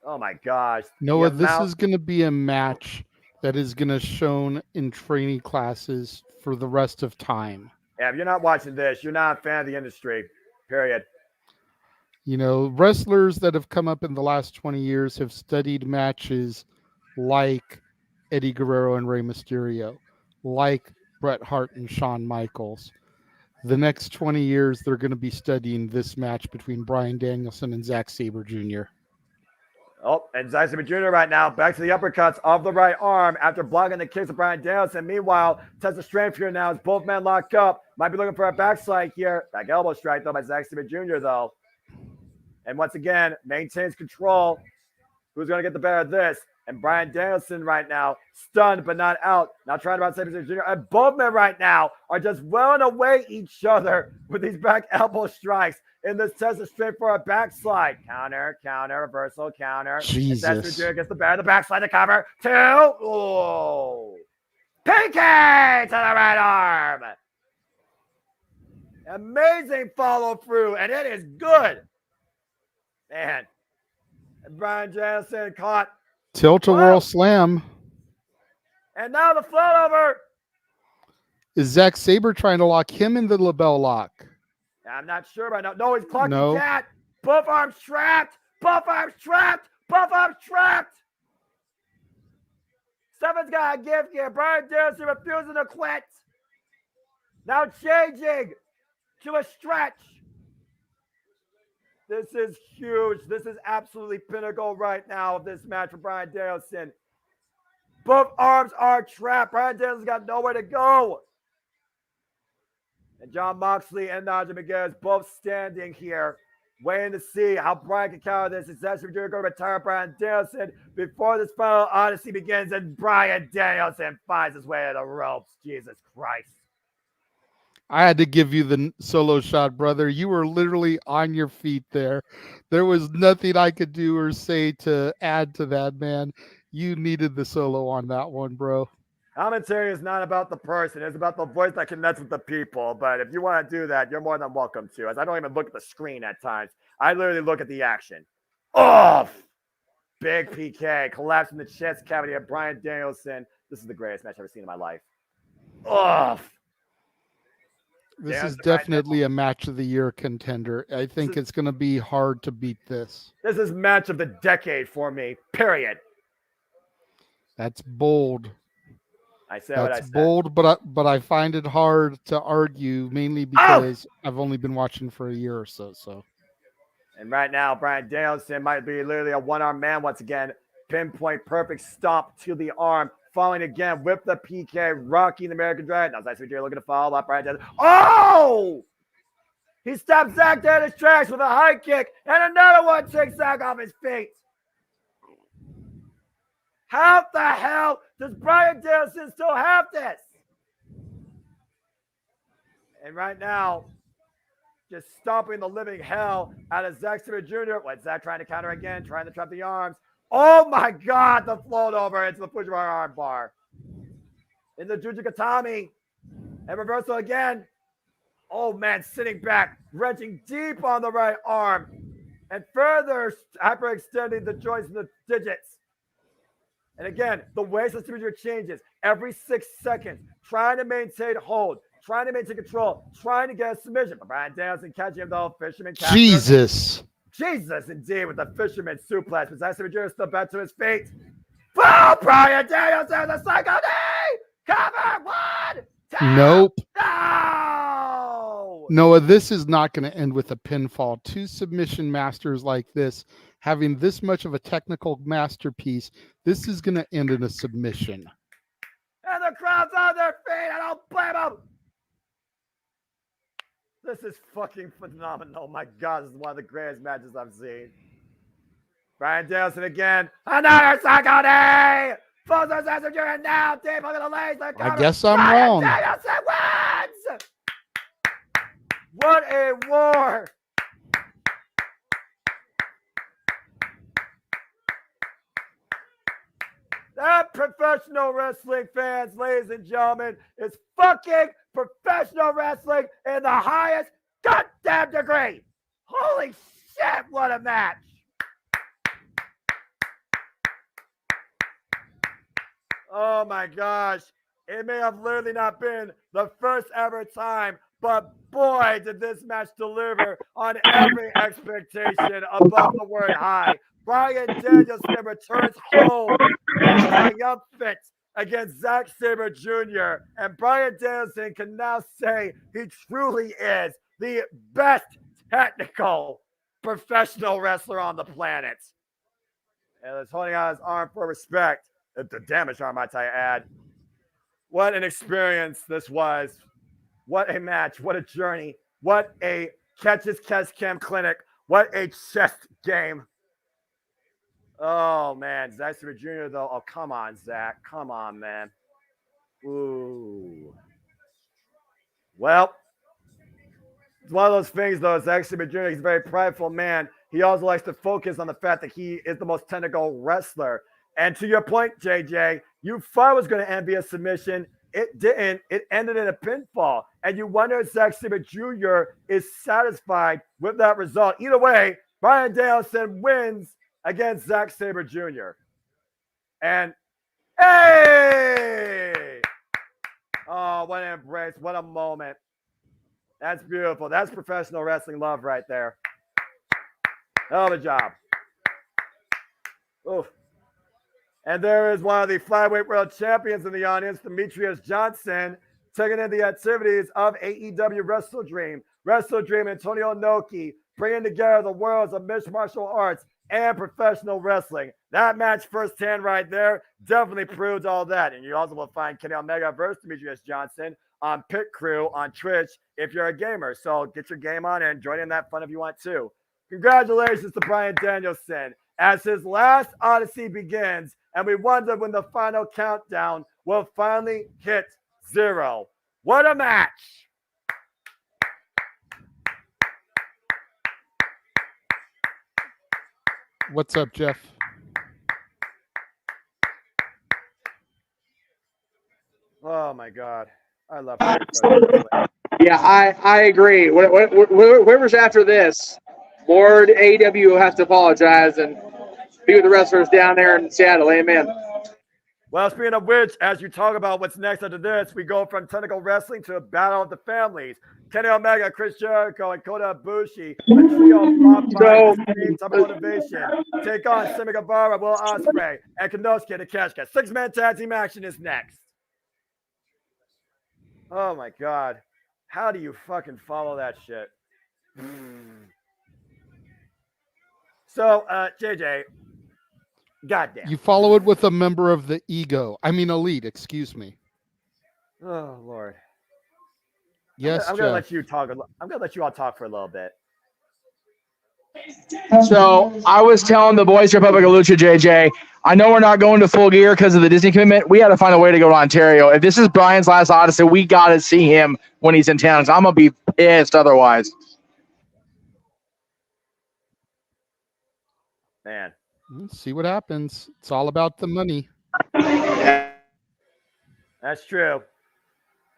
Oh, my gosh. Noah, this is going to be a match that is going to shown in training classes for the rest of time. Yeah, if you're not watching this, you're not a fan of the industry, period. You know, wrestlers that have come up in the last 20 years have studied matches like Eddie Guerrero and Rey Mysterio, like Bret Hart and Shawn Michaels. The next 20 years, they're going to be studying this match between Bryan Danielson and Zack Sabre Jr. Oh, and Zack Sabre Jr. right now back to the uppercuts of the right arm after blocking the kicks of Bryan Danielson. Meanwhile, test of strength here now as both men lock up. Might be looking for a backslide here. Back elbow strike, though, by Zack Sabre Jr., though. And once again, maintains control. Who's going to get the better of this? And Bryan Danielson right now, stunned but not out. Now trying to run Sabre Jr. And both men right now are just wearing away each other with these back elbow strikes in this test of strength for a backslide. Counter, reversal, counter. Jesus. And Sabre Jr. gets the better of the backslide to cover. Two. Oh. PK to the right arm. Amazing follow through, and it is good. Man. And Bryan Danielson caught. Tilt-a-whirl slam. And now the float over. Is Zack Sabre trying to lock him in the label lock? I'm not sure right now. No, he's clocking No. cat. Both arms trapped. Both arms trapped. Both arms trapped. Someone's got a gift here. Bryan Danielson refusing to quit. Now changing to a stretch. This is huge. This is absolutely pinnacle right now of this match for Bryan Danielson. Both arms are trapped. Bryan Danielson's got nowhere to go. And Jon Moxley and Nigel McGuinness both standing here, waiting to see how Bryan can counter this. Is Zack Sabre Jr. going to retire Bryan Danielson before this final odyssey begins? And Bryan Danielson finds his way to the ropes. Jesus Christ. I had to give you the solo shot, brother. You were literally on your feet there. There was nothing I could do or say to add to that, man. You needed the solo on that one, bro. Commentary is not about the person. It's about the voice that connects with the people. But if you want to do that, you're more than welcome to. As I don't even look at the screen at times. I literally look at the action. Off! Big PK. Collapsing the chest cavity of Bryan Danielson. This is the greatest match I've ever seen in my life. Off! This is definitely a match of the year contender. I think it's going to be hard to beat this. This is match of the decade for me, period. That's bold. I said what I said. That's bold, but I find it hard to argue, mainly because I've only been watching for a year or so. And right now, Bryan Danielson might be literally a one-arm man once again. Pinpoint perfect stomp to the arm. Following again with the PK, rocking the American Dragon. Now, Zack Sabre Jr. looking to follow up. Bryan Danielson. Oh! He stopped Zack dead in his tracks with a high kick, and another one takes Zack off his feet. How the hell does Bryan Danielson still have this? And right now, just stomping the living hell out of Zack Sabre Jr. What, Zack trying to counter again, trying to trap the arms. Oh my God, the float over into the Fujiwara arm bar. In the Jujikatami. And reversal again. Oh man, sitting back, wrenching deep on the right arm. And further hyperextending the joints and the digits. And again, the way Sabre changes every 6 seconds, trying to maintain hold, trying to maintain control, trying to get a submission. But Bryan Danielson catching him though, fisherman capture. Jesus, indeed, with the fisherman suplex. But Zack Sabre Jr. still back to his feet. Oh, Bryan Danielson, the Psycho D! Cover! 1, 2, nope. No! Noah, this is not going to end with a pinfall. Two submission masters like this, having this much of a technical masterpiece, this is going to end in a submission. And the crowd's on their feet. I don't blame them. This is fucking phenomenal. My God, this is one of the greatest matches I've seen. Bryan Danielson again. Another Psycho D! Falls on Zack Sabre Jr. now. Deep under the legs. I guess I'm Bryan wrong. Danielson wins! What a war! That, professional wrestling fans, ladies and gentlemen, is fucking professional wrestling in the highest goddamn degree. Holy shit, what a match. Oh my gosh. It may have literally not been the first ever time, but boy, did this match deliver on every expectation above the word high. Bryan Danielson returns home in triumphant against Zack Sabre Jr. And Bryan Danielson can now say he truly is the best technical professional wrestler on the planet. And he's holding out his arm for respect. The damaged arm, might I add. What an experience this was. What a match. What a journey. What a Catches Cam clinic. What a chess game. Oh, man. Zack Sabre Jr., though. Oh, come on, Zach. Come on, man. Ooh. Well, it's one of those things, though. Zack Sabre Jr., he's a very prideful man. He also likes to focus on the fact that he is the most technical wrestler. And to your point, JJ, you thought it was going to end via submission. It didn't. It ended in a pinfall. And you wonder if Zack Sabre Jr. is satisfied with that result. Either way, Bryan Danielson wins against Zack Sabre Jr. And, hey! Oh, what an embrace. What a moment. That's beautiful. That's professional wrestling love right there. Hell of a job. Oof. And there is one of the flyweight world champions in the audience, Demetrius Johnson, taking in the activities of AEW Wrestledream. Wrestledream, Antonio Inoki, bringing together the worlds of mixed martial arts and professional wrestling. That match firsthand right there definitely proves all that. And you also will find Kenny Omega versus Demetrius Johnson on Pit Crew on Twitch if you're a gamer. So get your game on and join in that fun if you want to. Congratulations to Bryan Danielson as his last Odyssey begins, and we wonder when the final countdown will finally hit 0. What a match! What's up, Jeff? Oh my God, I love it. Yeah, I agree. Whoever's after this, Lord AEW will have to apologize and be with the wrestlers down there in Seattle. Amen. Well, speaking of which, as you talk about what's next after this, we go from technical wrestling to a battle of the families. Kenny Omega, Chris Jericho, and Kota Ibushi, a trio of top motivation, take on Sammy Guevara, Will Ospreay, and Konosuke Takeshita. 6-man tag team action is next. Oh my God. How do you fucking follow that shit? So, JJ, goddamn. You follow it with a member of the Elite, excuse me. Oh, Lord. Yes, I'm gonna let you talk. I'm gonna let you all talk for a little bit. So I was telling the Boys Republic of Lucha, JJ, I know we're not going to Full Gear because of the Disney commitment. We got to find a way to go to Ontario. If this is Brian's last Odyssey, we got to see him when he's in town. I'm going to be pissed otherwise. Man. Let's see what happens. It's all about the money. That's true.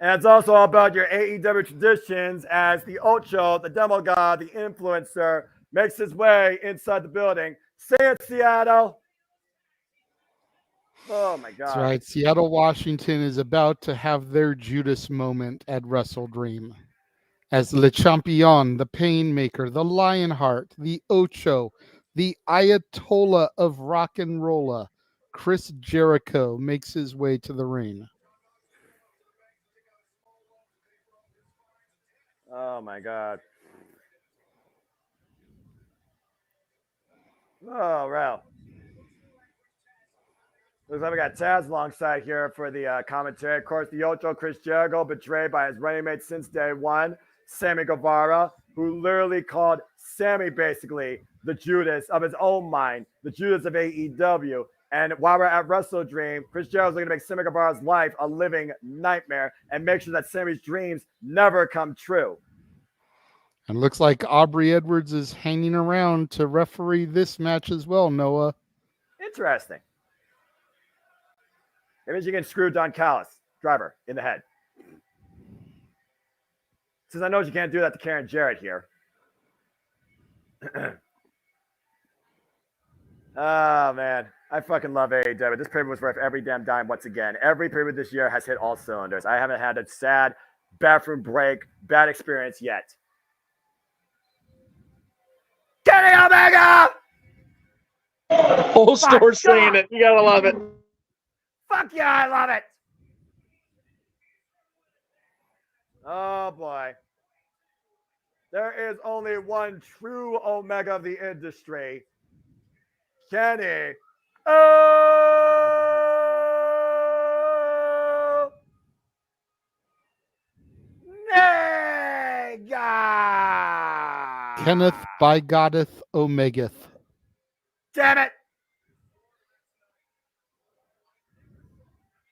And it's also all about your AEW traditions as the Ocho, the demo god, the influencer, makes his way inside the building. Say it, Seattle. Oh, my God. That's right. Seattle, Washington is about to have their Judas moment at Wrestledream. As Le Champion, the Painmaker, the Lionheart, the Ocho, the Ayatollah of Rock and Rolla, Chris Jericho makes his way to the ring. Oh, my God. Oh, well. Looks like we got Taz alongside here for the commentary. Of course, the Ocho, Chris Jericho, betrayed by his running mate since day one, Sammy Guevara, who literally called Sammy basically the Judas of his own mind, the Judas of AEW. And while we're at Wrestledream, Chris Jericho's going to make Sammy Guevara's life a living nightmare and make sure that Sammy's dreams never come true. And looks like Aubrey Edwards is hanging around to referee this match as well, Noah. Interesting. It means you can screw Don Callis, driver, in the head. Since I know you can't do that to Karen Jarrett here. Oh, man. I fucking love AEW. This pay-per-view was worth every damn dime once again. Every pay-per-view this year has hit all cylinders. I haven't had a sad bathroom break, bad experience yet. Kenny Omega! Whole store saying it. You gotta love it. Fuck yeah, I love it. Oh boy. There is only one true Omega of the industry. Kenny. Oh! Nega! Kenneth by Goddeth Omegath. Damn it!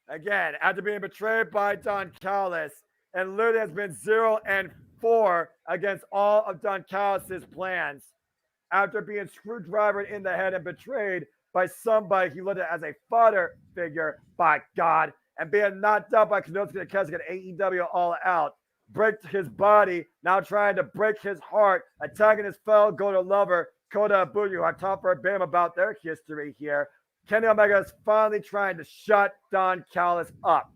Again, after being betrayed by Don Callis, and literally has been 0-4 against all of Don Callis' plans, after being screwdrivered in the head and betrayed by somebody he looked at as a father figure, by God, and being knocked out by Konosuke Takeshita at AEW All Out, break his body, now trying to break his heart, attacking his fellow Goto lover, Kota Ibushi, who I talked verbatim about their history here. Kenny Omega is finally trying to shut Don Callis up.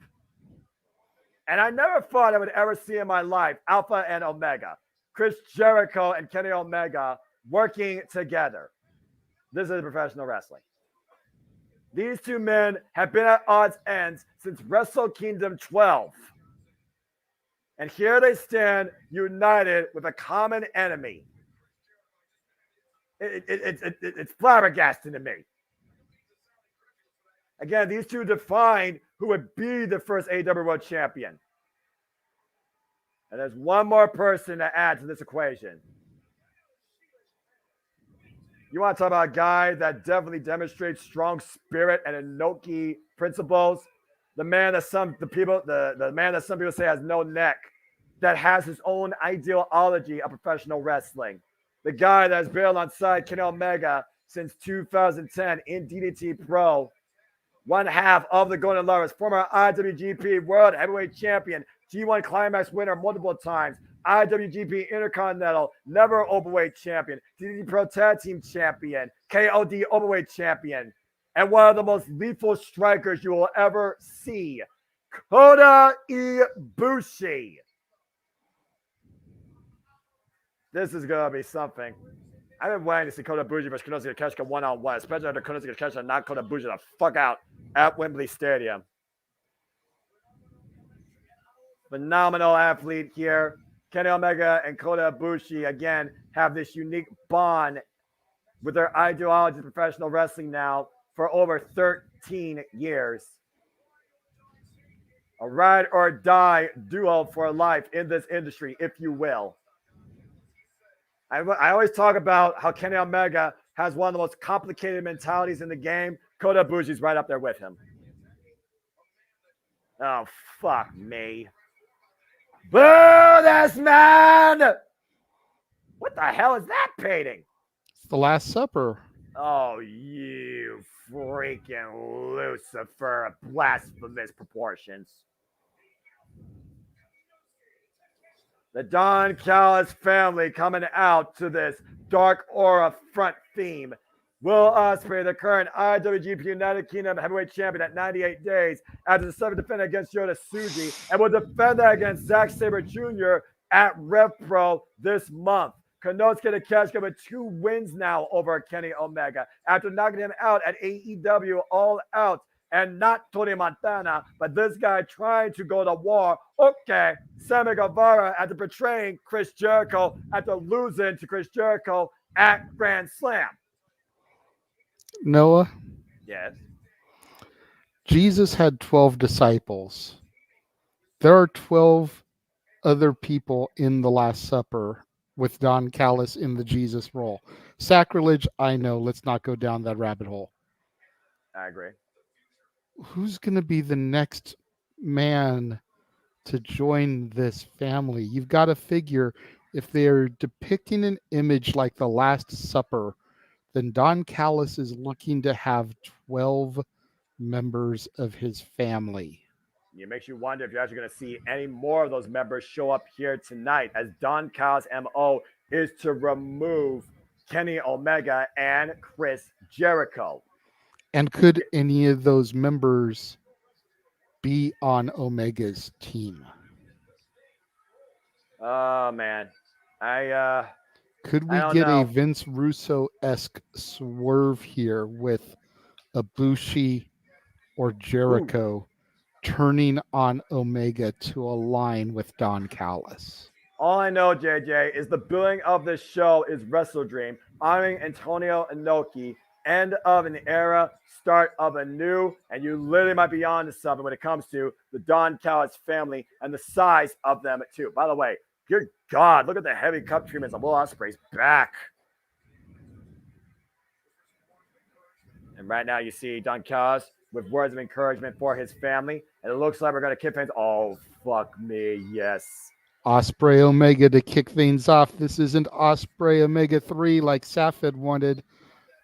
And I never thought I would ever see in my life Alpha and Omega, Chris Jericho and Kenny Omega working together. This is professional wrestling. These two men have been at odds ends since Wrestle Kingdom 12. And here they stand united with a common enemy. It's flabbergasting to me. Again, these two defined who would be the first AEW World Champion. And there's one more person to add to this equation. You want to talk about a guy that definitely demonstrates strong spirit and Inoki principles? The man that some people say has no neck, that has his own ideology of professional wrestling. The guy that has been alongside Kenny Omega since 2010 in DDT Pro. One half of the Golden Lovers, former IWGP World Heavyweight Champion, G1 Climax winner multiple times, IWGP Intercontinental, never Overweight Champion, DDT Pro Tag Team Champion, KOD Overweight Champion, and one of the most lethal strikers you will ever see, Kota Ibushi. This is going to be something. I've been waiting to see Kota Ibushi versus Konosuke Takeshita one-on-one, especially after Konosuke Takeshita knocked Kota Ibushi the fuck out at Wembley Stadium. Phenomenal athlete here. Kenny Omega and Kota Ibushi, again, have this unique bond with their ideology of professional wrestling now for over 13 years. A ride or die duo for life in this industry, if you will. I always talk about how Kenny Omega has one of the most complicated mentalities in the game. Kota Ibushi's right up there with him. Oh, fuck me. Boo this man! What the hell is that painting? It's the Last Supper. Oh, you freaking Lucifer of blasphemous proportions. The Don Callis family coming out to this Dark Aura front theme. Will Ospreay, the current IWGP United Kingdom Heavyweight Champion at 98 days, after the 7th defense against Yota Tsuji, and will defend that against Zack Sabre Jr. at RevPro this month. Konosuke Takeshita with 2 wins now over Kenny Omega after knocking him out at AEW All Out. And not Tony Montana, but this guy trying to go to war. Okay, Sammy Guevara after betraying Chris Jericho after losing to Chris Jericho at Grand Slam. Noah? Yes. Jesus had 12 disciples. There are 12 other people in the Last Supper with Don Callis in the Jesus role. Sacrilege, I know. Let's not go down that rabbit hole. I agree. Who's going to be the next man to join this family? You've got to figure if they're depicting an image like the Last Supper, then Don Callis is looking to have 12 members of his family. It makes you wonder if you're actually going to see any more of those members show up here tonight, as Don Callis' MO is to remove Kenny Omega and Chris Jericho. And could any of those members be on Omega's team? Oh, man. Could we get a Vince Russo-esque swerve here with Ibushi or Jericho turning on Omega to align with Don Callis? All I know, JJ, is the billing of this show is Wrestledream, honoring Antonio Inoki, end of an era, start of a new, and you literally might be on to something when it comes to the Don Callis family and the size of them too. By the way, good God, look at the heavy cup treatments on Will Ospreay's back. And right now you see Don Callis with words of encouragement for his family. And it looks like we're going to kick things. Oh, fuck me. Yes. Ospreay Omega to kick things off. This isn't Ospreay Omega 3 like Saf had wanted,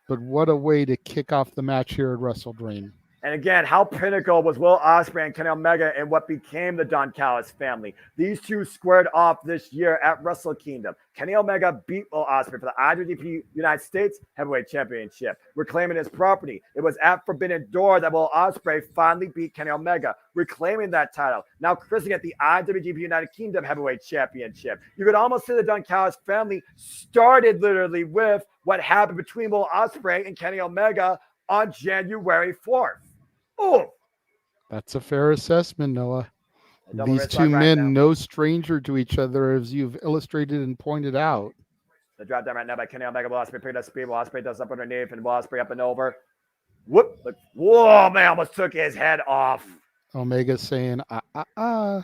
but what a way to kick off the match here at Wrestledream. And again, how pinnacle was Will Ospreay and Kenny Omega and what became the Don Callis family? These two squared off this year at Wrestle Kingdom. Kenny Omega beat Will Ospreay for the IWGP United States Heavyweight Championship, reclaiming his property. It was at Forbidden Door that Will Ospreay finally beat Kenny Omega, reclaiming that title. Now christening it the IWGP United Kingdom Heavyweight Championship. You could almost say the Don Callis family started literally with what happened between Will Ospreay and Kenny Omega on January 4th. Oh, that's a fair assessment, Noah. These two right men, now. no stranger to each other, as you've illustrated and pointed out. The drop down right now by Kenny Omega. Will Ospreay picking up speed. Will Ospreay does up underneath, and Will Ospreay up and over. Whoop! Whoa, man! Almost took his head off. Omega saying, I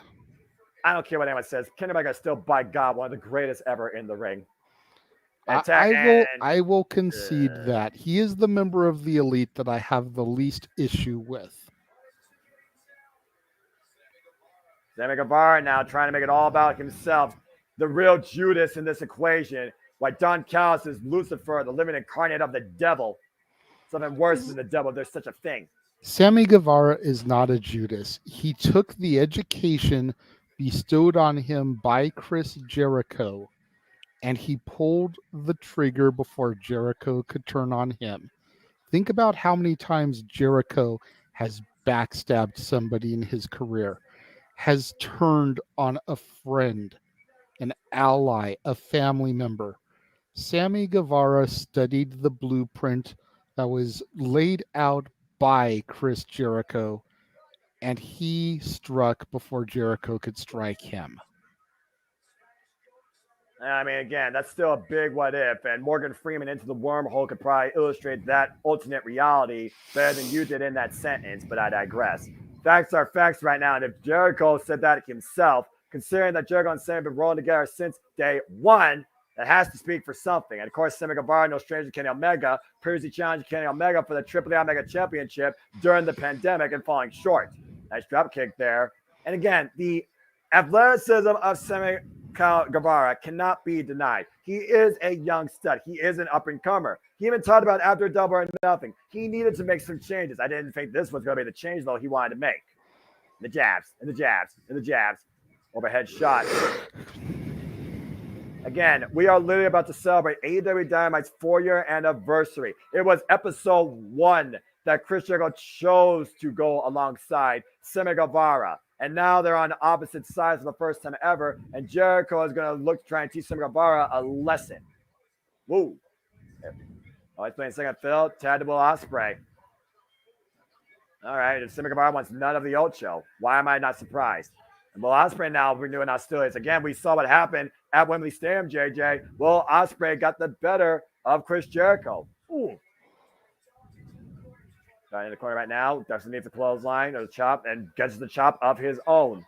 don't care what anyone says. Kenny Omega is still, by God, one of the greatest ever in the ring. I will concede that he is the member of the elite that I have the least issue with. Sammy Guevara now trying to make it all about himself. The real Judas in this equation. Why Don Callis is Lucifer, the living incarnate of the devil. Something worse than the devil. There's such a thing. Sammy Guevara is not a Judas. He took the education bestowed on him by Chris Jericho, and he pulled the trigger before Jericho could turn on him. Think about how many times Jericho has backstabbed somebody in his career, has turned on a friend, an ally, a family member. Sammy Guevara studied the blueprint that was laid out by Chris Jericho, and he struck before Jericho could strike him. I mean, again, that's still a big what if, and Morgan Freeman into the wormhole could probably illustrate that alternate reality better than you did in that sentence, but I digress. Facts are facts right now, and if Jericho said that himself, considering that Jericho and Sammy have been rolling together since day one, that has to speak for something. And of course, Sammy Guevara, no stranger to Kenny Omega, previously challenged Kenny Omega for the AAA Mega Championship during the pandemic and falling short. Nice drop kick there. And again, the athleticism of Sammy Guevara cannot be denied. He is a young stud. He is an up-and-comer. He even talked about after Double or Nothing, he needed to make some changes. I didn't think this was going to be the change, though, he wanted to make. The jabs, and the jabs, and the jabs. Overhead shot. Again, we are literally about to celebrate AEW Dynamite's 4-year anniversary. It was episode 1 that Chris Jericho chose to go alongside Sammy Guevara. And now they're on opposite sides for the first time ever. And Jericho is going to look to try and teach Sammy Guevara a lesson. Woo. Oh, he's playing second fiddle. Tad to Will Ospreay. All right. If Sammy Guevara wants none of the old show, why am I not surprised? And Will Ospreay now renewing hostilities. Again, we saw what happened at Wembley Stadium, JJ. Will Ospreay got the better of Chris Jericho. Ooh. In the corner right now, Dustin needs a clothesline or the chop and gets the chop of his own.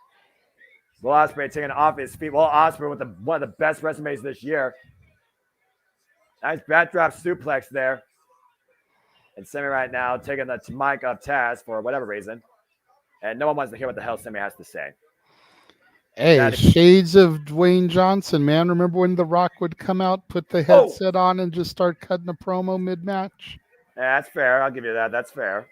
Will Ospreay taking off his feet. Will Ospreay with one of the best resumes this year. Nice backdrop suplex there. And Sammy right now taking the mic of Taz for whatever reason. And no one wants to hear what the hell Sammy has to say. Hey, shades of Dwayne Johnson, man. Remember when The Rock would come out, put the headset on, and just start cutting a promo mid-match? Yeah, that's fair. I'll give you that. That's fair.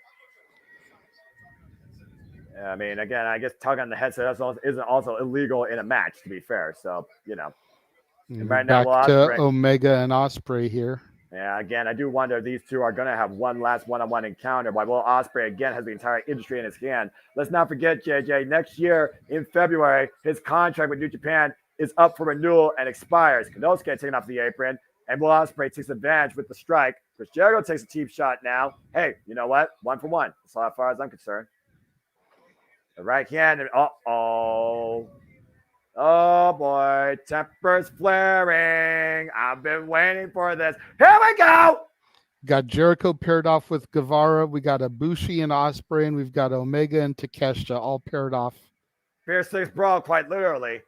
I mean, again, I guess tugging on the headset isn't also illegal in a match, to be fair. So, you know. And right now, back to Omega and Ospreay here. Yeah, again, I do wonder if these two are going to have one last one-on-one encounter. While Will Ospreay, again, has the entire industry in his hand. Let's not forget, JJ, next year in February, his contract with New Japan is up for renewal and expires. Konosuke taking off the apron. And Will Ospreay takes advantage with the strike. Chris Jericho takes a cheap shot now. Hey, you know what? 1 for 1. That's as far as I'm concerned. The right hand. Uh-oh. Oh, boy. Tempers flaring. I've been waiting for this. Here we go. Got Jericho paired off with Guevara. We got Ibushi and Ospreay, and we've got Omega and Takeshita all paired off. Fierce 6 brawl, quite literally.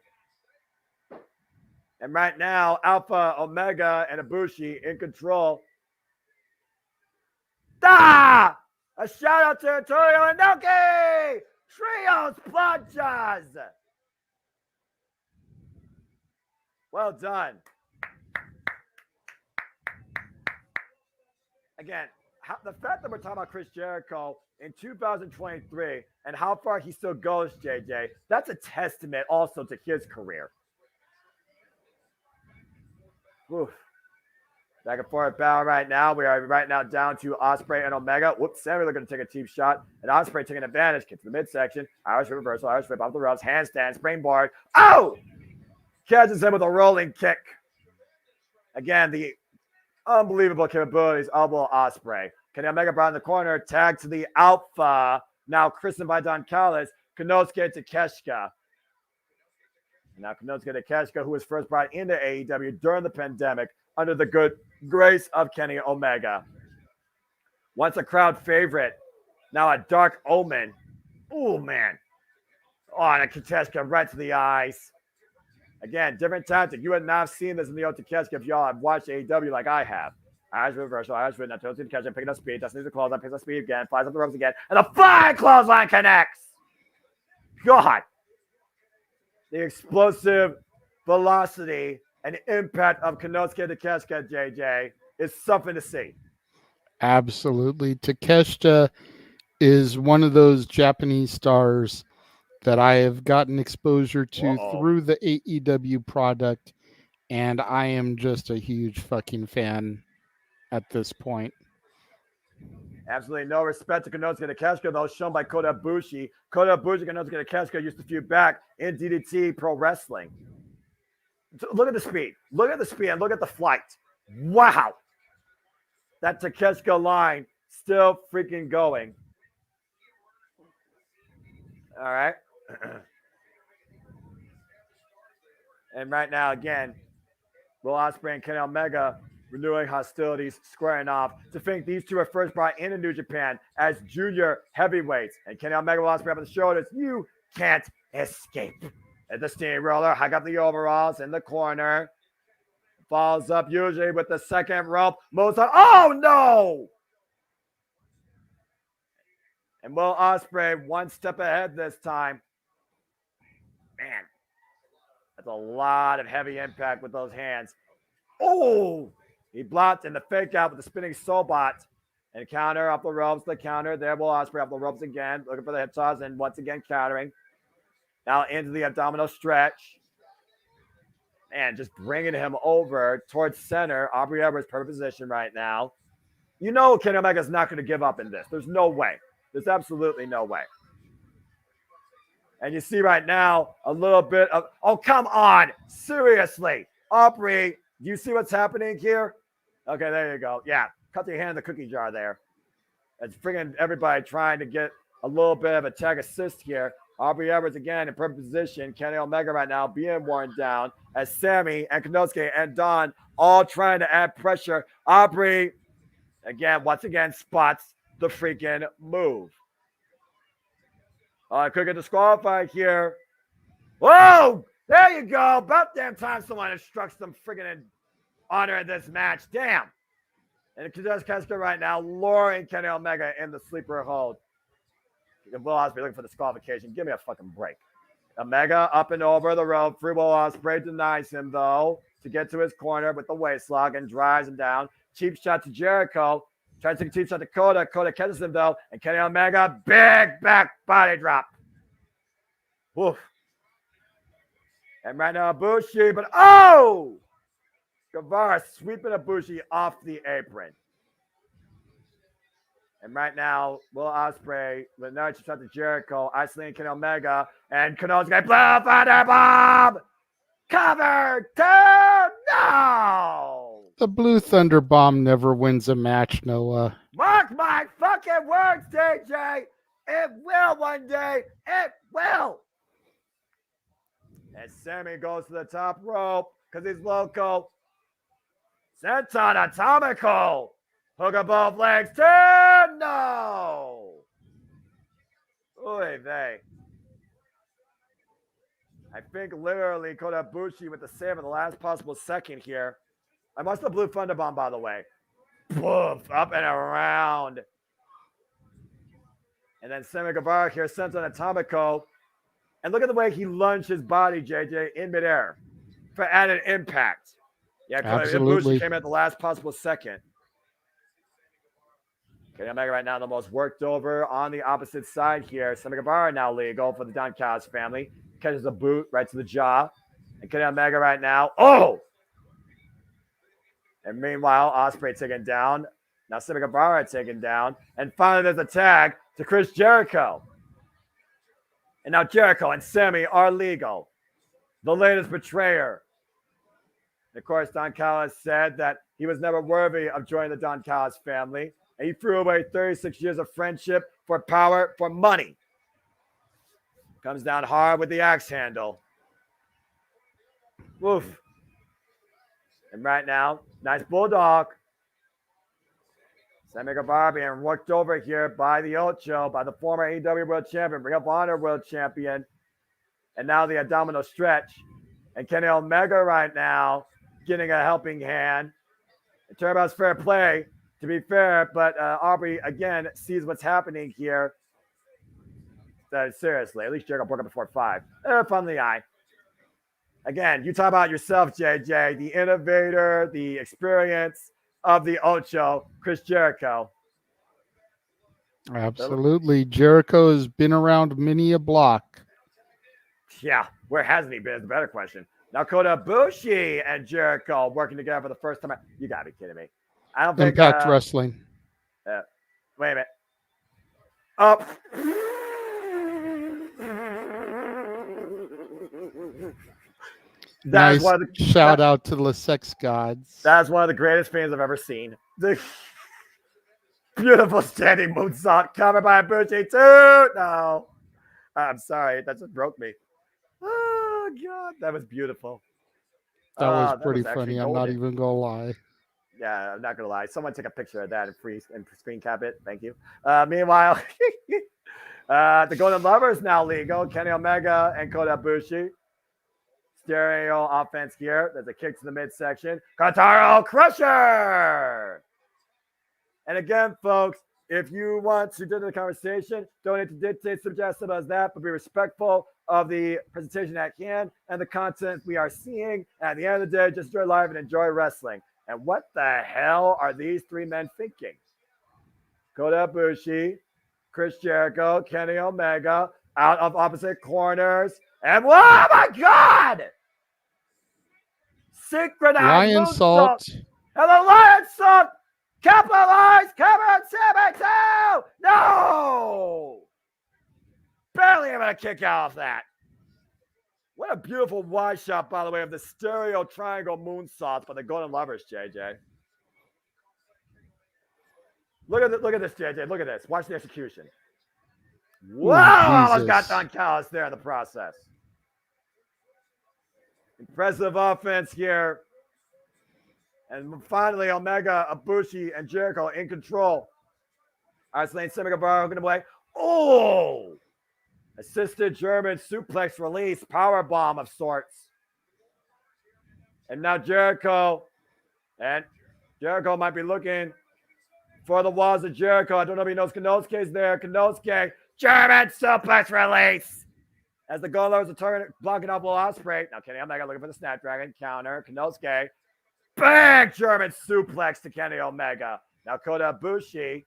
And right now, Alpha, Omega, and Ibushi in control. A shout out to Antonio Inoki! Trios planchas! Well done. Again, the fact that we're talking about Chris Jericho in 2023 and how far he still goes, JJ, that's a testament also to his career. Oof. Back and forth battle right now. We are right now down to Ospreay and Omega. Whoops, Sammy looking to take a cheap shot. And Ospreay taking advantage. Gets to the midsection. Irish reversal. Irish whip off the ropes. Handstand. Springboard. Oh! Catches him with a rolling kick. Again, the unbelievable capabilities of Will Ospreay. Kenny Omega brought in the corner. Tag to the Alpha. Now christened by Don Callis. Konosuke Takeshita. Now Konosuke Takeshita, who was first brought into AEW during the pandemic under the good grace of Kenny Omega. Once a crowd favorite, now a dark omen. Oh, man. Oh, and a Takeshita right to the eyes. Again, different tactic. You would not have seen this in the old Takeshita if y'all have watched AEW like I have. Irish reversal, Irish whip, now turns to Takeshita, picking up speed. Doesn't need to close on, picks up speed again, flies up the ropes again, and a flying clothesline connects. God. The explosive velocity and impact of Konosuke Takeshita, JJ, is something to see. Absolutely. Takeshita is one of those Japanese stars that I have gotten exposure to through the AEW product, and I am just a huge fucking fan at this point. Absolutely no respect to Konosuke Takeshita, though, shown by Kota Ibushi. Kota Ibushi and Konosuke Takeshita used to feud back in DDT Pro Wrestling. Look at the speed. Look at the speed and look at the flight. Wow. That Takeshita line still freaking going. All right. And right now, again, Will Ospreay and Kenny Omega renewing hostilities, squaring off. To think these two were first brought into New Japan as junior heavyweights. And Kenny Omega will Ospreay up on the shoulders. You can't escape. At the steamroller, hike up the overalls in the corner. Falls up usually with the second rope. Moves on. Oh, no! And Will Ospreay one step ahead this time. Man, that's a lot of heavy impact with those hands. Oh! He blocked in the fake out with the spinning Sobot. And counter up the ropes, the counter. There, Will Ospreay up the ropes again. Looking for the hip toss and once again countering. Now into the abdominal stretch. Man, just bringing him over towards center. Aubrey Edwards, perfect position right now. You know Kenny Omega's not going to give up in this. There's no way. There's absolutely no way. And you see right now a little bit of, oh, come on. Seriously. Aubrey, do you see what's happening here? Okay, there you go. Yeah, cut your hand in the cookie jar there. It's friggin' everybody trying to get a little bit of a tag assist here. Aubrey Edwards again in perfect position. Kenny Omega right now being worn down as Sammy and Konosuke and Don all trying to add pressure. Aubrey, again, once again, spots the freaking move. Could get disqualified here. Whoa! There you go. About damn time someone instructs them freaking in honor of this match. Damn. And Konosuke right now luring Kenny Omega in the sleeper hold. Will Ospreay looking for disqualification. Give me a fucking break. Omega up and over the rope. Free Will Ospreay denies him, though, to get to his corner with the waist lock and drives him down. Cheap shot to Jericho. Tries to take a cheap shot to Kota. Kota catches him, though. And Kenny Omega, big back body drop. Woof. And right now, Ibushi, but oh! Guevara sweeping Ibushi off the apron. And right now, Will Ospreay with another shot to Jericho, isolating Kenny Omega, and Konosuke Blue Thunder Bomb! Cover to no! The Blue Thunder Bomb never wins a match, Noah. Mark my fucking words, JJ. It will one day. It will. And Sammy goes to the top rope because he's local. Senton Atomical. Hook of both legs. Turn. No. Oy vey. I think literally Kota Ibushi with the save at the last possible second here. I must have Blue Thunder Bomb, by the way. Poof, up and around. And then Sammy Guevara here sends an Atomico. And look at the way he lunged his body, JJ, in midair for added impact. Yeah, Absolutely. Ibushi came at the last possible second. Kenny Omega right now the most worked over on the opposite side here. Sammy Guevara now legal for the Don Callis family. Catches a boot right to the jaw. And Kenny Omega right now. Oh! And meanwhile, Ospreay taken down. Now Sammy Guevara taken down. And finally, there's a tag to Chris Jericho. And now Jericho and Sammy are legal. The latest betrayer. And of course, Don Callis said that he was never worthy of joining the Don Callis family. And he threw away 36 years of friendship for power, for money. Comes down hard with the axe handle. Woof. And right now, nice bulldog. Sammy Guevara being worked over here by the Ocho, by the former AEW World Champion, Ring of Honor World Champion, and now the abdominal stretch. And Kenny Omega right now getting a helping hand. And Turbo's fair play, to be fair, but Aubrey, again, sees what's happening here. Seriously, at least Jericho broke up before 5. Fun the eye. Again, you talk about yourself, JJ, the innovator, the experience of the Ocho, Chris Jericho. Absolutely. Jericho has been around many a block. Yeah, where hasn't he been is the better question. Now Kota Ibushi and Jericho working together for the first time. You gotta be kidding me. I don't think Impact Wrestling. Wait a minute. Up. Nice shout out to the sex gods. That's one of the greatest fans I've ever seen. The beautiful standing moonsault covered by Ibushi too. No, I'm sorry, that just broke me. Oh God, that was beautiful. That was pretty funny. I'm not even gonna lie. Yeah, I'm not gonna lie. Someone take a picture of that and screen cap it. Thank you. Meanwhile, the Golden Lovers now legal. Kenny Omega and Kota Ibushi. Stereo offense here. There's a kick to the midsection. Kotaro Crusher. And again, folks, if you want to do the conversation, don't need to dictate, suggest as that, but be respectful of the presentation at hand and the content we are seeing. And at the end of the day, just enjoy live and enjoy wrestling. And what the hell are these three men thinking? Kota Ibushi, Chris Jericho, Kenny Omega, out of opposite corners. And oh my God! Synchronized Lion Salt. And the Lion Salt! Capitalize! Cameron Sammy too! No! Barely able to kick out of that. What a beautiful wide shot, by the way, of the stereo triangle moonsaults by the Golden Lovers, JJ. Look at this, JJ. Look at this. Watch the execution. Wow! Almost got Don Callis there in the process. Impressive offense here. And finally, Omega, Ibushi, and Jericho in control. All right, Slane Sammy Guevara going to play. Oh! Assisted German suplex release, power bomb of sorts. And now Jericho. And Jericho might be looking for the walls of Jericho. I don't know if he knows Konosuke's there. Konosuke, German suplex release. As the Golos are turning, blocking off Will Ospreay. Now Kenny Omega looking for the Snapdragon counter. Konosuke, big German suplex to Kenny Omega. Now Kota Ibushi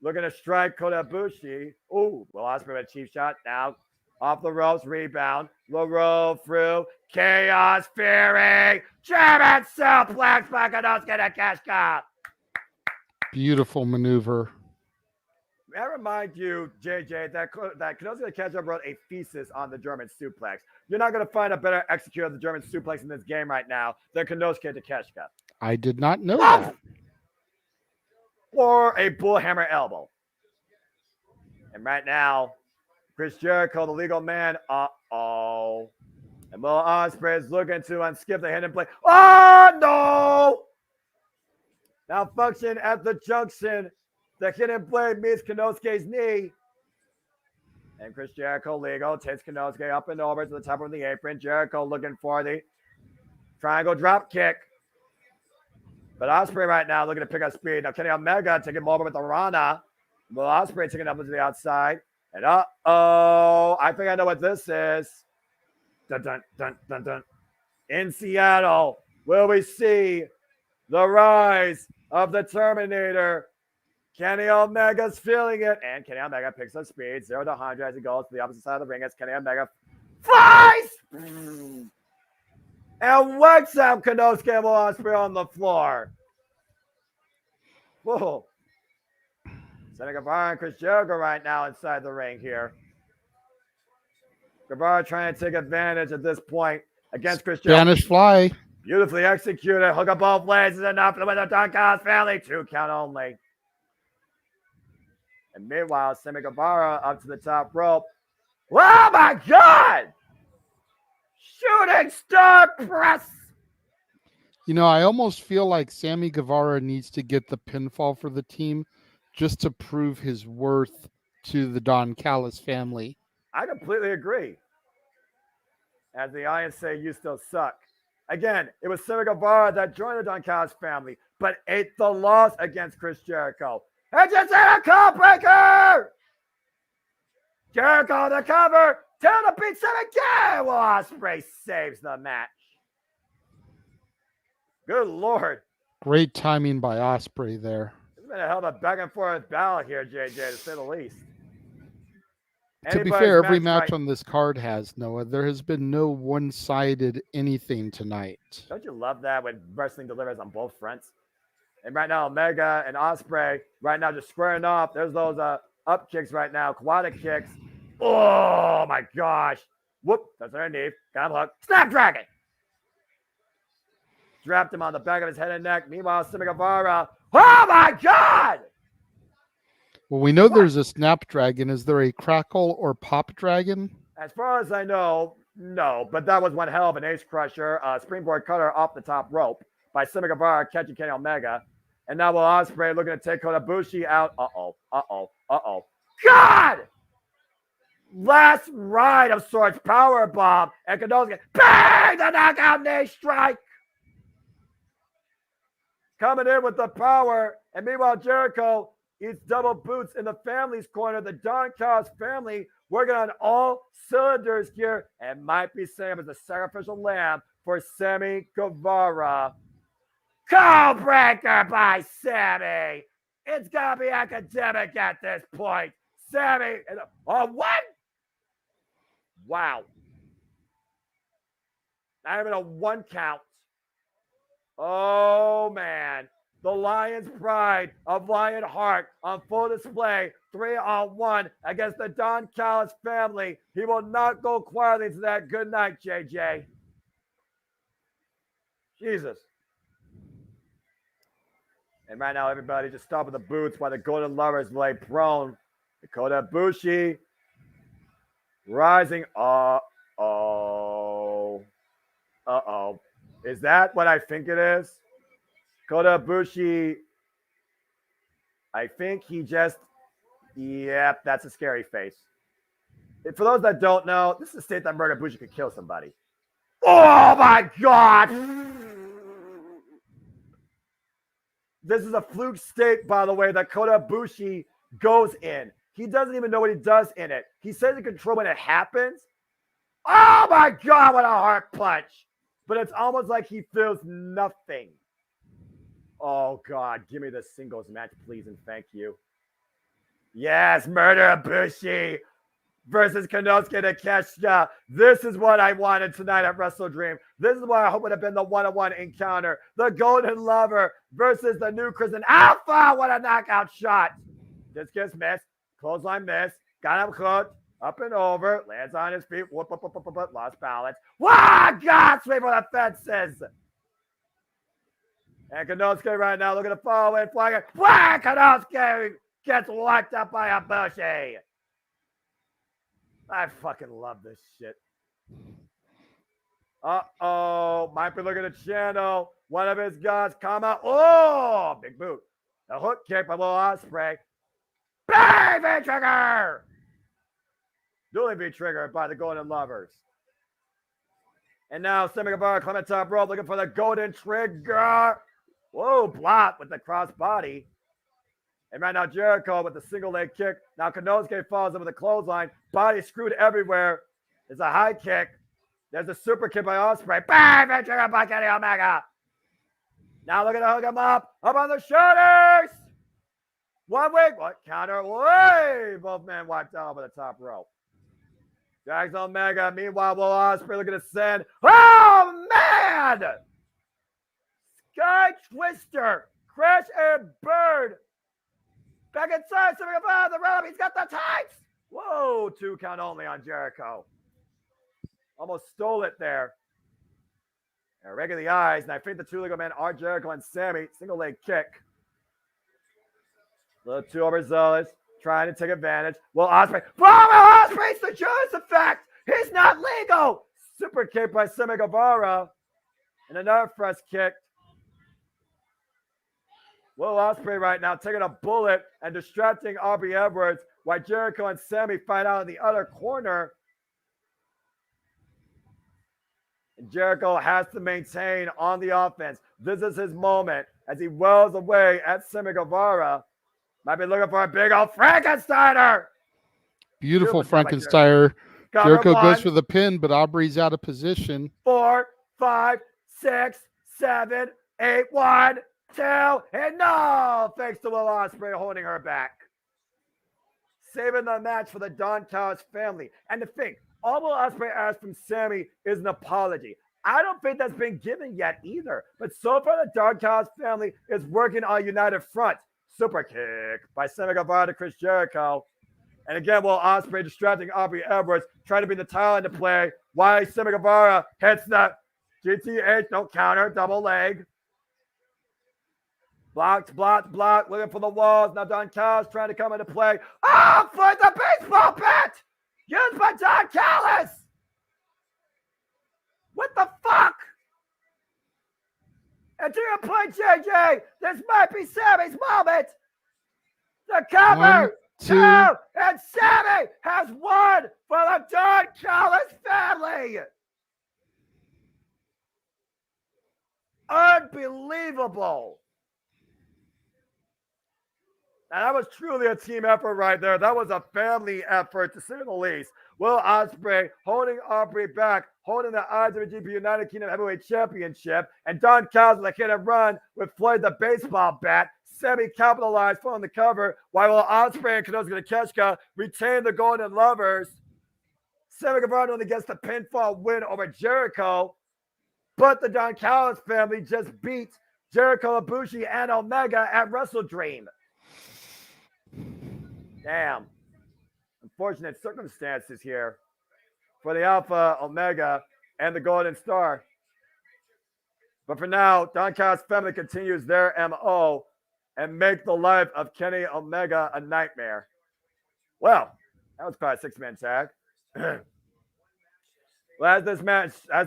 looking to strike Kota Ibushi. Ooh, Will Ospreay with a cheap shot. Now off the ropes, rebound. Low roll through. Chaos Fury. German suplex by Konosuke to Keshka. Beautiful maneuver. May I remind you, JJ, that Konosuke Keshka wrote a thesis on the German suplex. You're not going to find a better executor of the German suplex in this game right now than Konosuke Takeshita. I did not know that. Or a bullhammer elbow. And right now, Chris Jericho, the legal man, uh-oh. And Will Ospreay is looking to unskip the hidden play. Oh, no! Now function at the junction. The hidden blade meets Konosuke's knee. And Chris Jericho legal takes Konosuke up and over to the top of the apron. Jericho looking for the triangle drop kick. But Ospreay right now looking to pick up speed. Now Kenny Omega taking him over with the Rana. Will Ospreay taking him up to the outside. And uh-oh, I think I know what this is. Dun, dun, dun, dun, dun. In Seattle, will we see the rise of the Terminator? Kenny Omega's feeling it. And Kenny Omega picks up speed, 0 to 100 as he goes to the opposite side of the ring as Kenny Omega flies! And wakes up Konosuke and Will Ospreay on the floor. Whoa. Sammy Guevara and Chris Jericho right now inside the ring here. Guevara trying to take advantage at this point against Chris Jericho. Spanish Fly. Beautifully executed. Hook up both legs is enough to win the Don Callis family. 2 count only. And meanwhile, Sammy Guevara up to the top rope. Oh my God! Shooting star press. You know, I almost feel like Sammy Guevara needs to get the pinfall for the team just to prove his worth to the Don Callis family. I completely agree. As the Lions say, you still suck. Again, it was Sammy Guevara that joined the Don Callis family, but ate the loss against Chris Jericho. And just hit a call breaker! Jericho the cover. Tell the beat Sammy again. Will Ospreay saves the match. Good Lord. Great timing by Ospreay there. It's been a hell of a back and forth battle here, JJ, to say the least. To be fair, every match on this card has, Noah. There has been no one-sided anything tonight. Don't you love that when wrestling delivers on both fronts? And right now, Omega and Ospreay right now just squaring off. There's those up kicks right now, Kawada kicks. Oh my gosh. Whoop, that's underneath. Got him hooked. Snapdragon. Dropped him on the back of his head and neck. Meanwhile, Sammy Guevara. Oh my God! Well, we know there's a Snapdragon. Is there a Crackle or Pop Dragon? As far as I know, no. But that was one hell of an ace crusher. Springboard cutter off the top rope by Sammy Guevara catching Kenny Omega. And now Will Ospreay looking to take Kota Ibushi out. Uh-oh. God! Last ride of sorts. Power bomb. And Konosuke. Bang! The knockout knee strike. Coming in with the power. And meanwhile, Jericho eats double boots in the family's corner. The Don Callis family working on all cylinders here. And might be Sam as a sacrificial lamb for Sammy Guevara. Code breaker by Sammy. It's got to be academic at this point. Sammy. What? Wow. Not even a 1 count. Oh, man. The Lion's pride of Lionheart on full display. 3-on-1 against the Don Callis family. He will not go quietly to that. Good night, JJ. Jesus. And right now, everybody just stopping the boots while the Golden Lovers lay prone. Kota Ibushi rising. Uh-oh. Is that what I think it is? Kota Ibushi, I think he just, yep, that's a scary face. For those that don't know, this is a state that Murder Ibushi could kill somebody. Oh my God! This is a fluke state, by the way, that Kota Ibushi goes in. He doesn't even know what he does in it. He says he control when it happens. Oh my God, what a heart punch. But it's almost like he feels nothing. Oh God, give me the singles match, please, and thank you. Yes, Murder Ibushi versus Konosuke Takeshita. This is what I wanted tonight at Wrestledream. This is what I hope would have been the one-on-one encounter. The Golden Lover versus the new Kristen Alpha. What a knockout shot. Just kiss, miss. Clothesline miss. Got him hooked. Up and over. Lands on his feet. Whoop. Lost balance. Wow, God, sweep for the fences. And Kanosuke right now looking to follow in, flying it. Whack! Kanosuke gets whacked up by Ibushi. I fucking love this shit. Uh-oh. Might be looking to channel one of his guns come out. Oh, big boot. A hook kick by Will Ospreay. Bang! V-trigger! Duly V-triggered by the Golden Lovers. And now Sammy Guevara climbing top rope looking for the Golden Trigger. Whoa, block with the crossbody. And right now Jericho with the single leg kick. Now Kanosuke falls in with a clothesline. Body screwed everywhere. There's a high kick. There's a super kick by Ospreay. Bang! V-trigger by Kenny Omega. Now looking to hook him up on the shoulders. 1 week. What? Counter. Way! Both men wiped out over the top rope. Drags Omega. Meanwhile, Will Ospreay looking to send. Oh, man! Sky Twister. Crash and burn. Back inside. Something about the rope. He's got the tights. Whoa. 2 count only on Jericho. Almost stole it there. And regular the eyes. And I think the 2 legal men are Jericho and Sammy. Single leg kick. The 2 overzealous trying to take advantage. Will Ospreay. Will Ospreay's the Jonas effect. He's not legal. Super kick by Sammy Guevara. And another thrust kick. Will Ospreay right now taking a bullet and distracting Aubrey Edwards while Jericho and Sammy fight out in the other corner. And Jericho has to maintain on the offense. This is his moment as he wells away at Sammy Guevara. Might be looking for a big old Frankensteiner. Beautiful Frankensteiner. Jericho goes for the pin, but Aubrey's out of position. 4, 5, 6, 7, 8, 1, 2, and no! Thanks to Will Ospreay holding her back. Saving the match for the Don Callis family. And to think, all Will Ospreay asked from Sammy is an apology. I don't think that's been given yet either. But so far, the Don Callis family is working on a united front. Super kick by Sammy Guevara to Chris Jericho. And again, Will Ospreay distracting Aubrey Edwards, trying to bring the title into play. Why Sammy Guevara hits the GTH, don't counter, double leg. Blocked, looking for the walls. Now Don Callis trying to come into play. Oh, for the baseball bat! Used by Don Callis! What the fuck? And to your point, JJ, this might be Sammy's moment. The cover, 2, and Sammy has won for the Don Callis family. Unbelievable. Now, that was truly a team effort right there. That was a family effort, to say the least. Will Ospreay holding Aubrey back, holding the IWGP United Kingdom Heavyweight Championship, and Don Callis with a hit and run with Floyd the baseball bat. Sammy capitalized on the cover, while Will Ospreay and Kanosuke Takeshita retain the Golden Lovers. Sammy Guevara only gets the pinfall win over Jericho, but the Don Callis family just beat Jericho, Ibushi, and Omega at Wrestledream. Damn. Unfortunate circumstances here for the Alpha, Omega, and the Golden Star. But for now, Don Callis' family continues their MO and make the life of Kenny Omega a nightmare. Well, that was quite a 6-man tag. Well, as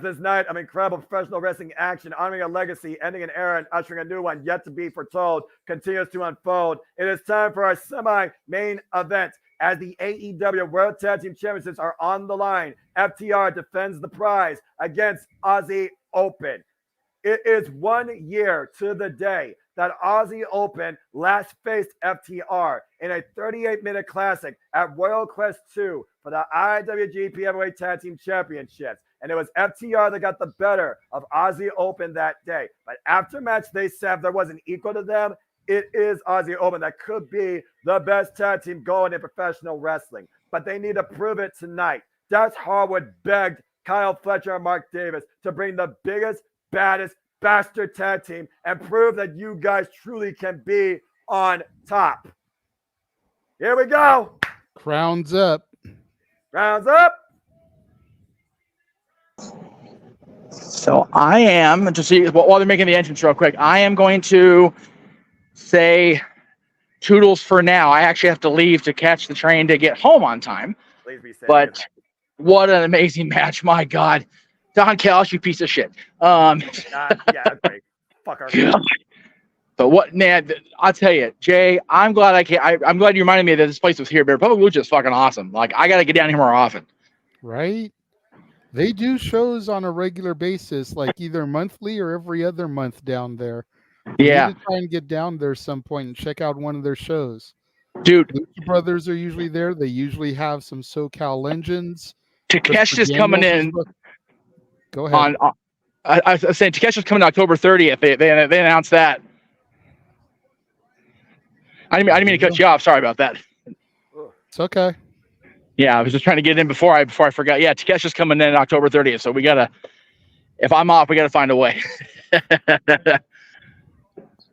this night of incredible professional wrestling action, honoring a legacy, ending an era, and ushering a new one yet to be foretold, continues to unfold. It is time for our semi-main event. As the AEW World Tag Team Championships are on the line, FTR defends the prize against Aussie Open. It is 1 year to the day that Aussie Open last faced FTR in a 38-minute classic at Royal Quest 2 for the IWGP Heavyweight Tag Team Championships. And it was FTR that got the better of Aussie Open that day. But after match, they said there wasn't equal to them. It is Aussie Open that could be the best tag team going in professional wrestling. But they need to prove it tonight. Dax Harwood begged Kyle Fletcher and Mark Davis to bring the biggest, baddest bastard tag team and prove that you guys truly can be on top. Here we go. Crowns up. Rounds up. So I am, just see, while they're making the entrance real quick, I am going to say toodles for now. I actually have to leave to catch the train to get home on time. Please be safe. But what an amazing match. My God. Don Callis, you piece of shit. Yeah, great. Fucker. God. But what, man, I'll tell you, Jay, I'm glad I'm glad you reminded me that this place was here, but Republic Lucha is fucking awesome. Like, I got to get down here more often. Right? They do shows on a regular basis, like either monthly or every other month down there. Yeah. You need to try and get down there some point and check out one of their shows. Dude. Lucha Brothers are usually there. They usually have some SoCal legends. Takesha's coming in. Go ahead. I was saying Takesha's coming October 30th. They announced that. I didn't mean to cut you off. Sorry about that. It's okay. Yeah, I was just trying to get in before I forgot. Yeah, Takesha's coming in October 30th. So we gotta, if I'm off, we gotta find a way. Okay.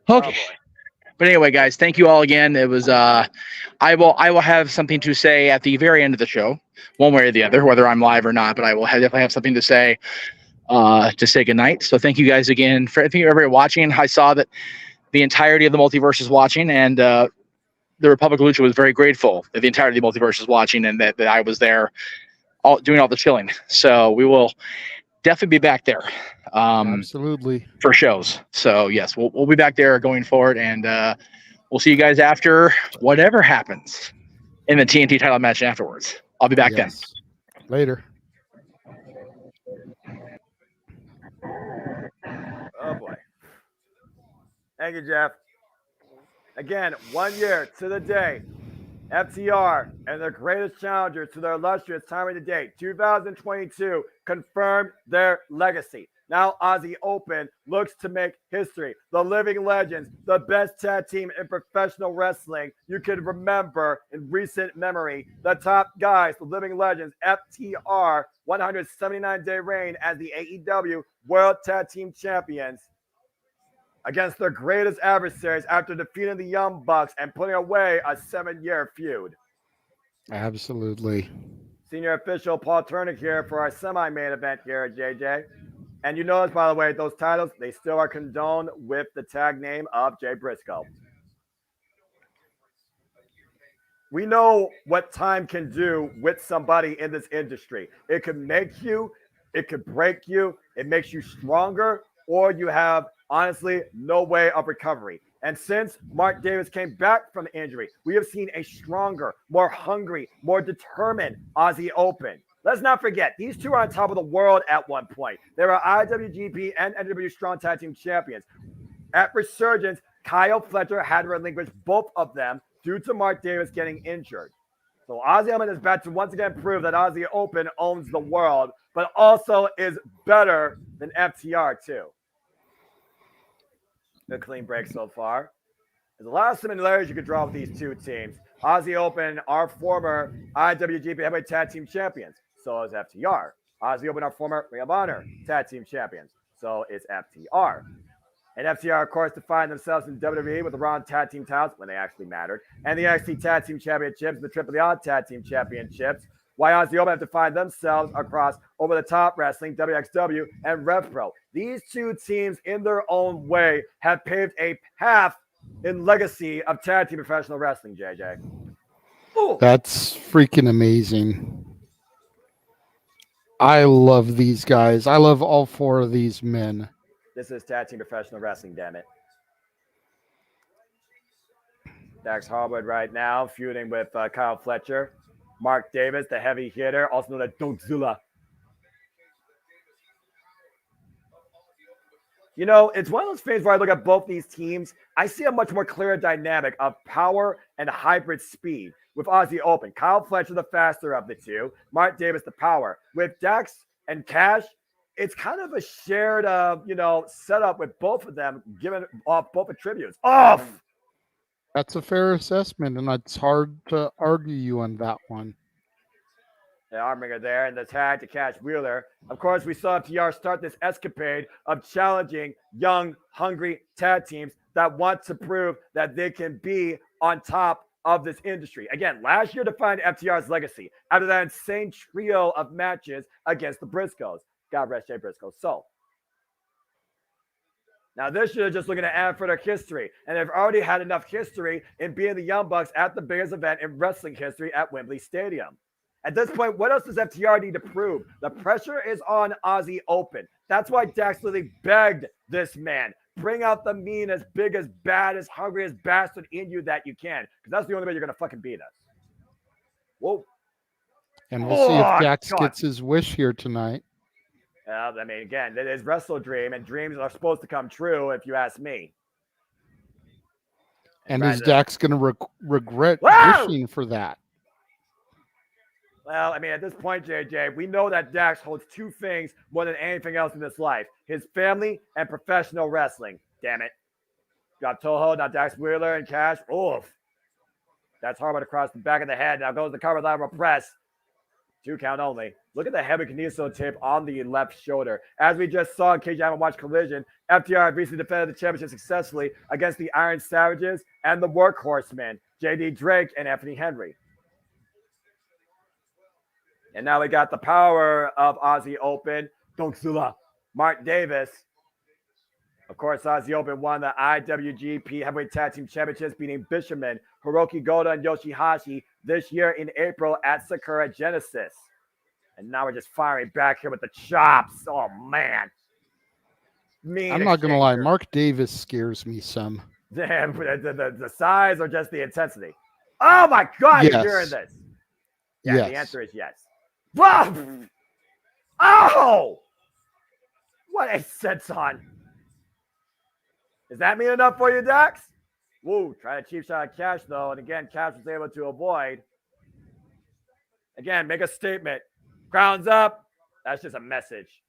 Oh, but anyway, guys, thank you all again. It was I will have something to say at the very end of the show, one way or the other, whether I'm live or not. But I will definitely have something to say goodnight. So thank you guys again for everybody watching. I saw that the entirety of the Multiverse is watching, and the Republic of Lucha was very grateful that the entirety of the Multiverse is watching, and that I was there doing all the chilling. So we will definitely be back there. Absolutely. For shows. So yes, we'll be back there going forward, and we'll see you guys after whatever happens in the TNT title match afterwards. I'll be back then. Later. Oh boy. Thank you, Jeff. Again, 1 year to the day, FTR and their greatest challengers to their illustrious time of the day, 2022, confirmed their legacy. Now Aussie Open looks to make history. The Living Legends, the best tag team in professional wrestling you could remember in recent memory. The top guys, the Living Legends, FTR, 179-day reign as the AEW World Tag Team Champions against their greatest adversaries after defeating the Young Bucks and putting away a 7-year feud. Absolutely. Senior official Paul Turner here for our semi-main event here at JJ. And you notice, by the way, those titles, they still are condoned with the tag name of Jay Briscoe. We know what time can do with somebody in this industry. It could make you, it could break you, it makes you stronger, or you have, honestly, no way of recovery. And since Mark Davis came back from injury, we have seen a stronger, more hungry, more determined Aussie Open. Let's not forget, these two are on top of the world at one point. They were IWGP and NWA Strong Tag Team Champions. At Resurgence, Kyle Fletcher had to relinquish both of them due to Mark Davis getting injured. So Aussie Open is back to once again prove that Aussie Open owns the world, but also is better than FTR too. A clean break so far. There's a lot of similarities you could draw with these two teams. Aussie Open are former IWGP Heavyweight Tag Team Champions. So is FTR. Aussie Open are former Ring of Honor Tag Team Champions. So is FTR. And FTR, of course, defined themselves in WWE with the Raw Tag Team titles when they actually mattered, and the NXT Tag Team Championships, the Triple Odd Tag Team Championships. Why Aussie Open have defined themselves across Over the Top Wrestling, WXW, and RevPro. These two teams, in their own way, have paved a path in legacy of tag team professional wrestling, JJ. Ooh. That's freaking amazing. I love these guys. I love all four of these men. This is tag team professional wrestling, damn it. Dax Harwood right now feuding with Kyle Fletcher. Mark Davis, the heavy hitter, also known as Donzilla. You know, it's one of those things where I look at both these teams, I see a much more clear dynamic of power and hybrid speed with Aussie Open. Kyle Fletcher, the faster of the two. Mark Davis, the power. With Dax and Cash, it's kind of a shared, setup with both of them, given off both attributes. Off! That's a fair assessment, and it's hard to argue you on that one. The Armbringer there and the tag to Cash Wheeler. Of course, we saw FTR start this escapade of challenging young, hungry tag teams that want to prove that they can be on top of this industry. Again, last year defined FTR's legacy after that insane trio of matches against the Briscoes. God rest Jay Briscoe. So, Now, this year, just looking to add for their history. And they've already had enough history in being the Young Bucks at the biggest event in wrestling history at Wembley Stadium. At this point, what else does FTR need to prove? The pressure is on Aussie Open. That's why Dax literally begged this man. Bring out the meanest, biggest, baddest, hungriest bastard in you that you can. Because that's the only way you're going to fucking beat us. Whoa. And we'll see if Dax gets his wish here tonight. I mean, again, it is Wrestledream, and dreams are supposed to come true, if you ask me. And is Dax going to regret wishing for that? Well, I mean, at this point, JJ, we know that Dax holds two things more than anything else in this life: his family and professional wrestling. Damn it. Got Toho, now Dax Wheeler and Cash. Oof. That's Harwood across the back of the head. Now goes the cover lateral press. 2 count only. Look at the heavy kineso tape on the left shoulder. As we just saw in case you haven't watched Collision, FTR recently defended the championship successfully against the Iron Savages and the Workhorsemen, JD Drake and Anthony Henry. And now we got the power of Aussie Open. Dongsula, Mark Davis. Of course, Aussie Open won the IWGP Heavyweight Tag Team Championships, beating Bishamon, Hiroki Goda, and Yoshihashi this year in April at Sakura Genesis. And now we're just firing back here with the chops. Oh, man. I'm not going to lie. Mark Davis scares me some. Damn, the size or just the intensity? Oh, my God, yes. You're hearing this. Yeah, yes. The answer is yes. Oh! What a senton. Does that mean enough for you, Dax? Woo, try a cheap shot at Cash, though. And again, Cash was able to avoid. Again, make a statement. Grounds up. That's just a message.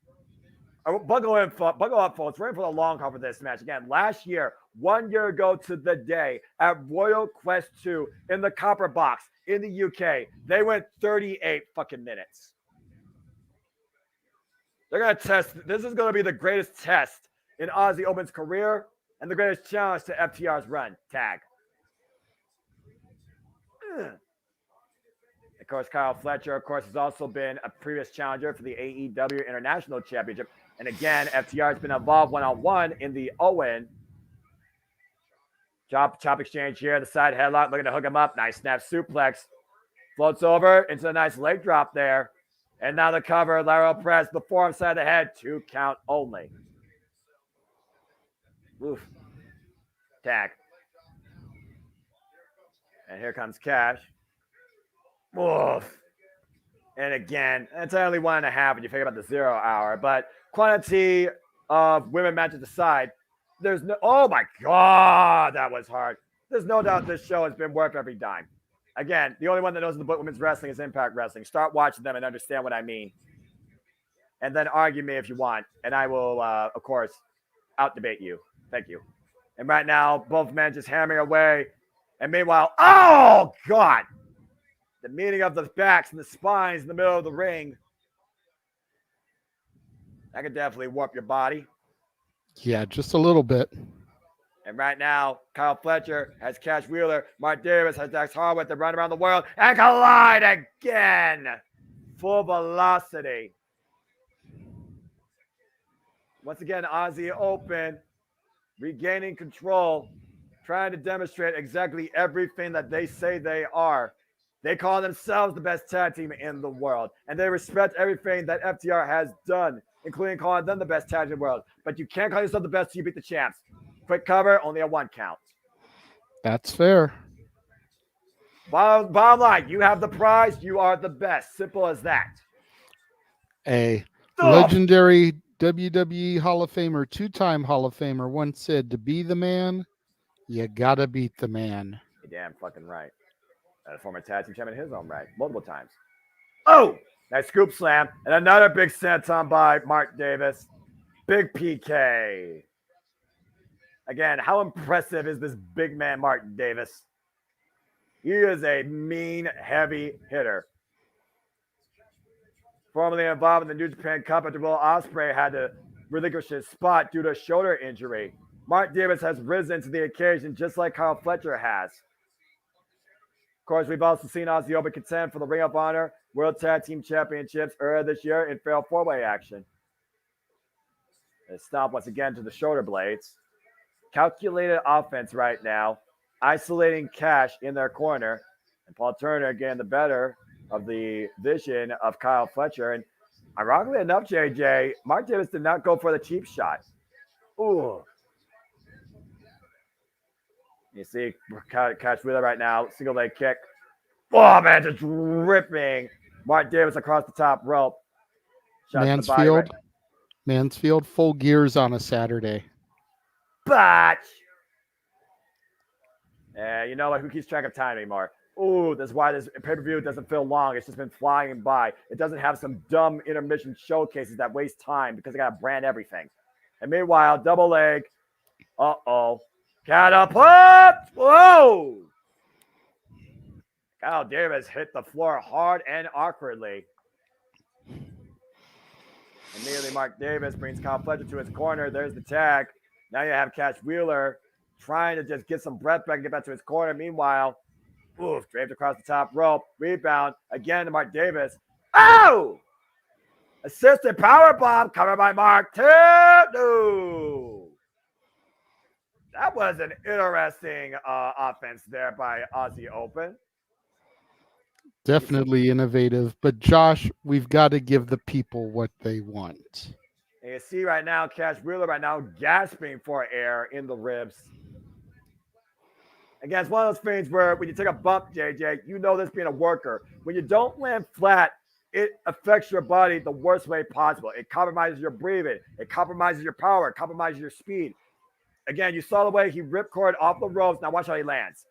Buckle up, folks. We're in for the long haul for this match. Again, last year, 1 year ago to the day, at Royal Quest 2 in the Copper Box in the UK, they went 38 fucking minutes. They're going to test. This is going to be the greatest test in Aussie Open's career and the greatest challenge to FTR's run. Tag. Of course, Kyle Fletcher, of course, has also been a previous challenger for the AEW International Championship. And again, FTR has been involved one-on-one in the Owen. Chop exchange here. The side headlock, looking to hook him up. Nice snap suplex. Floats over into a nice leg drop there. And now the cover, lateral press, the forearm side of the head. 2 count only. Oof. Tag. And here comes Cash. Oof. And again, it's only 1.5 when you figure about the 0 hour. But quantity of women matches aside, there's no. Oh my God, that was hard. There's no doubt this show has been worth every dime. Again, the only one that knows the book women's wrestling is Impact Wrestling. Start watching them and understand what I mean. And then argue me if you want. And I will, of course, out-debate you. Thank you. And right now, both men just hammering away. And meanwhile, oh, God. The meeting of the backs and the spines in the middle of the ring. That could definitely warp your body. Yeah, just a little bit. And right now, Kyle Fletcher has Cash Wheeler. Mark Davis has Dax Harwood. They run around the world and collide again. Full velocity. Once again, Aussie Open regaining control, trying to demonstrate exactly everything that they say they are. They call themselves the best tag team in the world, and they respect everything that FTR has done, including calling them the best tag team in the world. But you can't call yourself the best till you beat the champs. Quick cover, only a 1 count. That's fair. Bottom line, you have the prize. You are the best. Simple as that. A legendary WWE Hall of Famer, 2-time Hall of Famer, once said, to be the man, you gotta beat the man. You're damn fucking right. A former tag team champion in his own right, multiple times. Oh, nice scoop slam. And another big senton by Mark Davis. Big PK. Again, how impressive is this big man, Mark Davis? He is a mean, heavy hitter. Formerly involved in the New Japan Cup after Will Ospreay had to relinquish his spot due to a shoulder injury. Mark Davis has risen to the occasion just like Kyle Fletcher has. Of course, we've also seen Aussie Open contend for the Ring of Honor World Tag Team Championships earlier this year in fatal 4-way action. They stop once again to the shoulder blades. Calculated offense right now, isolating Cash in their corner, and Paul Turner getting the better of the vision of Kyle Fletcher. And ironically enough, JJ, Mark Davis did not go for the cheap shot. Ooh. You see Cash Wheeler right now, single leg kick. Oh, man, just ripping Mark Davis across the top rope. Shot to the body right. Mansfield, full gears on a Saturday. But you know what? Who keeps track of time anymore? Ooh, that's why this pay-per-view doesn't feel long. It's just been flying by. It doesn't have some dumb intermission showcases that waste time because they got to brand everything. And meanwhile, double leg. Uh-oh. Catapult! Whoa! Kyle Davis hit the floor hard and awkwardly. Immediately, Mark Davis brings Kyle Fletcher to his corner. There's the tag. Now you have Cash Wheeler trying to just get some breath back and get back to his corner. Meanwhile, draped across the top rope. Rebound again to Mark Davis. Oh! Assisted power bomb covered by Mark. No! That was an interesting offense there by Aussie Open. Definitely innovative. But Josh, we've got to give the people what they want. And you see right now, Cash Wheeler right now gasping for air in the ribs. Again, it's one of those things where when you take a bump, JJ, you know this being a worker. When you don't land flat, it affects your body the worst way possible. It compromises your breathing. It compromises your power. It compromises your speed. Again, you saw the way he ripcord off the ropes. Now watch how he lands.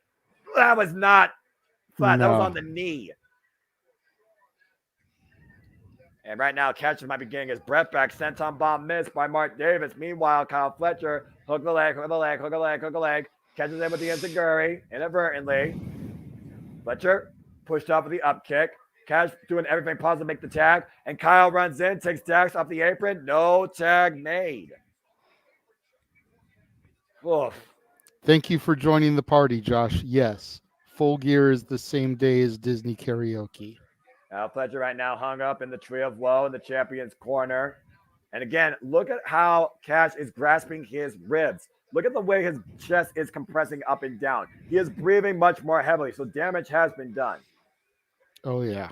That was not flat. No. That was on the knee. And right now, Cash might be getting his breath back. Senton bomb missed by Mark Davis. Meanwhile, Kyle Fletcher, hook the leg, hook the leg, hook the leg, hook the leg. Catches him with the enziguri inadvertently. Fletcher pushed off with the up kick. Cash doing everything possible to make the tag. And Kyle runs in, takes Dax off the apron. No tag made. Oof. Thank you for joining the party, Josh. Yes, Full Gear is the same day as Disney Karaoke. Now Fletcher right now hung up in the tree of woe in the champion's corner. And again, look at how Cash is grasping his ribs. Look at the way his chest is compressing up and down. He is breathing much more heavily, so damage has been done. Oh, yeah.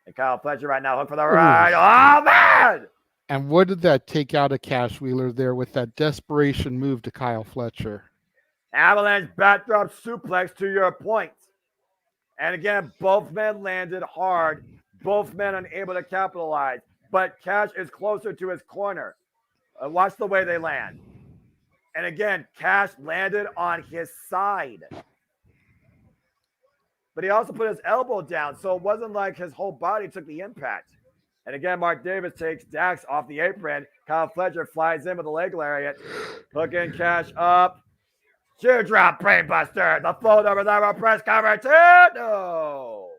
And Kyle Fletcher right now hook for the ride. Oh, man! And what did that take out of Cash Wheeler there with that desperation move to Kyle Fletcher? Avalanche backdrop suplex to your point. And again, both men landed hard. Both men unable to capitalize. But Cash is closer to his corner. Watch the way they land. And again, Cash landed on his side. But he also put his elbow down, so it wasn't like his whole body took the impact. And again, Mark Davis takes Dax off the apron. Kyle Fletcher flies in with a leg lariat. Hooking Cash up. Teardrop brainbuster. The float over the press cover too. No.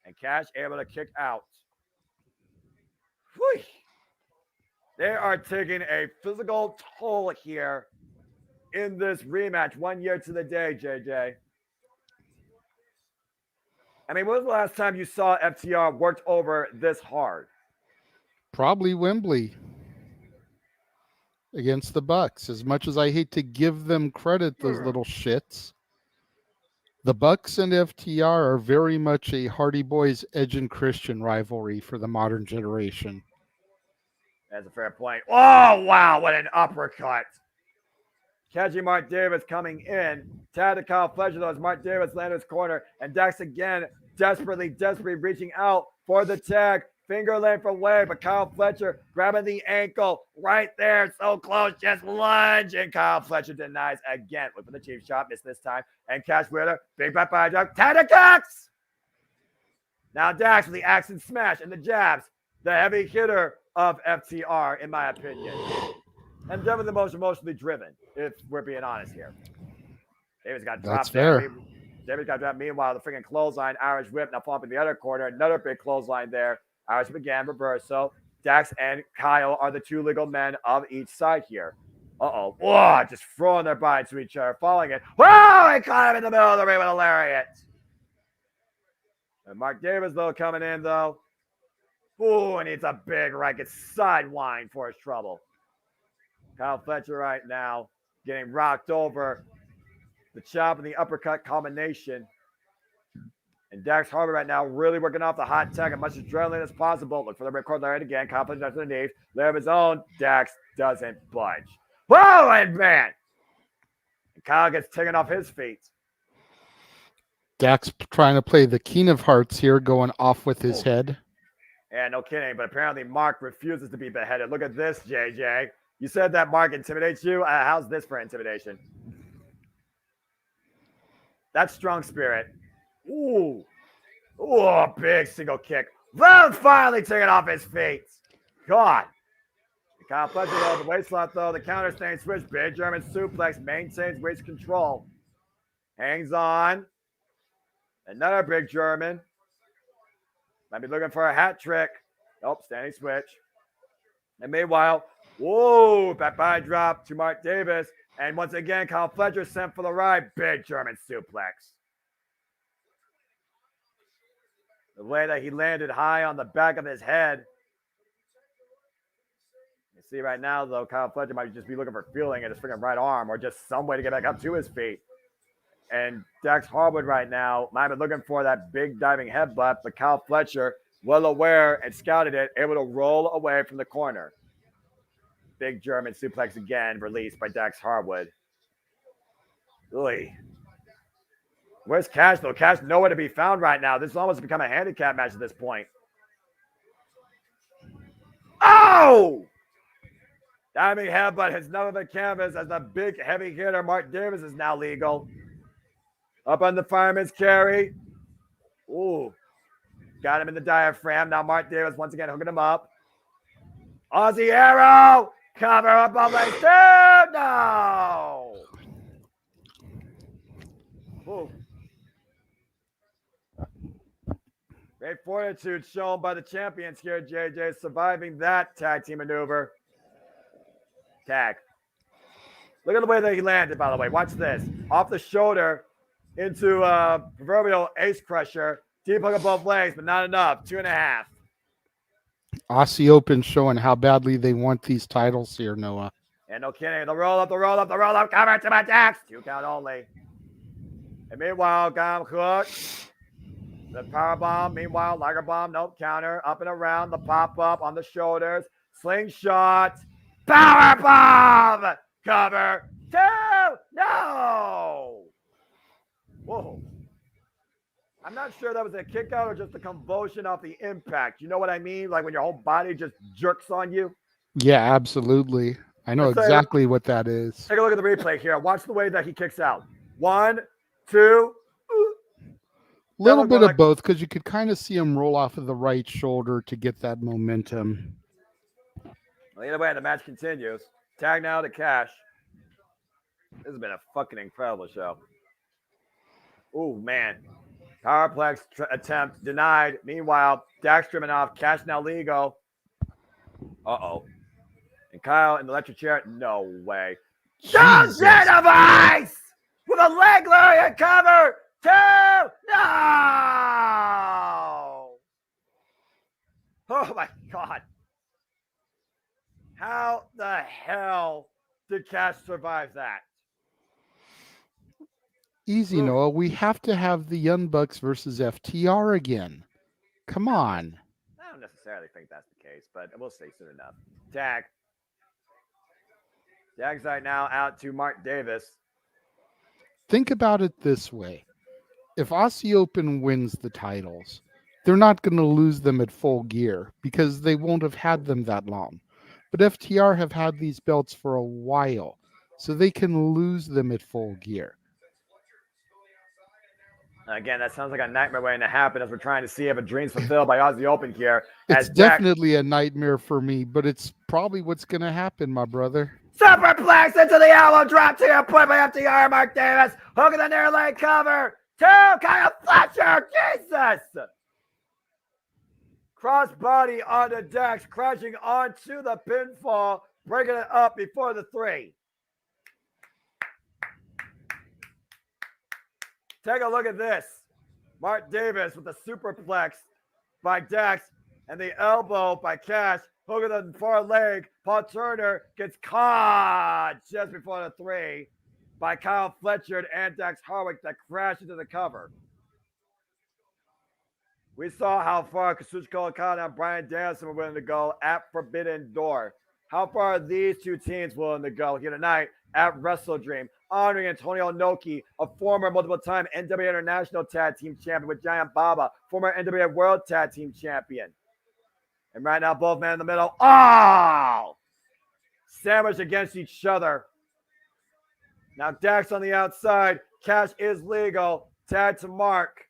And Cash able to kick out. Whew. They are taking a physical toll here in this rematch 1 year to the day, JJ. I mean, when was the last time you saw FTR worked over this hard? Probably Wembley against the Bucks. As much as I hate to give them credit, those little shits, the Bucks and FTR are very much a Hardy Boys Edge and Christian rivalry for the modern generation. That's a fair point. Oh, wow, what an uppercut. Catching Mark Davis coming in. Tag to Kyle Fletcher, though, as Mark Davis landed his corner. And Dax again, desperately reaching out for the tag. Finger length away, but Kyle Fletcher grabbing the ankle right there. So close, just lunge. And Kyle Fletcher denies again. Look for the cheap shot, missed this time. And Cash Wheeler, big back by jump. Tag to Dax! Now Dax with the axe and smash and the jabs. The heavy hitter of FTR, in my opinion. And definitely the most emotionally driven, if we're being honest here. Davis got dropped. That's fair. Davis got dropped. Meanwhile, the freaking clothesline, Irish whip, now falling in the other corner. Another big clothesline there. Irish whip again, reverso. Dax and Kyle are the two legal men of each side here. Uh-oh. Whoa, just throwing their bodies to each other, falling it. Whoa, he caught him in the middle of the ring with a lariat. And Mark Davis, though, coming in, though. Ooh, and it's a big right. It's sidewind for his trouble. Kyle Fletcher right now getting rocked over. The chop and the uppercut combination. And Dax Harbour right now really working off the hot tech as much adrenaline as possible. Look for the record right again. Kyle Fletcher underneath. Layer of his own. Dax doesn't budge. Whoa, and man. And Kyle gets taken off his feet. Dax trying to play the King of Hearts here, going off with his head. Yeah, no kidding. But apparently Mark refuses to be beheaded. Look at this, JJ. You said that Mark intimidates you. How's this for intimidation? That's strong spirit. Ooh. Ooh, a big single kick. Well, finally taken off his feet. God. Kyle Fletcher though, the waist slot though, the counter staying switch. Big German suplex, maintains waist control. Hangs on. Another big German. Might be looking for a hat trick. Nope, standing switch. And meanwhile, whoa, back body drop to Mark Davis. And once again, Kyle Fletcher sent for the ride. Big German suplex. The way that he landed high on the back of his head. You see right now, though, Kyle Fletcher might just be looking for feeling at his freaking right arm or just some way to get back up to his feet. And Dax Harwood right now might be looking for that big diving headbutt, but Kyle Fletcher, well aware and scouted it, able to roll away from the corner. Big German suplex again, released by Dax Harwood. Really. Where's Cash, though? Cash nowhere to be found right now. This has almost become a handicap match at this point. Oh! Diving headbutt has none of the canvas as the big heavy hitter Mark Davis is now legal. Up on the fireman's carry. Ooh. Got him in the diaphragm. Now Mark Davis once again hooking him up. Aussie arrow. Cover up on leg two. No. Ooh. Great fortitude shown by the champions here, JJ, surviving that tag team maneuver. Tag. Look at the way that he landed, by the way. Watch this. Off the shoulder into proverbial ace crusher. Deep hook of both legs, but not enough. 2.5. Aussie Open showing how badly they want these titles here, Noah. And no kidding. The roll up, the roll up, the roll up. Cover to my Dax. 2 count only. And meanwhile, got him hooked. The power bomb. Meanwhile, Liger bomb. Nope. Counter. Up and around. The pop up on the shoulders. Slingshot. Power bomb. Cover. 2. No. Whoa. I'm not sure that was a kick out or just a convulsion off the impact. You know what I mean? Like when your whole body just jerks on you. Yeah, absolutely. I know exactly what that is. Take a look at the replay here. Watch the way that he kicks out. 1, 2. Little bit of both, because you could kind of see him roll off of the right shoulder to get that momentum. Well, either way, the match continues. Tag now to Cash. This has been a fucking incredible show. Ooh, man. Powerplex attempt denied. Meanwhile, Dax trimming off. Cash now legal. Uh-oh. And Kyle in the electric chair. No way. Dungeon of Ice! With a leg lariat cover. 2. No! Oh, my God. How the hell did Cash survive that? Easy, Noah. We have to have the Young Bucks versus FTR again. Come on. I don't necessarily think that's the case, but we'll see soon enough. Tag. Tag's right now out to Mark Davis. Think about it this way. If Aussie Open wins the titles, they're not going to lose them at Full Gear because they won't have had them that long. But FTR have had these belts for a while, so they can lose them at Full Gear. Again, that sounds like a nightmare waiting to happen as we're trying to see if a dream's fulfilled by Aussie Open here. It's definitely a nightmare for me, but it's probably what's going to happen, my brother. Superplex into the elbow drop to your point by FTR. Mark Davis hooking the near leg cover. 2. Kyle Fletcher. Jesus. Crossbody onto Dax, crashing onto the pinfall, breaking it up before the 3. Take a look at this. Mark Davis with the superplex by Dax and the elbow by Cash. Hooking the far leg, Paul Turner gets caught just before the 3 by Kyle Fletcher and Dax Harwick that crashed into the cover. We saw how far Kazuchika Okada and Bryan Danielson were willing to go at Forbidden Door. How far are these two teams willing to go here tonight at Wrestledream, honoring Antonio Inoki, a former multiple-time NWA International Tag Team Champion with Giant Baba, former NWA World Tag Team Champion. And right now, both men in the middle. Oh! Sandwiched against each other. Now Dax on the outside. Cash is legal. Tag to Mark.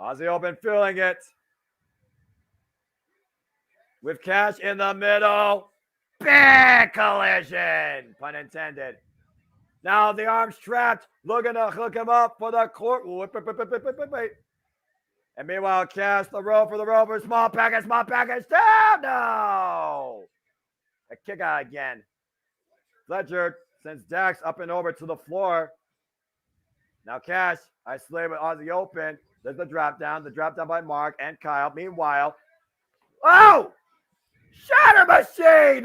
Aussie Open feeling it. With Cash in the middle. Big collision. Pun intended. Now the arm's trapped. Looking to hook him up for the court. And meanwhile, Cash the rope for the rover. Small package. Down. No. A kick out again. Fletcher sends Dax up and over to the floor. Now Cash, isolated with Aussie Open. There's the drop down by Mark and Kyle. Meanwhile, oh! Shatter Machine!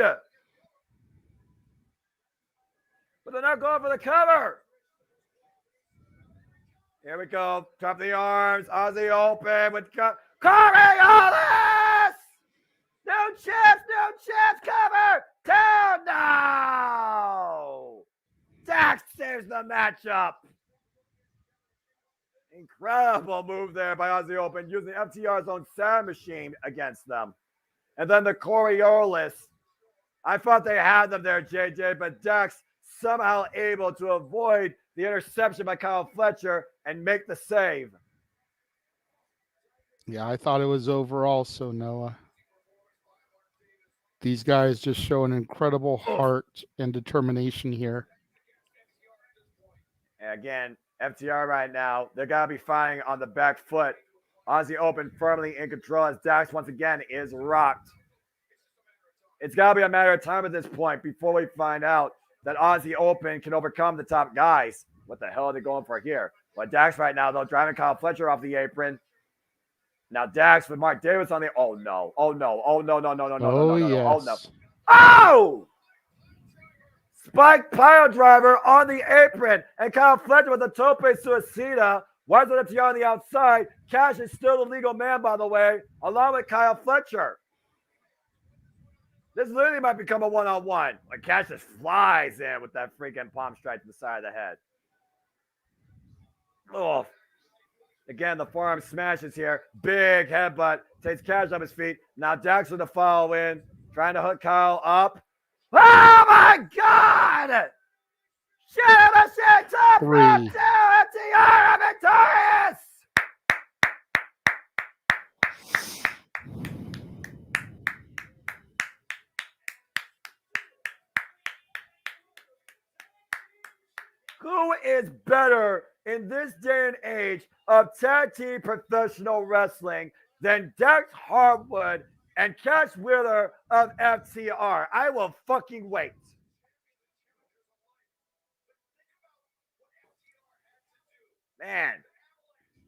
But they're not going for the cover. Here we go. Top of the arms. Aussie Open with Coriolis! No chance, cover! Down now! Dax saves the matchup. Incredible move there by Aussie Open, using FTR's own Shatter Machine against them. And then the Coriolis. I thought they had them there, JJ, but Dax somehow able to avoid the interception by Kyle Fletcher and make the save. Yeah, I thought it was over also, Noah. These guys just show an incredible heart and determination here. And again, FTR right now, they're going to be fighting on the back foot. Aussie Open firmly in control as Dax once again is rocked. It's got to be a matter of time at this point before we find out that Aussie Open can overcome the top guys. What the hell are they going for here? But Dax right now, though, driving Kyle Fletcher off the apron. Now Dax with Mark Davis on the... Oh, no. Oh, no. Oh! Spike pile driver on the apron. And Kyle Fletcher with the tope suicida. Why is it FTR on the outside? Cash is still the legal man, by the way, along with Kyle Fletcher. This literally might become a one-on-one. Like Cash just flies in with that freaking palm strike to the side of the head. Oh. Again, the forearm smashes here. Big headbutt. Takes Cash off his feet. Now Dax with the follow in. Trying to hook Kyle up. Oh my God! Top rope 2. FTR are victorious! Who is better in this day and age of tag team professional wrestling than Dax Harwood and Cash Wheeler of FTR? I will fucking wait. Man,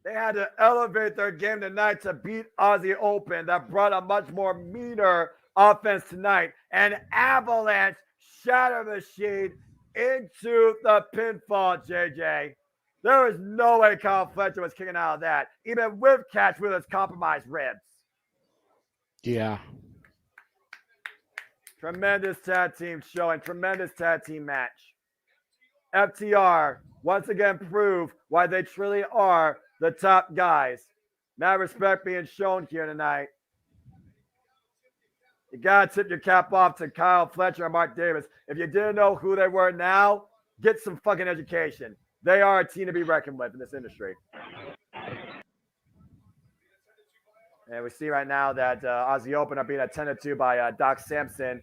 they had to elevate their game tonight to beat Aussie Open. That brought a much more meaner offense tonight. An avalanche Shatter Machine into the pinfall, JJ. There is no way Kyle Fletcher was kicking out of that, even with Cash Wheeler's compromised ribs. Yeah. Tremendous tag team showing, tremendous tag team match. FTR once again prove why they truly are the top guys. Mad respect being shown here tonight. You gotta tip your cap off to Kyle Fletcher and Mark Davis. If you didn't know who they were now, get some fucking education. They are a team to be reckoned with in this industry. And we see right now that Aussie Open are being attended to by Doc Sampson.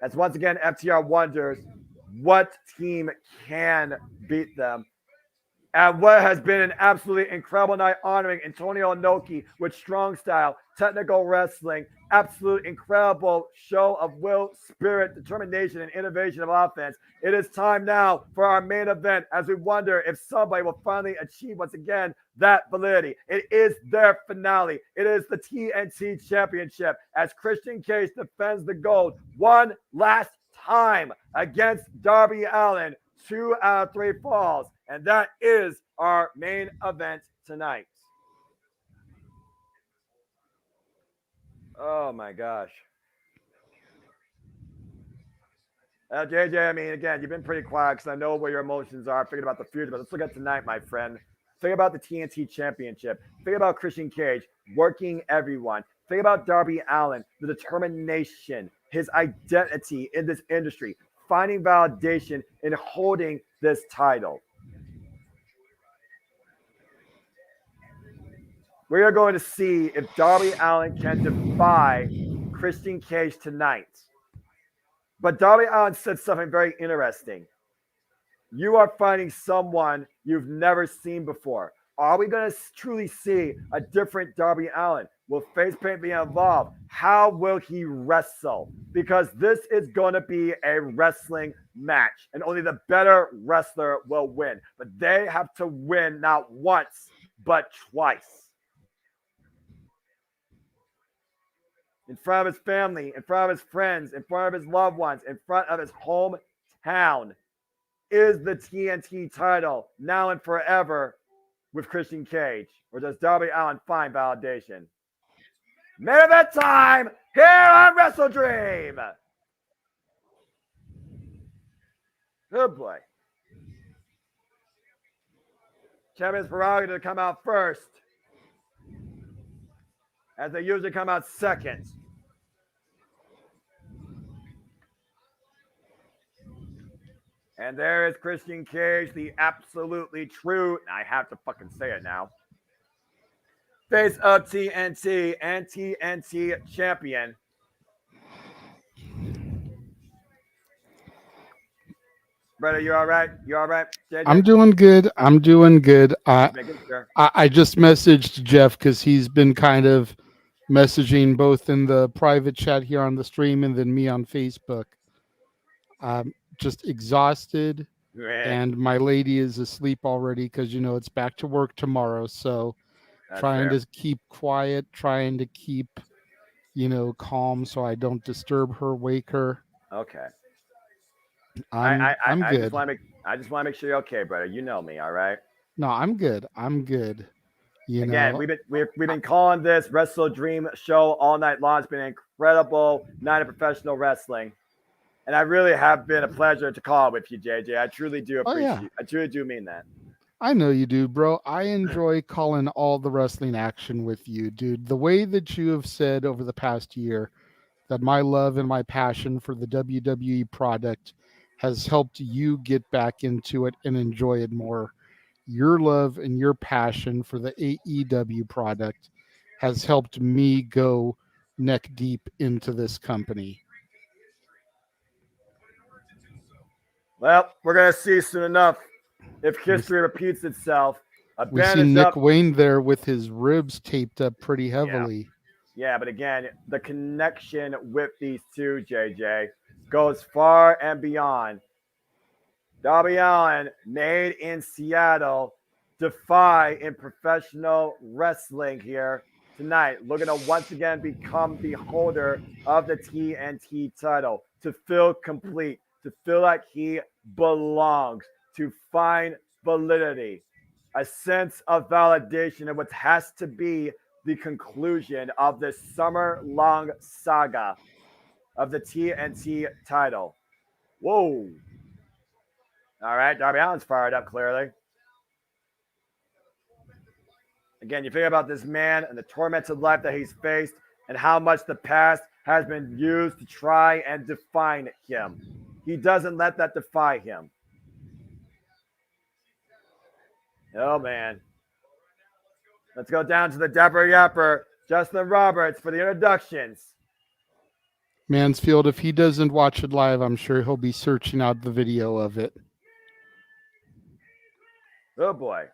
As once again, FTR wonders what team can beat them. at what has been an absolutely incredible night honoring Antonio Inoki with strong style, technical wrestling, absolute incredible show of will, spirit, determination, and innovation of offense. It is time now for our main event as we wonder if somebody will finally achieve once again that validity. It is their finale. It is the TNT Championship as Christian Cage defends the gold one last time against Darby Allin. 2 out of 3 falls. And that is our main event tonight. Oh my gosh. JJ, I mean, again, you've been pretty quiet because I know where your emotions are. Thinking about the future, but let's look at tonight, my friend. Think about the TNT Championship. Think about Christian Cage working everyone. Think about Darby Allin, the determination, his identity in this industry, finding validation in holding this title. We are going to see if Darby Allin can defy Christian Cage tonight. But Darby Allin said something very interesting. You are finding someone you've never seen before. Are we going to truly see a different Darby Allin? Will face paint be involved? How will he wrestle? Because this is going to be a wrestling match, and only the better wrestler will win. But they have to win not once, but twice. In front of his family, in front of his friends, in front of his loved ones, in front of his hometown, is the TNT title now and forever with Christian Cage? Or does Darby Allin find validation? Main event time here on Wrestledream. Good boy. Champion's prerogative to come out first, as they usually come out second. And there is Christian Cage, the absolutely true, I have to fucking say it now, face of TNT and TNT champion. Brother, you all right? You all right, JJ? I'm doing good. I'm doing good. Making sure. I just messaged Jeff because he's been kind of messaging both in the private chat here on the stream and then me on Facebook. I'm just exhausted, and my lady is asleep already because, you know, it's back to work tomorrow. So That's trying fair. to keep quiet, trying to keep, you know, calm so I don't disturb her, wake her. Okay. I'm good. I just want to make sure you're okay, brother. You know me, all right? No, I'm good. I'm good. You Again, know, we've been calling this Wrestledream show all night long. It's been an incredible night of professional wrestling, and I really have been a pleasure to call with you, JJ. I truly do appreciate. yeah. I truly do mean that. I know you do, bro. I enjoy calling all the wrestling action with you, dude. The way that you have said over the past year that my love and my passion for the WWE product has helped you get back into it and enjoy it more. Your love and your passion for the AEW product has helped me go neck deep into this company. Well, we're gonna see soon enough if history repeats itself. A We see bandage Nick up. Wayne there with his ribs taped up pretty heavily. Yeah, but again, the connection with these two, JJ, goes far and beyond. Darby Allin, made in Seattle, defy in professional wrestling here tonight, looking to once again become the holder of the TNT title, to feel complete, to feel like he belongs, to find validity, a sense of validation in what has to be the conclusion of this summer-long saga of the TNT title. Whoa. All right, Darby Allin's fired up, clearly. Again, you think about this man and the tormented life that he's faced and how much the past has been used to try and define him. He doesn't let that define him. Oh, man. Let's go down to the Dapper Yapper, Justin Roberts, for the introductions. Mansfield, if he doesn't watch it live, I'm sure he'll be searching out the video of it. Oh boy.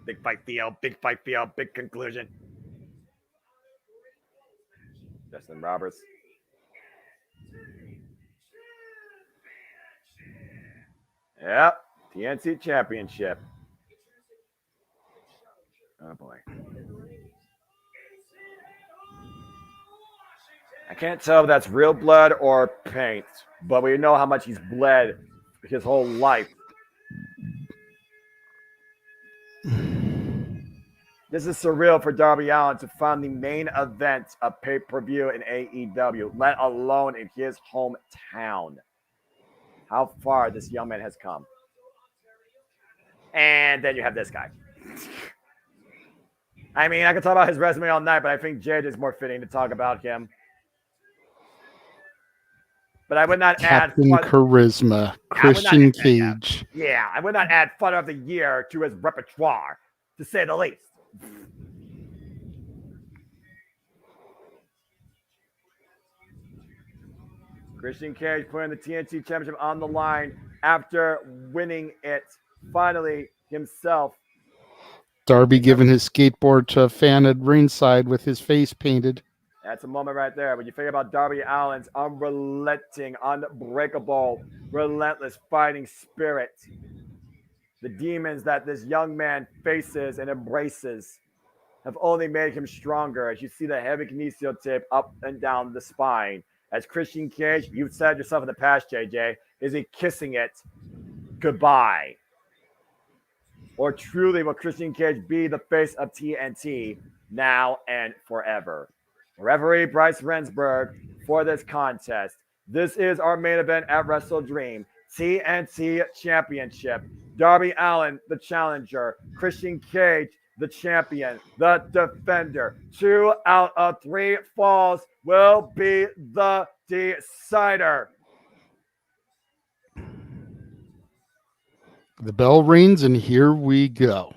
Big fight Theo, big fight Theo, big conclusion. Justin Roberts. Yep, TNT Championship. Oh boy. I can't tell if that's real blood or paint, but we know how much he's bled his whole life. This is surreal for Darby Allin to find the main event of pay-per-view in AEW, let alone in his hometown. How far this young man has come. And then you have this guy. I mean, I could talk about his resume all night, but I think Jade is more fitting to talk about him. But I would not Captain add Charisma, Christian Cage. Yeah, I would not add Fun of the Year to his repertoire, to say the least. Christian Cage putting the TNT Championship on the line after winning it finally himself. Darby giving his skateboard to a fan at ringside with his face painted. That's a moment right there. When you think about Darby Allin's unrelenting, unbreakable, relentless fighting spirit, the demons that this young man faces and embraces have only made him stronger. As you see the heavy kinesio tape up and down the spine. As Christian Cage, you've said yourself in the past, JJ, is he kissing it goodbye? Or truly will Christian Cage be the face of TNT now and forever? Referee Bryce Rensburg for this contest. This is our main event at Wrestledream. TNT Championship. Darby Allin, the challenger. Christian Cage, the champion, the defender. 2 out of 3 falls will be the decider. The bell rings, and here we go.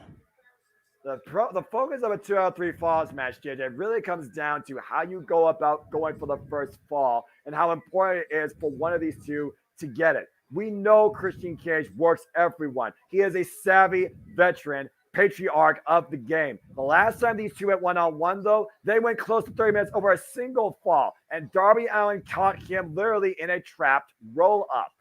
The focus of a 2 out of 3 falls match, JJ, really comes down to how you go about going for the first fall and how important it is for one of these two to get it. We know Christian Cage works everyone. He is a savvy veteran, patriarch of the game. The last time these two went one-on-one, though, they went close to 30 minutes over a single fall, and Darby Allin caught him literally in a trapped roll-up.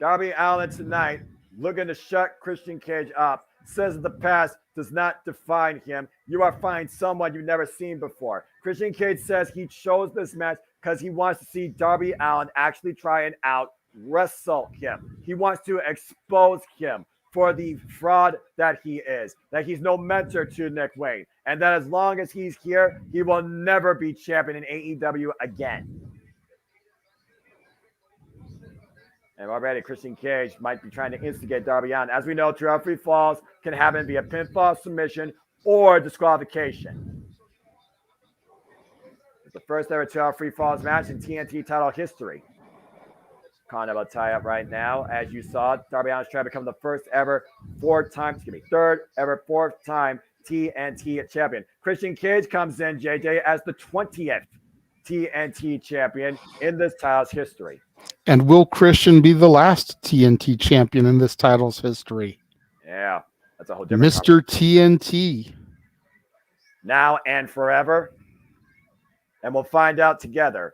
Darby Allin tonight looking to shut Christian Cage up. Says the past does not define him. You are fighting someone you've never seen before. Christian Cage says he chose this match because he wants to see Darby Allin actually try and out-wrestle him. He wants to expose him for the fraud that he is, that he's no mentor to Nick Wayne, and that as long as he's here, he will never be champion in AEW again. And already Christian Cage might be trying to instigate Darby Allin. As we know, 2 out of 3 falls can happen via pinfall, submission, or disqualification. It's the first ever 2 out of 3 falls match in TNT title history. Kind of a tie-up right now. As you saw, Darby Allin's trying to become the third ever 4-time TNT champion. Christian Cage comes in, JJ, as the 20th TNT champion in this title's history. And will Christian be the last TNT champion in this title's history? Yeah, that's a whole different Mr. TNT. Now and forever. And we'll find out together.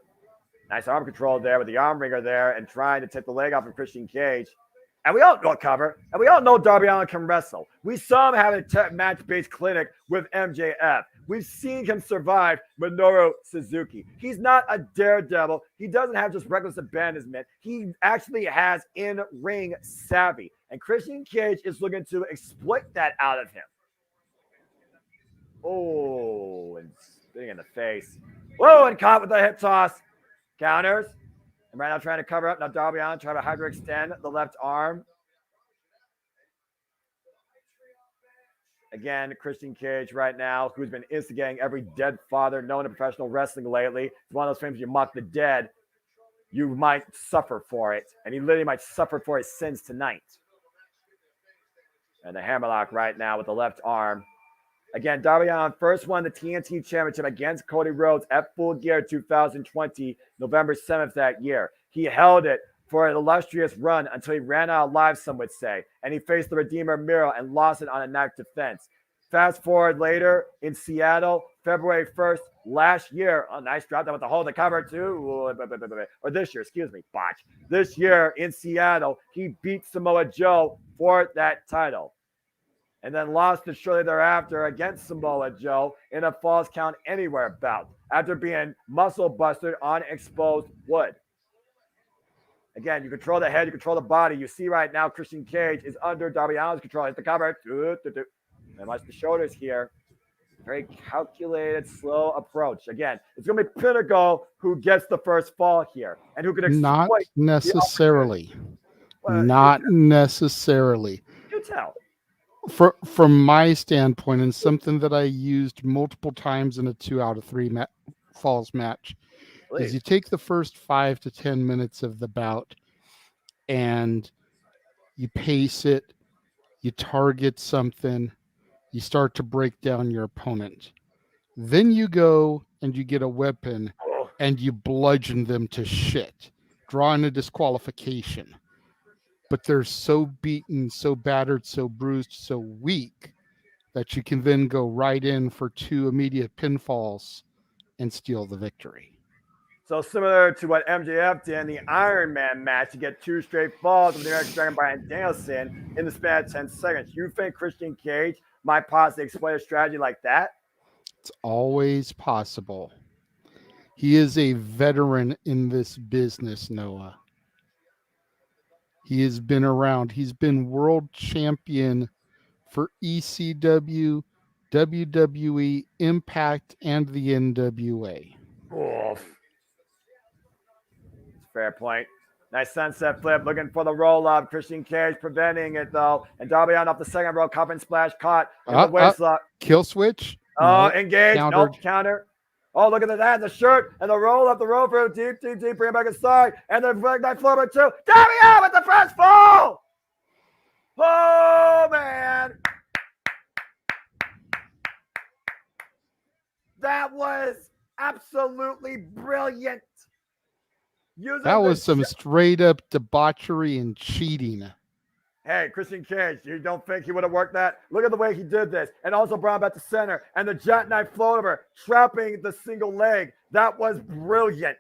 Nice arm control there with the arm ringer there and trying to take the leg off of Christian Cage. And we all know cover. And we all know Darby Allin can wrestle. We saw him have a match-based clinic with MJF. We've seen him survive Minoru Suzuki. He's not a daredevil. He doesn't have just reckless abandonment. He actually has in-ring savvy. And Christian Cage is looking to exploit that out of him. Oh, and spitting in the face. Whoa, and caught with the hip toss. Counters. And right now trying to cover up. Now Darby Allin trying to hyperextend the left arm. Again, Christian Cage right now, who's been instigating every dead father known in professional wrestling lately. It's one of those things you mock the dead, you might suffer for it. And he literally might suffer for his sins tonight. And the hammerlock right now with the left arm. Again, Darby Allin first won the TNT Championship against Cody Rhodes at Full Gear 2020, November 7th that year. He held it for an illustrious run until he ran out of lives, some would say, and he faced the Redeemer Miro and lost it on a knife defense. Fast forward later in Seattle, February 1st, last year. Oh, nice drop down with the hold the cover too. Or this year, excuse me, botch. This year in Seattle, he beat Samoa Joe for that title. And then lost it shortly thereafter against Samoa Joe in a Falls Count Anywhere bout after being muscle busted on exposed wood. Again, you control the head, you control the body. You see right now Christian Cage is under Darby Allin's control. Hits the cover. And watch the shoulders here. Very calculated, slow approach. Again, it's going to be Pinnacle who gets the first fall here and who can exploit. Not necessarily. Not necessarily. You tell. From my standpoint, and something that I used multiple times in a 2 out of 3 falls match, is you take the first 5 to 10 minutes of the bout and you pace it, you target something, you start to break down your opponent. Then you go and you get a weapon and you bludgeon them to shit, drawing a disqualification. But they're so beaten, so battered, so bruised, so weak that you can then go right in for 2 immediate pinfalls and steal the victory. So similar to what MJF did in the Iron Man match to get 2 straight falls with the American Dragon Bryan Danielson in the span of 10 seconds. You think Christian Cage might possibly exploit a strategy like that? It's always possible. He is a veteran in this business, Noah. He has been around. He's been world champion for ECW, WWE, Impact, and the NWA. Oof. Fair point. Nice sunset flip. Looking for the roll up. Christian Cage preventing it though. And Darby on off the second row. Cup and splash caught in the waist lock. Kill switch. Oh, engage. Countered. Nope, counter. Oh, look at that. The shirt and the roll up the rope through. Deep. Bring it back inside. And the knife floor two. Darby out with the first fall. Oh, man. That was absolutely brilliant. That was some straight up debauchery and cheating. Hey, Christian Cage, you don't think he would have worked that? Look at the way he did this. And also brought him back to center. And the jackknife float over, trapping the single leg. That was brilliant.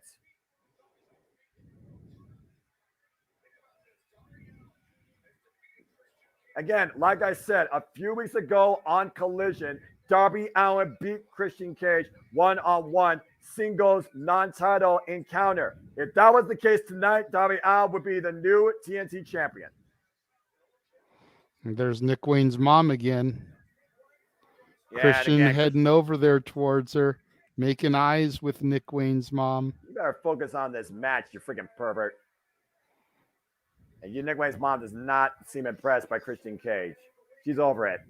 Again, like I said, a few weeks ago on Collision, Darby Allin beat Christian Cage one-on-one singles non-title encounter. If that was the case tonight, Darby Allin would be the new TNT champion. And there's Nick Wayne's mom again. Yeah, Christian heading over there towards her, making eyes with Nick Wayne's mom. You better focus on this match, you freaking pervert. And Nick Wayne's mom does not seem impressed by Christian Cage. She's over it.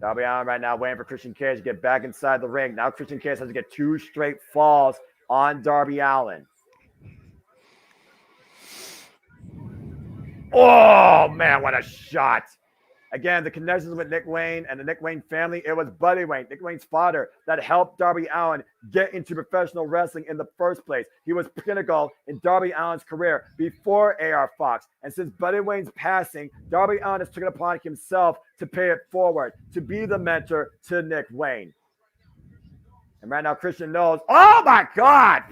Darby Allin right now waiting for Christian Cage to get back inside the ring. Now Christian Cage has to get 2 straight falls on Darby Allin. Oh, man, what a shot. Again, the connections with Nick Wayne and the Nick Wayne family, it was Buddy Wayne, Nick Wayne's father, that helped Darby Allin get into professional wrestling in the first place. He was pinnacle in Darby Allin's career before AR Fox. And since Buddy Wayne's passing, Darby Allin has taken upon himself to pay it forward, to be the mentor to Nick Wayne. And right now, Christian knows, oh my God!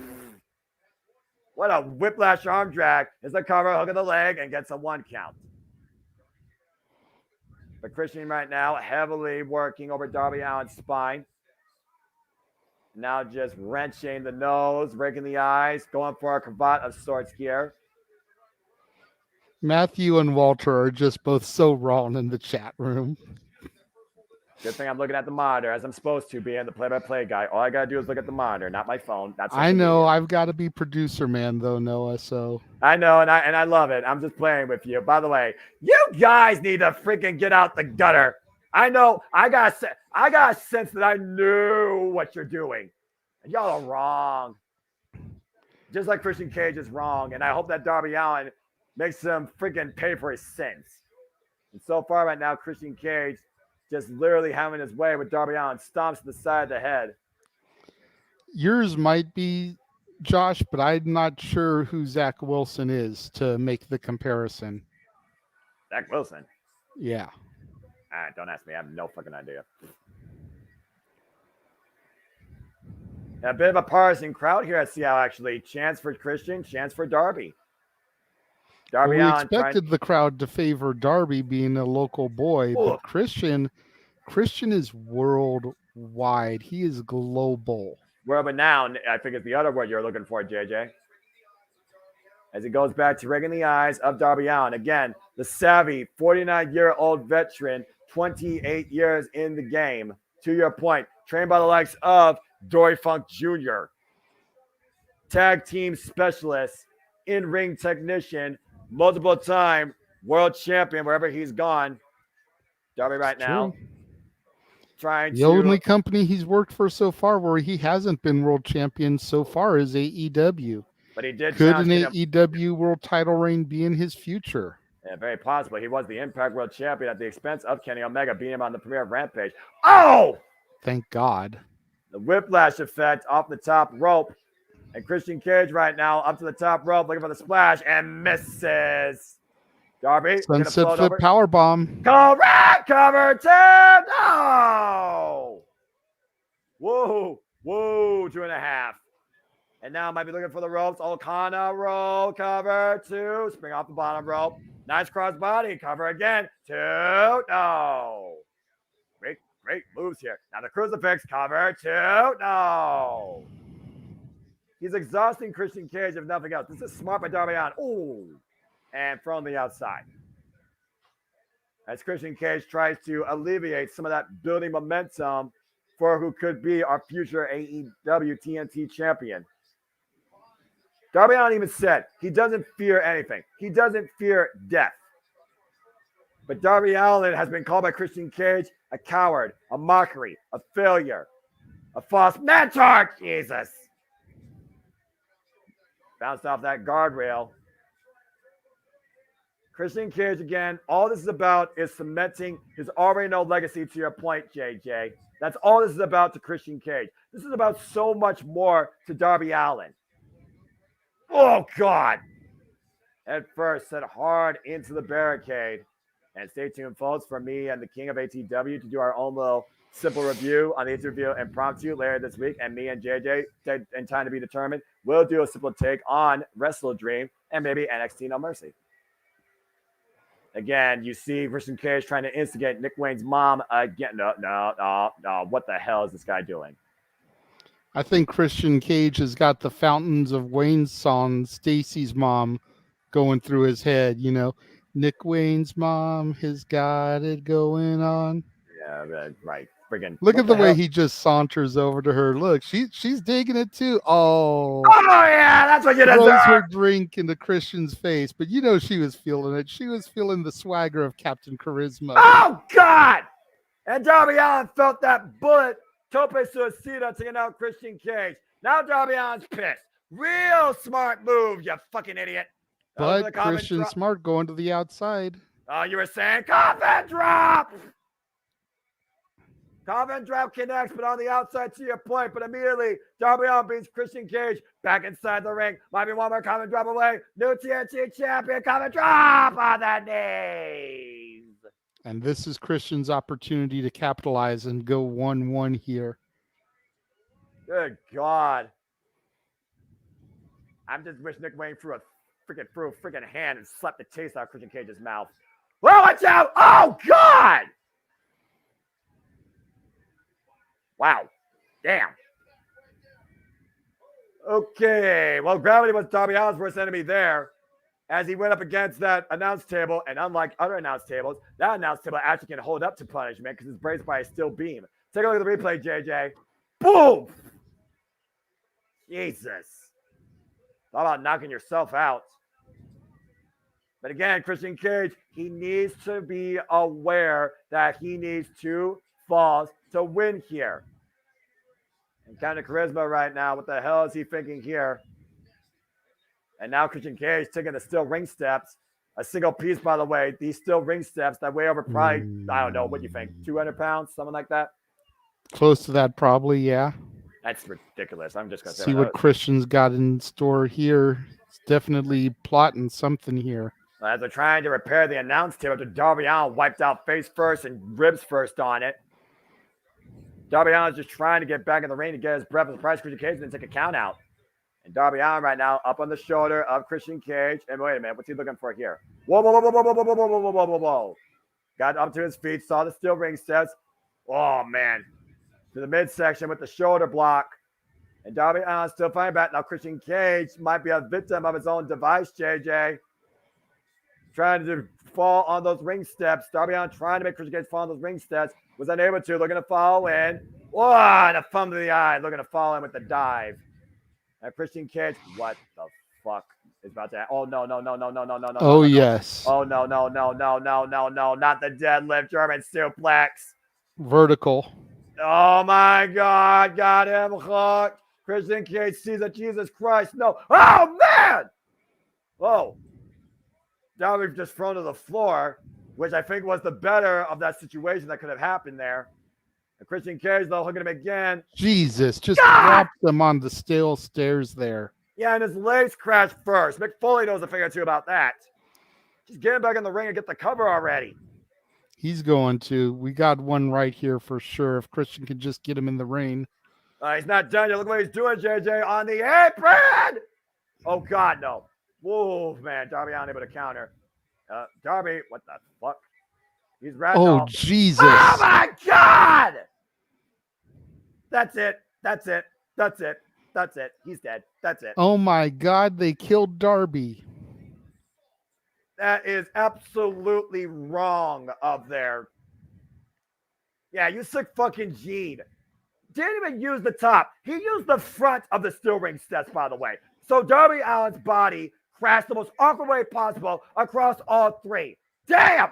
What a whiplash arm drag. Is the cover, hook of the leg, and gets a 1 count. But Christian right now heavily working over Darby Allin's spine. Now just wrenching the nose, breaking the eyes, going for a cravat of sorts here. Matthew and Walter are just both so wrong in the chat room. Good thing I'm looking at the monitor as I'm supposed to, being the play-by-play guy. All I got to do is look at the monitor, not my phone. That's I know. I've got to be producer man, though, Noah, so. I know, and I love it. I'm just playing with you. By the way, you guys need to freaking get out the gutter. I know. I got a sense that I knew what you're doing. And y'all are wrong. Just like Christian Cage is wrong. And I hope that Darby Allin makes him freaking pay for his sins. And so far right now, Christian Cage just literally having his way with Darby Allin, stomps to the side of the head. Yours might be Josh, but I'm not sure who Zach Wilson is to make the comparison. Zach Wilson. Yeah. Don't ask me. I have no fucking idea. A bit of a partisan crowd here at Seattle, actually. Chance for Christian, chance for Darby. Darby Well, we Allin expected the crowd to favor Darby being a local boy, Ooh. but Christian is worldwide. He is global. World renowned, I think is the other word you're looking for, JJ. As he goes back to rigging the eyes of Darby Allin. Again, the savvy 49-year-old veteran, 28 years in the game. To your point, trained by the likes of Dory Funk Jr., tag team specialist, in-ring technician, multiple-time world champion wherever he's gone. Darby right now. Trying the only company he's worked for so far where he hasn't been world champion so far is AEW. But he did. Could an AEW world title reign be in his future? Yeah, very possible. He was the Impact World Champion at the expense of Kenny Omega, beating him on the premiere of Rampage. Oh! Thank God. The whiplash effect off the top rope. And Christian Cage right now up to the top rope looking for the splash and misses. Darby. Sunset flip powerbomb. Correct. Cover 10. No. Whoa. 2.5. And now might be looking for the ropes. O'Connor roll. Cover 2. Spring off the bottom rope. Nice crossbody. Cover again. 2. No. Great moves here. Now the crucifix. Cover 2. No. He's exhausting Christian Cage if nothing else. This is smart by Darby Allin. Ooh. And from the outside. As Christian Cage tries to alleviate some of that building momentum for who could be our future AEW TNT champion. Darby Allin even said he doesn't fear anything. He doesn't fear death. But Darby Allin has been called by Christian Cage a coward, a mockery, a failure, a false mentor. Jesus. Bounced off that guardrail. Christian Cage again. All this is about is cementing his already known legacy, to your point, JJ. That's all this is about to Christian Cage. This is about so much more to Darby Allin. Oh, God. At first, set hard into the barricade. And stay tuned, folks, for me and the King of ATW to do our own little simple review on the interview impromptu later this week. And me and JJ, in time to be determined, will do a simple take on Wrestledream and maybe NXT No Mercy. Again, you see Christian Cage trying to instigate Nick Wayne's mom again. No. What the hell is this guy doing? I think Christian Cage has got the Fountains of Wayne's song, Stacy's mom, going through his head. You know, Nick Wayne's mom has got it going on. Yeah, right. Friggin' Look at the way he just saunters over to her. Look, she's digging it too. Oh yeah, that's what you deserve. Throws her drink into Christian's face, but you know she was feeling it. She was feeling the swagger of Captain Charisma. Oh God! And Darby Allin felt that bullet. Tope Suicida taking out Christian Cage. Now Darby Allin's pissed. Real smart move, you fucking idiot. But Christian Smart going to the outside. Oh, you were saying coffin drop. Coffin drop connects, but on the outside, to your point. But immediately, Darby Allin beats Christian Cage back inside the ring. Might be one more coffin drop away. New TNT champion, coffin drop on the knees. And this is Christian's opportunity to capitalize and go 1-1 here. Good God. I'm just wish Nick Wayne threw a freaking hand and slapped the taste out of Christian Cage's mouth. Well, watch out! Oh God! Wow. Damn. Okay. Well, gravity was Darby Allin's worst enemy there as he went up against that announce table. And unlike other announce tables, that announce table actually can hold up to punishment because it's braced by a steel beam. Take a look at the replay, JJ. Boom! Jesus. Thought about knocking yourself out. But again, Christian Cage, he needs to be aware that he needs 2 falls to win here. And kind of charisma right now. What the hell is he thinking here? And now Christian Cage taking the steel ring steps. A single piece, by the way. These steel ring steps that weigh over probably, I don't know, what do you think? 200 pounds? Something like that? Close to that, probably, yeah. That's ridiculous. I'm just going to say See what Christian's got in store here. It's definitely plotting something here. As they're trying to repair the announce table after Darby Allin wiped out face first and ribs first on it. Darby Allin's just trying to get back in the ring to get his breath of the price Christian Cage and then take a count out. And Darby Allin right now up on the shoulder of Christian Cage. And wait a minute, what's he looking for here? Whoa, whoa, whoa, whoa, whoa, whoa, whoa, whoa, whoa, whoa, whoa, whoa. Got up to his feet, saw the steel ring steps. Oh, man. To the midsection with the shoulder block. And Darby Allin still fighting back. Now Christian Cage might be a victim of his own device, JJ. Trying to fall on those ring steps. Darby Allin trying to make Christian Cage fall on those ring steps. Was unable to. Looking to fall in. Whoa, and a thumb to the eye. Looking to fall in with the dive. And Christian Cage, what the fuck is about to? Oh no, no, no, no, no, no, no, no. Oh no, yes. No. Oh no, no, no, no, no, no, no. Not the deadlift German suplex. Vertical. Oh my God, got him hooked. Christian Cage sees it. Jesus Christ, no. Oh man. Whoa. Darby just thrown to the floor, which I think was the better of that situation that could have happened there. And Christian Cage, though, hooking him again. Jesus, just dropped them on the stale stairs there. Yeah, and his legs crashed first. Mick Foley knows a thing or two about that. Just get him back in the ring and get the cover already. He's going to. We got one right here for sure. If Christian can just get him in the ring. He's not done yet. Look what he's doing, JJ, on the apron. Oh, God, no. Whoa, man. Darby unable to counter. Darby, what the fuck? He's ragdoll. Oh, Jesus. Oh, my God. That's it. That's it. That's it. That's it. He's dead. That's it. Oh, my God. They killed Darby. That is absolutely wrong up there. Yeah, you sick fucking Gene. Didn't even use the top. He used the front of the steel ring steps, by the way. So Darby Allin's body crashed the most awkward way possible across all three. Damn!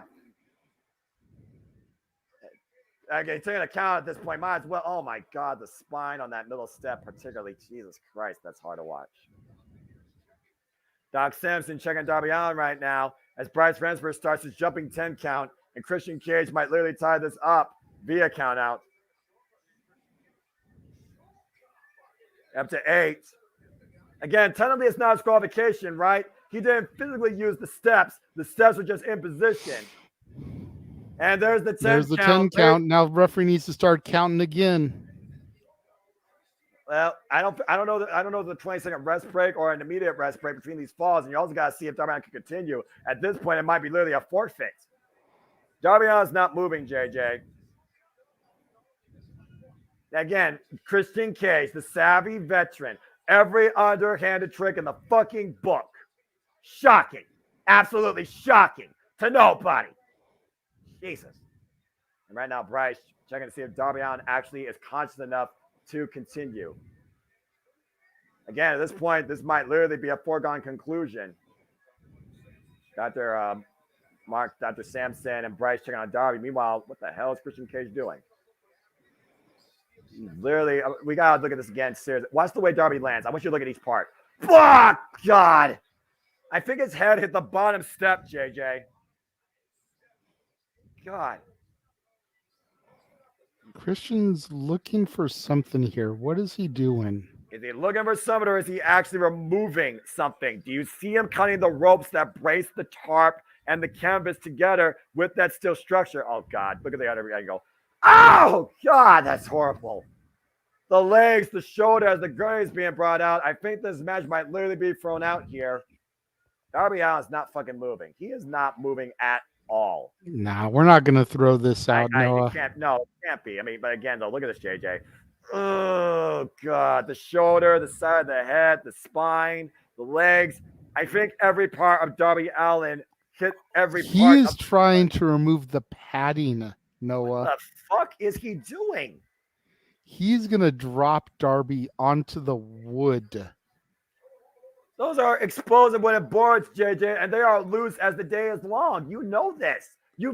Okay, taking a count at this point, might as well. Oh my God, the spine on that middle step, particularly. Jesus Christ, that's hard to watch. Doc Samson checking Darby Allin right now as Bryce Remsburg starts his jumping 10 count, and Christian Cage might literally tie this up via count out. Up to 8. Again, technically it's not a disqualification, right? He didn't physically use the steps. The steps were just in position. And there's the 10 There's the count. 10 count. Now the referee needs to start counting again. Well, I don't know the 20-second rest break or an immediate rest break between these falls, and you also got to see if Darby Allin can continue. At this point, it might be literally a forfeit. Darby Allin's not moving, JJ. Again, Christian Cage, the savvy veteran, every underhanded trick in the fucking book. Shocking. Absolutely shocking to nobody. Jesus. And right now, Bryce checking to see if Darby Allin actually is conscious enough to continue. Again, at this point, this might literally be a foregone conclusion. Dr. Samson and Bryce checking on Darby. Meanwhile, what the hell is Christian Cage doing? He's literally, we gotta look at this again. Seriously, watch the way Darby lands. I want you to look at each part. Fuck God! I think his head hit the bottom step, JJ. God. Christian's looking for something here. What is he doing? Is he looking for something or is he actually removing something? Do you see him cutting the ropes that brace the tarp and the canvas together with that steel structure? Oh, God. Look at the other angle. Oh, God. That's horrible. The legs, the shoulder as the gurney is being brought out. I think this match might literally be thrown out here. Darby Allin's not fucking moving. He is not moving at all. Nah, we're not going to throw this out, Noah. It can't be. I mean, but again, though, look at this, JJ. Oh, God. The shoulder, the side of the head, the spine, the legs. I think every part of Darby Allin hit every part. He is trying to remove the padding, Noah. What the fuck is he doing? He's going to drop Darby onto the wood. Those are explosive wooden boards, JJ, and they are loose as the day is long. You know this.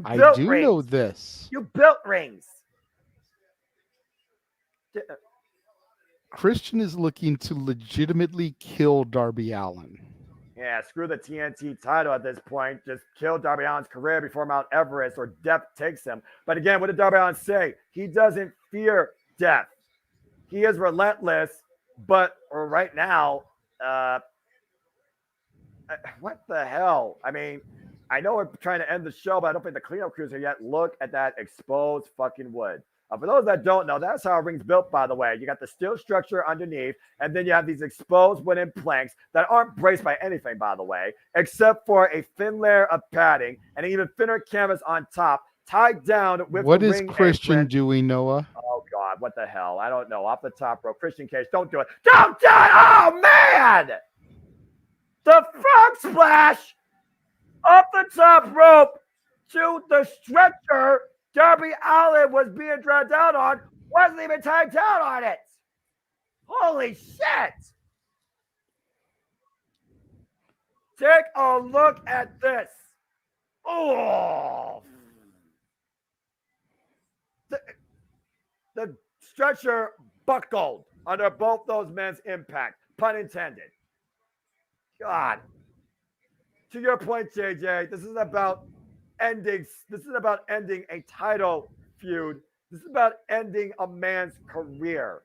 I do know this. You built rings. Christian is looking to legitimately kill Darby Allin. Yeah, screw the TNT title at this point. Just kill Darby Allin's career before Mount Everest or death takes him. But again, what did Darby Allin say? He doesn't fear death. He is relentless, but right now, what the hell? I mean, I know we're trying to end the show, but I don't think the cleanup crews are yet. Look at that exposed fucking wood. For those that don't know, that's how a ring's built, by the way. You got the steel structure underneath, and then you have these exposed wooden planks that aren't braced by anything, by the way, except for a thin layer of padding and an even thinner canvas on top, tied down with What the is ring Christian apron. doing, Noah? Oh, God, what the hell? I don't know. Off the top rope. Christian Cage, don't do it. Don't do it! Oh, man! The frog splash off the top rope to the stretcher Darby Allin was being dragged down on, wasn't even tied down on it. Holy shit! Take a look at this. Oh! The stretcher buckled under both those men's impact. Pun intended. God. To your point, JJ, this is about ending a title feud. This is about ending a man's career.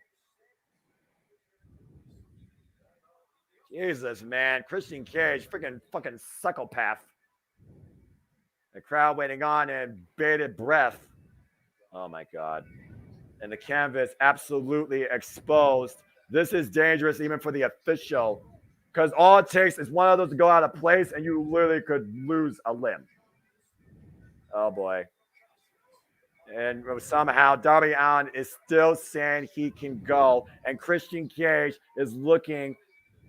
Jesus, man. Christian Cage, freaking fucking psychopath. The crowd waiting on in bated breath. Oh my God. And the canvas absolutely exposed. This is dangerous even for the official, because all it takes is one of those to go out of place and you literally could lose a limb. Oh boy. And somehow Darby Allin is still saying he can go, and Christian Cage is looking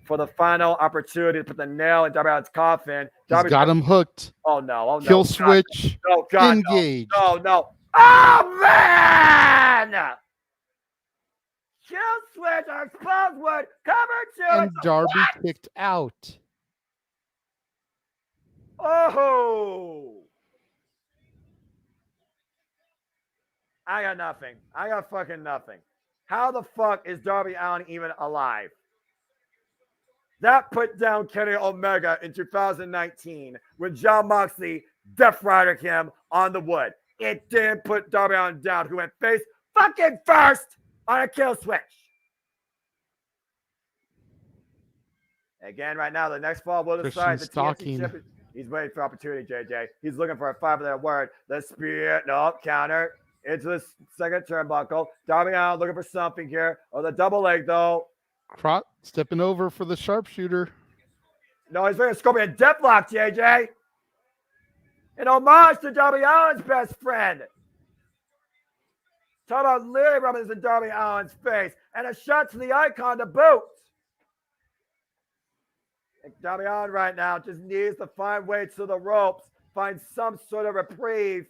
for the final opportunity to put the nail in Darby Allin's coffin. He's got him hooked. Oh no! Oh no! Kill switch. No! God! Engage. No! No! Oh man! Kill switch or exposed wood. Cover two. And Darby kicked out. Oh! I got nothing. I got fucking nothing. How the fuck is Darby Allin even alive? That put down Kenny Omega in 2019 when Jon Moxley Death Ridered him on the wood. It didn't put Darby Allin down, who went face fucking first on a kill switch. Again, right now, the next fall will decide the TNT championship. He's waiting for opportunity, JJ. He's looking for a 5-letter word. The spear, no, counter into the second turnbuckle. Darby Allin looking for something here. Oh, the double leg, though. Crot stepping over for the sharpshooter. No, he's very Scorpion Deathlock, JJ. An homage to Darby Allin's best friend. Talk about literally rubbing this in Darby Allin's face. And a shot to the icon to boot. And Darby Allin right now just needs to find ways to the ropes, find some sort of reprieve.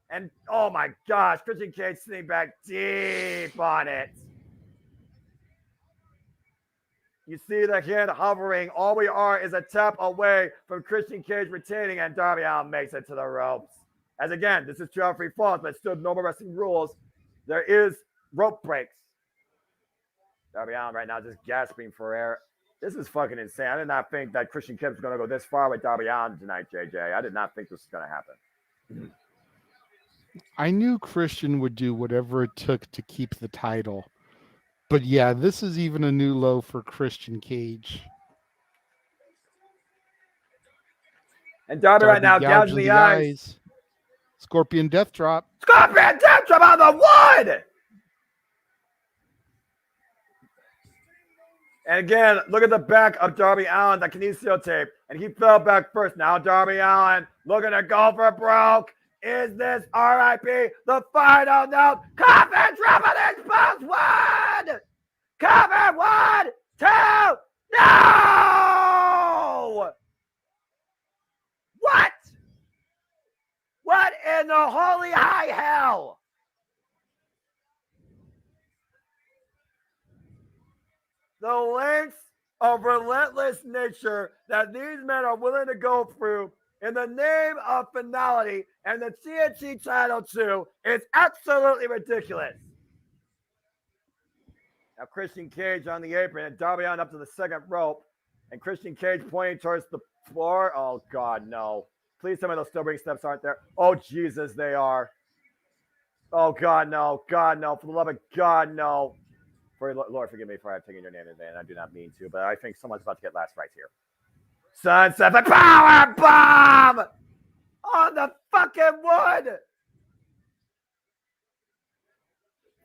And oh my gosh, Christian Cage sitting back deep on it. You see the hand hovering. All we are is a tap away from Christian Cage retaining, and Darby Allin makes it to the ropes. As again, this is 2 out of 3 falls, but still normal wrestling rules. There is rope breaks. Darby Allin right now just gasping for air. This is fucking insane. I did not think that Christian Cage was going to go this far with Darby Allin tonight, JJ. I did not think this was going to happen. I knew Christian would do whatever it took to keep the title. But yeah, this is even a new low for Christian Cage. And Darby right now gouging the eyes. Scorpion Death Drop. Scorpion Death Drop on the wood! And again, look at the back of Darby Allin, that kinesio tape. And he fell back first. Now Darby Allin looking to go for broke. Is this RIP the final note? Coffin drop on this post wood! Cover 1, 2, no! What? What in the holy high hell? The lengths of relentless nature that these men are willing to go through in the name of finality and the TNT title too is absolutely ridiculous. Now Christian Cage on the apron and Darby Allin up to the second rope, and Christian Cage pointing towards the floor. Oh God, no! Please tell me those still ring steps aren't there. Oh Jesus, they are. Oh God, no! God, no! For the love of God, no! Lord, forgive me for I've taken your name in vain. I do not mean to, but I think someone's about to get last rites here. Sunset power bomb on the fucking wood.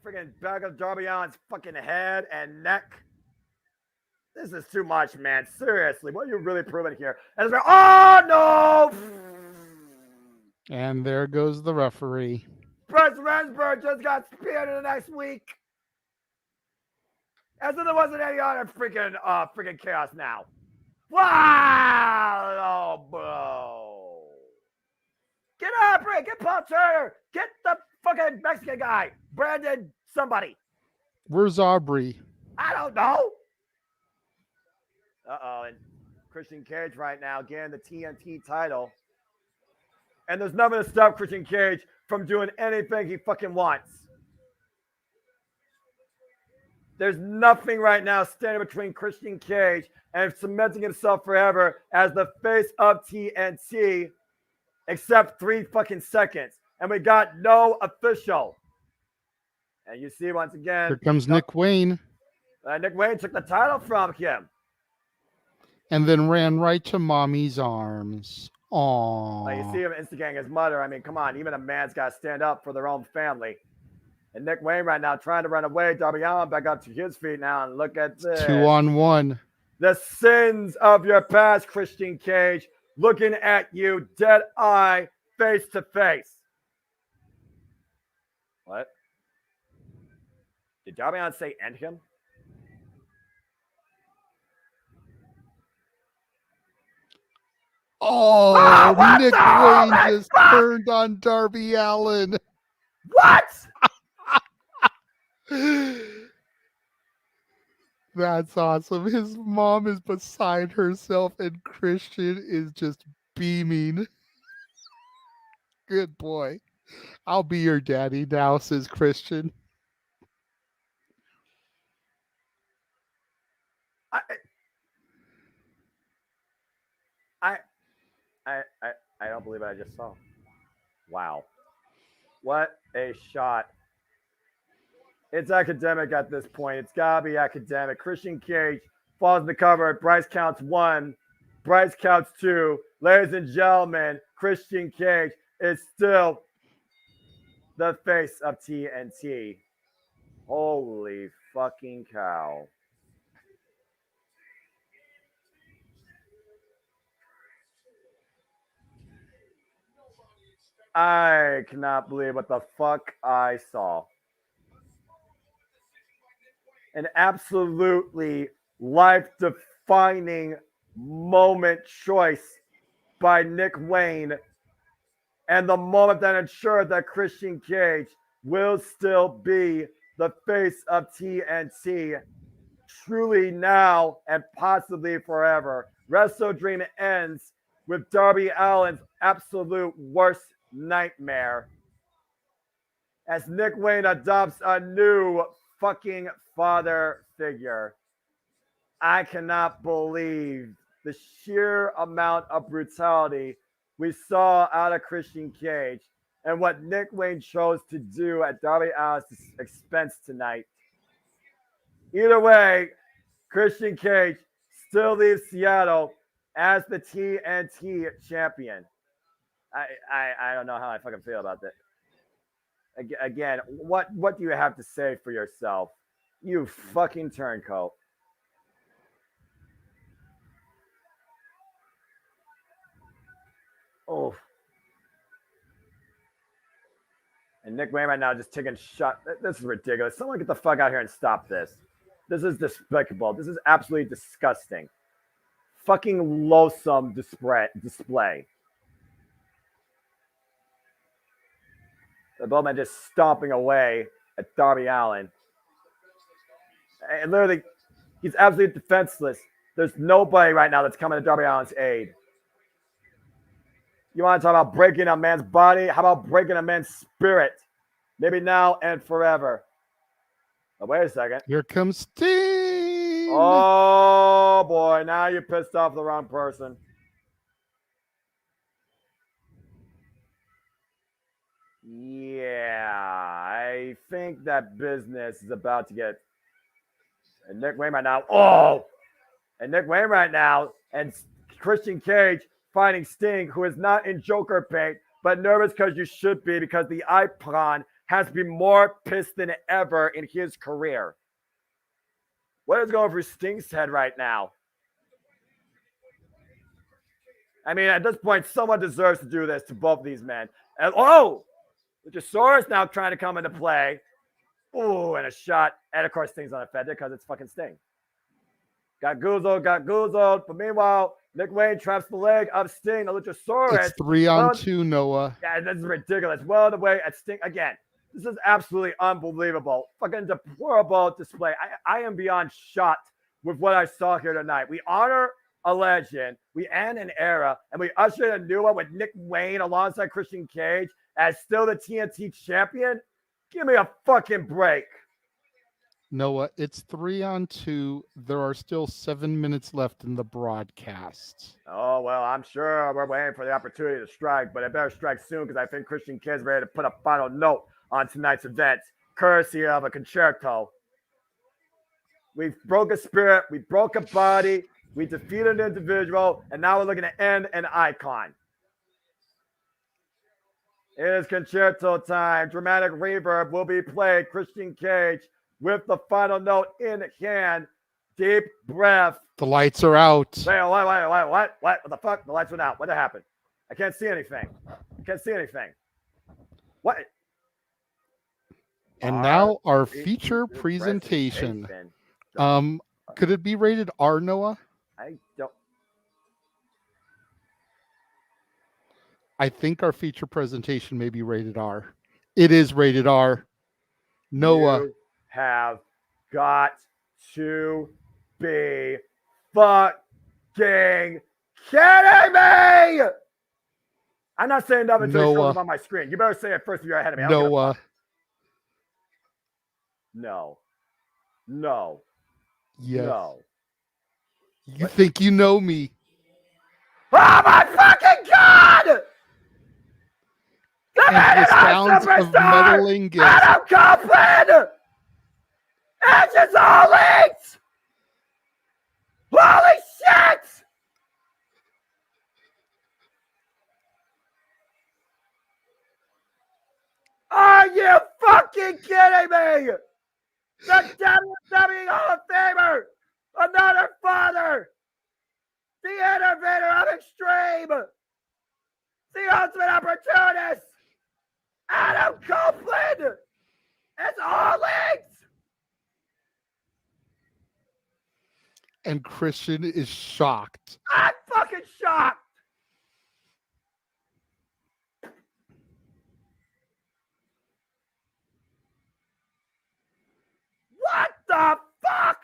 Freaking back of Darby Allin's fucking head and neck. This is too much, man. Seriously, what are you really proving here? And it's like, oh no! And there goes the referee. Bruce Rensburg just got speared in the next week. As if there wasn't any other freaking chaos now. Wow! Oh, bro. Get up, Rick. Get Paul Turner. Get the fucking Mexican guy. Brandon somebody. Where's Aubrey? I don't know. Uh-oh. And Christian Cage right now getting the TNT title. And there's nothing to stop Christian Cage from doing anything he fucking wants. There's nothing right now standing between Christian Cage and cementing himself forever as the face of TNT, except 3 fucking seconds. And we got no official. And you see once again. Here comes Nick Wayne. Nick Wayne took the title from him. And then ran right to mommy's arms. Aww. Like you see him instigating his mother. I mean, come on. Even a man's got to stand up for their own family. And Nick Wayne right now trying to run away. Darby Allin back up to his feet now. And look at this. 2-on-1. The sins of your past, Christian Cage. Looking at you, dead eye, face to face. What? Did Darby Allin say end him? Oh, Nick Wayne just turned on Darby Allin. What? That's awesome. His mom is beside herself and Christian is just beaming. Good boy. I'll be your daddy now, says Christian. I don't believe what I just saw. Wow. What a shot. It's academic at this point. It's got to be academic. Christian Cage falls in the cover. Bryce counts 1. Bryce counts 2. Ladies and gentlemen, Christian Cage is still the face of TNT. Holy fucking cow. I cannot believe what the fuck I saw. An absolutely life-defining moment choice by Nick Wayne, and the moment that ensured that Christian Cage will still be the face of TNT truly now and possibly forever. Wrestledream ends with Darby Allin's absolute worst nightmare as Nick Wayne adopts a new fucking father figure. I cannot believe the sheer amount of brutality we saw out of Christian Cage and what Nick Wayne chose to do at Darby Allin's expense tonight. Either way, Christian Cage still leaves Seattle as the TNT champion. I don't know how I fucking feel about that. Again, what do you have to say for yourself? You fucking turncoat. Oh. And Nick Wayne right now just taking shot. This is ridiculous. Someone get the fuck out here and stop this. This is despicable. This is absolutely disgusting. Fucking loathsome display. The Bowman just stomping away at Darby Allin. And literally, he's absolutely defenseless. There's nobody right now that's coming to Darby Allin's aid. You want to talk about breaking a man's body? How about breaking a man's spirit? Maybe now and forever. Oh, wait a second. Here comes Sting. Oh, boy. Now you pissed off the wrong person. Yeah, I think that business is about to get And Nick Wainwright now. Oh! And Nick Wainwright now. And Christian Cage fighting Sting, who is not in Joker bait, but nervous because you should be, because the Icon has been more pissed than ever in his career. What is going through Sting's head right now? I mean, at this point, someone deserves to do this to both of these men. And Luchasaurus now trying to come into play. Ooh, and a shot. And of course, Sting's unaffected because it's fucking Sting. Got goozled. But meanwhile, Nick Wayne traps the leg of Sting. The Luchasaurus. It's 3-on-2, Noah. Yeah, this is ridiculous. Well, the way at Sting again. This is absolutely unbelievable. Fucking deplorable display. I am beyond shocked with what I saw here tonight. We honor a legend, we end an era, and we usher in a new one with Nick Wayne alongside Christian Cage as still the TNT champion. Give me a fucking break. Noah, it's 3-on-2. There are still 7 minutes left in the broadcast. Oh, well, I'm sure we're waiting for the opportunity to strike, but I better strike soon because I think Christian Cage is ready to put a final note on tonight's event, courtesy of a concerto. We broke a spirit, we broke a body, we defeated an individual, and now we're looking to end an icon. It is concerto time. Dramatic reverb will be played. Christian Cage with the final note in hand. Deep breath. The lights are out. Wait, what? What the fuck? The lights went out. What happened? I can't see anything. What? And now our feature presentation. Could it be rated R, Noah? I don't. I think our feature presentation may be rated R. It is rated R. Noah. You have got to be fucking kidding me! I'm not saying nothing until it shows up on my screen. You better say it first if you're ahead of me. Noah. No. Yes. No. You think you know me. Oh my fucking God! And the sounds of metal ingots. Adam Copeland! Edges all leaks! Holy shit! Are you fucking kidding me? The WWE Hall of Famer! Another father! The innovator of extreme! The ultimate opportunist! Adam Copeland! It's all legs! And Christian is shocked. I'm fucking shocked! What the fuck?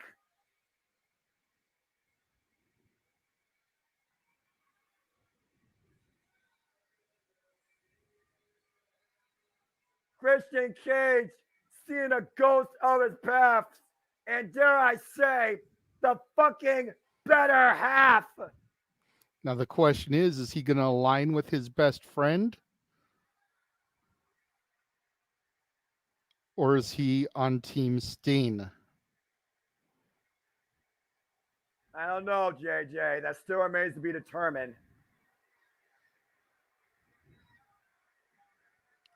Christian Cage seeing a ghost of his past, and dare I say, the fucking better half. Now the question is he going to align with his best friend? Or is he on Team Sting? I don't know, JJ. That still remains to be determined.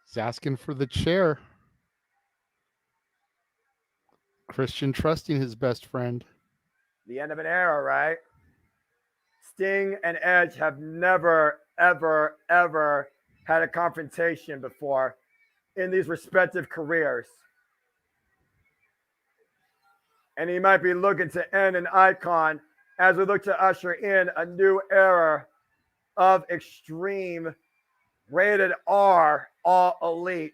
He's asking for the chair. Christian trusting his best friend. The end of an era, right? Sting and Edge have never, ever, ever had a confrontation before in these respective careers. And he might be looking to end an icon as we look to usher in a new era of extreme rated R all elite.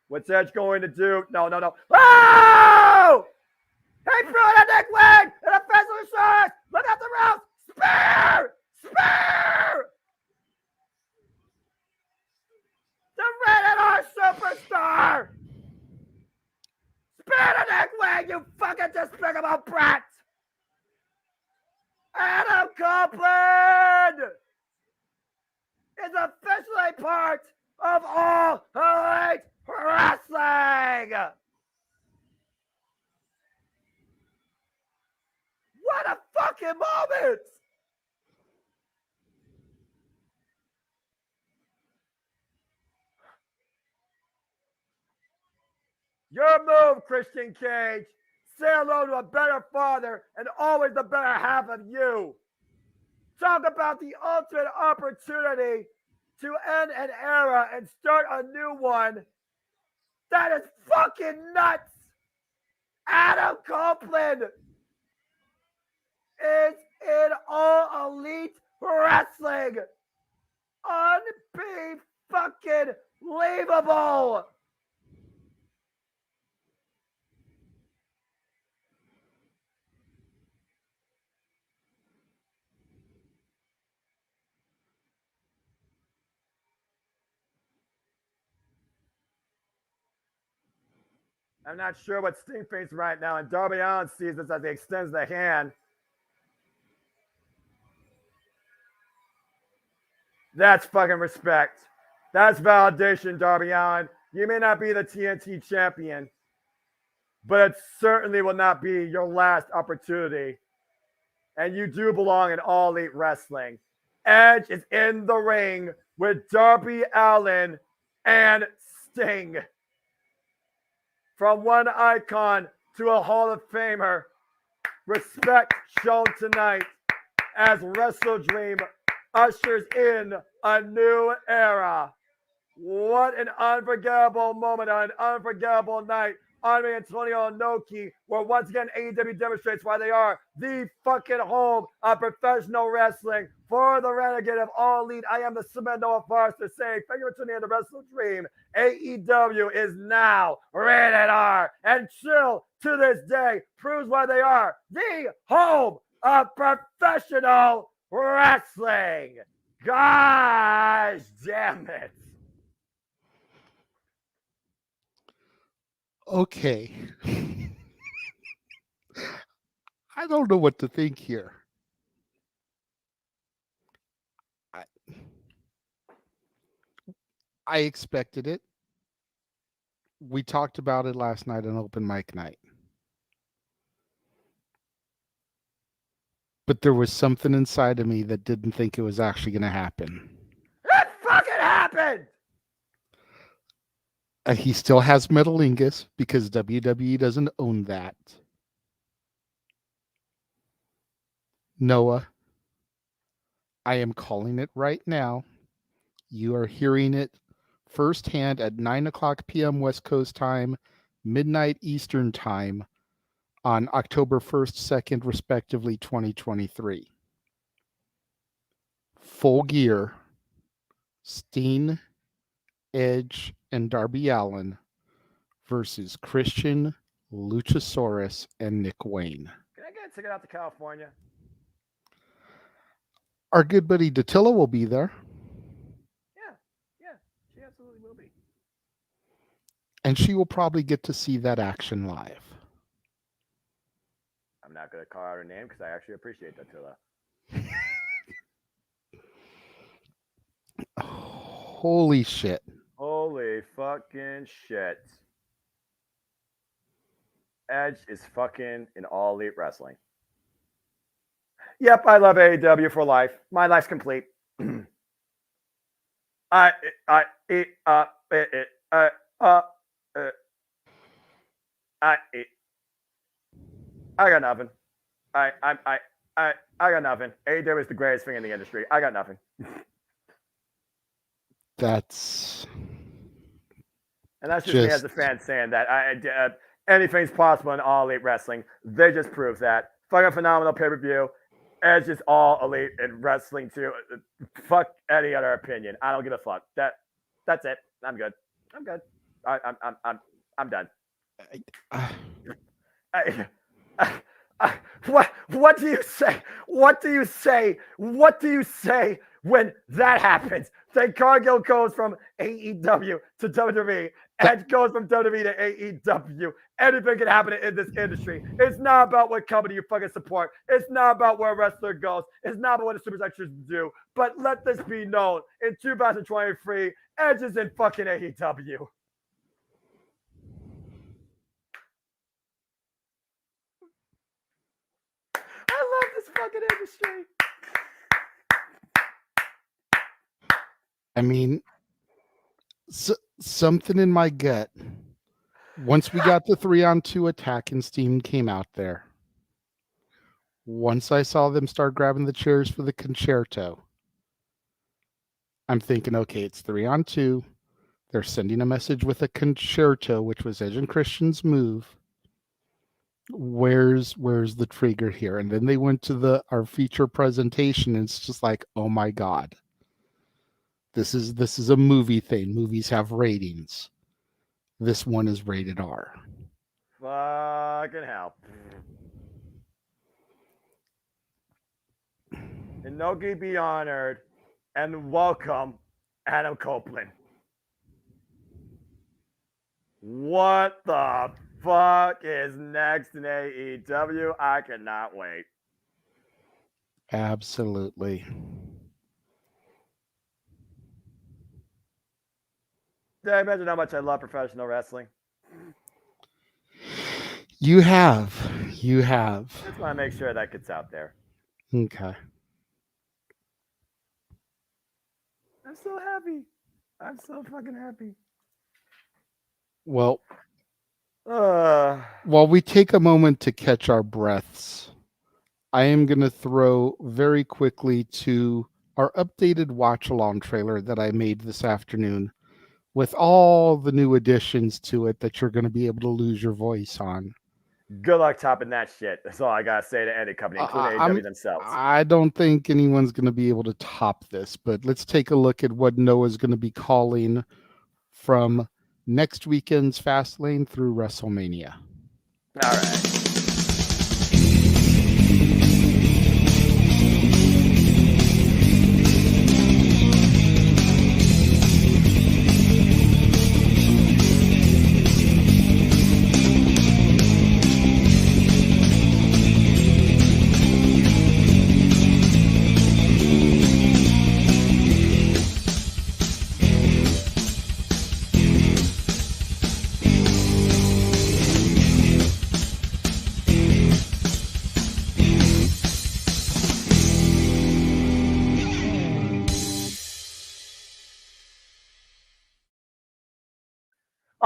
What's Edge going to do? No. Oh! He threw it at Nick Wayne and a offensive shot. Look at the route. Spear! The rated R superstar! Spear to Nick Wayne, you fucking despicable brat! Adam Copeland is officially part of All Elite Wrestling! fucking moment. Your move, Christian Cage. Say hello to a better father and always the better half of you. Talk about the ultimate opportunity to end an era and start a new one. That is fucking nuts. Adam Copeland is in All Elite Wrestling. Fucking believable. I'm not sure what Sting thinks right now, and Darby Allin sees this as he extends the hand. That's fucking respect. That's validation, Darby Allin. You may not be the TNT champion, but it certainly will not be your last opportunity. And you do belong in All Elite Wrestling. Edge is in the ring with Darby Allin and Sting. From one icon to a Hall of Famer, respect shown tonight as Wrestledream ushers in a new era. What an unforgettable moment on an unforgettable night. Andre Antonio Inoki, where once again AEW demonstrates why they are the fucking home of professional wrestling. For the Renegade of All Elite, I am the Cement Noah Forster saying, thank you for tuning in to Wrestledream. AEW is now rated R, and still to this day proves why they are the home of professional wrestling. Gosh damn it. Okay. I don't know what to think here. I expected it. We talked about it last night on open mic night. But there was something inside of me that didn't think it was actually going to happen. It fucking happened! He still has Metalingus because WWE doesn't own that. Noah, I am calling it right now. You are hearing it firsthand at 9 o'clock p.m. West Coast time, midnight Eastern time on October 1st, 2nd, respectively, 2023. Full Gear, Steen, Edge, and Darby Allin versus Christian, Luchasaurus, and Nick Wayne. Can I get a ticket out to California? Our good buddy Dattila will be there. Yeah, she absolutely will be. And she will probably get to see that action live. I'm not going to call out her name because I actually appreciate Dattila. Holy shit. Holy fucking shit. Edge is fucking in All Elite Wrestling. Yep, I love AEW for life. My life's complete. I got nothing. I got nothing. AEW is the greatest thing in the industry. I got nothing. That's And that's just me as a fan saying that anything's possible in All Elite Wrestling. They just prove that. Fucking phenomenal pay-per-view. Edge is All Elite in wrestling too. Fuck any other opinion. I don't give a fuck. That's it. I'm good. I'm good. I'm done. What do you say? What do you say? What do you say when that happens? Then Cargill goes from AEW to WWE. Edge goes from WWE to AEW. Anything can happen in this industry. It's not about what company you fucking support. It's not about where a wrestler goes. It's not about what the superstars do. But let this be known. In 2023, Edge is in fucking AEW. I love this fucking industry. I mean, something in my gut. Once we got the 3-on-2 attack and Steam came out there, once I saw them start grabbing the chairs for the concerto, I'm thinking, okay, it's 3-on-2. They're sending a message with a concerto, which was Edge and Christian's move. Where's the trigger here? And then they went to our feature presentation, and it's just like, oh my god, this is a movie thing. Movies have ratings. This one is rated R. Fucking hell. Inoki be honored, and welcome, Adam Copeland. What the fuck is next in AEW? I cannot wait. Absolutely. Did I mention how much I love professional wrestling? You have. Just want to make sure that gets out there. Okay. I'm so happy. I'm so fucking happy. Well, while we take a moment to catch our breaths, I am going to throw very quickly to our updated watch-along trailer that I made this afternoon with all the new additions to it that you're going to be able to lose your voice on. Good luck topping that shit. That's all I got to say to any company, including AEW themselves. I don't think anyone's going to be able to top this, but let's take a look at what Noah's going to be calling from next weekend's Fastlane through WrestleMania. All right.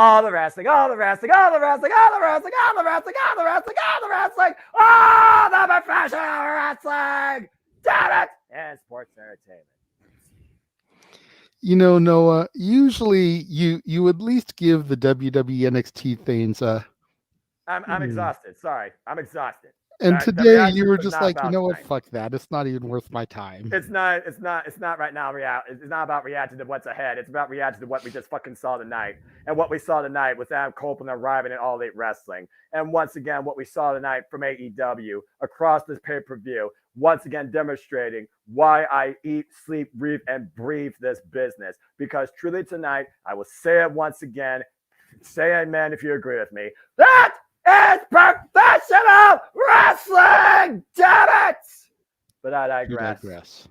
All the wrestling, all the wrestling, all the wrestling, all the wrestling, all the wrestling, all the wrestling, all the wrestling, all the professional wrestling, damn it, and sports entertainment. You know, Noah, usually you at least give the WWE NXT things I'm exhausted. Sorry, I'm exhausted. And today you were just like, you know what? Fuck that. It's not even worth my time. It's not right now. It's not about reacting to what's ahead. It's about reacting to what we just fucking saw tonight. And what we saw tonight was Adam Copeland arriving at All Elite Wrestling. And once again, what we saw tonight from AEW across this pay-per-view, once again demonstrating why I eat, sleep, and breathe this business. Because truly tonight, I will say it once again. Say amen if you agree with me. That is professional wrestling, damn it! But I digress.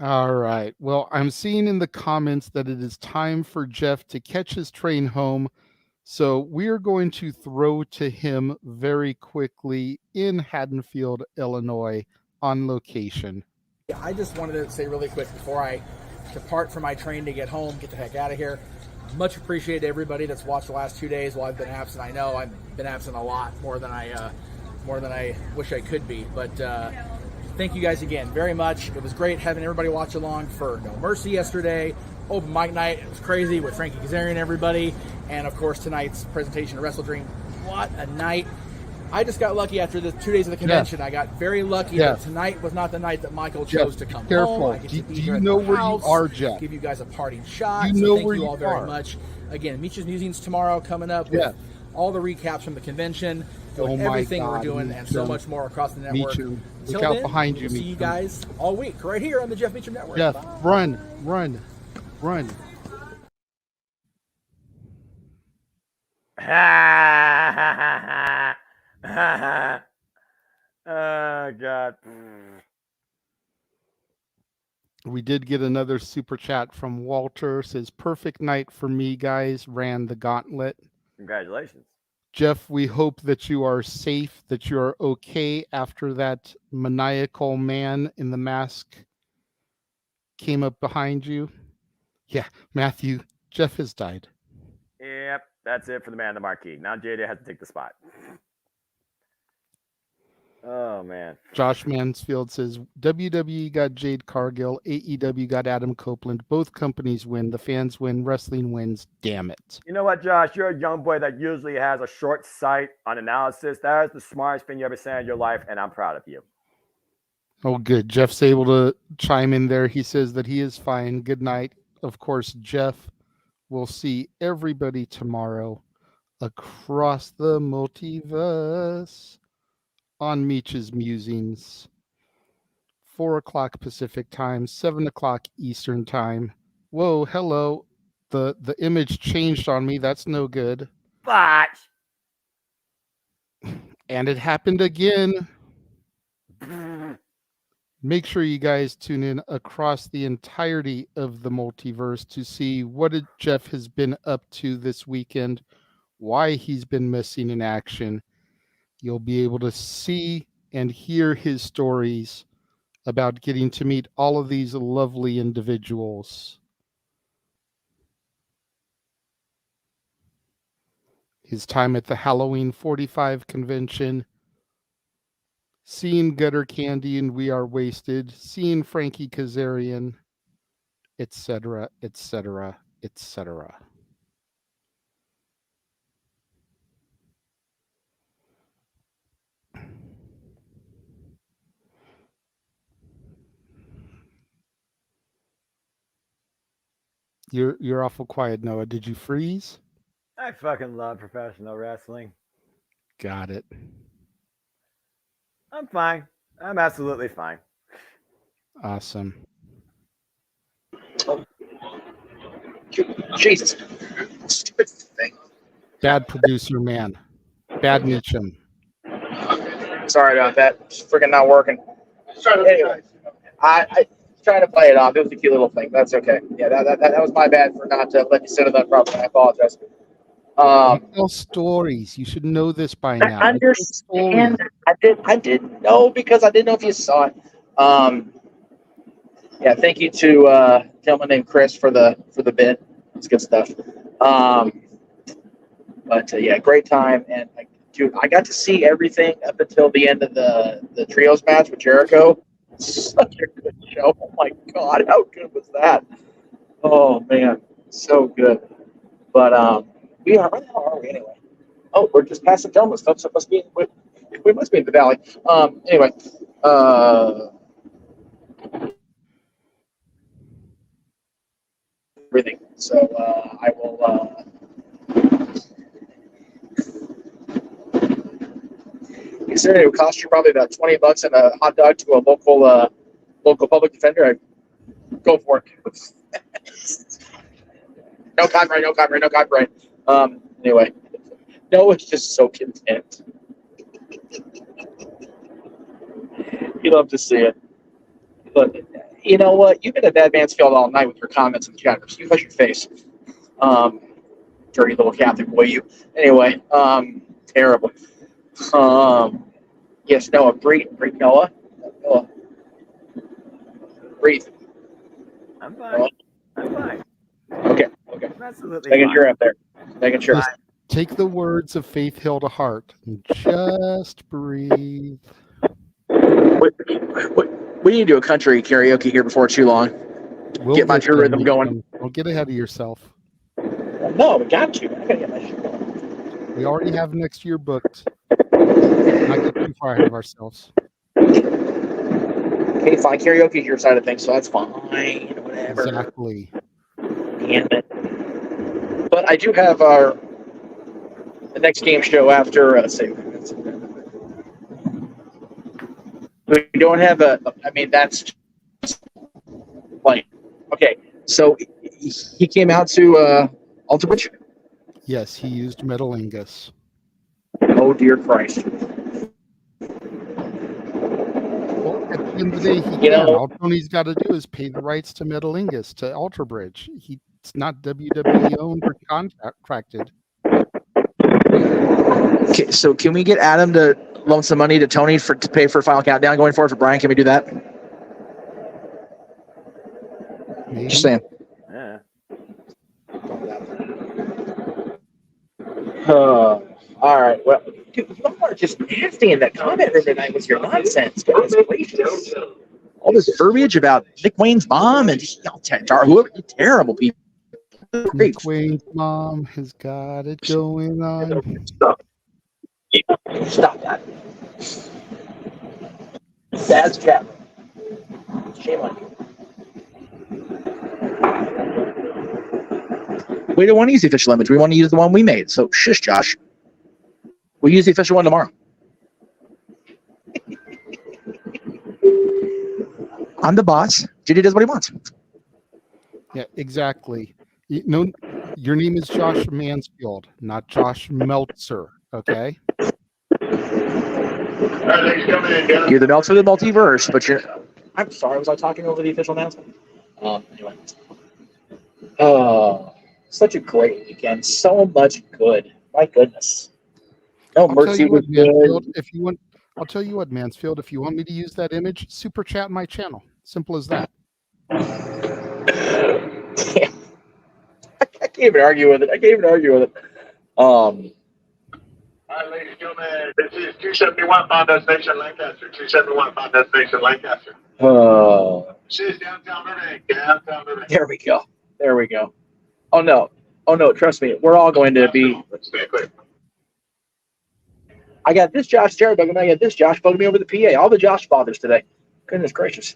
All right. Well, I'm seeing in the comments that it is time for Jeff to catch his train home. So we are going to throw to him very quickly in Haddonfield, Illinois, on location. I just wanted to say really quick before I depart from my train to get home, get the heck out of here. Much appreciated to everybody that's watched the last 2 days while I've been absent. I know I've been absent a lot, more than I wish I could be. But thank you guys again very much. It was great having everybody watch along for No Mercy yesterday. Open mic night, it was crazy with Frankie Kazarian and everybody. And of course tonight's presentation of Wrestledream. What a night. I just got lucky after the 2 days of the convention. Yeah. I got very lucky that tonight was not the night that Michael chose to come home. Do you know where you are, Jeff? Give you guys a parting shot. You know thank where you all you very are. much. Again, Meacham's Musings tomorrow coming up with all the recaps from the convention, doing everything we're doing, and so much more across the network. Meacham. Look out behind you, Meacham. See you guys all week right here on the Jeff Meacham Network. Jeff, Bye. run. Oh, God. We did get another super chat from Walter. Says, perfect night for me, guys. Ran the gauntlet. Congratulations. Jeff, we hope that you are safe, that you are okay after that maniacal man in the mask came up behind you. Yeah, Matthew, Jeff has died. Yep, that's it for the man in the marquee. Now JJ has to take the spot. Oh man. Josh Mansfield says WWE got Jade Cargill, AEW got Adam Copeland. Both companies win. The fans win. Wrestling wins. Damn it. You know what, Josh? You're a young boy that usually has a short sight on analysis. That is the smartest thing you ever said in your life, and I'm proud of you. Oh, good. Jeff's able to chime in there. He says that he is fine. Good night. Of course, Jeff will see everybody tomorrow across the multiverse on Meach's Musings. 4 o'clock Pacific time, 7 o'clock Eastern time. Whoa, hello. The image changed on me. That's no good. But And it happened again. Make sure you guys tune in across the entirety of the multiverse to see what Jeff has been up to this weekend, why he's been missing in action. You'll be able to see and hear his stories about getting to meet all of these lovely individuals. His time at the Halloween 45 convention, seeing Gutter Candy and We Are Wasted, seeing Frankie Kazarian, etc., etc., etc. You're awful quiet, Noah. Did you freeze? I fucking love professional wrestling. Got it. I'm fine. I'm absolutely fine. Awesome. Jesus. Stupid thing. Bad producer, man. Bad Meacham. Sorry about that. It's freaking not working. Anyway, I trying to play it off. It was a cute little thing. That's okay. Yeah, that was my bad for not letting you sit on that properly. I apologize. Tell stories. You should know this by now. I understand. I didn't know because I didn't know if you saw it. Yeah, thank you to a gentleman named Chris for the bit. It's good stuff. But yeah, great time, and dude, I got to see everything up until the end of the trios match with Jericho. Such a good show. Oh my god, how good was that? Oh man, so good. But we are. Where the hell are we anyway? Oh, we're just past the Delma stuff, so we must be in the valley. Anyway, everything. So I will. Considering it would cost you probably about $20 and a hot dog to a local public defender, I'd go for it. No copyright. Anyway, Noah's just so content. You love to see it. But you know what? You've been at Bad Mansfield all night with your comments in the chat. You hush your face. Dirty little Catholic boy, you. Anyway, terrible. Yes, Noah, breathe, Noah. Breathe. I'm fine. I'm fine. Okay. I'm absolutely Making fine. sure up there. Making sure. Just take the words of Faith Hill to heart and just breathe. We need to do a country karaoke here before too long. We'll get my true there, rhythm going. Don't get ahead of yourself. No, we got to. I gotta get my shit going. We already have next year booked. Not get too far ahead of ourselves. Okay, fine. Karaoke is your side of things, so that's fine. Whatever. Exactly. Damn it. But I do have the next game show after. We don't have that's like okay. So he came out to Alter Bridge. Yes, he used Metalingus. Oh dear Christ! Well, at the end of the day, he can. All Tony's got to do is pay the rights to Metalingus to Alter Bridge. It's not WWE owned or contracted. Okay, so can we get Adam to loan some money to Tony to pay for Final Countdown going forward for Brian? Can we do that? Maybe. Just saying. Yeah. All right. Well, dude, you are just nasty in that comment room tonight with your nonsense. Goodness gracious. All this verbiage about Nick Wayne's mom and whoever, terrible people. Nick Wayne's mom has got it going on. Stop that. That's cat. Shame on you. We don't want to use the official image. We want to use the one we made. So shush, Josh. We'll use the official one tomorrow. I'm the boss. JD does what he wants. Yeah, exactly. Your name is Josh Mansfield, not Josh Meltzer. Okay. You're the Meltzer of the multiverse, but you're. I'm sorry. Was I talking over the official announcement? Anyway. Such a great weekend. So much good. My goodness. No mercy was good. If you want, I'll tell you what, Mansfield. If you want me to use that image, super chat my channel. Simple as that. I can't even argue with it. Hi, ladies and gentlemen. This is 271 Fonda Station, Lancaster. 271 Fonda Station, Lancaster. This is downtown Renegade. There we go. Oh no. Trust me. We're all going to be. Stay clear. I got this Josh Jared bugging me. I got this Josh bugging me over the PA. All the Josh fathers today. Goodness gracious.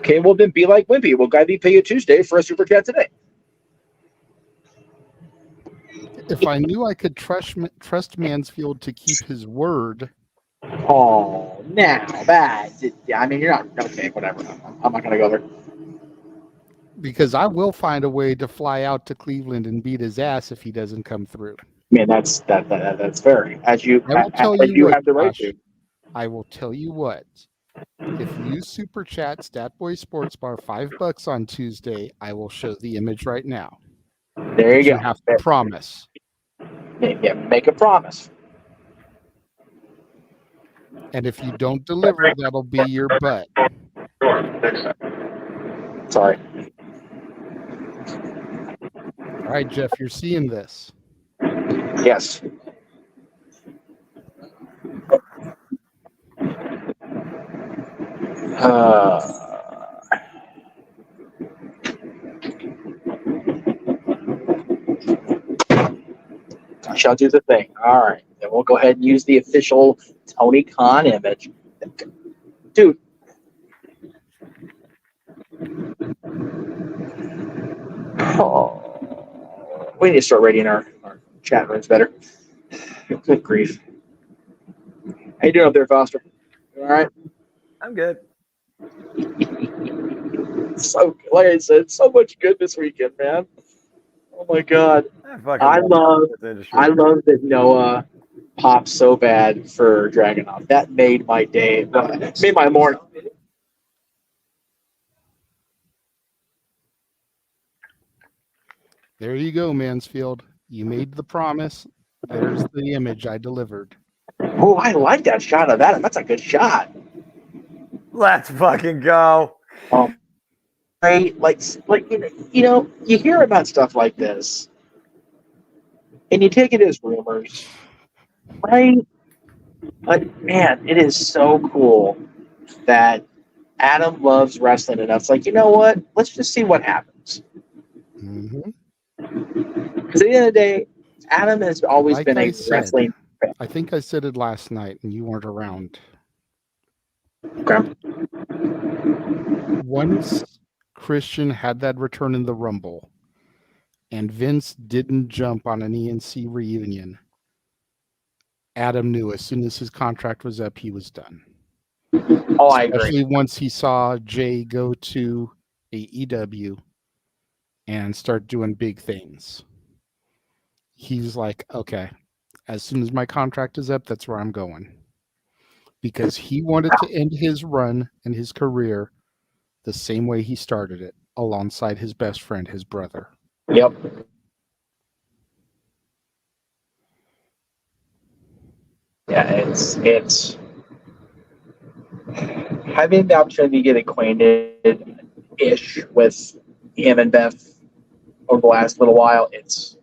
Okay, well then be like Wimpy. We'll gladly pay you Tuesday for a super chat today. If I knew I could trust Mansfield to keep his word. Oh, now that. I mean, you're not. Okay, whatever. I'm not going to go there. Because I will find a way to fly out to Cleveland and beat his ass if he doesn't come through. Man, that's fair. As you have the right Josh, to. I will tell you what. If you super chat Statboy Sports Bar $5 on Tuesday, I will show the image right now. There you go. You have to promise. Yeah, make a promise. And if you don't deliver, that'll be your butt. Sorry. All right, Jeff, you're seeing this. Yes. I shall do the thing. All right. Then we'll go ahead and use the official Tony Khan image. Dude. Oh, we need to start rating our chat rooms better. Good grief. How you doing up there, Foster? You all right? I'm good. So, like I said, so much good this weekend, man. Oh my God. I love that Noah popped so bad for Dragunov. That made my day. Made my morning. There you go, Mansfield. You made the promise. There's the image I delivered. Oh, I like that shot of that. That's a good shot. Let's fucking go. Right? Like you hear about stuff like this, and you take it as rumors, right? But man, it is so cool that Adam loves wrestling enough. It's like, you know what? Let's just see what happens. Mm-hmm. Because at the end of the day, Adam has always been a wrestling fan. I think I said it last night and you weren't around. Okay. Once Christian had that return in the Rumble and Vince didn't jump on an ENC reunion, Adam knew as soon as his contract was up, he was done. Oh, I agree. Especially once he saw Jay go to AEW and start doing big things. He's like, okay, as soon as my contract is up, that's where I'm going. Because he wanted to end his run and his career the same way he started it, alongside his best friend, his brother. Yep. Yeah, it's having the opportunity to get acquainted-ish with him and Beth over the last little while. It's,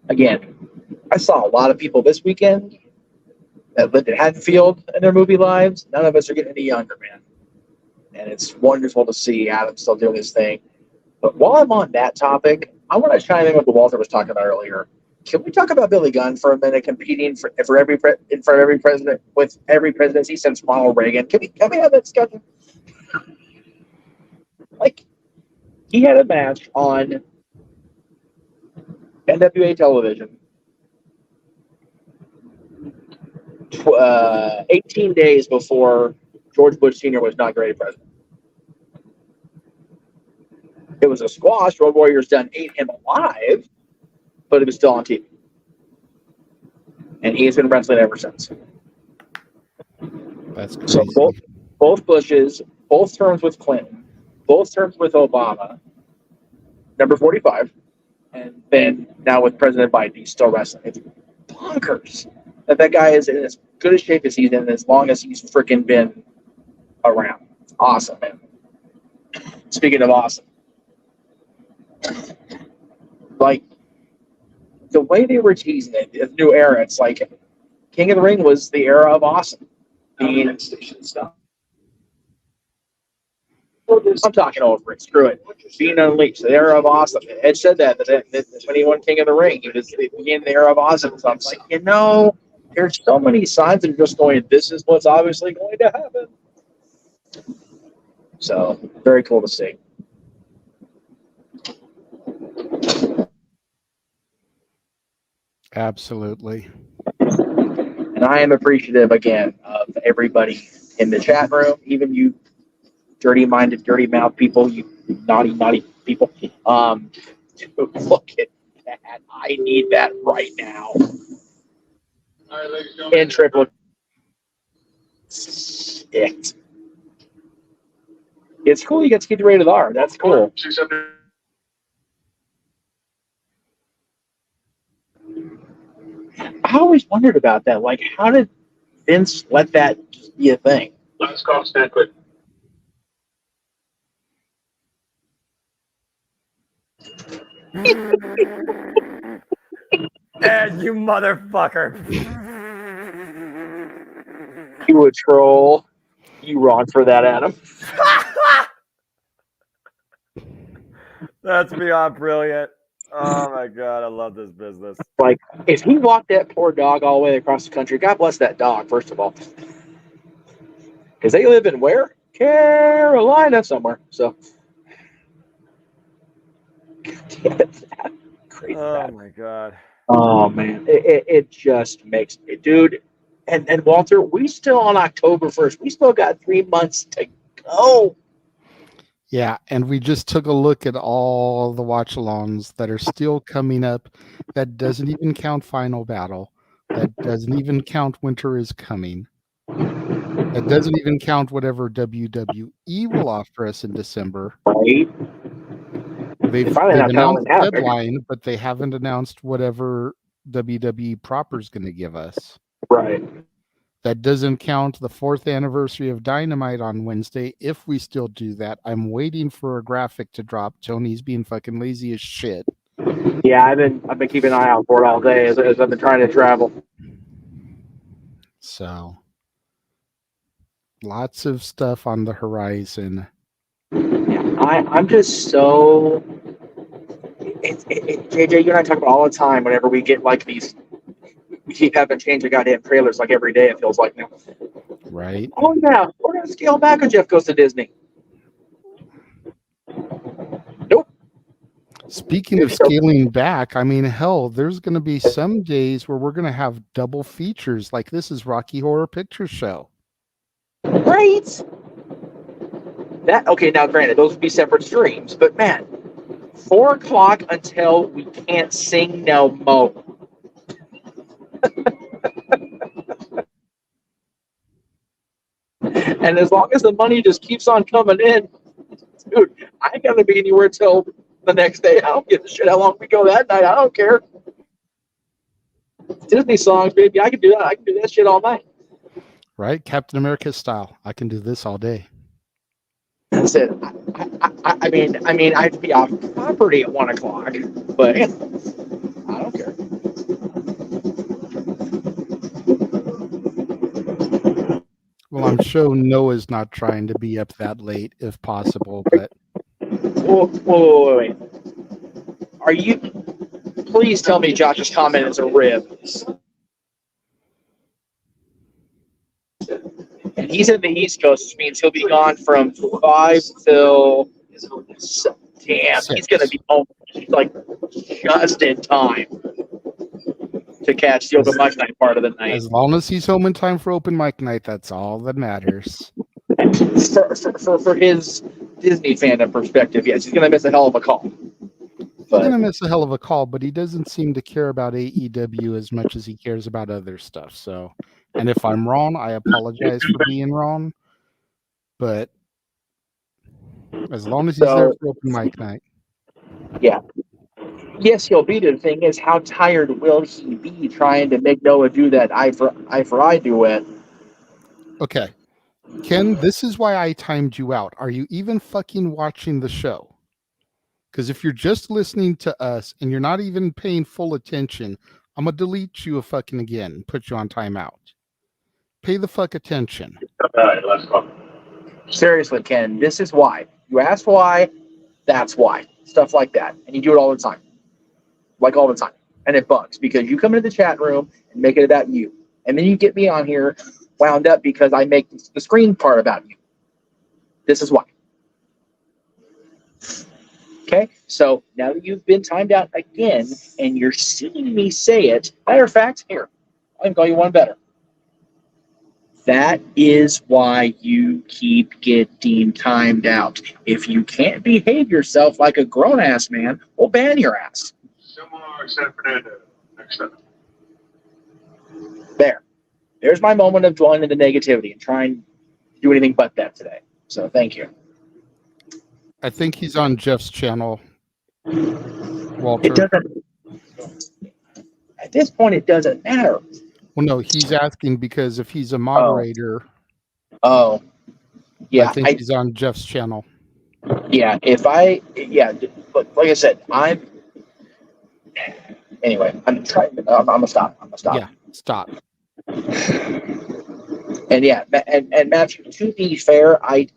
again, I saw a lot of people this weekend that lived in Haddonfield in their movie lives. None of us are getting any younger, man. And it's wonderful to see Adam still doing his thing. But while I'm on that topic, I want to chime in with what Walter was talking about earlier. Can we talk about Billy Gunn for a minute, competing for every in front of every president with every presidency since Ronald Reagan? Can we have that discussion? Like, he had a match on NWA television 18 days before George Bush Sr. was inaugurated president. It was a squash. Road Warriors done ate him alive, but it was still on TV. And he's been wrestling ever since. That's crazy. So both Bushes, both terms with Clinton, both terms with Obama, number 45, and then now with President Biden, he's still wrestling. It's bonkers that guy is in as good a shape as he's in as long as he's freaking been around. It's awesome, man. Speaking of awesome, like the way they were teasing it, the new era, it's like King of the Ring was the era of awesome. Being station stuff. I'm talking over it. Screw it. Being Unleashed, the era of awesome. Ed said that when he won King of the Ring, he was beginning the era of awesome. So I'm like, there's so many signs that are just going, this is what's obviously going to happen. So, very cool to see. Absolutely. And I am appreciative, again, of everybody in the chat room, even you dirty-minded, dirty-mouthed people, you naughty people. Look at that. I need that right now. All right, ladies and gentlemen. In triple. Shit. It's cool you get to keep the rated R. That's cool. I always wondered about that. Like, how did Vince let that be a thing? Last call, stand quick. Ed, you motherfucker. You a troll. You wrong for that, Adam. That's beyond brilliant. Oh my God, I love this business. Like, if he walked that poor dog all the way across the country, God bless that dog, first of all. Because they live in where? Carolina somewhere. So, crazy. Oh my God. Oh man, it just makes it, dude. And Walter, we still on October 1st. We still got 3 months to go. Yeah, and we just took a look at all the watch-alongs that are still coming up. That doesn't even count Final Battle. That doesn't even count Winter is Coming. That doesn't even count whatever WWE will offer us in December. Right? They've announced the deadline, but they haven't announced whatever WWE proper is going to give us. Right. That doesn't count the 4th anniversary of Dynamite on Wednesday, if we still do that. I'm waiting for a graphic to drop. Tony's being fucking lazy as shit. Yeah, I've been keeping an eye out for it all day as I've been trying to travel. So, lots of stuff on the horizon. Yeah, I'm just so. JJ, you and I talk about all the time whenever we get like these. We keep having to change the goddamn trailers like every day, it feels like now. Right. Oh, yeah. We're going to scale back when Jeff goes to Disney. Nope. Speaking of scaling back, I mean, hell, there's going to be some days where we're going to have double features like this is Rocky Horror Picture Show. Right. That, okay, now granted, those would be separate streams, but man, 4 o'clock until we can't sing no more. And as long as the money just keeps on coming in, dude, I ain't gonna be anywhere till the next day. I don't give a shit how long we go that night. I don't care. Disney songs, baby. I can do that. I can do that shit all night. Right? Captain America style. I can do this all day. That's it. I mean, I have to be off property at 1 o'clock, but I don't care. Well, I'm sure Noah's not trying to be up that late if possible, but Wait. Are you? Please tell me Josh's comment is a rib. And he's in the East Coast, which means he'll be gone from 5 till. Damn, he's gonna be home like just in time to catch the open mic night part of the night. as long as he's home in time for open mic night, that's all that matters. For his Disney fandom perspective, yes, he's gonna miss a hell of a call. He's gonna miss a hell of a call, but he doesn't seem to care about AEW as much as he cares about other stuff. So, and if I'm wrong, I apologize for being wrong. But as long as he's there for open mic night. Yeah. Yes, he'll be. The thing is, how tired will he be trying to make Noah do that eye for eye duet? Okay. Ken, this is why I timed you out. Are you even fucking watching the show? Because if you're just listening to us and you're not even paying full attention, I'm going to delete you fucking again and put you on timeout. Pay the fuck attention. Seriously, Ken, this is why. You ask why, that's why. Stuff like that. And you do it all the time. Like all the time. And it bugs because you come into the chat room and make it about you. And then you get me on here wound up because I make the screen part about you. This is why. Okay, so now that you've been timed out again and you're seeing me say it, matter of fact, here, I can call you one better. That is why you keep getting timed out. If you can't behave yourself like a grown-ass man, we'll ban your ass. Similar San Fernando. Next up. There. There's my moment of dwelling into negativity and trying to do anything but that today. So thank you. I think he's on Jeff's channel, Walter. It doesn't. At this point, it doesn't matter. Well, no, he's asking because if he's a moderator, yeah, I think he's on Jeff's channel. Yeah, but like I said, anyway, I'm gonna stop. Yeah, stop. And yeah, and Matthew, to be fair, I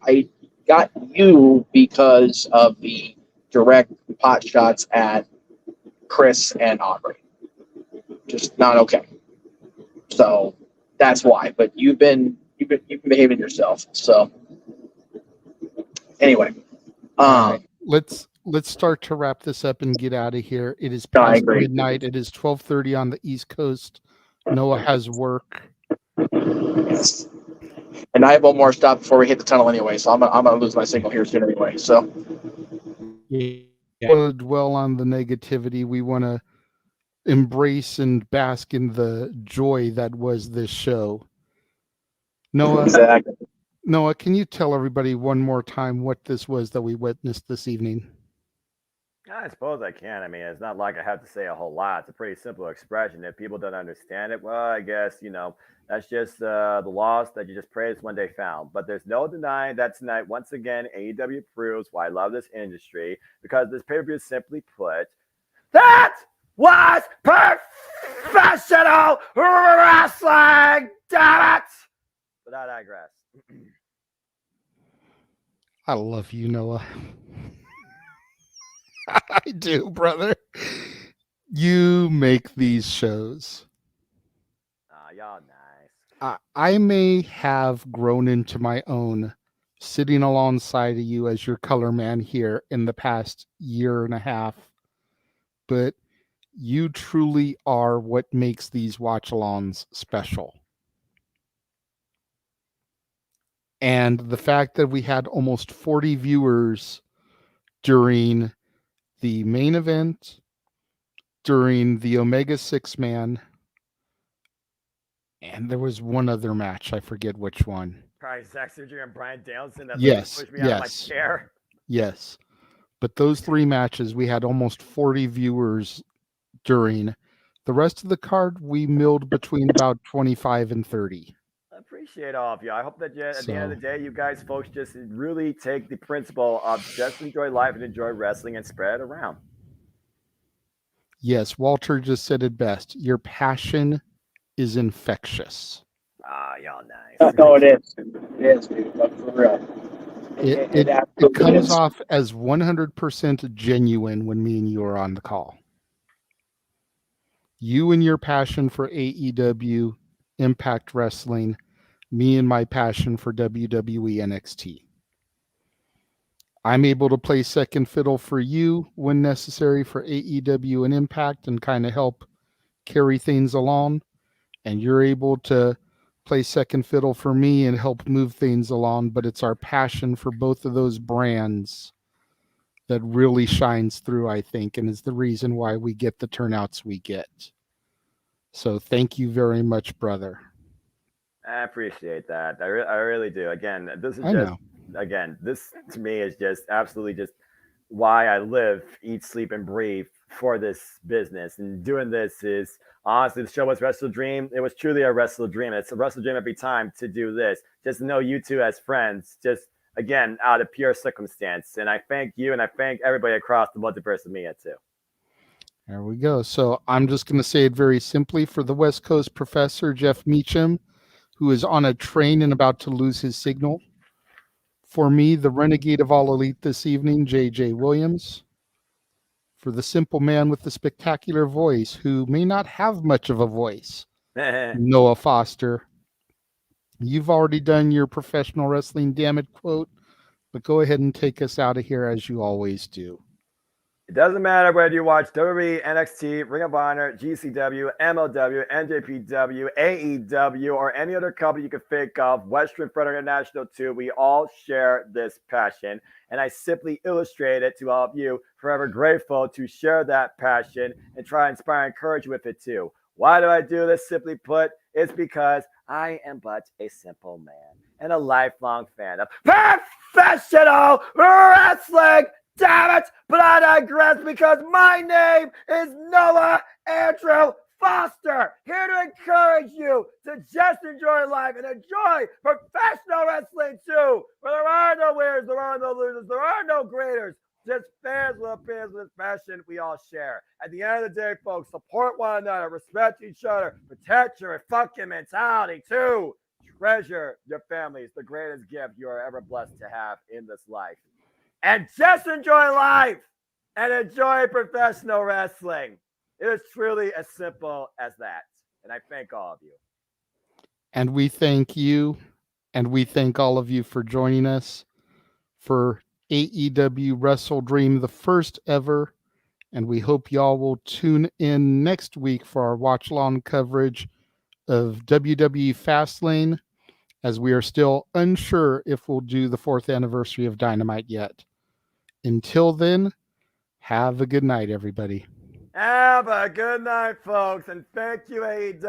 got you because of the direct pot shots at Chris and Aubrey. Just not okay. So that's why. But you've been behaving yourself. So anyway, let's start to wrap this up and get out of here. It is past midnight. It is 12:30 on the East Coast. Noah has work. Yes. And I have one more stop before we hit the tunnel anyway, so I'm gonna lose my signal here soon anyway. So We want to dwell on the negativity. We want to embrace and bask in the joy that was this show. Noah, exactly. Noah, can you tell everybody one more time what this was that we witnessed this evening? I suppose I can. I mean, it's not like I have to say a whole lot. It's a pretty simple expression. If people don't understand it, well, I guess, that's just the loss that you just pray is one day found. But there's no denying that tonight, once again, AEW proves why I love this industry, because this pay-per-view, simply put, that was professional wrestling. Damn it! But I digress. I love you, Noah. I do, brother. You make these shows. Y'all nice. I may have grown into my own sitting alongside of you as your color man here in the past year and a half, but you truly are what makes these watch-alongs special. And the fact that we had almost 40 viewers during the main event, during the Omega 6-man, and there was one other match. I forget which one. Probably Zack Sabre and Brian Danielson. That pushed me out of my chair. Yes. But those three matches, we had almost 40 viewers during. The rest of the card, we milled between about 25 and 30. I appreciate all of you. I hope that at the end of the So- day, you guys, folks, just really take the principle of just enjoy life and enjoy wrestling and spread it around. Yes, Walter just said it best. Your passion is infectious. Ah, y'all nice. No, it is. It is, dude. But for real. It absolutely comes is. off as 100% genuine when me and you are on the call. You and your passion for AEW, Impact Wrestling, me and my passion for WWE NXT. I'm able to play second fiddle for you when necessary for AEW and Impact and kind of help carry things along. And you're able to play second fiddle for me and help move things along. But it's our passion for both of those brands that really shines through, I think, and is the reason why we get the turnouts we get. So thank you very much, brother. I appreciate that. I really do. Again, this is I just know. again, this to me is just absolutely just why I live, eat, sleep, and breathe for this business. And doing this is honestly the show was Wrestledream. It was truly a Wrestledream. It's a Wrestledream every time to do this. Just to know you two as friends, just again, out of pure circumstance. And I thank you and I thank everybody across the multiverse of media too. There we go. So I'm just going to say it very simply for the West Coast professor, Jeff Meacham, who is on a train and about to lose his signal. For me, the renegade of all elite this evening, J.J. Williams. For the simple man with the spectacular voice, who may not have much of a voice, Noah Foster. You've already done your professional wrestling damn it quote, but go ahead and take us out of here as you always do. It doesn't matter whether you watch WWE, NXT, Ring of Honor, GCW, MLW, NJPW, AEW, or any other company you can think of, Western Front International too. We all share this passion. And I simply illustrate it to all of you, forever grateful to share that passion and try and inspire and encourage you with it too. Why do I do this? Simply put, it's because I am but a simple man and a lifelong fan of professional wrestling. Damn it! But I digress because my name is Noah Andrew Foster, here to encourage you to just enjoy life and enjoy professional wrestling too. Where there are no winners, there are no losers, there are no graders. Just fans with opinions with passion we all share. At the end of the day, folks, support one another, respect each other, protect your fucking mentality too. Treasure your family. It's the greatest gift you are ever blessed to have in this life. And just enjoy life and enjoy professional wrestling. It is truly as simple as that. And I thank all of you. And we thank you, and we thank all of you for joining us for AEW Wrestledream, the first ever. And we hope y'all will tune in next week for our watch-along coverage of WWE Fastlane, as we are still unsure if we'll do the 4th anniversary of Dynamite yet. Until then, have a good night, everybody. Have a good night, folks. And thank you, AEW.